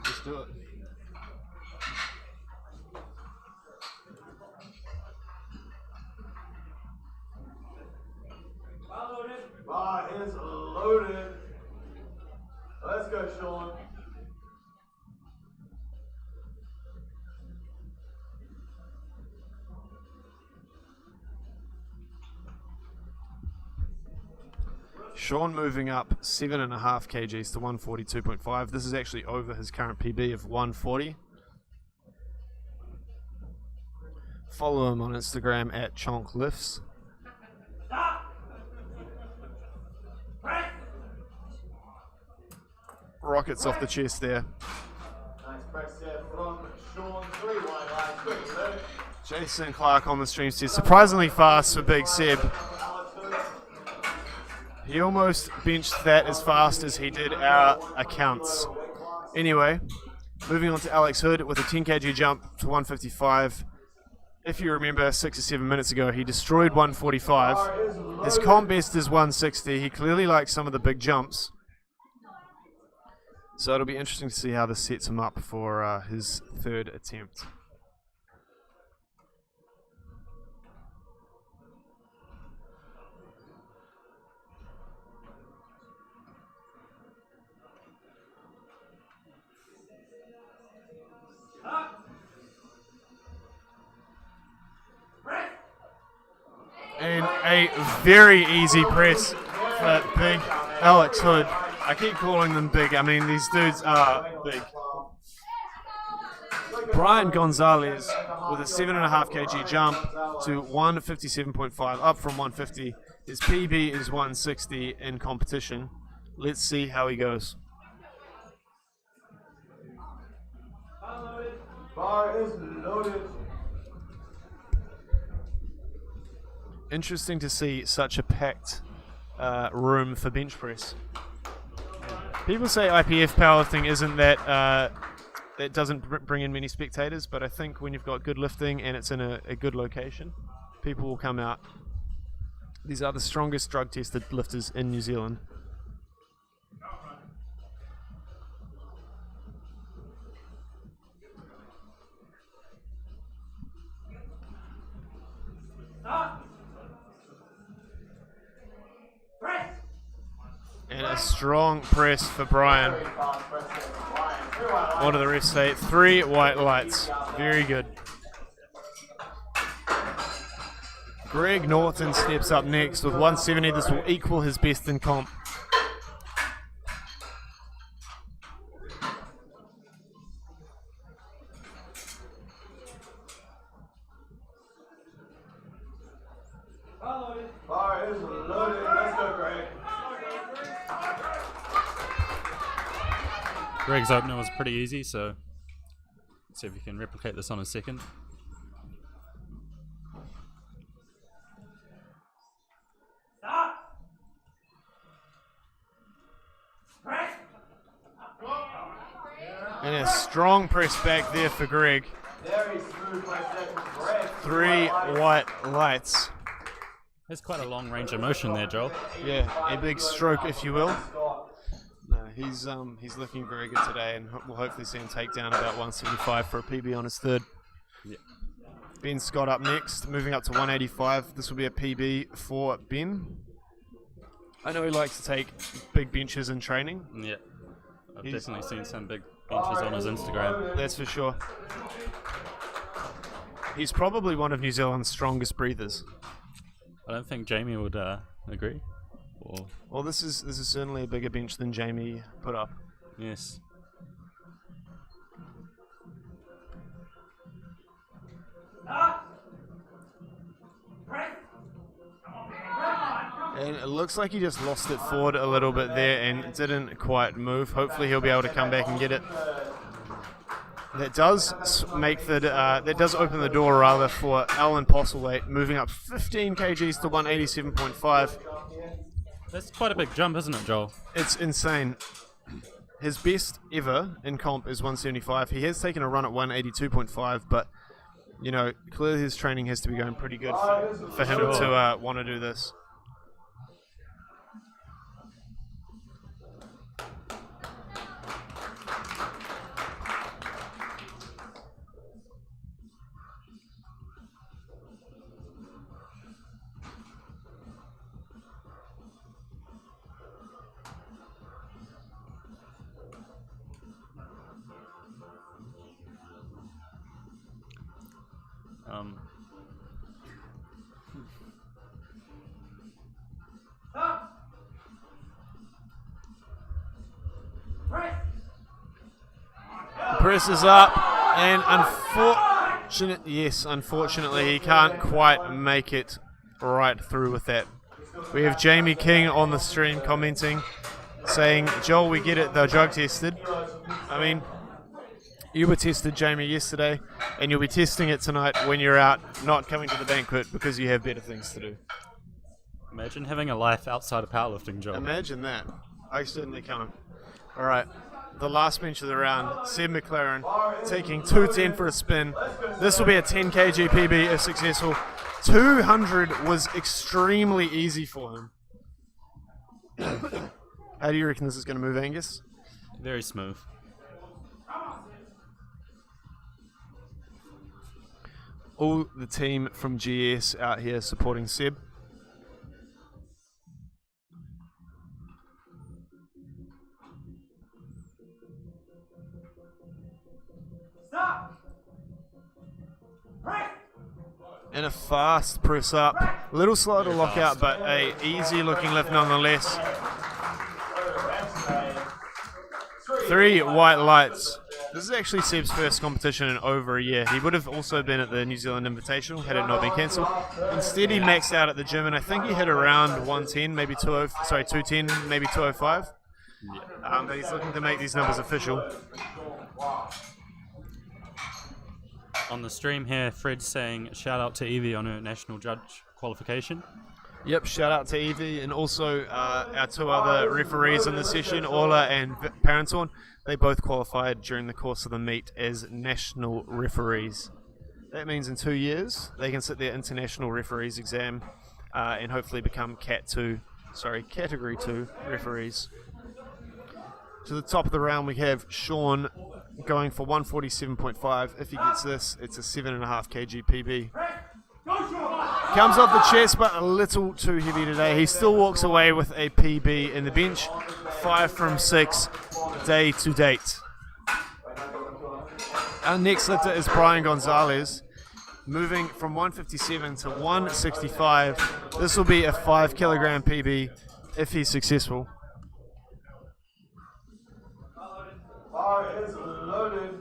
Let's do it. Bar is loaded. Let's go, Sean. Sean moving up 7.5 kgs to 142.5. This is actually over his current PB of 140. Follow him on Instagram at ChonkLifts. Rockets off the chest there. Nice press there from Sean. 3 wide lines. Good. Jason Clark on the stream says surprisingly fast for Big Seb. He almost benched that as fast as he did our accounts. Anyway, moving on to Alex Hood with a 10 kg jump to 155. If you remember 6 or 7 minutes ago, he destroyed 145. His comp best is 160. He clearly likes some of the big jumps. So it'll be interesting to see how this sets him up for his third attempt. And a very easy press for Big Alex Hood. I keep calling them big. I mean, these dudes are big. Brian Gonzalez with a 7.5 kg jump to 157.5, up from 150. His PB is 160 in competition. Let's see how he goes. Bar is loaded. Interesting to see such a packed room for bench press. People say IPF powerlifting isn't that that doesn't bring in many spectators, but I think when you've got good lifting and it's in a good location, people will come out. These are the strongest drug tested lifters in New Zealand. And a strong press for Brian. What do the refs say? 3 white lights. Very good. Greg Norton steps up next with 170. This will equal his best in comp. Bar is loaded. Let's go, Greg. Greg's opener was pretty easy, so let's see if we can replicate this on a second. And a strong press back there for Greg. Very smooth press there from Greg. 3 white lights. There's quite a long range of motion there, Joel. Yeah, a big stroke, if you will. No, he's looking very good today, and we'll hopefully see him take down about 175 for a PB on his third. Yeah. Ben Scott up next, moving up to 185. This will be a PB for Ben. I know he likes to take big benches in training. Yeah. I've definitely seen some big benches on his Instagram. That's for sure. He's probably one of New Zealand's strongest breathers. I don't think Jamie would agree. Well, this is certainly a bigger bench than Jamie put up. Yes. And it looks like he just lost it forward a little bit there and didn't quite move. Hopefully he'll be able to come back and get it. That does that does open the door rather for Alan Postlethwaite moving up 15 kgs to 187.5. That's quite a big jump, isn't it, Joel? It's insane. His best ever in comp is 175. He has taken a run at 182.5, but you know, clearly his training has to be going pretty good for him to want to do this. Press is up, and unfortunately he can't quite make it right through with that. We have Jamie King on the stream commenting, saying, Joel, we get it, they're drug tested. I mean, you were tested, Jamie, yesterday, and you'll be testing it tonight when you're out, not coming to the banquet because you have better things to do. Imagine having a life outside of powerlifting, Joel. Imagine that. I certainly can't. All right, the last bench of the round, Seb McLaren taking 210 for a spin. This will be a 10 kg PB if successful. 200 was extremely easy for him. How do you reckon this is going to move, Angus? Very smooth. All the team from GS out here supporting Seb. Stop! Press! And a fast press up. A little slow to lock out, but a easy looking lift nonetheless. 3 white lights. This is actually Seb's first competition in over a year. He would have also been at the New Zealand Invitational had it not been cancelled. Instead, he maxed out at the gym, and I think he hit around 110, maybe 210, maybe 205. But he's looking to make these numbers official. On the stream here, Fred's saying shout out to Evie on her national judge qualification. Yep, shout out to Evie and also our 2 other referees in the session, Orla and Parentorn. They both qualified during the course of the meet as national referees. That means in 2 years they can sit their international referees exam and hopefully become category 2 referees. To the top of the round we have Sean going for 147.5. If he gets this, it's a 7.5 kg PB. Comes off the chest, but a little too heavy today. He still walks away with a PB in the bench. 5 from 6, day to date. Our next lifter is Brian Gonzalez, moving from 157 to 165. This will be a 5 kilogram PB if he's successful. Bar is loaded.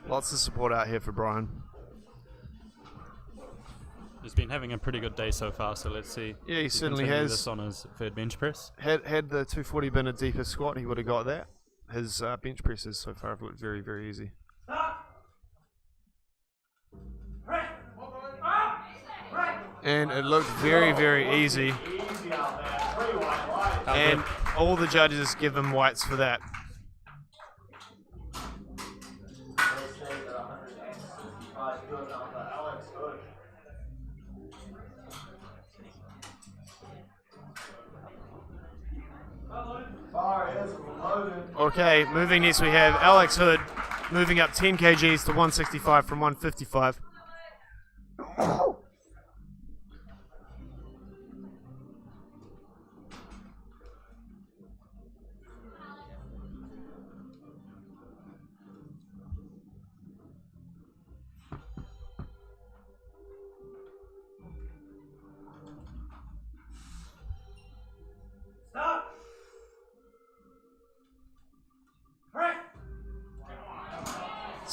Lots of support out here for Brian. He's been having a pretty good day so far, so let's see. Yeah, he certainly continue has. This on his third bench press. Had the 240 been a deeper squat, he would have got that. His bench presses so far have looked very, very easy. And it looked very, very easy. And all the judges give him whites for that. Okay, moving next we have Alex Hood moving up 10 kgs to 165 from 155.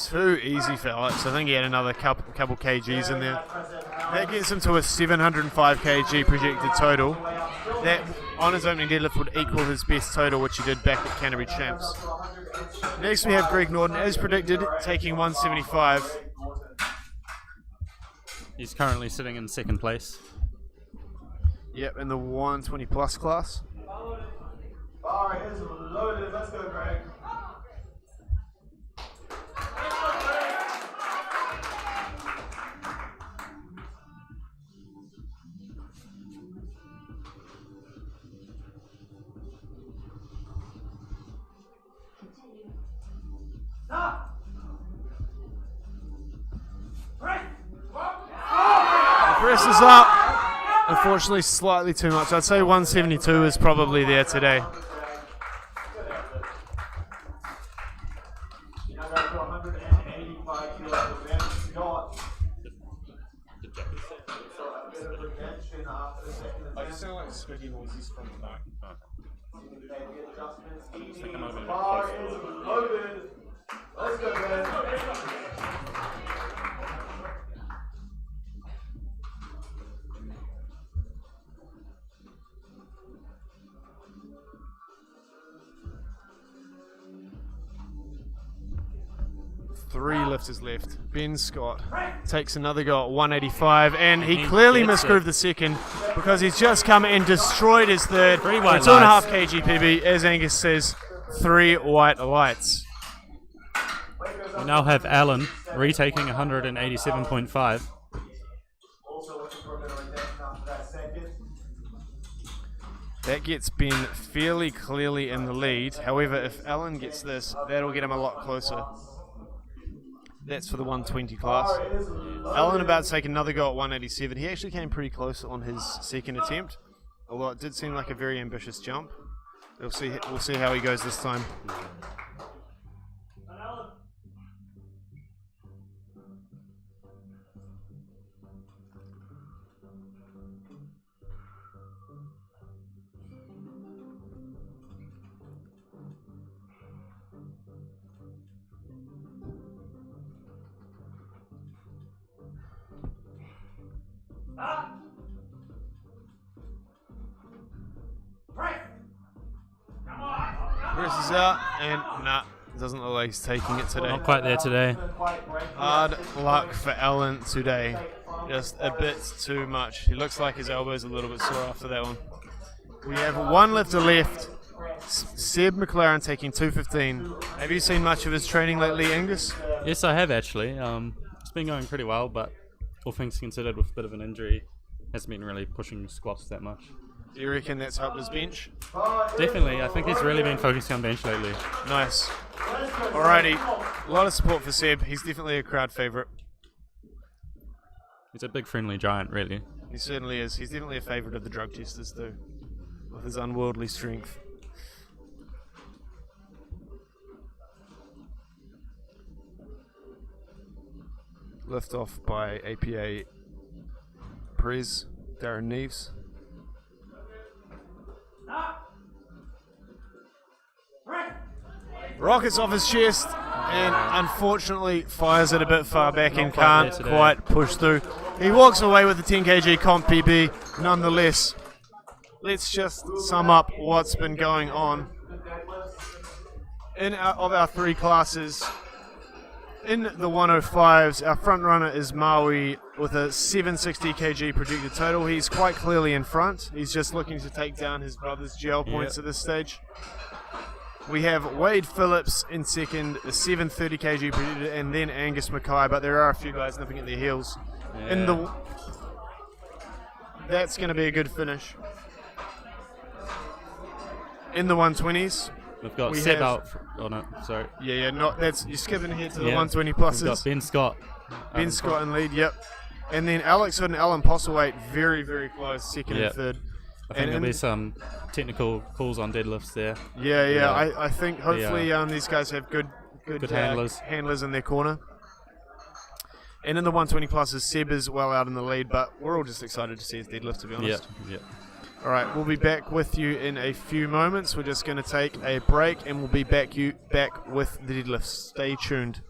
too easy for Alex. I think he had another couple kgs in there. That gets him to a 705 kg projected total. That on his opening deadlift would equal his best total, which he did back at Canterbury Champs. Next we have Greg Norton, as predicted, taking 175. He's currently sitting in second place. Yep, in the 120 plus class. Bar is loaded. Let's go, Greg. Press is up. Unfortunately, slightly too much. I'd say 172 is probably there today. I just sound like squeaky noises from the back. Bar is loaded. Let's go, Greg. 3 lifters left. Ben Scott takes another go at 185, and he clearly misgrooved the second because he's just come and destroyed his third. 3 white 2.5 kg PB, as Angus says, 3 white lights. We now have Alan retaking 187.5. Also looking for a bit of redemption after that second. That gets Ben fairly clearly in the lead. However, if Alan gets this, that'll get him a lot closer. That's for the 120 class. Alan about to take another go at 187. He actually came pretty close on his second attempt, although it did seem like a very ambitious jump. We'll see how he goes this time. Chris is out, and nah, doesn't look like he's taking it today. Not quite there today. Hard luck for Alan today. Just a bit too much. He looks like his elbow's a little bit sore after that one. We have one lifter left. Seb McLaren taking 215. Have you seen much of his training lately, Angus? Yes, I have actually. It's been going pretty well, but all things considered, with a bit of an injury, hasn't been really pushing squats that much. Do you reckon that's helped his bench? Definitely, I think he's really been focusing on bench lately. Nice. Alrighty, a lot of support for Seb. He's definitely a crowd favourite. He's a big friendly giant, really. He certainly is. He's definitely a favourite of the drug testers too, with his unworldly strength. Lift off by APA Prez, Darren Neves. Rockets off his chest and unfortunately fires it a bit far back and can't quite push through. He walks away with the 10 kg comp PB nonetheless. Let's just sum up what's been going on. Of our 3 classes, in the 105s, our front runner is Maui with a 760 kg projected total. He's quite clearly in front. He's just looking to take down his brother's gel points at this stage. We have Wade Phillips in second, a 730 kg projected, and then Angus Mackay, but there are a few guys nipping at their heels. Yeah. That's going to be a good finish. In the 120s, we've got Seb out on it, sorry. You're skipping ahead to the 120 pluses. We've got Ben Scott. Ben Scott in lead, yep. And then Alex Hood and Alan Postlethwaite very, very close, second and third. I think there'll be some technical calls on deadlifts there. I think hopefully these guys have good handlers in their corner. And in the 120 pluses, Seb is well out in the lead, but we're all just excited to see his deadlift, to be honest. Yeah. All right, we'll be back with you in a few moments. We're just going to take a break, and we'll be back with the deadlifts. Stay tuned.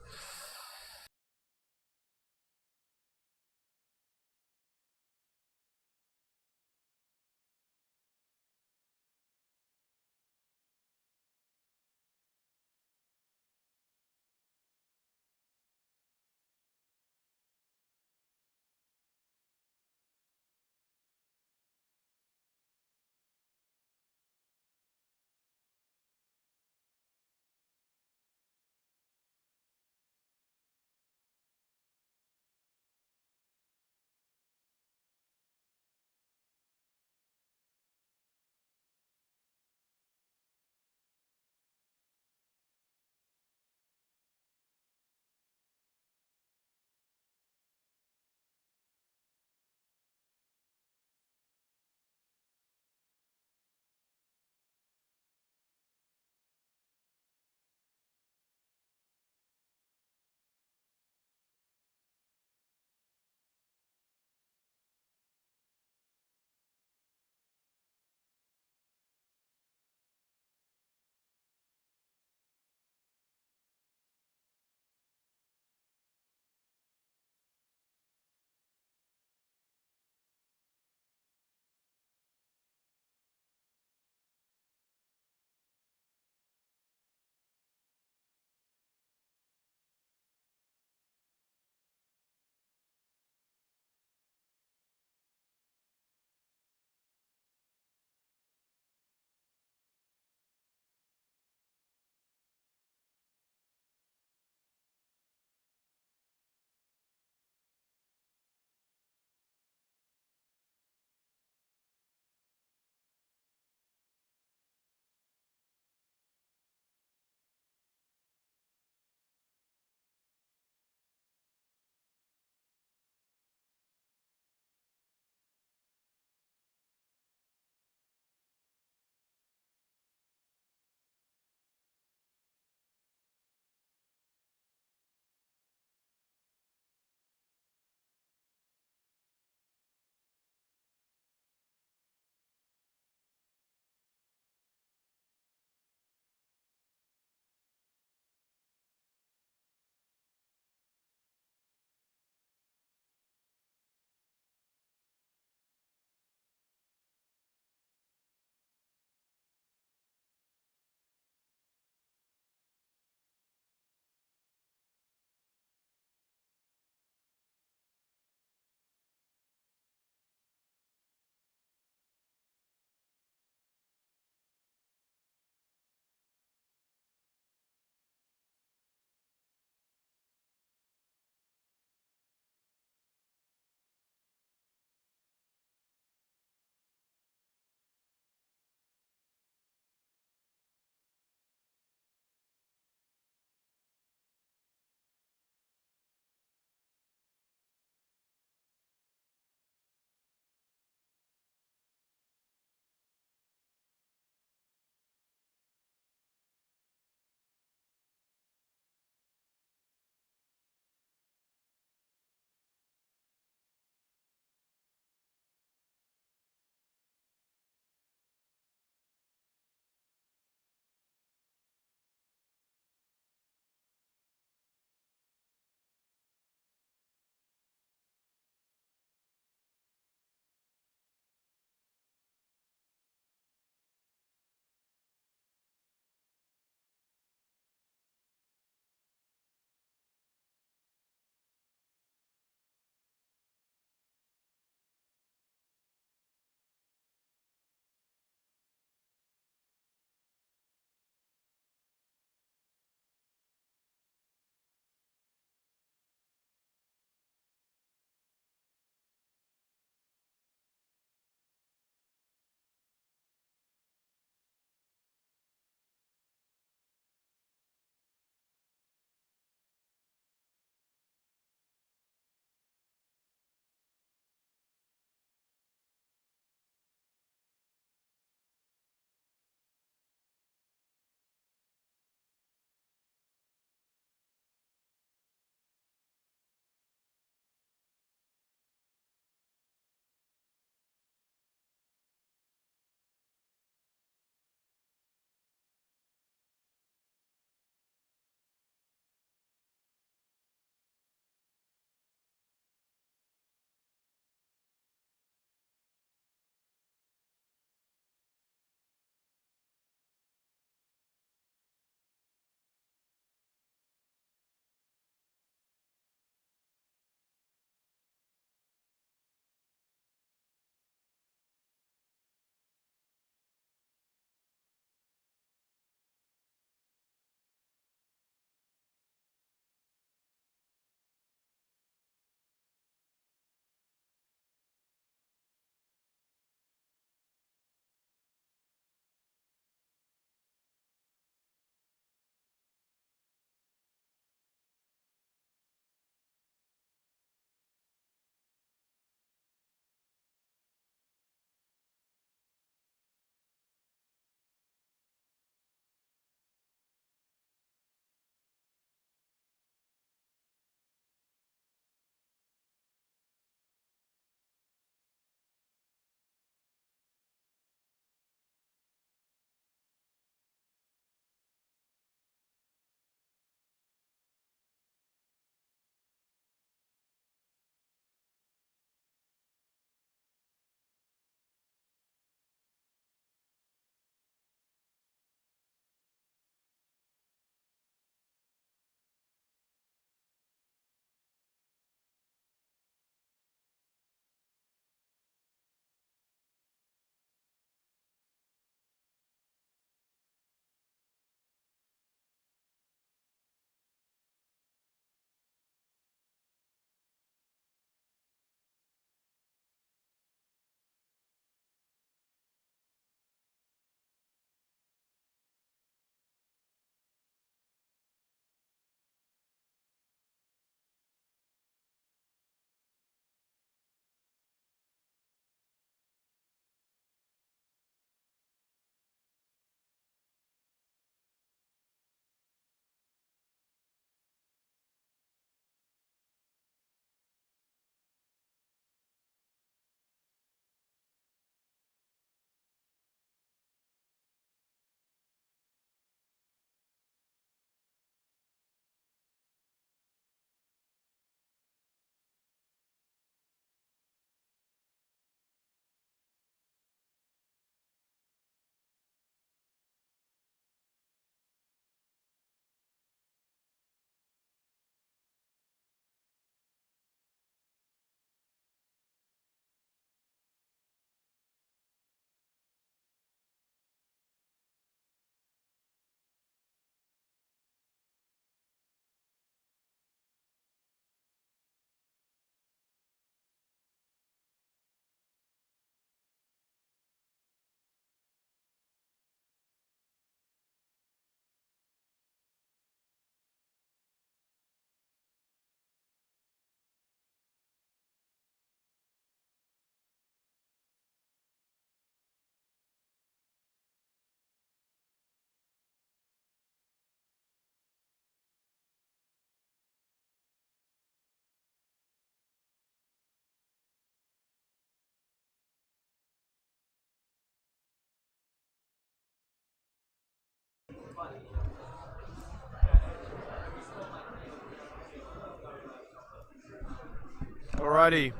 Alrighty,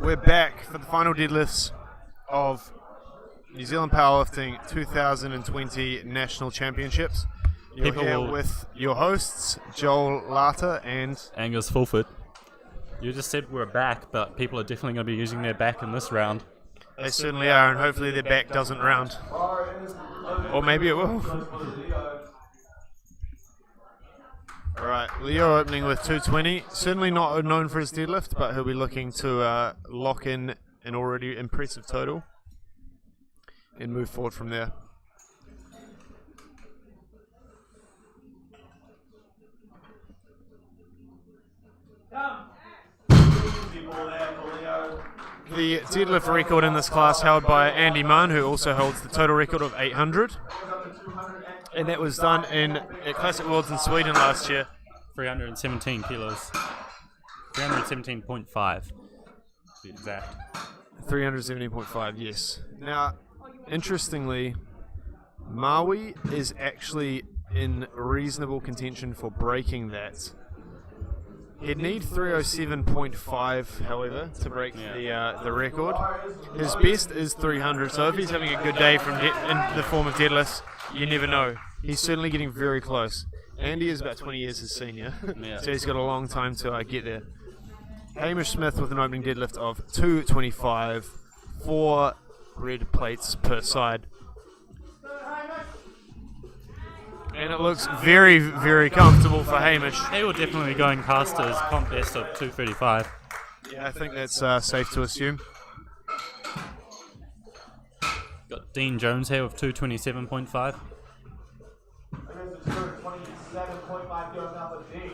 we're back for the final deadlifts of New Zealand Powerlifting 2020 National Championships. You're People here will- with your hosts, Joel Lata and Angus Fulford. You just said we're back, but people are definitely going to be using their back in this round. they certainly are, and hopefully their back doesn't round. Or maybe it will. Alright, Leo opening with 220. Certainly not known for his deadlift, but he'll be looking to lock in an already impressive total and move forward from there. The deadlift record in this class held by Andy Munn, who also holds the total record of 800. And that was done at Classic Worlds in Sweden last year. 317 kilos. 317.5 to be exact. 370.5, yes. Now, interestingly, Maui is actually in reasonable contention for breaking that. He'd need 307.5, however, to break the record. His best is 300, so if he's having a good day in the form of deadlifts, you never know. He's certainly getting very close. Andy is about 20 years his senior, so he's got a long time to get there. Hamish Smith with an opening deadlift of 225, 4 red plates per side. And it looks very, very comfortable for Hamish. He will definitely be going past his comp best of 235. Yeah, I think that's safe to assume. Got Dean Jones here with 227.5. 27.5 kilos now for Dean.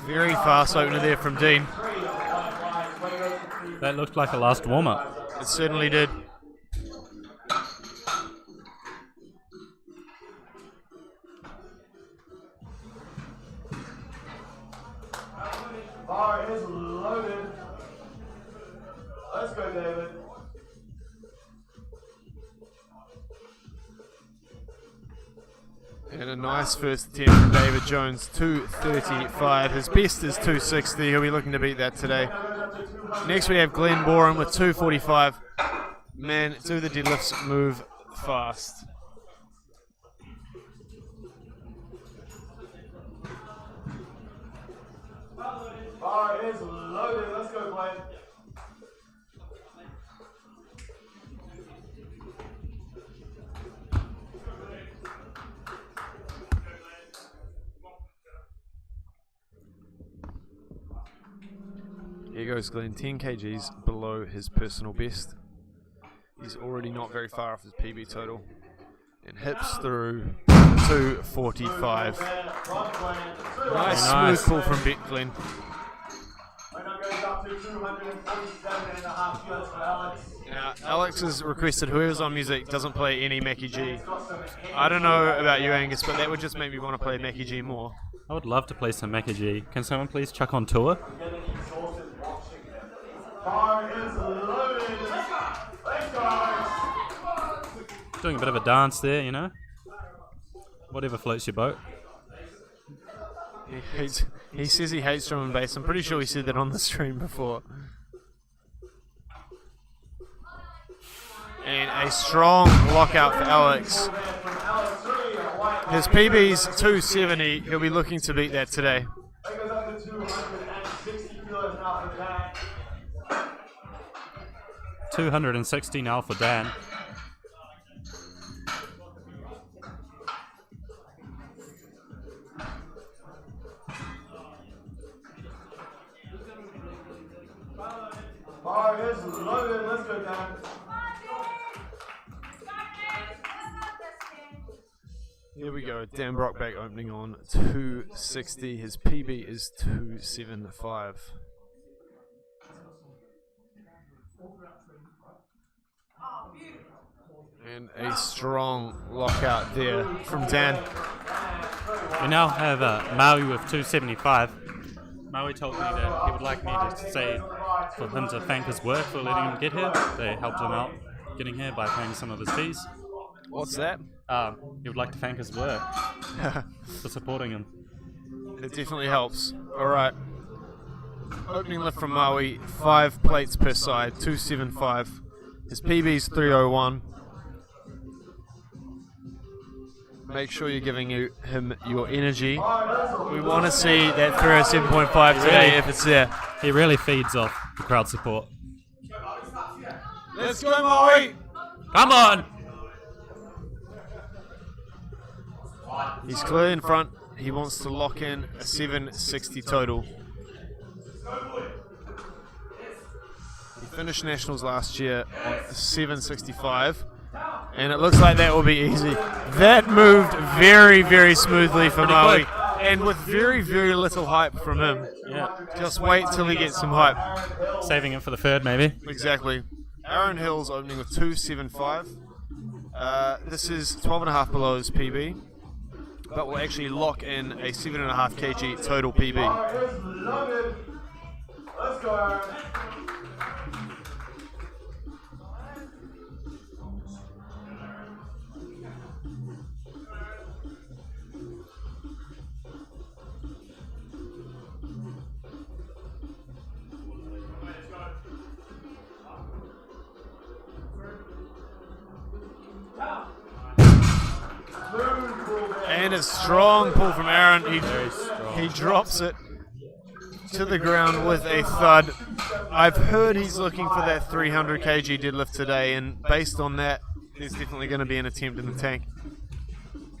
Very fast opener there from Dean. That looked like a last warm-up. It certainly did. Bar is loaded. Let's go, David. And a nice first attempt from David Jones, 235. His best is 260. He'll be looking to beat that today. Next we have Glenn Boren with 245. Man, do the deadlifts move fast. Bar is loaded. Let's go, Glenn. Here goes Glenn, 10 kgs below his personal best. He's already not very far off his PB total. And hips through 245. Nice smooth pull from Glenn. Now, Alex has requested whoever's on music doesn't play any Mackie G. I don't know about you, Angus, but that would just make me want to play Mackie G more. I would love to play some Mackie G. Can someone please chuck on tour? Bar is loaded. Let's go. Doing a bit of a dance there, you know? Whatever floats your boat. He says he hates drum and bass. I'm pretty sure he said that on the stream before. And a strong lockout for Alex. His PB's 270. He'll be looking to beat that today. That goes up to 260 kilos now for that. 260 now for Dan. Bar is loaded. Let's go, Dan. Here we go. Dan Brockback opening on 260. His PB is 275. And a strong lockout there from Dan. We now have Maui with 275. Maui told me that he would like me to say for him to thank his work for letting him get here. They helped him out getting here by paying some of his fees. What's that? He would like to thank his work for supporting him. It definitely helps. Alright. Opening lift from Maui, 5 plates per side, 275. His PB's 301. Make sure you're giving him your energy. We want to see that 307.5 today if it's there. He really feeds off the crowd support. Let's go, Maui! Come on! He's clear in front. He wants to lock in a 760 total. He finished nationals last year on 765, and it looks like that will be easy. That moved very, very smoothly for Maui, and with very, very little hype from him. Yeah. Just wait till he gets some hype. Saving it for the third, maybe. Exactly. Aaron Hill's opening with 275. This is 12.5 below his PB, but will actually lock in a 7.5 kg total PB. Let's go, Aaron. And a strong pull from Aaron. He drops it to the ground with a thud. I've heard he's looking for that 300 kg deadlift today, and based on that, there's definitely going to be an attempt in the tank.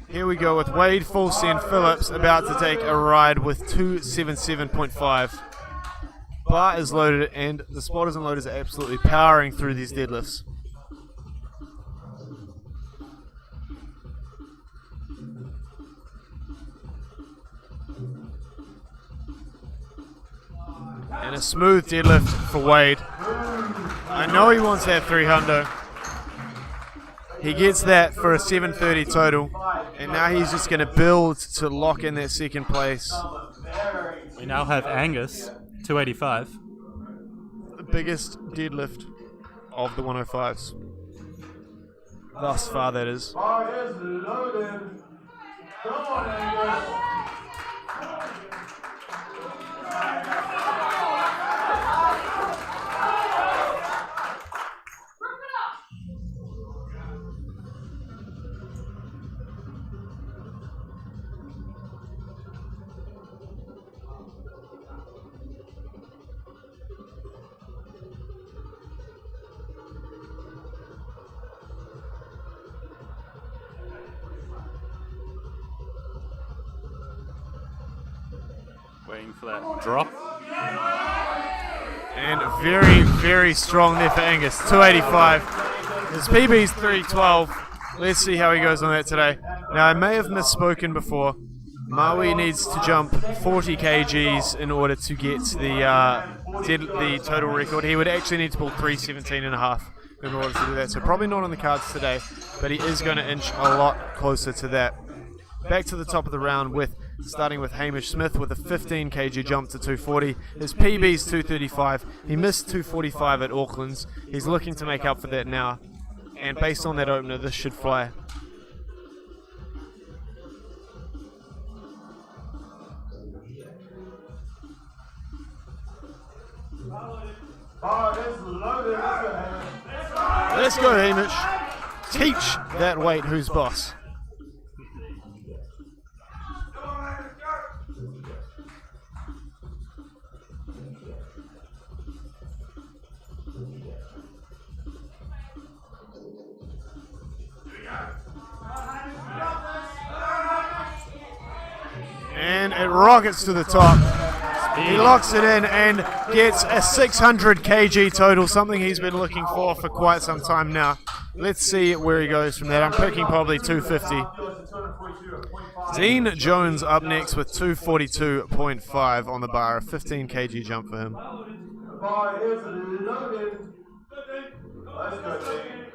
Here we go with Wade Full-Send Phillips about to take a ride with 277.5. Bar is loaded, and the spotters and loaders are absolutely powering through these deadlifts. And a smooth deadlift for Wade. I know he wants that 300. He gets that for a 730 total. And now he's just going to build to lock in that second place. We now have Angus, 285. The biggest deadlift of the 105s. Thus far, that is. Bar is loaded. Come on, Angus. Waiting for that drop. And very, very strong there for Angus. 285. His PB's 312. Let's see how he goes on that today. Now, I may have misspoken before. Maui needs to jump 40 kgs in order to get the total record. He would actually need to pull 317.5 in order to do that. So probably not on the cards today, but he is going to inch a lot closer to that. Back to the top of the round with starting with Hamish Smith with a 15 kg jump to 240. His PB's 235. He missed 245 at Auckland's. He's looking to make up for that now. And based on that opener, this should fly. Bar is loaded. Let's go, Hamish. Teach that weight who's boss. And it rockets to the top. He locks it in and gets a 600 kg total, something he's been looking for quite some time now. Let's see where he goes from that. I'm picking probably 250. Dean Jones up next with 242.5 on the bar, a 15 kg jump for him. Bar is loaded. Let's go, Dean.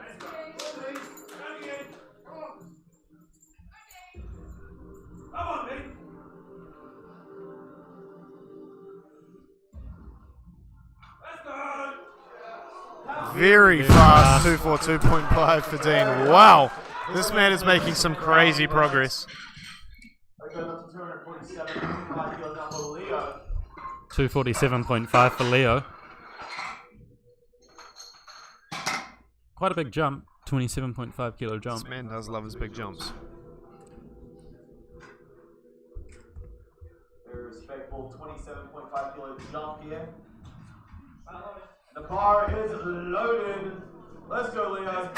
Come on, Dean. Very fast 242.5 for Dean. Wow, this man is making some crazy progress. It goes up to 247.5 kilos now for Leo. 247.5 for Leo. Quite a big jump. 27.5 kilo jump. This man does love his big jumps. Very respectful 27.5 kilo jump here. The bar is loaded. Let's go, Leo.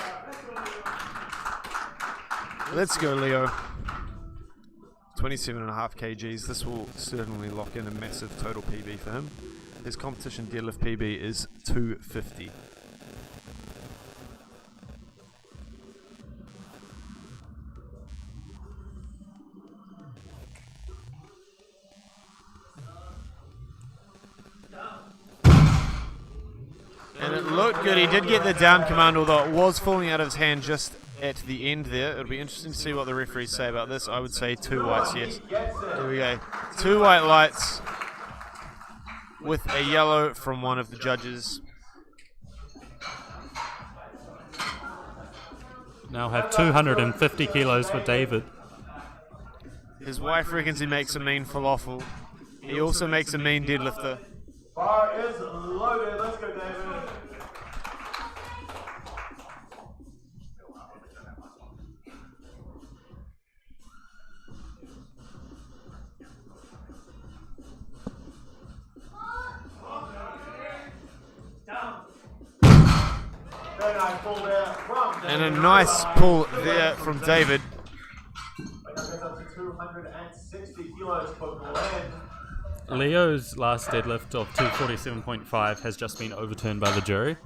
Let's go, Leo. 27.5 kgs. This will certainly lock in a massive total PB for him. His competition deadlift PB is 250. And it looked good. He did get the down command, although it was falling out of his hand just at the end there. It'll be interesting to see what the referees say about this. I would say 2 whites, yes. There we go. 2 white lights with a yellow from one of the judges. Now have 250 kilos for David. His wife reckons he makes a mean falafel. He also makes a mean deadlifter. Bar is loaded. Let's go, David. Very nice pull there from David. And a nice pull there from David. That goes up to 260 kilos for Glenn. Leo's last deadlift of 247.5 has just been overturned by the jury.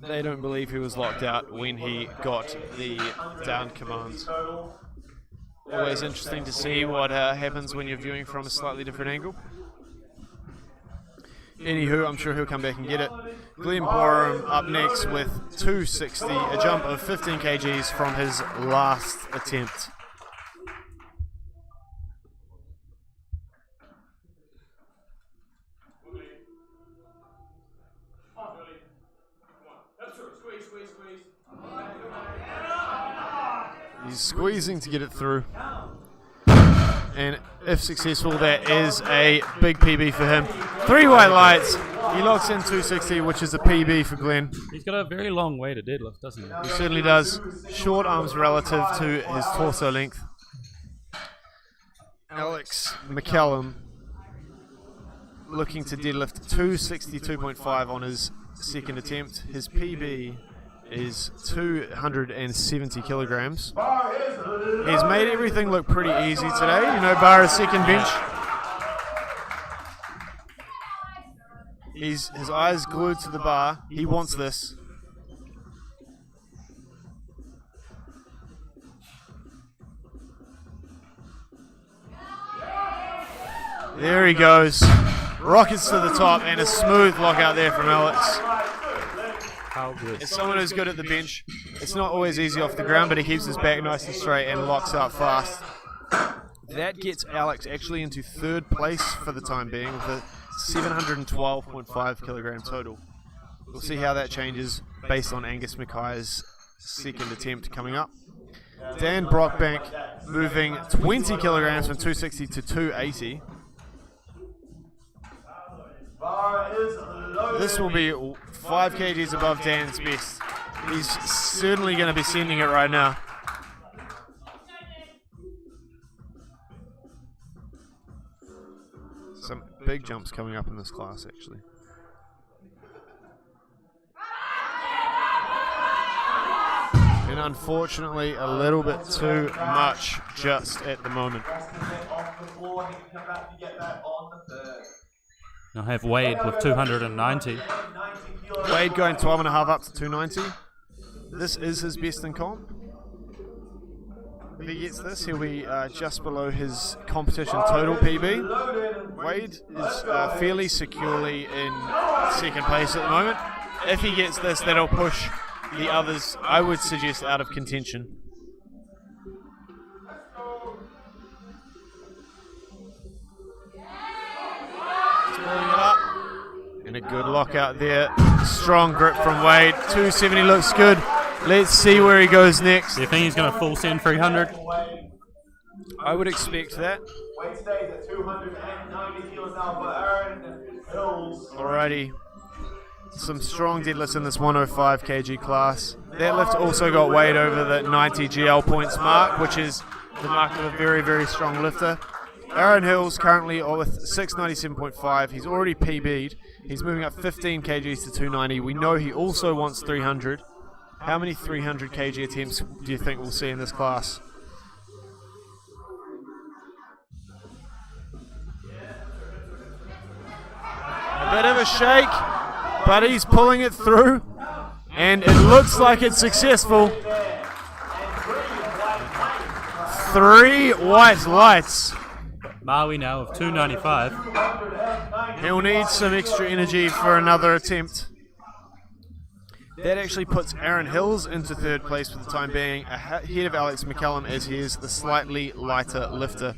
They don't believe he was locked out when he got the down commands. Always interesting to see what happens when you're viewing from a slightly different angle. Anywho, I'm sure he'll come back and get it. Glenn Borum up next with 260, a jump of 15 kgs from his last attempt. He's squeezing to get it through. And if successful, that is a big PB for him. 3 white lights. He locks in 260, which is a PB for Glenn. He's got a very long way to deadlift, doesn't he? He certainly does. Short arms relative to his torso length. Alex McCallum looking to deadlift 262.5 on his second attempt. His PB is 270 kilograms. He's made everything look pretty easy today, you know, bar his second bench. His eyes glued to the bar. He wants this. There he goes. Rockets to the top and a smooth lockout there from Alex. How good. As someone who's good at the bench, it's not always easy off the ground, but he keeps his back nice and straight and locks up fast. That gets Alex actually into third place for the time being with a 712.5 kilogram total. We'll see how that changes based on Angus Mackay's second attempt coming up. Dan Brockbank moving 20 kilograms from 260 to 280. This will be 5 kgs above Dan's best. He's certainly going to be sending it right now. Some big jumps coming up in this class, actually. And unfortunately, a little bit too much just at the moment. Now have Wade with 290. Wade going 12.5 up to 290. This is his best in comp. If he gets this, he'll be just below his competition total PB. Wade is fairly securely in second place at the moment. If he gets this, that'll push the others, I would suggest, out of contention. And a good lockout there. Strong grip from Wade. 270 looks good. Let's see where he goes next. Do you think he's going to full send 300? I would expect that. Weight stays at 290 kilos now for Aaron Hills. Alrighty. Some strong deadlifts in this 105 kg class. That lift also got Wade over the 90 GL points mark, which is the mark of a very, very strong lifter. Aaron Hills currently with 697.5. He's already PB'd. He's moving up 15 kgs to 290. We know he also wants 300. How many 300 kg attempts do you think we'll see in this class? A bit of a shake, but he's pulling it through, and it looks like it's successful. 3 white lights. Maui now with 295. He'll need some extra energy for another attempt. That actually puts Aaron Hills into third place for the time being, ahead of Alex McCallum as he is the slightly lighter lifter.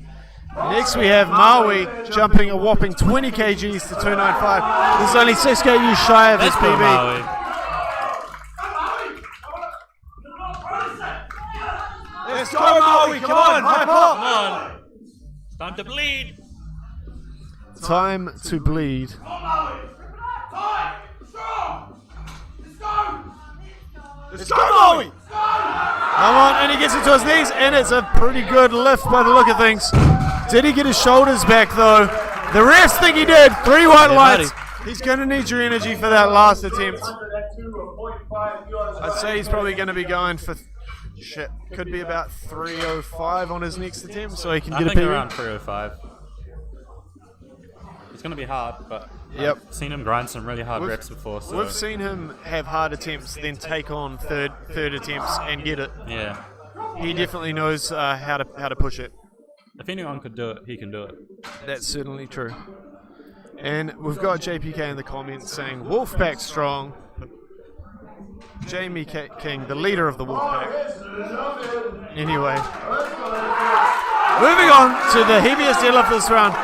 Next we have Maui jumping a whopping 20 kgs to 295. This is only 6 kgs shy of his Let's go, PB. Maui. Let's go, Maui! Come on, hype up! Come on. It's time to bleed. Time to bleed. Let's go, Maui! Come on, and he gets it to his knees, and it's a pretty good lift by the look of things. Did he get his shoulders back, though? The refs think he did. 3 white lights. He's going to need your energy for that last attempt. I'd say he's probably going to be going for, could be about 305 on his next attempt, so he can I get a think PB. around 305. It's going to be hard, but Yep. I've seen him grind some really hard reps before. So We've seen him have hard attempts, then take on third attempts and get it. yeah, He definitely knows how to push it. if anyone could do it, he can do it. That's certainly true. And we've got JPK in the comments saying Wolfpack strong. Jamie King, the leader of the Wolfpack. Anyway, moving on to the heaviest deadlift this round.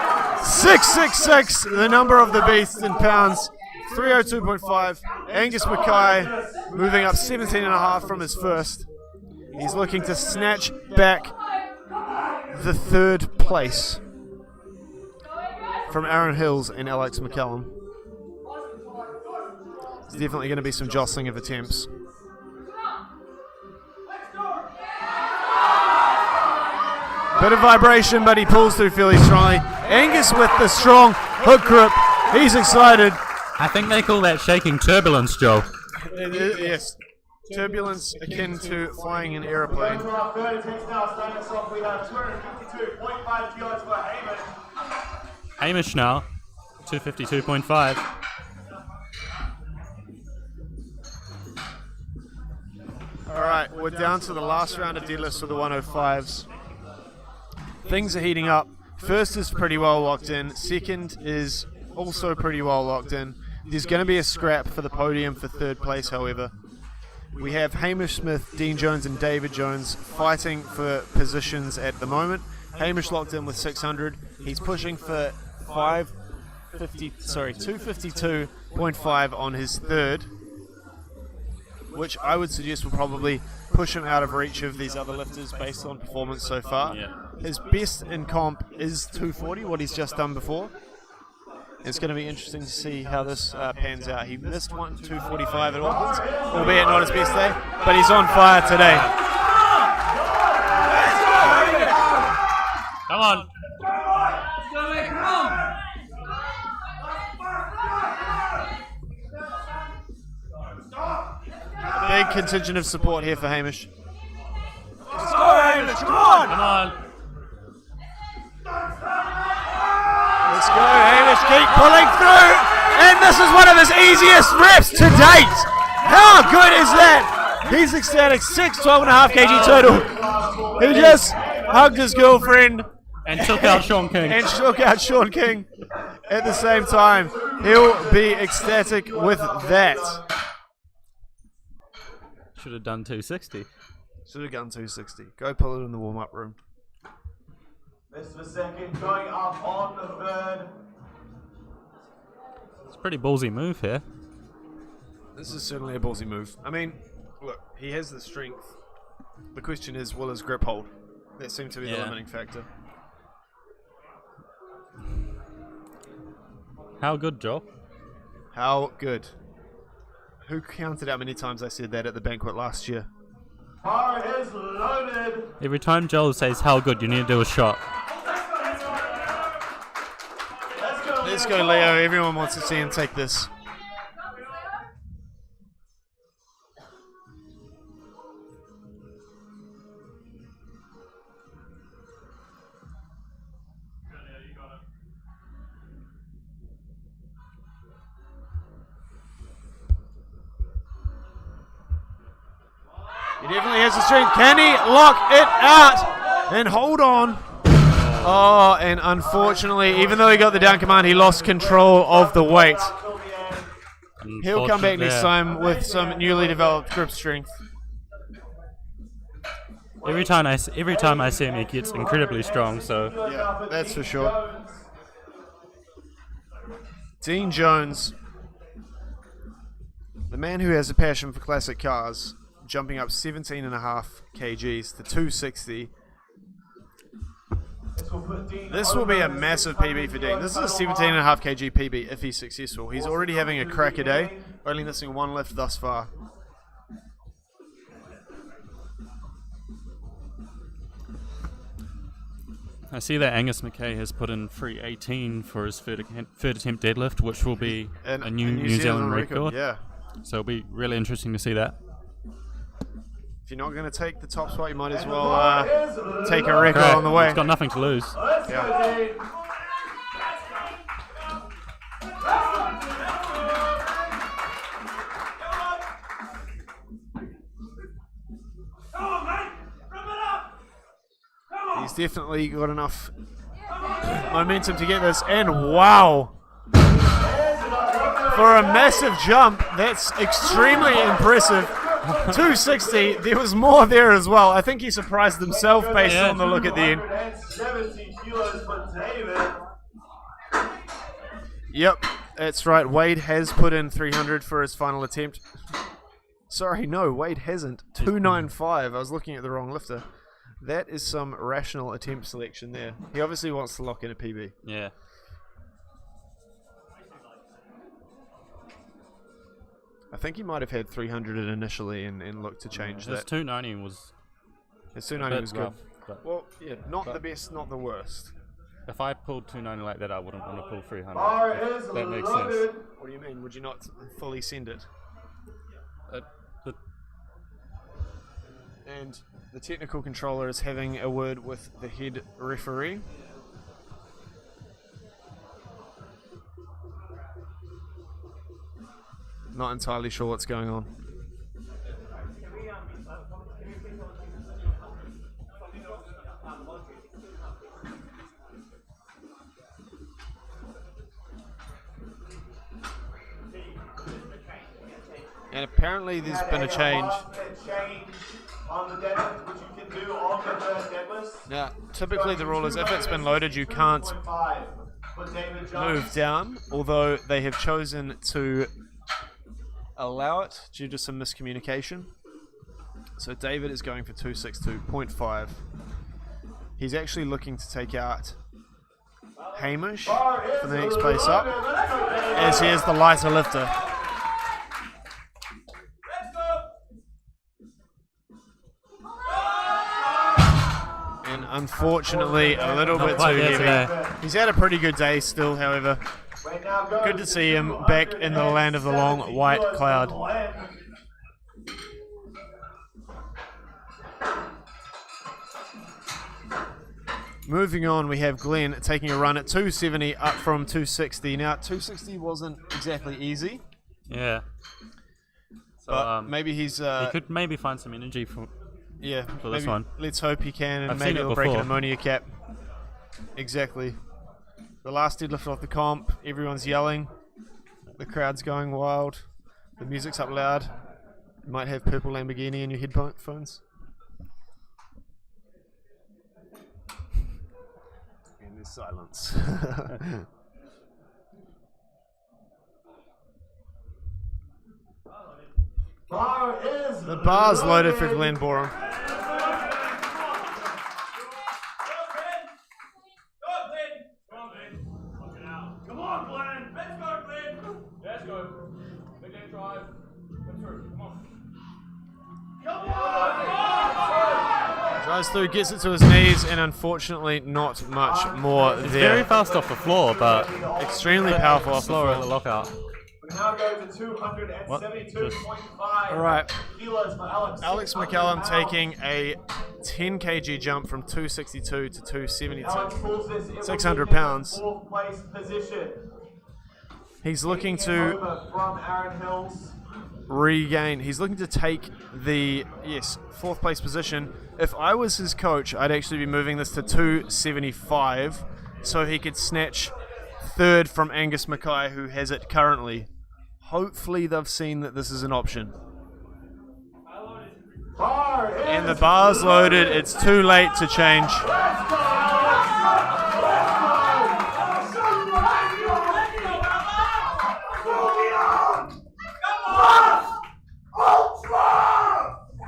666, the number of the beast in pounds. 302.5. Angus Mackay moving up 17.5 from his first. He's looking to snatch back the third place from Aaron Hills and Alex McCallum. There's definitely going to be some jostling of attempts. Bit of vibration, but he pulls through fairly strongly. Angus with the strong hook grip. He's excited. I think they call that shaking turbulence, Joe. Yes. Turbulence akin to flying an aeroplane. Our third attempt now, starting us off, we have 252.5 kilos for Hamish. Hamish now, 252.5. Alright, we're down to the last round of deadlifts for the 105s. Things are heating up. First is pretty well locked in. Second is also pretty well locked in. There's going to be a scrap for the podium for third place, however. We have Hamish Smith, Dean Jones, and David Jones fighting for positions at the moment. Hamish locked in with 600. He's pushing for 252.5 on his third, which I would suggest will probably push him out of reach of these other lifters based on performance so far. Yeah. His best in comp is 240, what he's just done before. It's going to be interesting to see how this pans out. He missed 245 at Auckland, albeit not his best day, but he's on fire today. Come on. Big contingent of support here for Hamish. Let's go, Hamish, come on! Come on. Let's go, Hamish, keep pulling through! And this is one of his easiest reps to date! How good is that? He's ecstatic, 12.5 kg total. He just hugged his girlfriend And took out Sean King. and shook out Sean King at the same time. He'll be ecstatic with that. Should have done 260. Should have gone 260. Go pull it in the warm-up room. This is the second, going up on the third. It's a pretty ballsy move here. This is certainly a ballsy move. I mean, look, he has the strength. The question is, will his grip hold? That seems to be the limiting factor. How good, Joel? How good? Who counted how many times I said that at the banquet last year? Bar is loaded. Every time Joel says how good, you need to do a shot. Let's go, Leo. Everyone wants to see him take this. He definitely has the strength. Can he lock it out and hold on? Oh, and unfortunately, even though he got the down command, he lost control of the weight. He'll come back next time with some newly developed grip strength. Every time I see him, he gets incredibly strong. So yeah, that's for sure. Dean Jones, the man who has a passion for classic cars, jumping up 17.5 kgs to 260. This will be a massive PB for Dean. This is a 17.5 kg PB if he's successful. He's already having a cracker day, only missing one lift thus far. I see that Angus McKay has put in 318 for his third attempt deadlift, which will be a New Zealand record. Yeah. So it'll be really interesting to see that. If you're not going to take the top spot, you might as well take a record on the way. He's got nothing to lose. Yeah. He's definitely got enough momentum to get this, and wow! For a massive jump, that's extremely impressive. 260, there was more there as well. I think he surprised himself based on the look at the end. 70 kilos for David. Yep, that's right. Wade has put in 300 for his final attempt. Sorry, no, Wade hasn't. 295. I was looking at the wrong lifter. That is some rational attempt selection there. He obviously wants to lock in a PB. Yeah. I think he might have had 300 initially and looked to change that. His 290 was... His 290 was good. Rough, Well, yeah, not the best, not the worst. If I pulled 290 like that, I wouldn't want to pull 300. Bar is That makes loaded. sense. What do you mean? Would you not fully send it? And the technical controller is having a word with the head referee. Not entirely sure what's going on. And apparently there's been a change. On the deadlift, which you can do on the first deadlift. Now, typically the rule is if it's been loaded, you can't move down, although they have chosen to allow it due to some miscommunication. So David is going for 262.5. He's actually looking to take out Hamish for the next place up, as he is the lighter lifter. And unfortunately, a little bit too heavy. He's had a pretty good day still, however. Good to see him back in the land of the long white cloud. Moving on, we have Glenn taking a run at 270 up from 260. Now, 260 wasn't exactly easy. Yeah. So, But maybe he's... he could maybe find some energy for this one. Let's hope he can, and I've maybe seen it he'll break an before. ammonia cap. Exactly. The last deadlift off the comp, everyone's yelling. The crowd's going wild. The music's up loud. You might have purple Lamborghini in your headphones. And there's silence. The bar's loaded for Glenn Borum. Come on, Glenn! Let's go, Glenn! Let's go. Big leg drive. Come through. Come on. Come on! Drives through, gets it to his knees, and unfortunately not much more He's there. very fast off the floor, but Extremely powerful off the slower at the floor. lockout. We now go to 272.5 Right. kilos for Alex. Alex McCallum taking a 10 kg jump from 262 to 272. Alex pulls this, it will 600 be in pounds. Fourth place position. He's looking Taking it to over from Aaron Hills. regain. He's looking to take the, fourth place position. If I was his coach, I'd actually be moving this to 275 so he could snatch third from Angus Mackay, who has it currently. Hopefully they've seen that this is an option. Bar And the is bar's loaded. It's too late to change.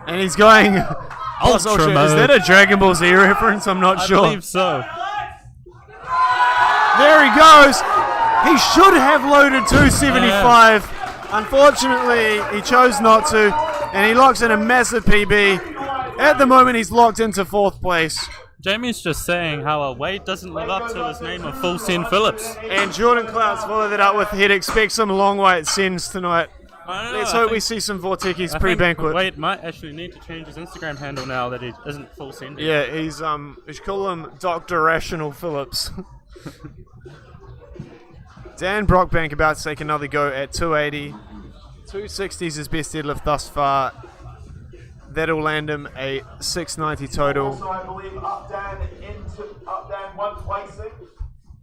And he's going Ultra Is mode. that a Dragon Ball Z reference? I'm not I sure. believe so. There he goes. He should have loaded 275. Unfortunately, he chose not to, and he locks in a massive PB. At the moment, he's locked into fourth place. Jamie's just saying how a weight doesn't live up to his name of Full Send Phillips. And Jordan Clouds followed that up with he'd expect some long weight sends tonight. I don't know, Let's I hope we think- see some Vorteces I think pre-banquet. Wade might actually need to change his Instagram handle now that he isn't full sending. Yeah, he's we should call him Dr. Rational Phillips. Dan Brockbank about to take another go at 280. 260 is his best deadlift thus far. That'll land him a 690 total. also, I believe, up Dan one placing.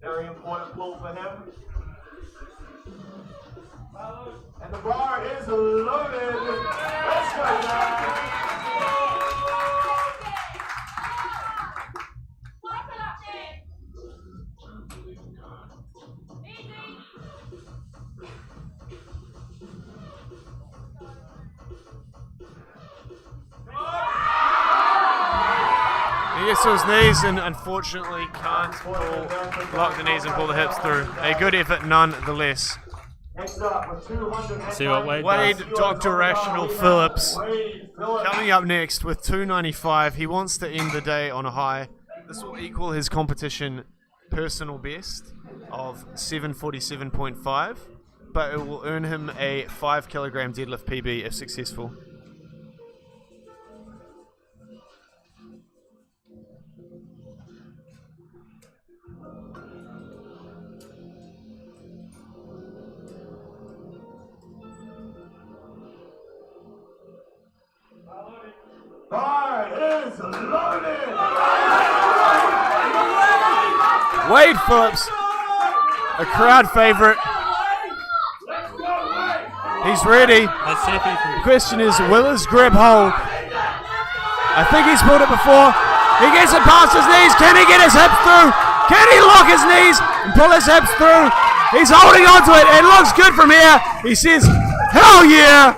Very important pull for him. And the bar is loaded. Let's go, Dan. He gets to his knees and unfortunately can't lock the knees and pull the hips through. A good effort nonetheless. Next up with 200. See what Wade Wade does. Dr. Rational Phillips Wade Phillips. coming up next with 295. He wants to end the day on a high. This will equal his competition personal best of 747.5, but it will earn him a 5 kilogram deadlift PB if successful. Bar is loaded. Wade Phillips, a crowd favorite. He's ready. Let's see if he can. The question is, will his grip hold? I think he's pulled it before. He gets it past his knees. Can he get his hips through? Can he lock his knees and pull his hips through? He's holding on to it. It looks good from here. He says, hell yeah.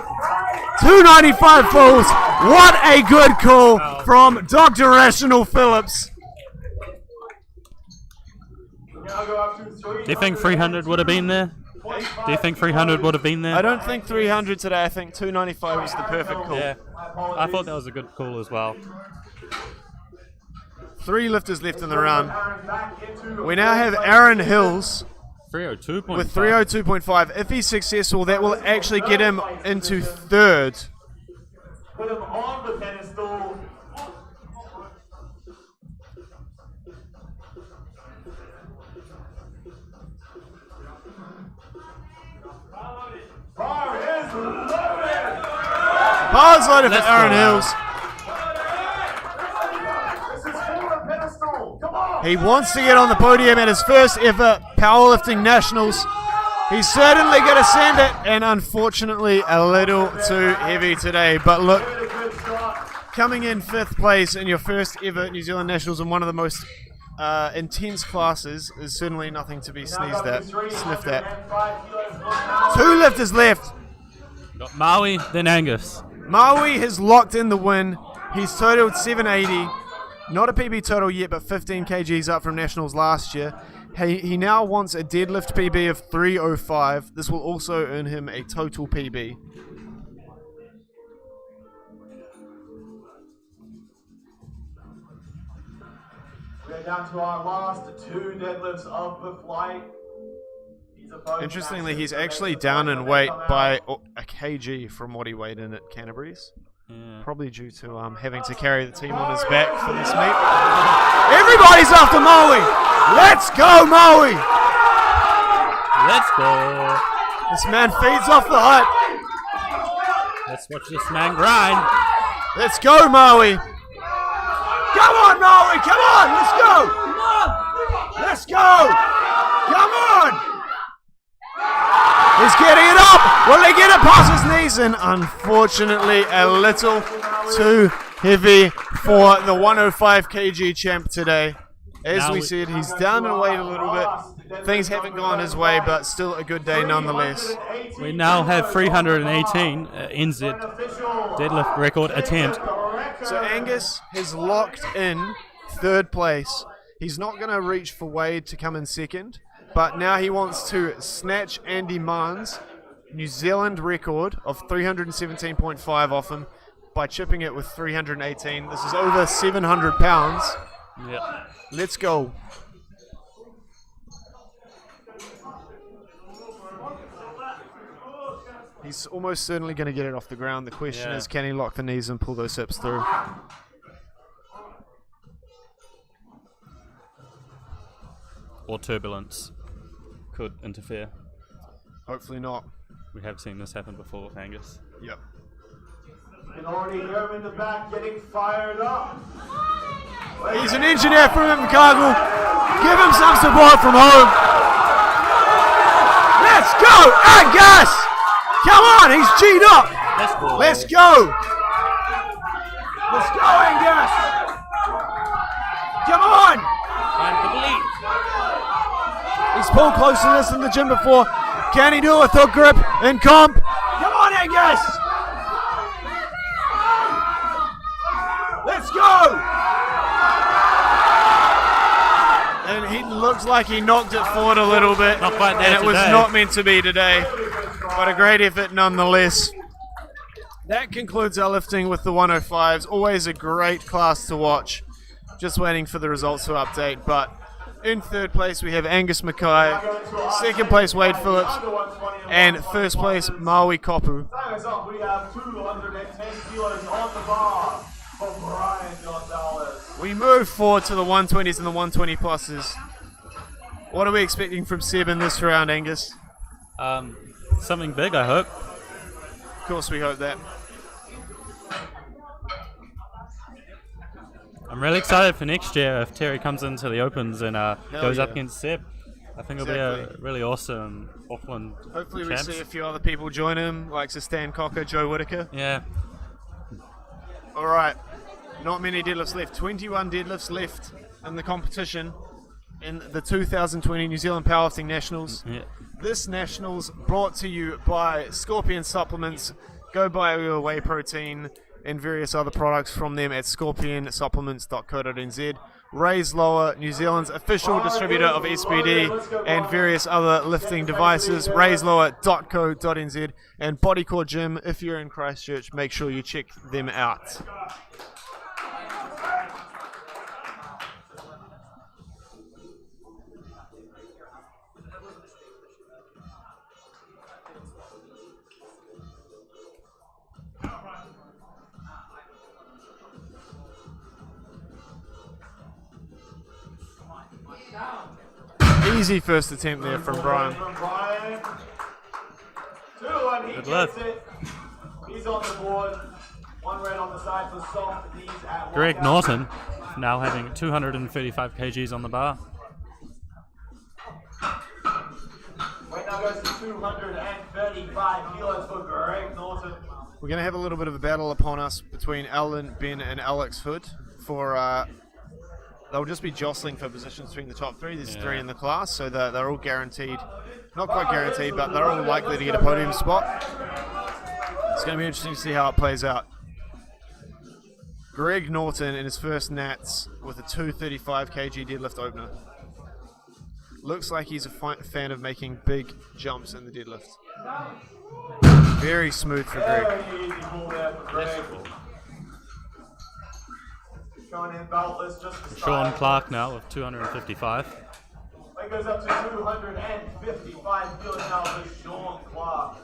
295 fulls. What a good call from Dr. Rational Phillips. Now go up to Do you think 300 would have been there? Do you think 300 would have been there? I don't think 300 today. I think 295 was the perfect call. Yeah, I thought that was a good call as well. 3 lifters left in the round. We now have Aaron Hills 302.5. with 302.5. If he's successful, that will actually get him into third. Put him on the pedestal. Bar is loaded. Bar's loaded for Let's Aaron go, Hills. This is for the pedestal. Come on. He wants to get on the podium at his first ever powerlifting nationals. He's certainly going to send it, and unfortunately a little too heavy today. But look, Really good shot. coming in 5th place in your first ever New Zealand nationals in one of the most intense classes is certainly nothing to be sneezed at, sniffed at. 2 lifters left. Got Maui, then Angus. Maui has locked in the win. He's totaled 780. Not a PB total yet, but 15 kgs up from Nationals last year. He now wants a deadlift PB of 305. This will also earn him a total PB. We're down to our last 2 deadlifts of the flight. Interestingly, he's actually down in weight by a kg from what he weighed in at Canterbury's. Yeah. Probably due to having to carry the team on his back for this meet. Everybody's after Maui! Let's go, Maui! Let's go. This man feeds off the hype. Let's watch this man grind. Let's go, Maui! Come on, Maui! Come on! Let's go! Let's go! Come on! He's getting it up! Will he get it past his knees? And unfortunately, a little too heavy for the 105 kg champ today. As we said, he's down in weight a little bit. Things haven't gone his way, but still a good day nonetheless. We now have 318 NZ deadlift record attempt. So Angus has locked in 3rd place. He's not going to reach for Wade to come in 2nd, but now he wants to snatch Andy Mann's New Zealand record of 317.5 off him by chipping it with 318. This is over 700 pounds. Yep. Let's go. He's almost certainly going to get it off the ground. The question is, can he lock the knees and pull those hips through? Or turbulence could interfere. Hopefully not. We have seen this happen before with Angus. Yep. You can already hear him in the back getting fired up. He's an engineer from Chicago. Give him some support from home. Let's go, Angus! Come on, he's G'd up. Let's go. Let's go. Let's go, Angus. Come on. Time to bleed. He's pulled close to this in the gym before. Can he do it with hook grip and comp? Come on, Angus. Let's go. And he looks like he knocked it forward a little bit. Not quite there and it was today. not meant to be today. But a great effort nonetheless. That concludes our lifting with the 105s. Always a great class to watch. Just waiting for the results to update. But in 3rd place we have Angus Mackay. 2nd place Wade Phillips. And 1st place Maui Kopu. Next up, we have 210 kilos on the bar for Brian Gonzalez. We move forward to the 120s and the 120 pluses. What are we expecting from Seb in this round, Angus? Something big, I hope. Of course we hope that. I'm really excited for next year if Terry comes into the Opens and goes up against Seb. I think it'll be a really awesome Auckland Hopefully champs. we see a few other people join him, like Stan Cocker, Joe Whitaker. Yeah. All right, not many deadlifts left. 21 deadlifts left in the competition in the 2020 New Zealand Powerlifting Nationals. Yeah. This Nationals brought to you by Scorpion Supplements. Go buy your whey protein and various other products from them at scorpionsupplements.co.nz. Raise Lower, New Zealand's official distributor of SPD and various other lifting devices. raiselower.co.nz. And Bodycore Gym, if you're in Christchurch, make sure you check them out. Easy first attempt there from Brian. Good luck. He's on the board. One red on the side for soft knees at Greg Norton now having 235 kgs on the bar. Weight now goes to 235 kilos for Greg Norton. We're going to have a little bit of a battle upon us between Alan, Ben, and Alex Hood for. They'll just be jostling for positions between the top three. There's three in the class, so they're all guaranteed. Not quite guaranteed, but they're all likely to get a podium spot. going to be interesting to see how it plays out. Greg Norton in his first Nats with a 235 kg deadlift opener. Looks like he's a fan of making big jumps in the deadlift. Very smooth for Greg. Very easy pull there for Greg. Going in beltless just to Sean start. Clark now with 255. That goes up to 255 kilos now for Sean Clark.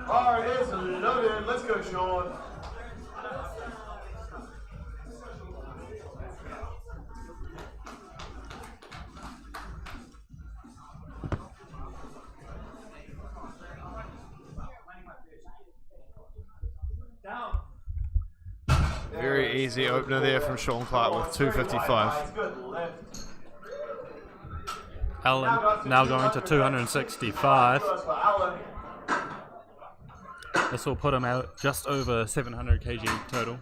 Bar is loaded. Let's go, Sean. Very easy opener there from Sean Clark with 255. Good lift. Alan now going to 265. For Alan. This will put him out just over 700 kg total.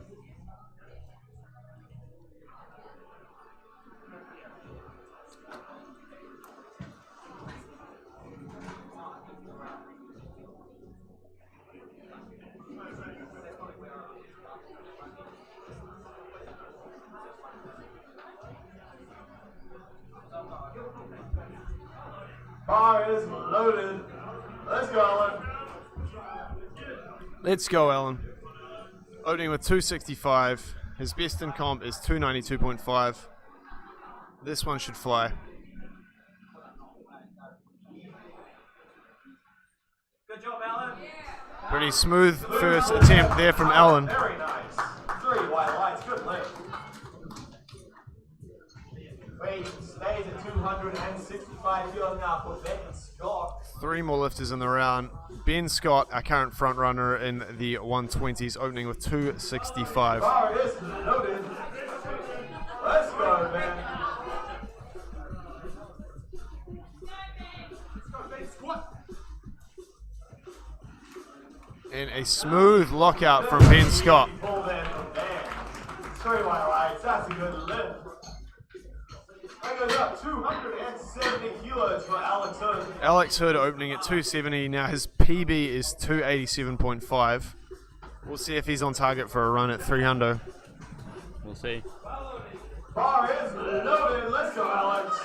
Bar is loaded. Let's go, Alan. Let's go, Alan. Opening with 265. His best in comp is 292.5. This one should fly. Good job, Alan. Pretty smooth first attempt there from Alan. Very nice. 3 white lights. Good lift. Weight stays at 265 kilos now for Ben Scott. 3 more lifters in the round. Ben Scott, our current front runner in the 120s, opening with 265. Bar is loaded. Let's go, Ben. And a smooth lockout from Ben Scott. Pull there from Ben. 3 white lights. That's a good lift. That goes up 270 kilos for Alex Hood. Alex Hood opening at 270. Now his PB is 287.5. We'll see if he's on target for a run at 300. We'll see. Bar is loaded. Let's go, Alex.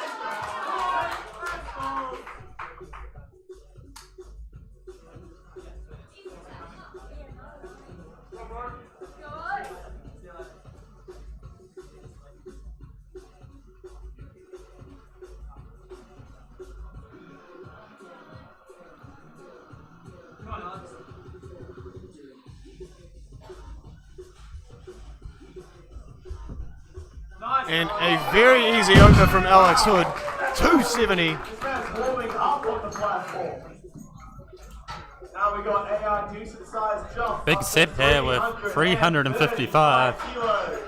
And a very easy opener from Alex Hood. 270. This man's warming up on the platform. Now we got AR decent sized jump. Big Seb here with 355. kilos.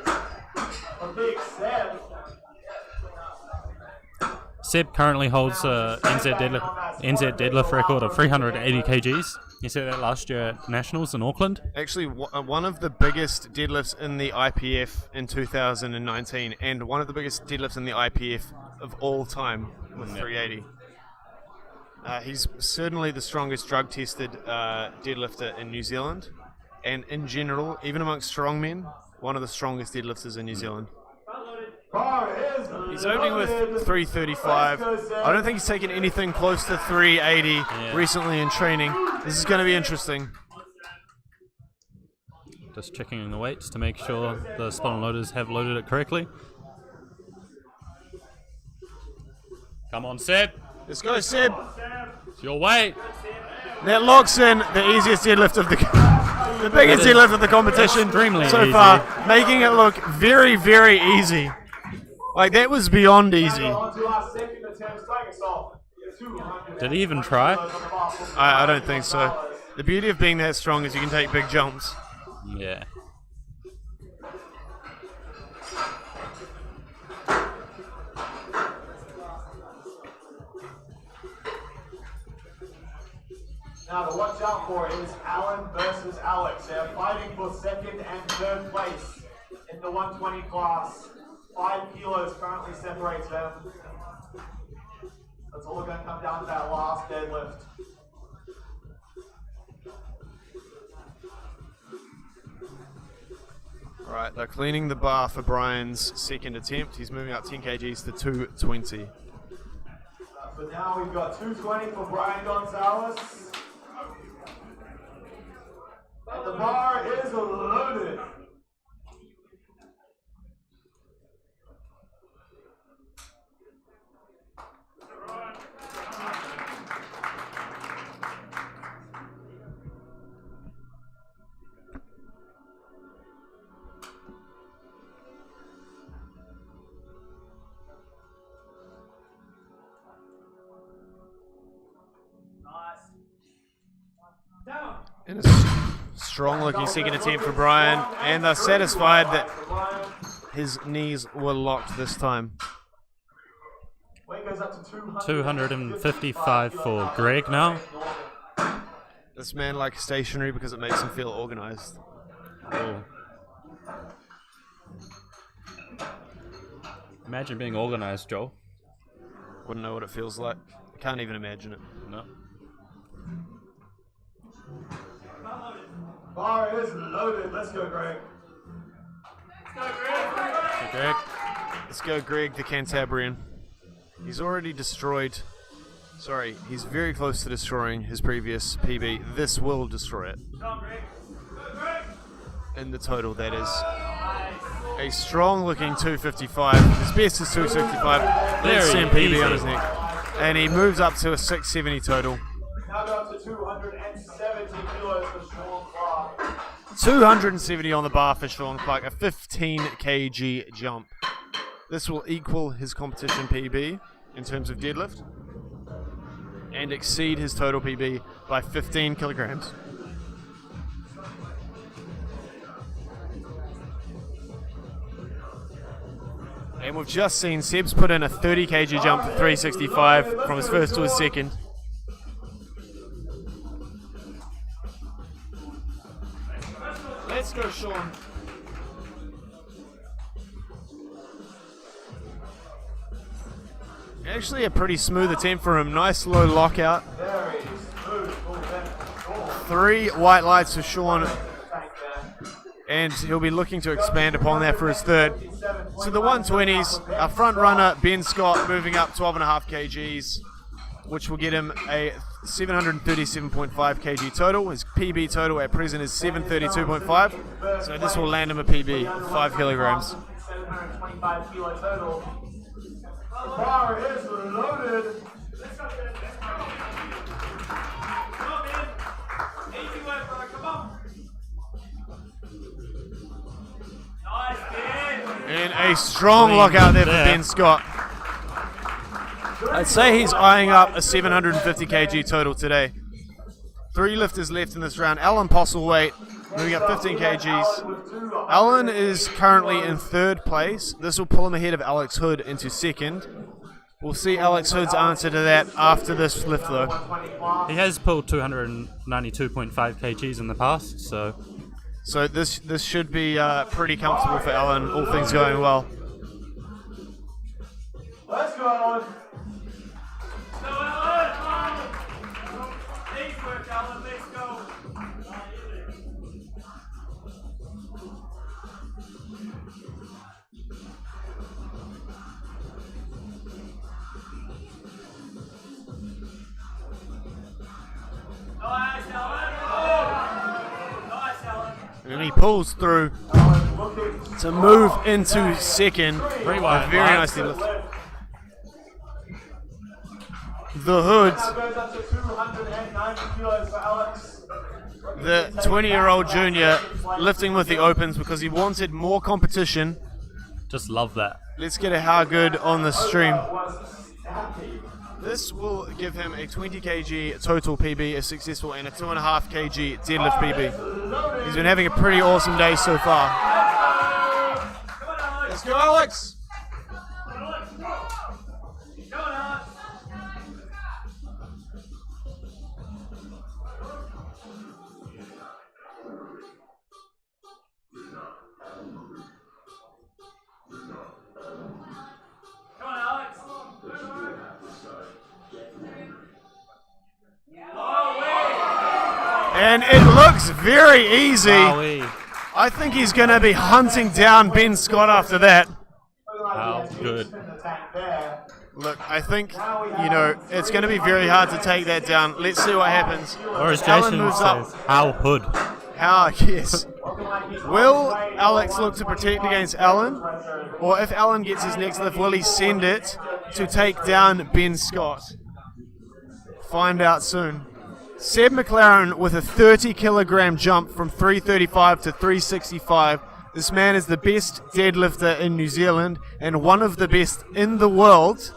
A big Seb. Seb currently holds a NZ deadlift record of 380 kgs. He set that last year at Nationals in Auckland. Actually, one of the biggest deadlifts in the IPF in 2019, and one of the biggest deadlifts in the IPF of all time with 380. He's certainly the strongest drug-tested deadlifter in New Zealand, and in general, even amongst strongmen, one of the strongest deadlifters in New Zealand. Bar is He's opening with 335. I don't think he's taken anything close to 380 recently in training. This is going to be interesting. Just checking the weights to make sure the spinal loaders have loaded it correctly. Come on, Seb. Let's go, Seb. It's your weight. That locks in the easiest deadlift of the biggest deadlift of the competition Extremely so easy. far, making it look very, very easy. Like, that was beyond easy. on to our second attempt. Take us off. Did he even try? I don't think so. The beauty of being that strong is you can take big jumps. Yeah. Now to watch out for is Alan versus Alex. They're fighting for second and third place in the 120 class. 5 kilos currently separates them. That's all going to come down to that last deadlift. Alright, they're cleaning the bar for Brian's second attempt. He's moving up 10 kgs to 220. So now we've got 220 for Brian Gonzalez. And the bar is loaded. And a strong looking second attempt for Brian, and they're satisfied that his knees were locked this time. 255 for Greg now. This man likes stationary because it makes him feel organized. Oh. Imagine being organized, Joel. Wouldn't know what it feels like. Can't even imagine it. No. Bar is loaded. Let's go, Greg. Hey, Greg. Let's go, Greg, the Cantabrian. He's already destroyed. Sorry, he's very close to destroying his previous PB. This will destroy it. In the total, that is. A strong looking 255. His best is 265. Let's see him PB on his neck. And he moves up to a 670 total. Now go up to 270 kilos for Sean Clark. 270 on the bar for Sean Clark, a 15 kg jump. This will equal his competition PB in terms of deadlift and exceed his total PB by 15 kilograms. And we've just seen Seb's put in a 30 kg jump for 365 from his first to his second. Let's go, Sean. Actually a pretty smooth attempt for him. Nice low lockout. Very smooth. 3 white lights for Sean. And he'll be looking to expand upon that for his third. So the 120s, our front runner, Ben Scott, moving up 12.5 kgs, which will get him a 737.5 kg total. His PB total at present is 732.5. So this will land him a PB of 5 kilograms. 725 kilo total. The bar is loaded. And a strong lockout there for Ben Scott. I'd say he's eyeing up a 750 kg total today. 3 lifters left in this round. Alan Postlethwaite moving up 15 kgs. Alan is currently in 3rd place. This will pull him ahead of Alex Hood into 2nd. We'll see Alex Hood's answer to that after this lift though. He has pulled 292.5 kgs in the past, so this should be pretty comfortable for Alan, all things going well. Let's go, Alan. And he pulls through to move into 2nd. Very Very nice lift. The Hood, the 20-year-old junior, lifting with the opens because he wanted more competition. just love that. Let's get a how good on the stream. This will give him a 20 kg total PB, a successful, and a 2.5 kg deadlift PB. He's been having a pretty awesome day so far. Let's go, Alex! And it looks very easy. Wowee. I think he's going to be hunting down Ben Scott after that. How good. Look, I think, it's going to be very hard to take that down. Let's see what happens. Or as Alan Jason moves says, up. how hood. Yes. Will Alex look to protect against Alan? Or if Alan gets his next lift, will he send it to take down Ben Scott? Find out soon. Seb McLaren with a 30 kilogram jump from 335 to 365. This man is the best deadlifter in New Zealand and one of the best in the world.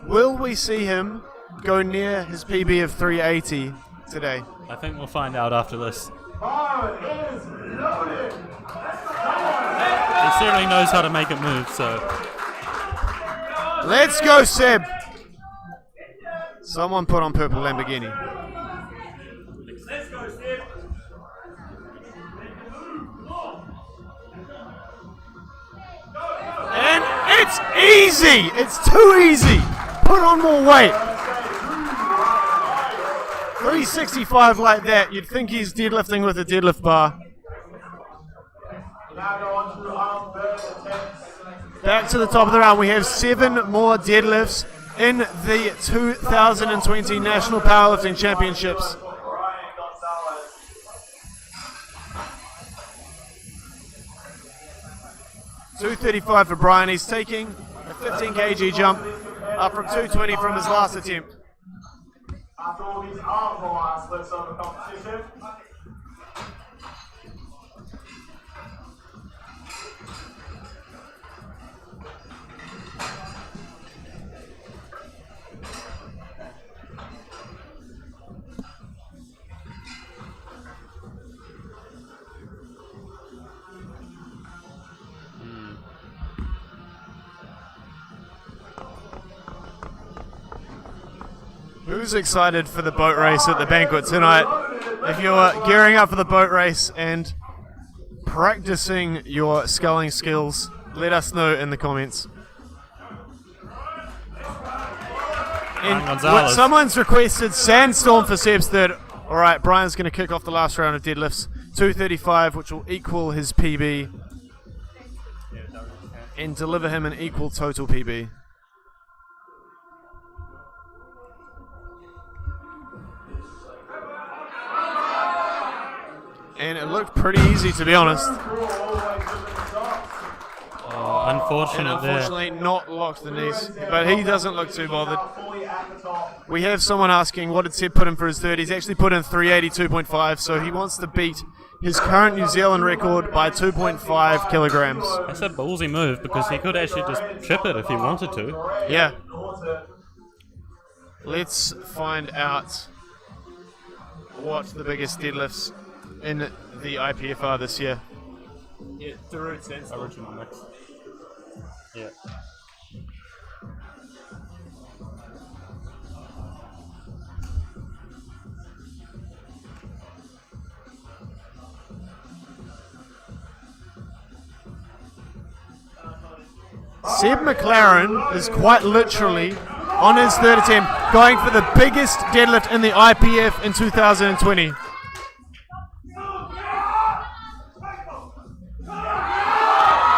Will we see him go near his PB of 380 today? I think we'll find out after this. He certainly knows how to make it move, so. Let's go, Seb. Someone put on purple Lamborghini. Let's go, Seb. And it's easy. It's too easy. Put on more weight. 365 like that, you'd think he's deadlifting with a deadlift bar. Now go on to arm bird attempts. Back to the top of the round, we have 7 more deadlifts in the 2020 National Powerlifting Championships. Brian Gonzalez. $235 for Brian. He's taking a 15 kg jump up from 220 from his last attempt. After all these are the last lifts of the competition. Who's excited for the boat race at the banquet tonight? If you're gearing up for the boat race and practicing your sculling skills, let us know in the comments. And someone's requested Sandstorm for Seb's third. Alright, Brian's going to kick off the last round of deadlifts. 235, which will equal his PB. And deliver him an equal total PB. And it looked pretty easy, to be honest. Unfortunately, not locked the knees. But he doesn't look too bothered. We have someone asking, what did Seb put in for his third? He's actually put in 382.5, so he wants to beat his current New Zealand record by 2.5 kilograms. That's a ballsy move, because he could actually just chip it if he wanted to. Yeah. Let's find out what the biggest deadlifts in the IPF are this year. Yeah, original mix. Yeah. Seb McLaren is quite literally on his third attempt going for the biggest deadlift in the IPF in 2020.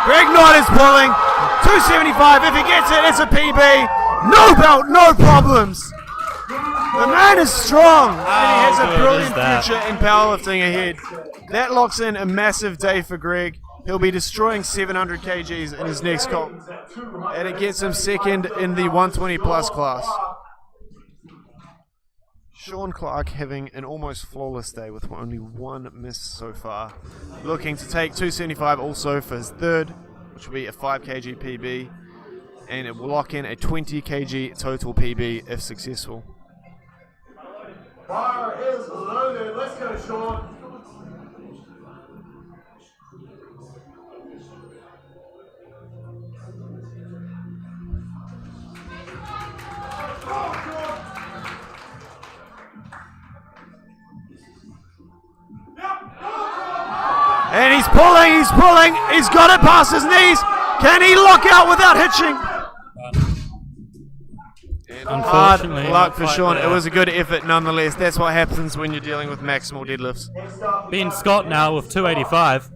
Greg Knight is pulling 275. If he gets it, it's a PB. No belt, no problems. The man is strong, and he has a brilliant future in powerlifting ahead. That locks in a massive day for Greg. He'll be destroying 700 kgs in his next comp, and it gets him second in the 120 plus class. Sean Clark having an almost flawless day with only one miss so far. Looking to take 275 also for his third, which will be a 5 kg PB, and it will lock in a 20 kg total PB if successful. Bar is loaded. Let's go, Sean. And he's pulling, he's got it past his knees. Can he lock out without hitching? And Hard Unfortunately, luck not for quite Sean. there. It was a good effort nonetheless. That's what happens when you're dealing with maximal deadlifts. Ben Scott now with 285.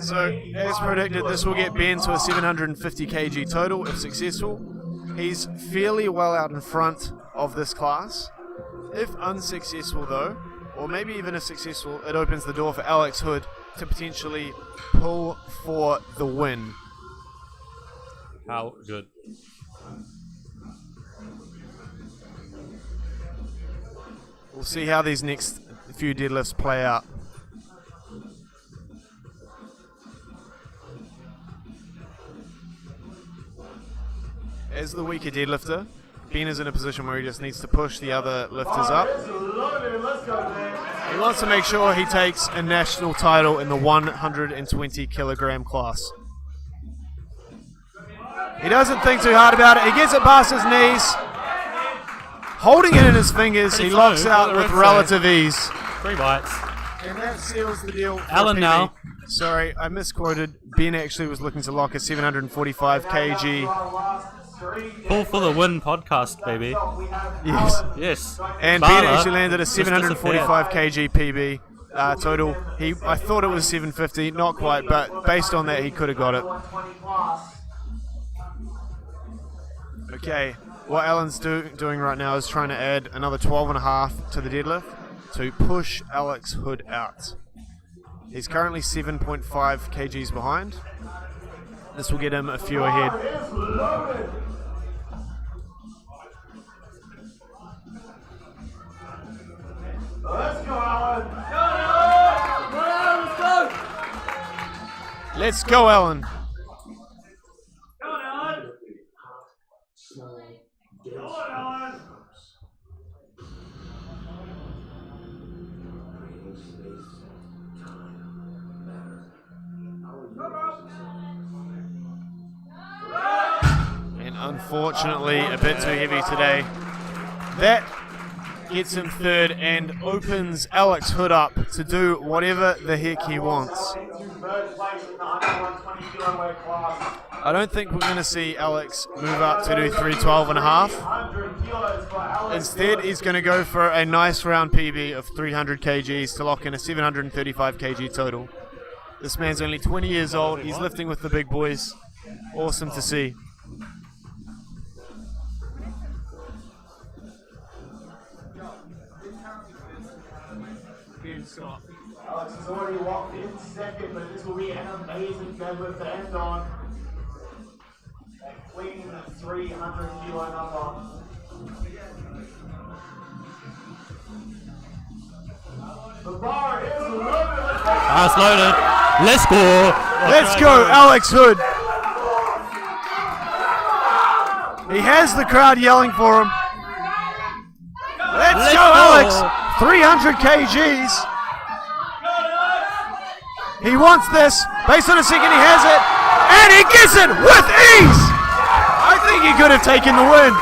So, as predicted, this will get Ben to a 750 kg total if successful. He's fairly well out in front of this class. If unsuccessful though, or maybe even if successful, it opens the door for Alex Hood to potentially pull for the win. How good. We'll see how these next few deadlifts play out. As the weaker deadlifter, Ben is in a position where he just needs to push the other lifters up. He wants to make sure he takes a national title in the 120 kilogram class. He doesn't think too hard about it. He gets it past his knees. Holding it in his fingers, he locks out with relative ease. 3 bites. And that seals the deal for Alan PB. now. Sorry, I misquoted. Ben actually was looking to lock a 745 kg. Pull for the win podcast, baby. Yes. Yes. And Ben Bala actually landed a just 745 kg PB total. I thought it was 750, not quite, but based on that, he could have got it. Okay, what Alan's doing right now is trying to add another 12.5 to the deadlift to push Alex Hood out. He's currently 7.5 kgs behind. This will get him a few ahead. Let's go, Alan. Let's go, Alan. And unfortunately, a bit too heavy today. That gets him third and opens Alex Hood up to do whatever the heck he wants. I don't think we're going to see Alex move up to do 312.5. Instead, he's going to go for a nice round PB of 300 kgs to lock in a 735 kg total. This man's only 20 years old. He's lifting with the big boys. Awesome to see. Alex is already locked in second, but this will be an amazing deadlift to end on. A clean 300 kilo number. The bar is loaded. That's loaded. Let's go. Let's go, Alex Hood. He has the crowd yelling for him. Let's go, Alex. 300 kgs. He wants this. Based on a second, he has it. And he gets it with ease. I think he could have taken the win.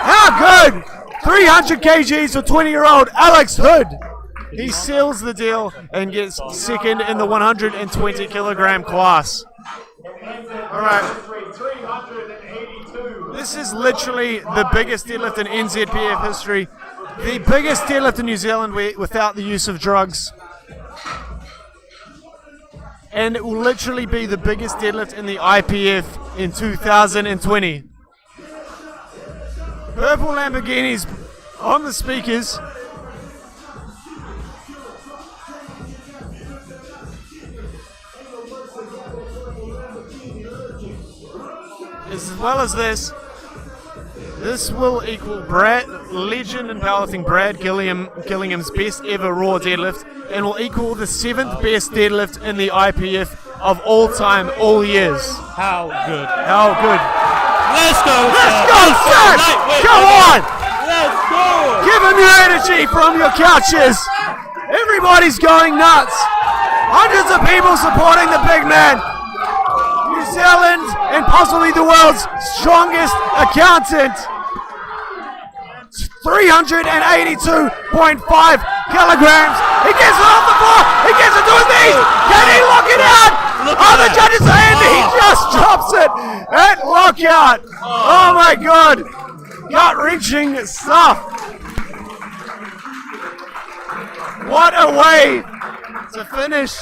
How good. 300 kgs for 20-year-old Alex Hood. He seals the deal and gets second in the 120 kilogram class. All right. 382. This is literally the biggest deadlift in NZPF history. The biggest deadlift in New Zealand without the use of drugs. And it will literally be the biggest deadlift in the IPF in 2020. Purple Lamborghinis on the speakers. As well as this will equal legend in powerlifting Brad Gillingham's best ever raw deadlift, and will equal the 7th best deadlift in the IPF of all time, all years. How good. How good. Let's go. Let's go, Seth! Come on! Let's go. Give him your energy from your couches. Everybody's going nuts. Hundreds of people supporting the big man. New Zealand and possibly the world's strongest accountant. 382.5 kilograms. He gets it off the floor. He gets it to his knees. Can he lock it out? The judge's hand. He just drops it at lockout. Oh my God. gut-wrenching stuff. What a way to finish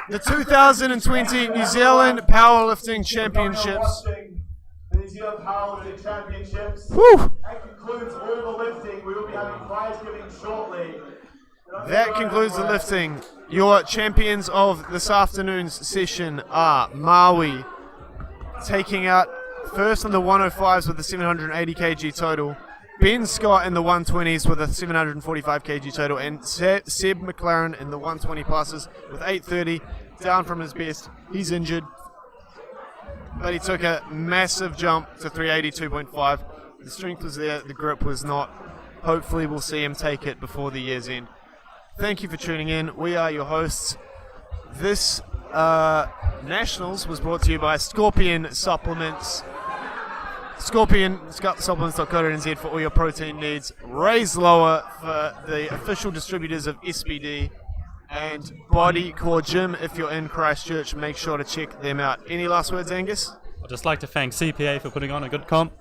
the 2020 New Zealand Powerlifting Championships. The New Zealand Powerlifting Championships. Whew. That concludes all the lifting. We will be having prize giving shortly. That concludes the lifting. Your champions of this afternoon's session are Maui, taking out first on the 105s with a 780 kg total, Ben Scott in the 120s with a 745 kg total, and Seb McLaren in the 120 pluses with 830, down from his best. He's injured, but he took a massive jump to 382.5. The strength was there, the grip was not. Hopefully we'll see him take it before the year's end. Thank you for tuning in. We are your hosts. This Nationals was brought to you by Scorpion Supplements. Scorpion, supplements.co.nz for all your protein needs. Raise Lower for the official distributors of SBD. And Body Core Gym, if you're in Christchurch, make sure to check them out. Any last words, Angus? I'd just like to thank CPA for putting on a good comp.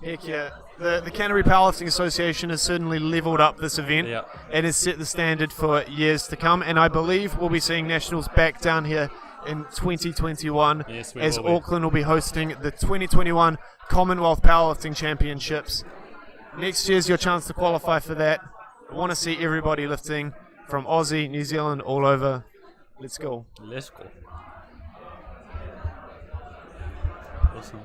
Heck yeah. The Canterbury Powerlifting Association has certainly leveled up this event and has set the standard for years to come. And I believe we'll be seeing Nationals back down here in 2021 as Auckland will be hosting the 2021 Commonwealth Powerlifting Championships. Next year's your chance to qualify for that. I want to see everybody lifting from Aussie, New Zealand, all over. Let's go. Let's go. Awesome.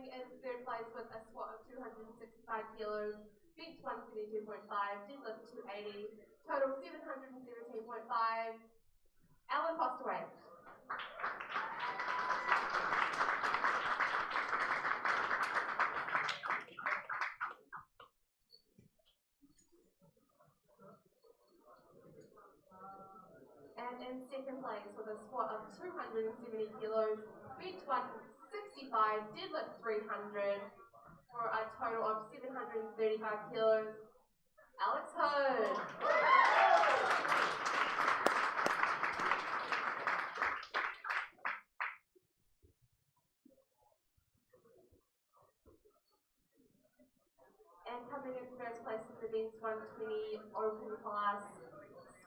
Coming in third place with a squat of 265 kilos, bench 172.5, deadlift 280, total 717.5. Alan Postaway. And in second place with a squat of 270 kilos, bench 165, deadlift 300, for a total of 735 kilos. Alex Hood. And coming in first place in the bench 120 open class,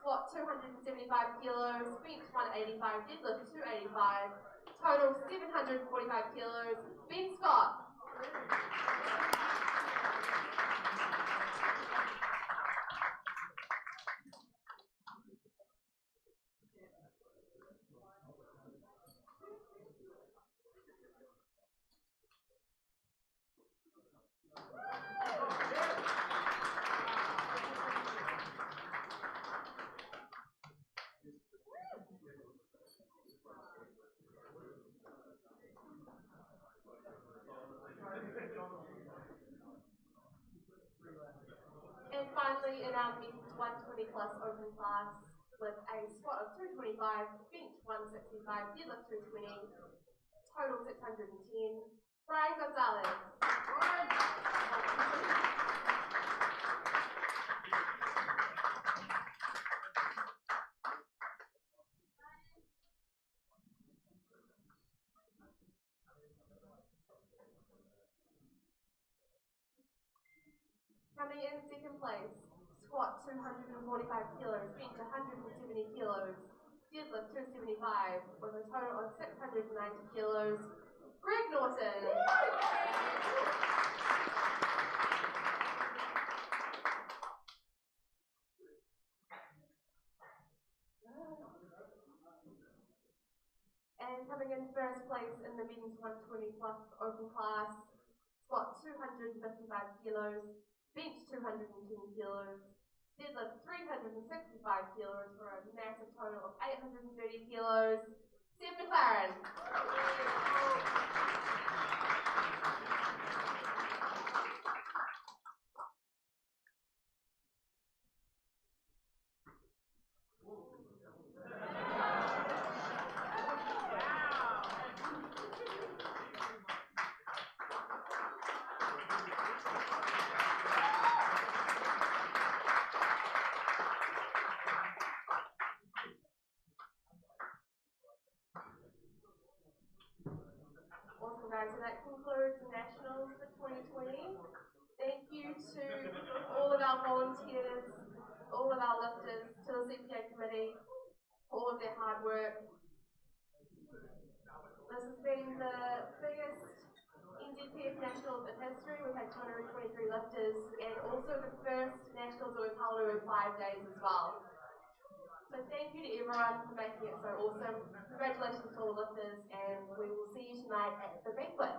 squat 275 kilos, bench 185, deadlift 285, total 745 kilos. Ben Scott. And finally, in our men's 120 plus open class, with a squat of 225, bench 165, deadlift 220, total 610, Brian Gonzalez. Coming in second place, squat 245 kilos, bench 170 kilos, deadlift 275, with a total of 690 kilos, Greg Norton. And coming in first place in the men's 120 plus open class, squat 255 kilos, bench 210 kilos, deadlift 365 kilos for a massive total of 830 kilos. Steve McLaren. Awesome, guys. So that concludes the Nationals for 2020. Thank you to all of our volunteers, all of our lifters, to the CPA committee for all of their hard work. This has been the biggest NZPF Nationals in history. We've had 223 lifters, and also the first Nationals that we've held over 5 days as well. So thank you to everyone for making it so awesome. Congratulations to all the lifters, and we will see you tonight at the banquet.